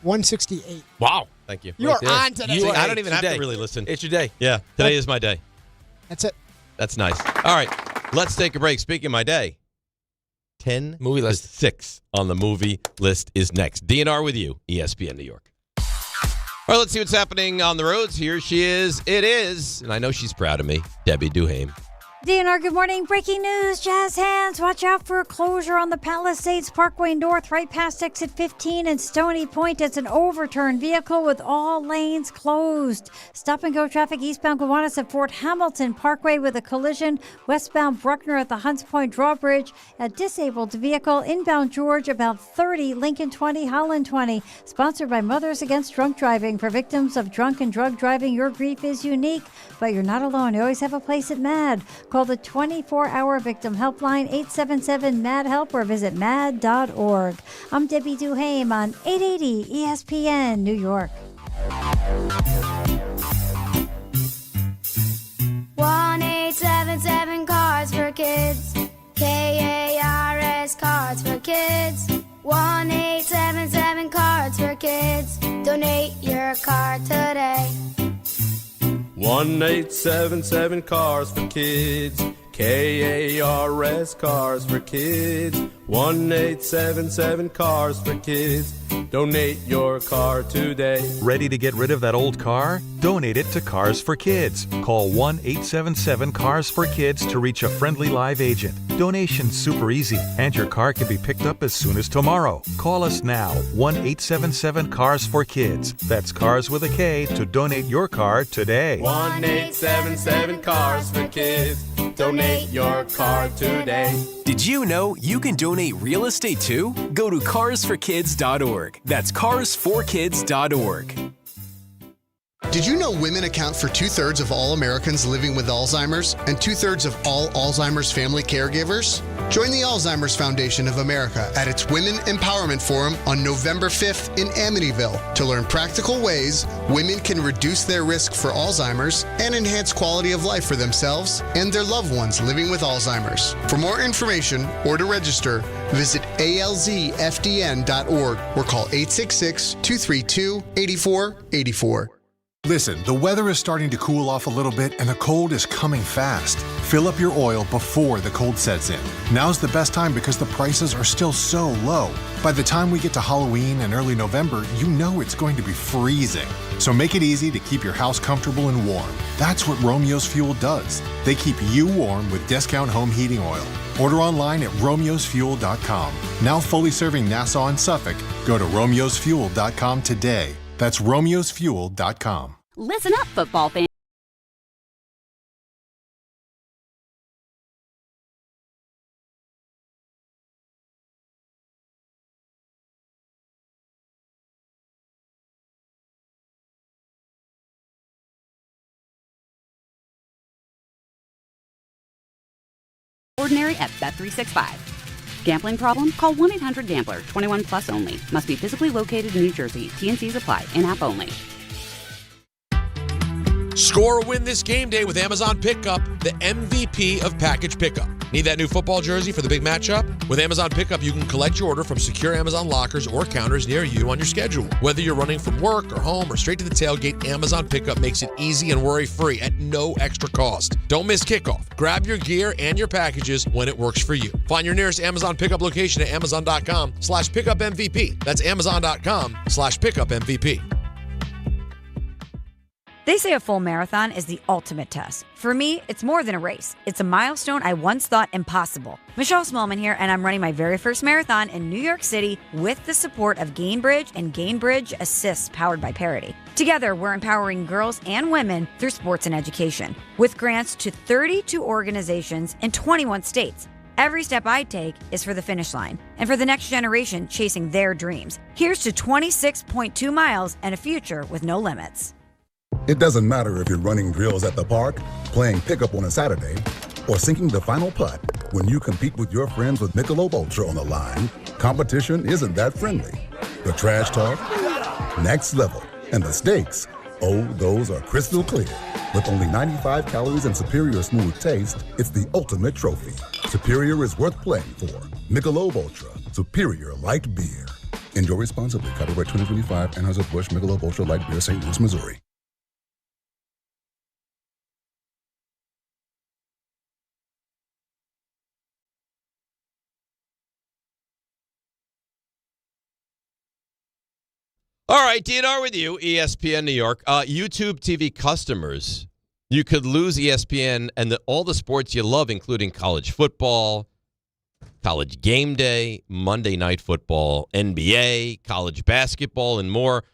168. Wow. Thank you. You are on today. I don't even have to really listen. It's your day. Yeah. Today is my day. That's it. That's nice. All right. Let's take a break. Speaking of my day, 10 movie list. 6 on the movie list is next. DNR with you, ESPN New York. All right, let's see what's happening on the roads. Here she is. It is, and I know she's proud of me, Debbie Duhame. DNR, good morning. Breaking news, jazz hands. Watch out for a closure on the Palisades Parkway North, right past exit 15 and Stony Point. It's an overturned vehicle with all lanes closed. Stop and go traffic eastbound Gowanus at Fort Hamilton Parkway with a collision. Westbound Bruckner at the Hunts Point Drawbridge. A disabled vehicle inbound George about 30, Lincoln 20, Holland 20. Sponsored by Mothers Against Drunk Driving. For victims of drunk and drug driving, your grief is unique, but you're not alone. You always have a place at MAD. Call the 24-hour victim helpline 877-MAD-HELP or visit mad.org. I'm Debbie Duhame on 880 ESPN New York. 1877 Cards for Kids. KARS Cards for Kids. Donate your car today. 1-877 Cars for Kids. KARS Cars for Kids. 1-877 Cars for Kids. Donate your car today. Ready to get rid of that old car? Donate it to Cars for Kids. Call 1-877-CARS-FOR-KIDS to reach a friendly live agent. Donation's super easy, and your car can be picked up as soon as tomorrow. Call us now, 1-877-CARS-FOR-KIDS. That's Cars with a K to donate your car today. 1-877 Cars for Kids. Donate your car today. Did you know you can donate real estate too? Go to carsforkids.org. That's carsforkids.org. Did you know women account for 2/3 of all Americans living with Alzheimer's and 2/3 of all Alzheimer's family caregivers? Join the Alzheimer's Foundation of America at its Women Empowerment Forum on November 5th in Amityville to learn practical ways women can reduce their risk for Alzheimer's and enhance quality of life for themselves and their loved ones living with Alzheimer's. For more information or to register, visit alzfdn.org or call 866-232-8484. Listen, the weather is starting to cool off a little bit and the cold is coming fast. Fill up your oil before the cold sets in. Now's the best time because the prices are still so low. By the time we get to Halloween and early November, you know it's going to be freezing. So make it easy to keep your house comfortable and warm. That's what Romeo's Fuel does. They keep you warm with discount home heating oil. Order online at romeosfuel.com. Now fully serving Nassau and Suffolk, go to romeosfuel.com today. That's romeosfuel.com. Listen up, football fans. Ordinary at Bet365. Gambling problem? Call 1-800-GAMBLER. 21 plus only. Must be physically located in New Jersey. T&Cs apply. In-app only. Score a win this game day with Amazon Pickup, the MVP of package pickup. Need that new football jersey for the big matchup? With Amazon Pickup, you can collect your order from secure Amazon lockers or counters near you on your schedule. Whether you're running from work or home or straight to the tailgate, Amazon Pickup makes it easy and worry-free at no extra cost. Don't miss kickoff. Grab your gear and your packages when it works for you. Find your nearest Amazon Pickup location at amazon.com/pickupmvp. That's amazon.com/pickupmvp. They say a full marathon is the ultimate test. For me, it's more than a race. It's a milestone I once thought impossible. Michelle Smallman here, and I'm running my very first marathon in New York City with the support of Gainbridge and Gainbridge Assists powered by Parity. Together, we're empowering girls and women through sports and education with grants to 32 organizations in 21 states. Every step I take is for the finish line and for the next generation chasing their dreams. Here's to 26.2 miles and a future with no limits. It doesn't matter if you're running drills at the park, playing pickup on a Saturday, or sinking the final putt. When you compete with your friends with Michelob Ultra on the line, competition isn't that friendly. The trash talk, next level, and the stakes, oh, those are crystal clear. With only 95 calories and superior smooth taste, it's the ultimate trophy. Superior is worth playing for. Michelob Ultra, superior light beer. Enjoy responsibly. Copyright 2025, Anheuser-Busch Michelob Ultra Light Beer, St. Louis, Missouri. All right, DNR with you, ESPN New York. YouTube TV customers, you could lose ESPN and all the sports you love, including college football, college game day, Monday night football, NBA, college basketball, and more.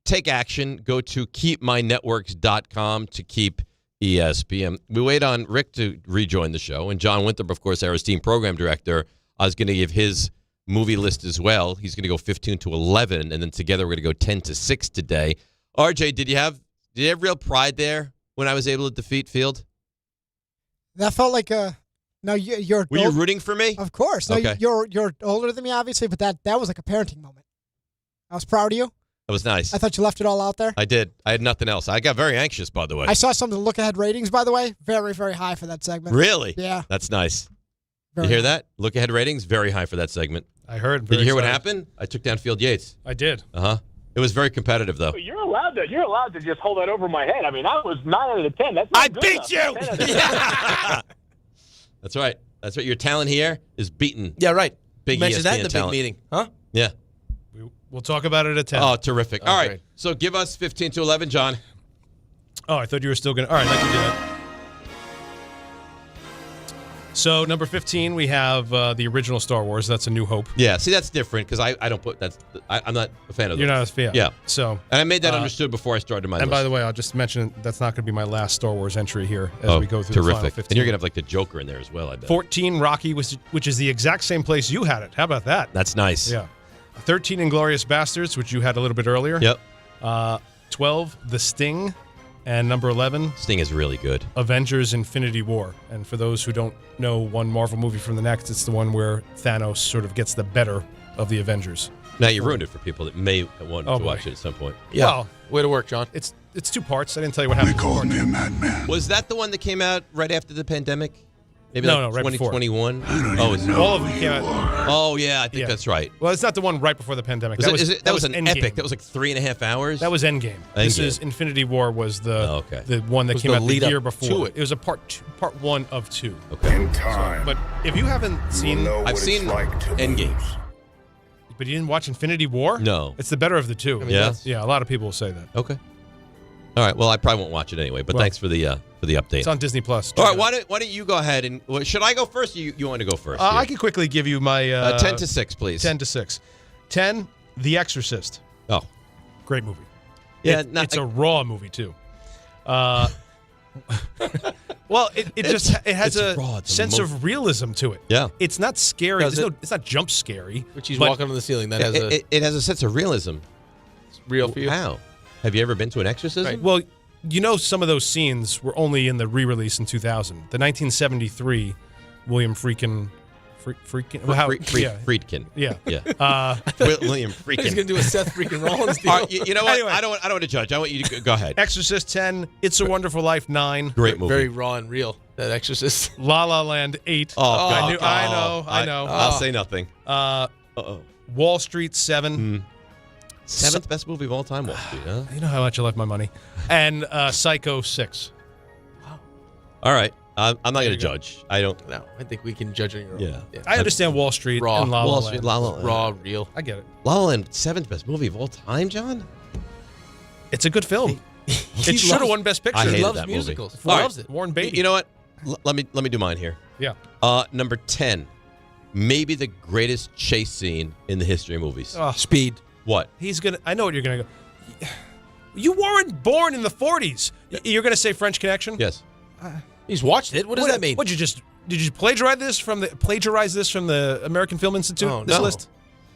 Take action. Go to keepmynetworks.com to keep ESPN. We wait on Rick to rejoin the show, and John Winthrop, of course, our esteemed program director, is going to give his movie list as well. He's going to go 15 to 11, and then together we're going to go 10 to 6 today. RJ, did you have real pride there when I was able to defeat Field? That felt like a. No, you're. Were you rooting for me? Of course. No, okay. You're older than me, obviously, but that was like a parenting moment. I was proud of you. That was nice. I thought you left it all out there. I did. I had nothing else. I got very anxious, by the way. I saw some of the look-ahead ratings, by the way. Very, very high for that segment. Really? Yeah. That's nice. Very you hear high. that? Look-ahead ratings, very high for that segment. I heard. Did you hear what excited. happened? I took down Field Yates. I did. Uh-huh. It was very competitive, though. You're allowed to just hold that over my head. I mean, that was 9 out of 10. That's not I good beat enough. you! 10 out of 10. That's right. That's right. Your talent here is beaten. Yeah, right. Big Mentioned that in the talent. big meeting, huh? Yeah. We'll talk about it at 10. Oh, terrific. All right. great. So give us 15 to 11, John. Oh, I thought you were still going to. All right, let you do that. So, number 15, we have the original Star Wars. That's A New Hope. Yeah, see, that's different because I don't put I'm not a fan of those. You're not a fan. Yeah. So, and I made that understood before I started my And list. by the way, I'll just mention that's not going to be my last Star Wars entry here as we go through the final terrific. 15. And you're going to have like the Joker in there as well, I bet. 14, Rocky, which is the exact same place you had it. How about that? That's nice. Yeah. 13, Inglourious Bastards, which you had a little bit earlier. Yep. 12, The Sting. And number 11, Sting is really good. Avengers Infinity War. And for those who don't know one Marvel movie from the next, it's the one where Thanos sort of gets the better of the Avengers. Now you ruined it for people that may want to boy. watch it at some point. Yeah. Well, way to work, John. It's 2 parts. I didn't tell you what happened. They called me a madman. Was that the one that came out right after the pandemic? Maybe No, like no, right before. 2021? All of them came out. Oh, yeah, I think that's right. Well, it's not the one right before the pandemic. That That was an Endgame. epic. That was like 3.5 hours. That was Endgame. This is Infinity War was the one that Was came the out the lead up year before. to it. It was a part 1 of 2. Okay. In time. But if you haven't seen, I've seen Endgame. But you didn't watch Infinity War? No. It's the better of the two. Yeah? Yeah, a lot of people will say that. Okay. All right. Well, I probably won't watch it anyway. But thanks for the update. It's on Disney Plus. All right. Why don't you go ahead and should I go first? Or you want to go first? I can quickly give you my 10 to 6, please. 10 to 6. 10, The Exorcist. Oh, great movie. Yeah, it's a raw movie too. Well, it has a sense of realism to it. Yeah. It's not scary. Does it? It's not jump scary. Which he's but walking on the ceiling. That has it has a sense of realism. It's real for you. How? Have you ever been to an exorcism? Right. Well, you know, some of those scenes were only in the re-release in 2000. The 1973 William Friedkin. Friedkin. Yeah. Yeah. William Friedkin. He's gonna do a Seth freaking Rollins deal. All right, you know what? Anyway. I don't want to judge. I want you to go ahead. Exorcist 10. It's a Wonderful Life 9. Great movie. Very raw and real. That Exorcist. La La Land 8. Oh, God. I know. I'll say nothing. Wall Street 7. Seventh best movie of all time, Wall Street, huh? You know how much I love my money. And Psycho 6. All right. I'm not going to judge. I don't. No, I think we can judge on your own. Yeah. I understand Wall Street Raw. and La La Wall Land. Street, La La Land. Raw, real. I get it. La La Land, 7th best movie of all time, John? It's a good film. It should have won Best Picture. I He hated loves that musicals. movie. All Loves right. it. Warren Beatty. You know what? Let me do mine here. Yeah. Number 10. Maybe the greatest chase scene in the history of movies. Speed. What? I know what you're gonna go. You weren't born in the 40s. You're gonna say French Connection? Yes. He's watched it. What does that mean? Did you plagiarize this from the American Film Institute? Oh, this no. list?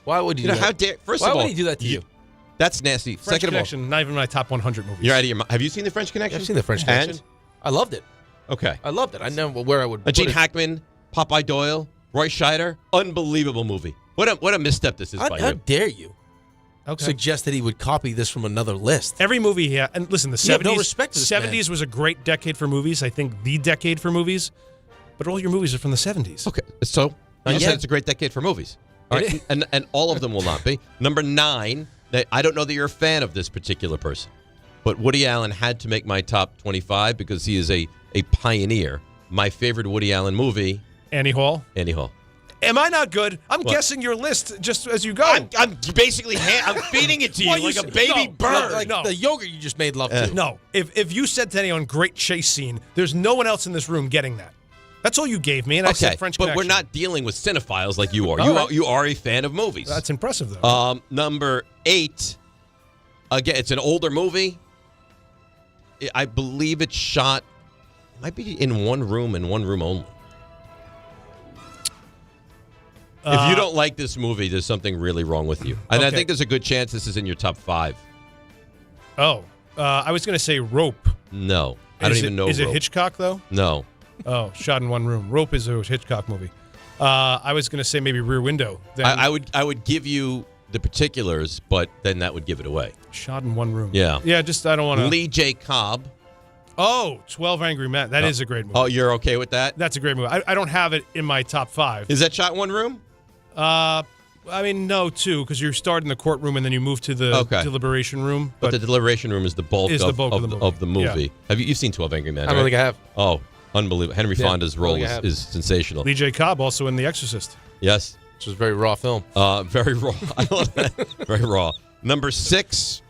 Why would you? You know do how that? dare? First Why of all, would he do that to you? That's nasty. French Second of all, Connection, not even my top 100 movies. you're out of your mind. Have you seen the French Connection? I've seen the French Connection. And? I loved it. Okay. I loved it. I know where I would. Gene put it. Hackman, Popeye Doyle, Roy Scheider, unbelievable movie. What a misstep this is by How you. dare you suggest that he would copy this from another list? Every movie he had, and listen, the 70s, have no respect for this 70s was a great decade for movies. I think the decade for movies. But all your movies are from the 70s. Okay, so you Yeah. said it's a great decade for movies. All right, and all of them will not be. Number 9, I don't know that you're a fan of this particular person, but Woody Allen had to make my top 25 because he is a pioneer. My favorite Woody Allen movie, Annie Hall. Annie Hall. Am I not good? I'm What? guessing your list just as you go. I'm basically I'm feeding it to you Well, like a said- baby no, bird. Like No. the yogurt you just made love to. No, if you said to anyone, great chase scene, there's no one else in this room getting that. That's all you gave me, and I said French but Connection. we're not dealing with cinephiles like you are. All right. You are a fan of movies. That's impressive, though. Number 8, again, it's an older movie. I believe it's shot, it might be in one room and one room only. If you don't like this movie, there's something really wrong with you. And I Okay. think there's a good chance this is in your top 5. I was going to say Rope. No. I don't even know Is it Rope. Hitchcock, though? No. Oh, Shot in One Room. Rope is a Hitchcock movie. I was going to say maybe Rear Window. Then I would give you the particulars, but then that would give it away. Shot in One Room. Yeah. Yeah, just I don't want to. Lee J. Cobb. Oh, 12 Angry Men. That is a great movie. Oh, you're okay with that? That's a great movie. I don't have it in my top 5. Is that shot in one room? I mean, no, too, because you start in the courtroom and then you move to the deliberation room. But the deliberation room is the bulk, of the movie. Yeah. You've seen 12 Angry Men, I don't think I have. Oh, unbelievable. Henry Fonda's role is sensational. Lee J. Cobb also in The Exorcist. Yes. Which is a very raw film. Very raw. I love that. Very raw. Number 6,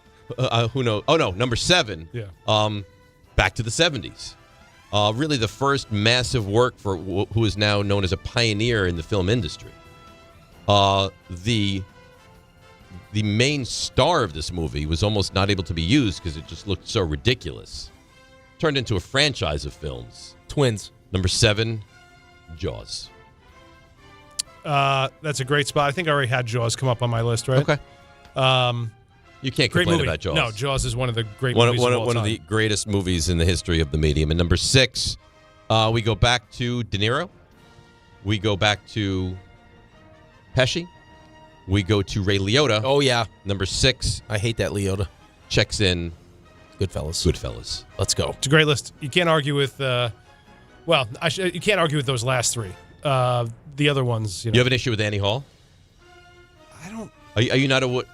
who knows? Oh, no, number 7. Yeah. Back to the 70s. Really the first massive work for who is now known as a pioneer in the film industry. The main star of this movie was almost not able to be used because it just looked so ridiculous. Turned into a franchise of films. Twins. Number 7, Jaws. That's a great spot. I think I already had Jaws come up on my list, right? Okay. You can't complain about Jaws. No, Jaws is one of the great movies of all time. One of the greatest movies in the history of the medium. And number 6, we go back to De Niro. We go back to Pesci. We go to Ray Liotta. Oh, yeah. Number 6. I hate that Liotta. Checks in Goodfellas. Let's go. It's a great list. You can't argue with, you can't argue with those last 3. The other ones, You have an issue with Annie Hall? I don't. Are you not a Woody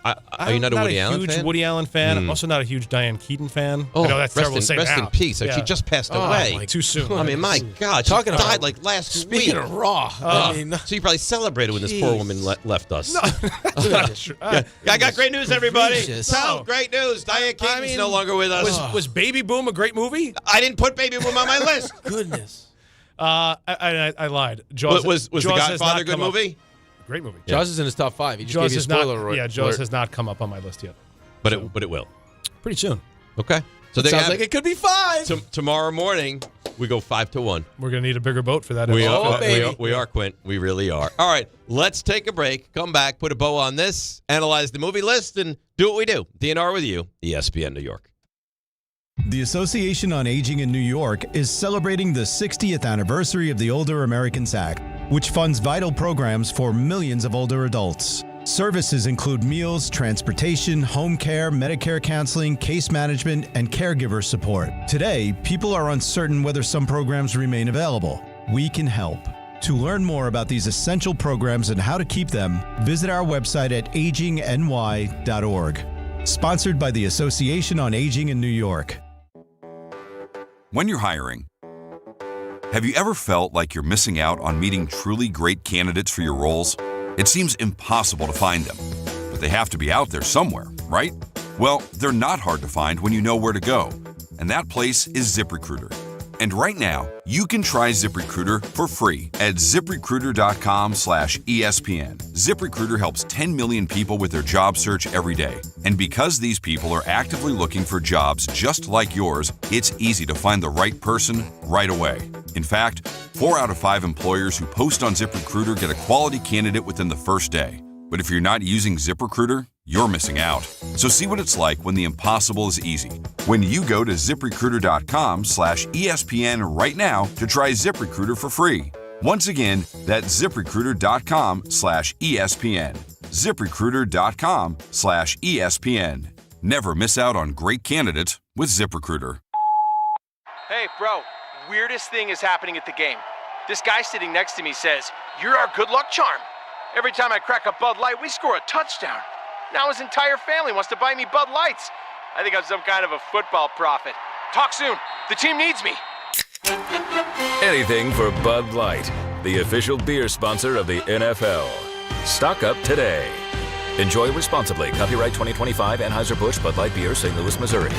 Allen fan? Huge Woody Allen fan. I'm also not a huge Diane Keaton fan. Oh, I know that's terrible to say rest now. in peace. Yeah. She just passed away. Too soon. I mean, my God, she Talking died about- like last Speaking week. of raw, So you probably celebrated when this poor woman left us. No, that's not true. I got great news, everybody. Gracious. Tell great news. Diane Keaton's no longer with us. Was Baby Boom a great movie? I didn't put Baby Boom on my list. Goodness. I lied. Jaws Was The Jaws has Godfather not a good come up. movie? Great movie. Jaws is in his top 5. He just Jaws gave you a has not. spoiler alert. Yeah, Jaws has not come up on my list yet. But it will. Pretty soon. Okay. So they Sounds have like it could be 5. tomorrow morning. We go 5-1. We're gonna need a bigger boat for that. We episode. are, Quint. We really are. All right, let's take a break. Come back, put a bow on this, analyze the movie list, and do what we do. DNR with you, ESPN New York. The Association on Aging in New York is celebrating the 60th anniversary of the Older Americans Act, which funds vital programs for millions of older adults. Services include meals, transportation, home care, Medicare counseling, case management, and caregiver support. Today, people are uncertain whether some programs remain available. We can help. To learn more about these essential programs and how to keep them, visit our website at agingny.org. Sponsored by the Association on Aging in New York. When you're hiring, have you ever felt like you're missing out on meeting truly great candidates for your roles? It seems impossible to find them, but they have to be out there somewhere, right? Well, they're not hard to find when you know where to go, and that place is ZipRecruiter. And right now, you can try ZipRecruiter for free at ZipRecruiter.com/ESPN. ZipRecruiter helps 10 million people with their job search every day. And because these people are actively looking for jobs just like yours, it's easy to find the right person right away. In fact, 4 out of 5 employers who post on ZipRecruiter get a quality candidate within the first day. But if you're not using ZipRecruiter, you're missing out. So see what it's like when the impossible is easy. When you go to ZipRecruiter.com/ESPN right now to try ZipRecruiter for free. Once again, that's ZipRecruiter.com/ESPN. ZipRecruiter.com/ESPN. Never miss out on great candidates with ZipRecruiter. Hey, bro, weirdest thing is happening at the game. This guy sitting next to me says, "You're our good luck charm. Every time I crack a Bud Light, we score a touchdown. Now his entire family wants to buy me Bud Lights. I think I'm some kind of a football prophet. Talk soon. The team needs me." Anything for Bud Light, the official beer sponsor of the NFL. Stock up today. Enjoy responsibly. Copyright 2025 Anheuser-Busch Bud Light Beer, St. Louis, Missouri.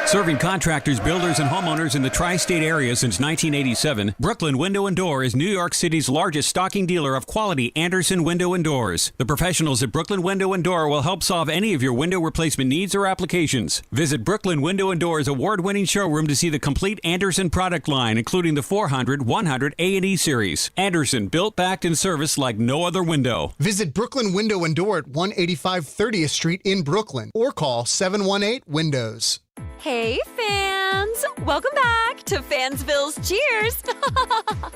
Serving contractors, builders, and homeowners in the tri-state area since 1987, Brooklyn Window & Door is New York City's largest stocking dealer of quality Andersen window and doors. The professionals at Brooklyn Window & Door will help solve any of your window replacement needs or applications. Visit Brooklyn Window & Door's award-winning showroom to see the complete Andersen product line, including the 400, 100, A&E series. Andersen, built, backed, and serviced like no other window. Visit Brooklyn Window & Door at 185 30th Street in Brooklyn or call 718-WINDOWS. Hey, fans! Welcome back to Fansville's Cheers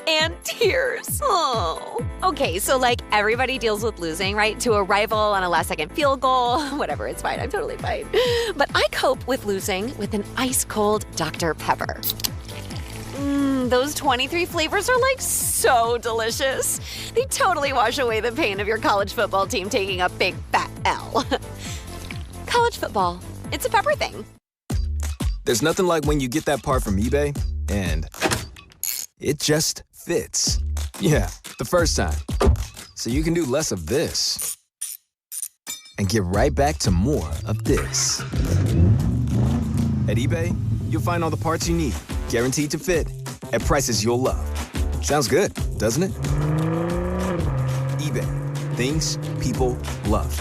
and Tears. Oh. Okay, so like everybody deals with losing, right? To a rival on a last-second field goal. Whatever, it's fine. I'm totally fine. But I cope with losing with an ice-cold Dr. Pepper. Those 23 flavors are like so delicious. They totally wash away the pain of your college football team taking a big fat L. College football, it's a pepper thing. There's nothing like when you get that part from eBay and it just fits. Yeah, the first time. So you can do less of this and get right back to more of this. At eBay, you'll find all the parts you need, guaranteed to fit, at prices you'll love. Sounds good, doesn't it? eBay, things people love.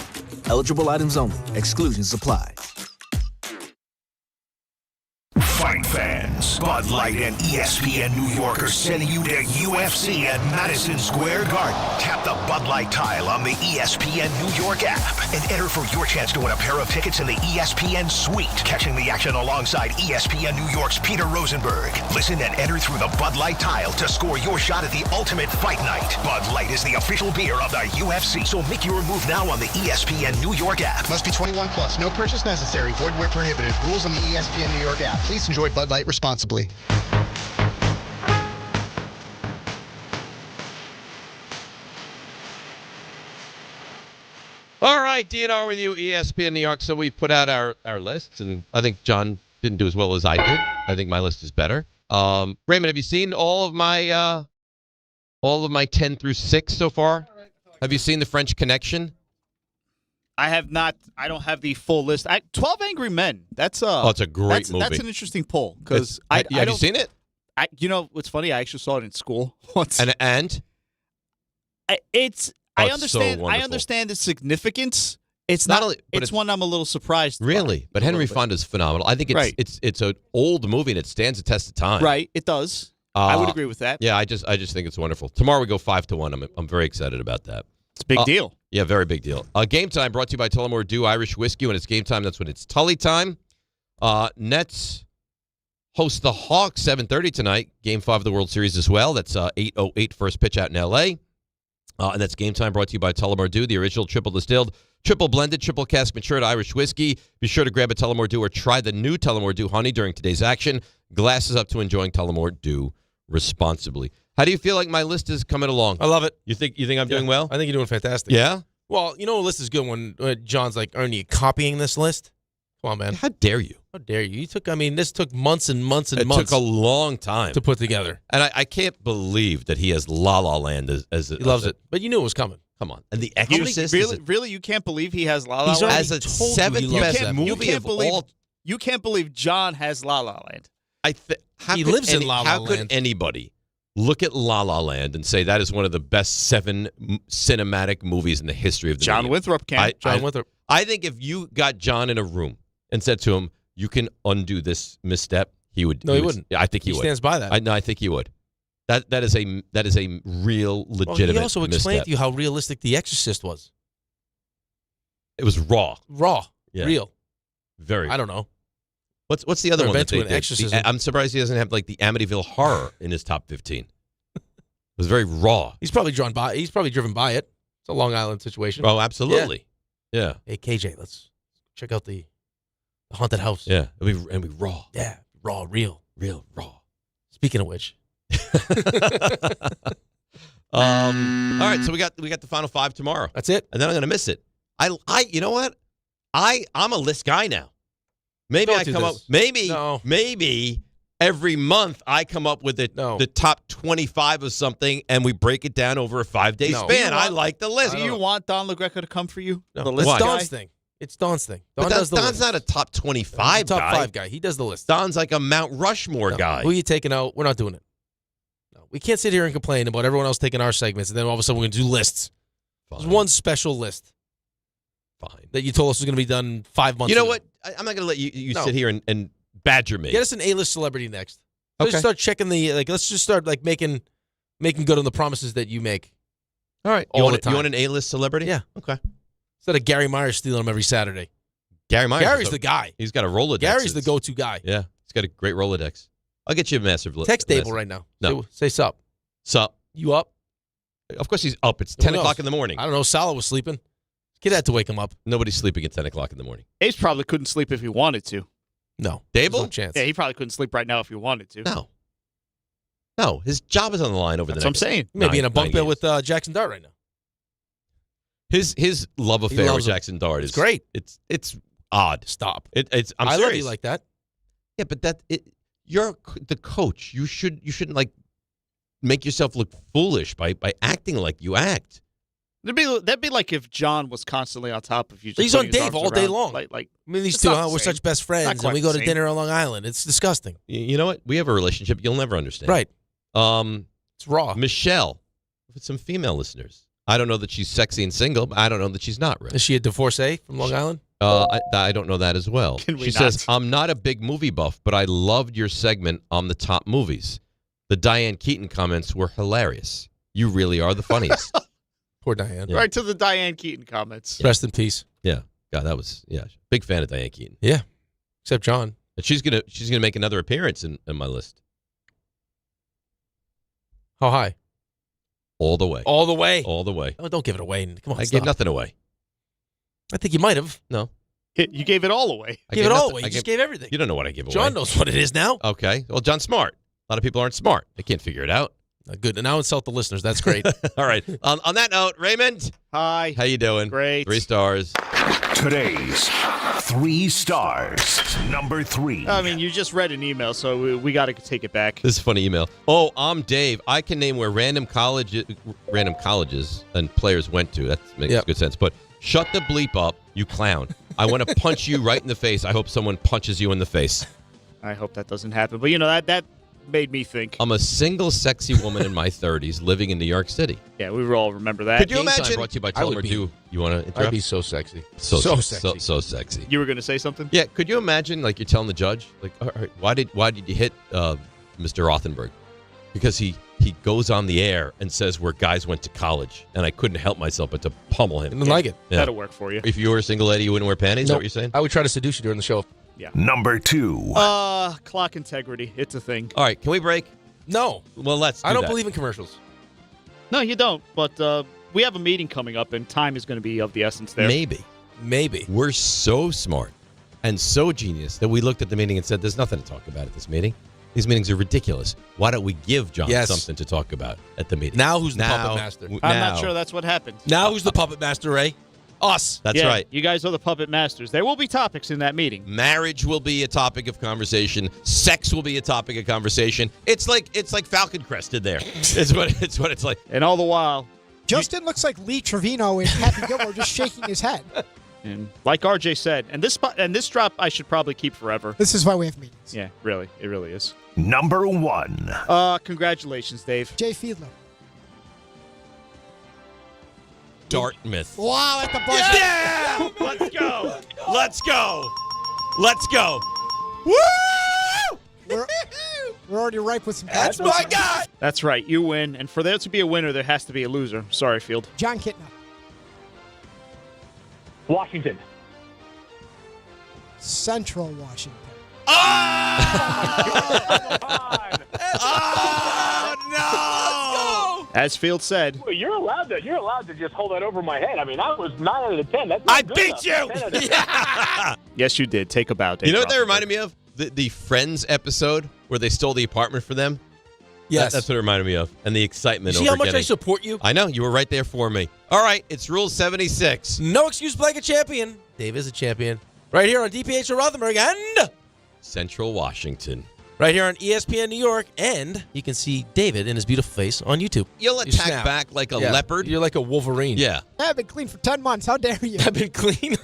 Eligible items only. Exclusions apply. Fight fans, Bud Light and ESPN New York are sending you to UFC at Madison Square Garden. Tap the Bud Light tile on the ESPN New York app and enter for your chance to win a pair of tickets in the ESPN Suite. Catching the action alongside ESPN New York's Peter Rosenberg. Listen and enter through the Bud Light tile to score your shot at the ultimate fight night. Bud Light is the official beer of the UFC, so make your move now on the ESPN New York app. Must be 21 plus. No purchase necessary. Void where prohibited. Rules on the ESPN New York app. Please enjoy Bud Light responsibly. All right, DNR with you, ESPN New York. So we put out our lists, and I think John didn't do as well as I did. I think my list is better. Raymond, have you seen all of my 10 through 6 so far? Have you seen The French Connection? I have not. I don't have the full list. 12 Angry Men. That's it's a great movie. That's an interesting poll because have you seen it? You know what's funny? I actually saw it in school once. And I understand. So I understand the significance. It's not. It's one I'm a little surprised. Really, but Henry Fonda's phenomenal. I think it's an old movie and it stands the test of time. Right, it does. I would agree with that. Yeah, I just think it's wonderful. Tomorrow we go 5-1. I'm very excited about that. It's a big deal. Yeah, very big deal. Game Time brought to you by Tullamore Dew Irish Whiskey. When it's game time, that's when it's Tully time. Nets host the Hawks 7:30 tonight. Game 5 of the World Series as well. That's 8:08 first pitch out in L.A. And that's Game Time brought to you by Tullamore Dew, the original triple distilled, triple blended, triple cask matured Irish whiskey. Be sure to grab a Tullamore Dew or try the new Tullamore Dew Honey during today's action. Glasses up to enjoying Tullamore Dew responsibly. How do you feel like my list is coming along? I love it. You think I'm doing well? I think you're doing fantastic. Yeah? Well, you know a list is good when John's like, aren't you copying this list? Come on, man. How dare you? How dare you? This took months and months and months. It took a long time to put together. And I can't believe that he has La La Land as he loves it. But you knew it was coming. Come on. And The Exorcist. Really, you can't believe he has La La Land? As a seventh best movie of all. You can't believe John has La La Land. He lives in La La Land. How could anybody look at La La Land and say that is one of the best 7 cinematic movies in the history of the John medium? Winthrop can. John Winthrop. I think if you got John in a room and said to him, you can undo this misstep, he would. No, he wouldn't. I think he would. He stands by that. I think he would. That is a real legitimate. He also explained misstep. to you how realistic The Exorcist was. It was raw. Yeah. Real. Very. I don't know. What's the other one that they did? Exorcism. I'm surprised he doesn't have like the Amityville Horror in his top 15. It was very raw. He's probably driven by it. It's a Long Island situation. Oh, absolutely. Yeah. Hey, KJ, let's check out the haunted house. Yeah. And be raw. Yeah. Raw, real. Raw. Speaking of which. All right, so we got the final 5 tomorrow. That's it. And then I'm going to miss it. You know what? I'm a list guy now. Maybe Don't I do come this. up maybe every month I come up with the top 25 of something and we break it down over a 5-day span. I like the list. Do you want Don LaGreca to come for you? No. The list It's guy? Don's thing. It's Don's thing. Don But does the Don's list. not a top 25 He's a top guy. 5 guy. He does the list. Don's like a Mount Rushmore guy. Who are you taking out? We're not doing it. No. We can't sit here and complain about everyone else taking our segments and then all of a sudden we're going to do lists. Fine. There's one special list. Fine. That you told us was going to be done 5 months ago. You know what? I'm not going to let you sit here and badger me. Get us an A-list celebrity next. Okay. Let's start checking let's just start making good on the promises that you make. All right. All the time. You want an A-list celebrity? Yeah. Okay. Instead of Gary Myers stealing them every Saturday. Gary's the guy. He's got a Rolodex. Gary's the go-to guy. Yeah. He's got a great Rolodex. I'll get you a massive list. Text Dable right now. No. Say sup. Sup. You up? Of course he's up. It's 10 o'clock in the morning. I don't know. Salah was sleeping. Kid had to wake him up. Nobody's sleeping at 10 o'clock in the morning. Ace probably couldn't sleep if he wanted to. No. Dable? No chance. Yeah, he probably couldn't sleep right now if he wanted to. No. No, his job is on the line over That's the what I'm next saying. Maybe in a bunk nine bed games. with Jaxson Dart right now. His love He affair loves with him. Jaxson Dart is great. It's odd. Stop. I'm I serious. love you like that. Yeah, but you're the coach. You shouldn't like make yourself look foolish by acting like you act. That'd be like if John was constantly on top of you. Just He's on putting his Dave arms all day around, long. Like, I mean, these it's two, not the we're same. such best Not friends, quite and we go the to same. dinner on Long Island. It's disgusting. You know what? We have a relationship you'll never understand. Right. It's raw. Michelle, with some female listeners. I don't know that she's sexy and single, but I don't know that she's not. Really. Is she a divorcee from Long Island? I don't know that as well. Can we She not? says, I'm not a big movie buff, but I loved your segment on the top movies. The Diane Keaton comments were hilarious. You really are the funniest. Poor Diane. Right to the Diane Keaton comments. Rest in peace. Yeah. God, that was big fan of Diane Keaton. Yeah. Except John. And she's gonna make another appearance in my list. How high? All the way. All the way. All the way. Oh, don't give it away. Come on, I stop. gave nothing away. I think you might have. No. You gave it all away. I Gave gave it all nothing. away. I You just gave- gave everything. You don't know what I give away. John knows what it is now. Okay. Well, John's smart. A lot of people aren't smart. They can't figure it out. Good. And now insult the listeners. That's great. All right. On that note, Raymond. Hi. How you doing? Great. 3 stars. Today's 3 stars. Number 3. I mean, you just read an email, so we got to take it back. This is a funny email. Oh, I'm Dave. I can name where random colleges and players went to. That makes good sense. But shut the bleep up, you clown. I want to punch you right in the face. I hope someone punches you in the face. I hope that doesn't happen. But, that made me think. I'm a single, sexy woman in my 30s living in New York City. Yeah, we all remember that. Could you Game time imagine? Brought to you by Tullamore Dew. You want to interrupt? I'd be so sexy. So sexy. So sexy. You were going to say something? Yeah. Could you imagine, like, you're telling the judge, like, all right, why did you hit Mr. Rothenberg? Because he goes on the air and says where guys went to college, and I couldn't help myself but to pummel him. I didn't like it. Yeah. That'll work for you. If you were a single lady, you wouldn't wear panties? Is that Nope. what you're saying? I would try to seduce you during the show. Yeah. Number 2. Clock integrity. It's a thing. All right. Can we break? No. Well, let's do I don't that. believe in commercials. No, you don't. But we have a meeting coming up, and time is going to be of the essence there. Maybe. We're so smart and so genius that we looked at the meeting and said, there's nothing to talk about at this meeting. These meetings are ridiculous. Why don't we give John something to talk about at the meeting? Now who's the puppet master? I'm not sure that's what happened. Now who's the puppet master, Ray? Us. That's right. You guys are the puppet masters. There will be topics in that meeting. Marriage will be a topic of conversation. Sex will be a topic of conversation. It's like Falcon Crested there. It's what it's like. And all the while, Justin looks like Lee Trevino in Happy Gilmore just shaking his head. and like RJ said, and this drop I should probably keep forever. This is why we have meetings. Yeah, really, it really is. Number 1. Congratulations, Dave. Jay Fiedler. Dartmouth. Wow, at the buzzer. Yeah! Let's go. Let's go. Let's go. Woo! We're already ripe with some That's my guy. That's right, you win. And for there to be a winner, there has to be a loser. Sorry, Field. John Kitna. Washington. Central Washington. Oh, no! As Field said, Well, you're allowed to just hold that over my head. I mean, that was 9 out of 10. That's I not good beat enough. you. 10 out of 10. Yeah. yes, you did. Take a bow, Dave. You know what that Rothenberg. reminded me of? The Friends episode where they stole the apartment for them. Yes. That's what it reminded me of. And the excitement You see over how much I getting- support you? I know. You were right there for me. All right. It's Rule 76. No excuse to play like a champion. Dave is a champion. Right here on DiPietro Rothenberg and Central Washington. right here on ESPN New York. And you can see David in his beautiful face on YouTube. You'll You attack snap. back like a Yeah. leopard. You're like a Wolverine. Yeah. I've been clean for 10 months. How dare you? I've been clean.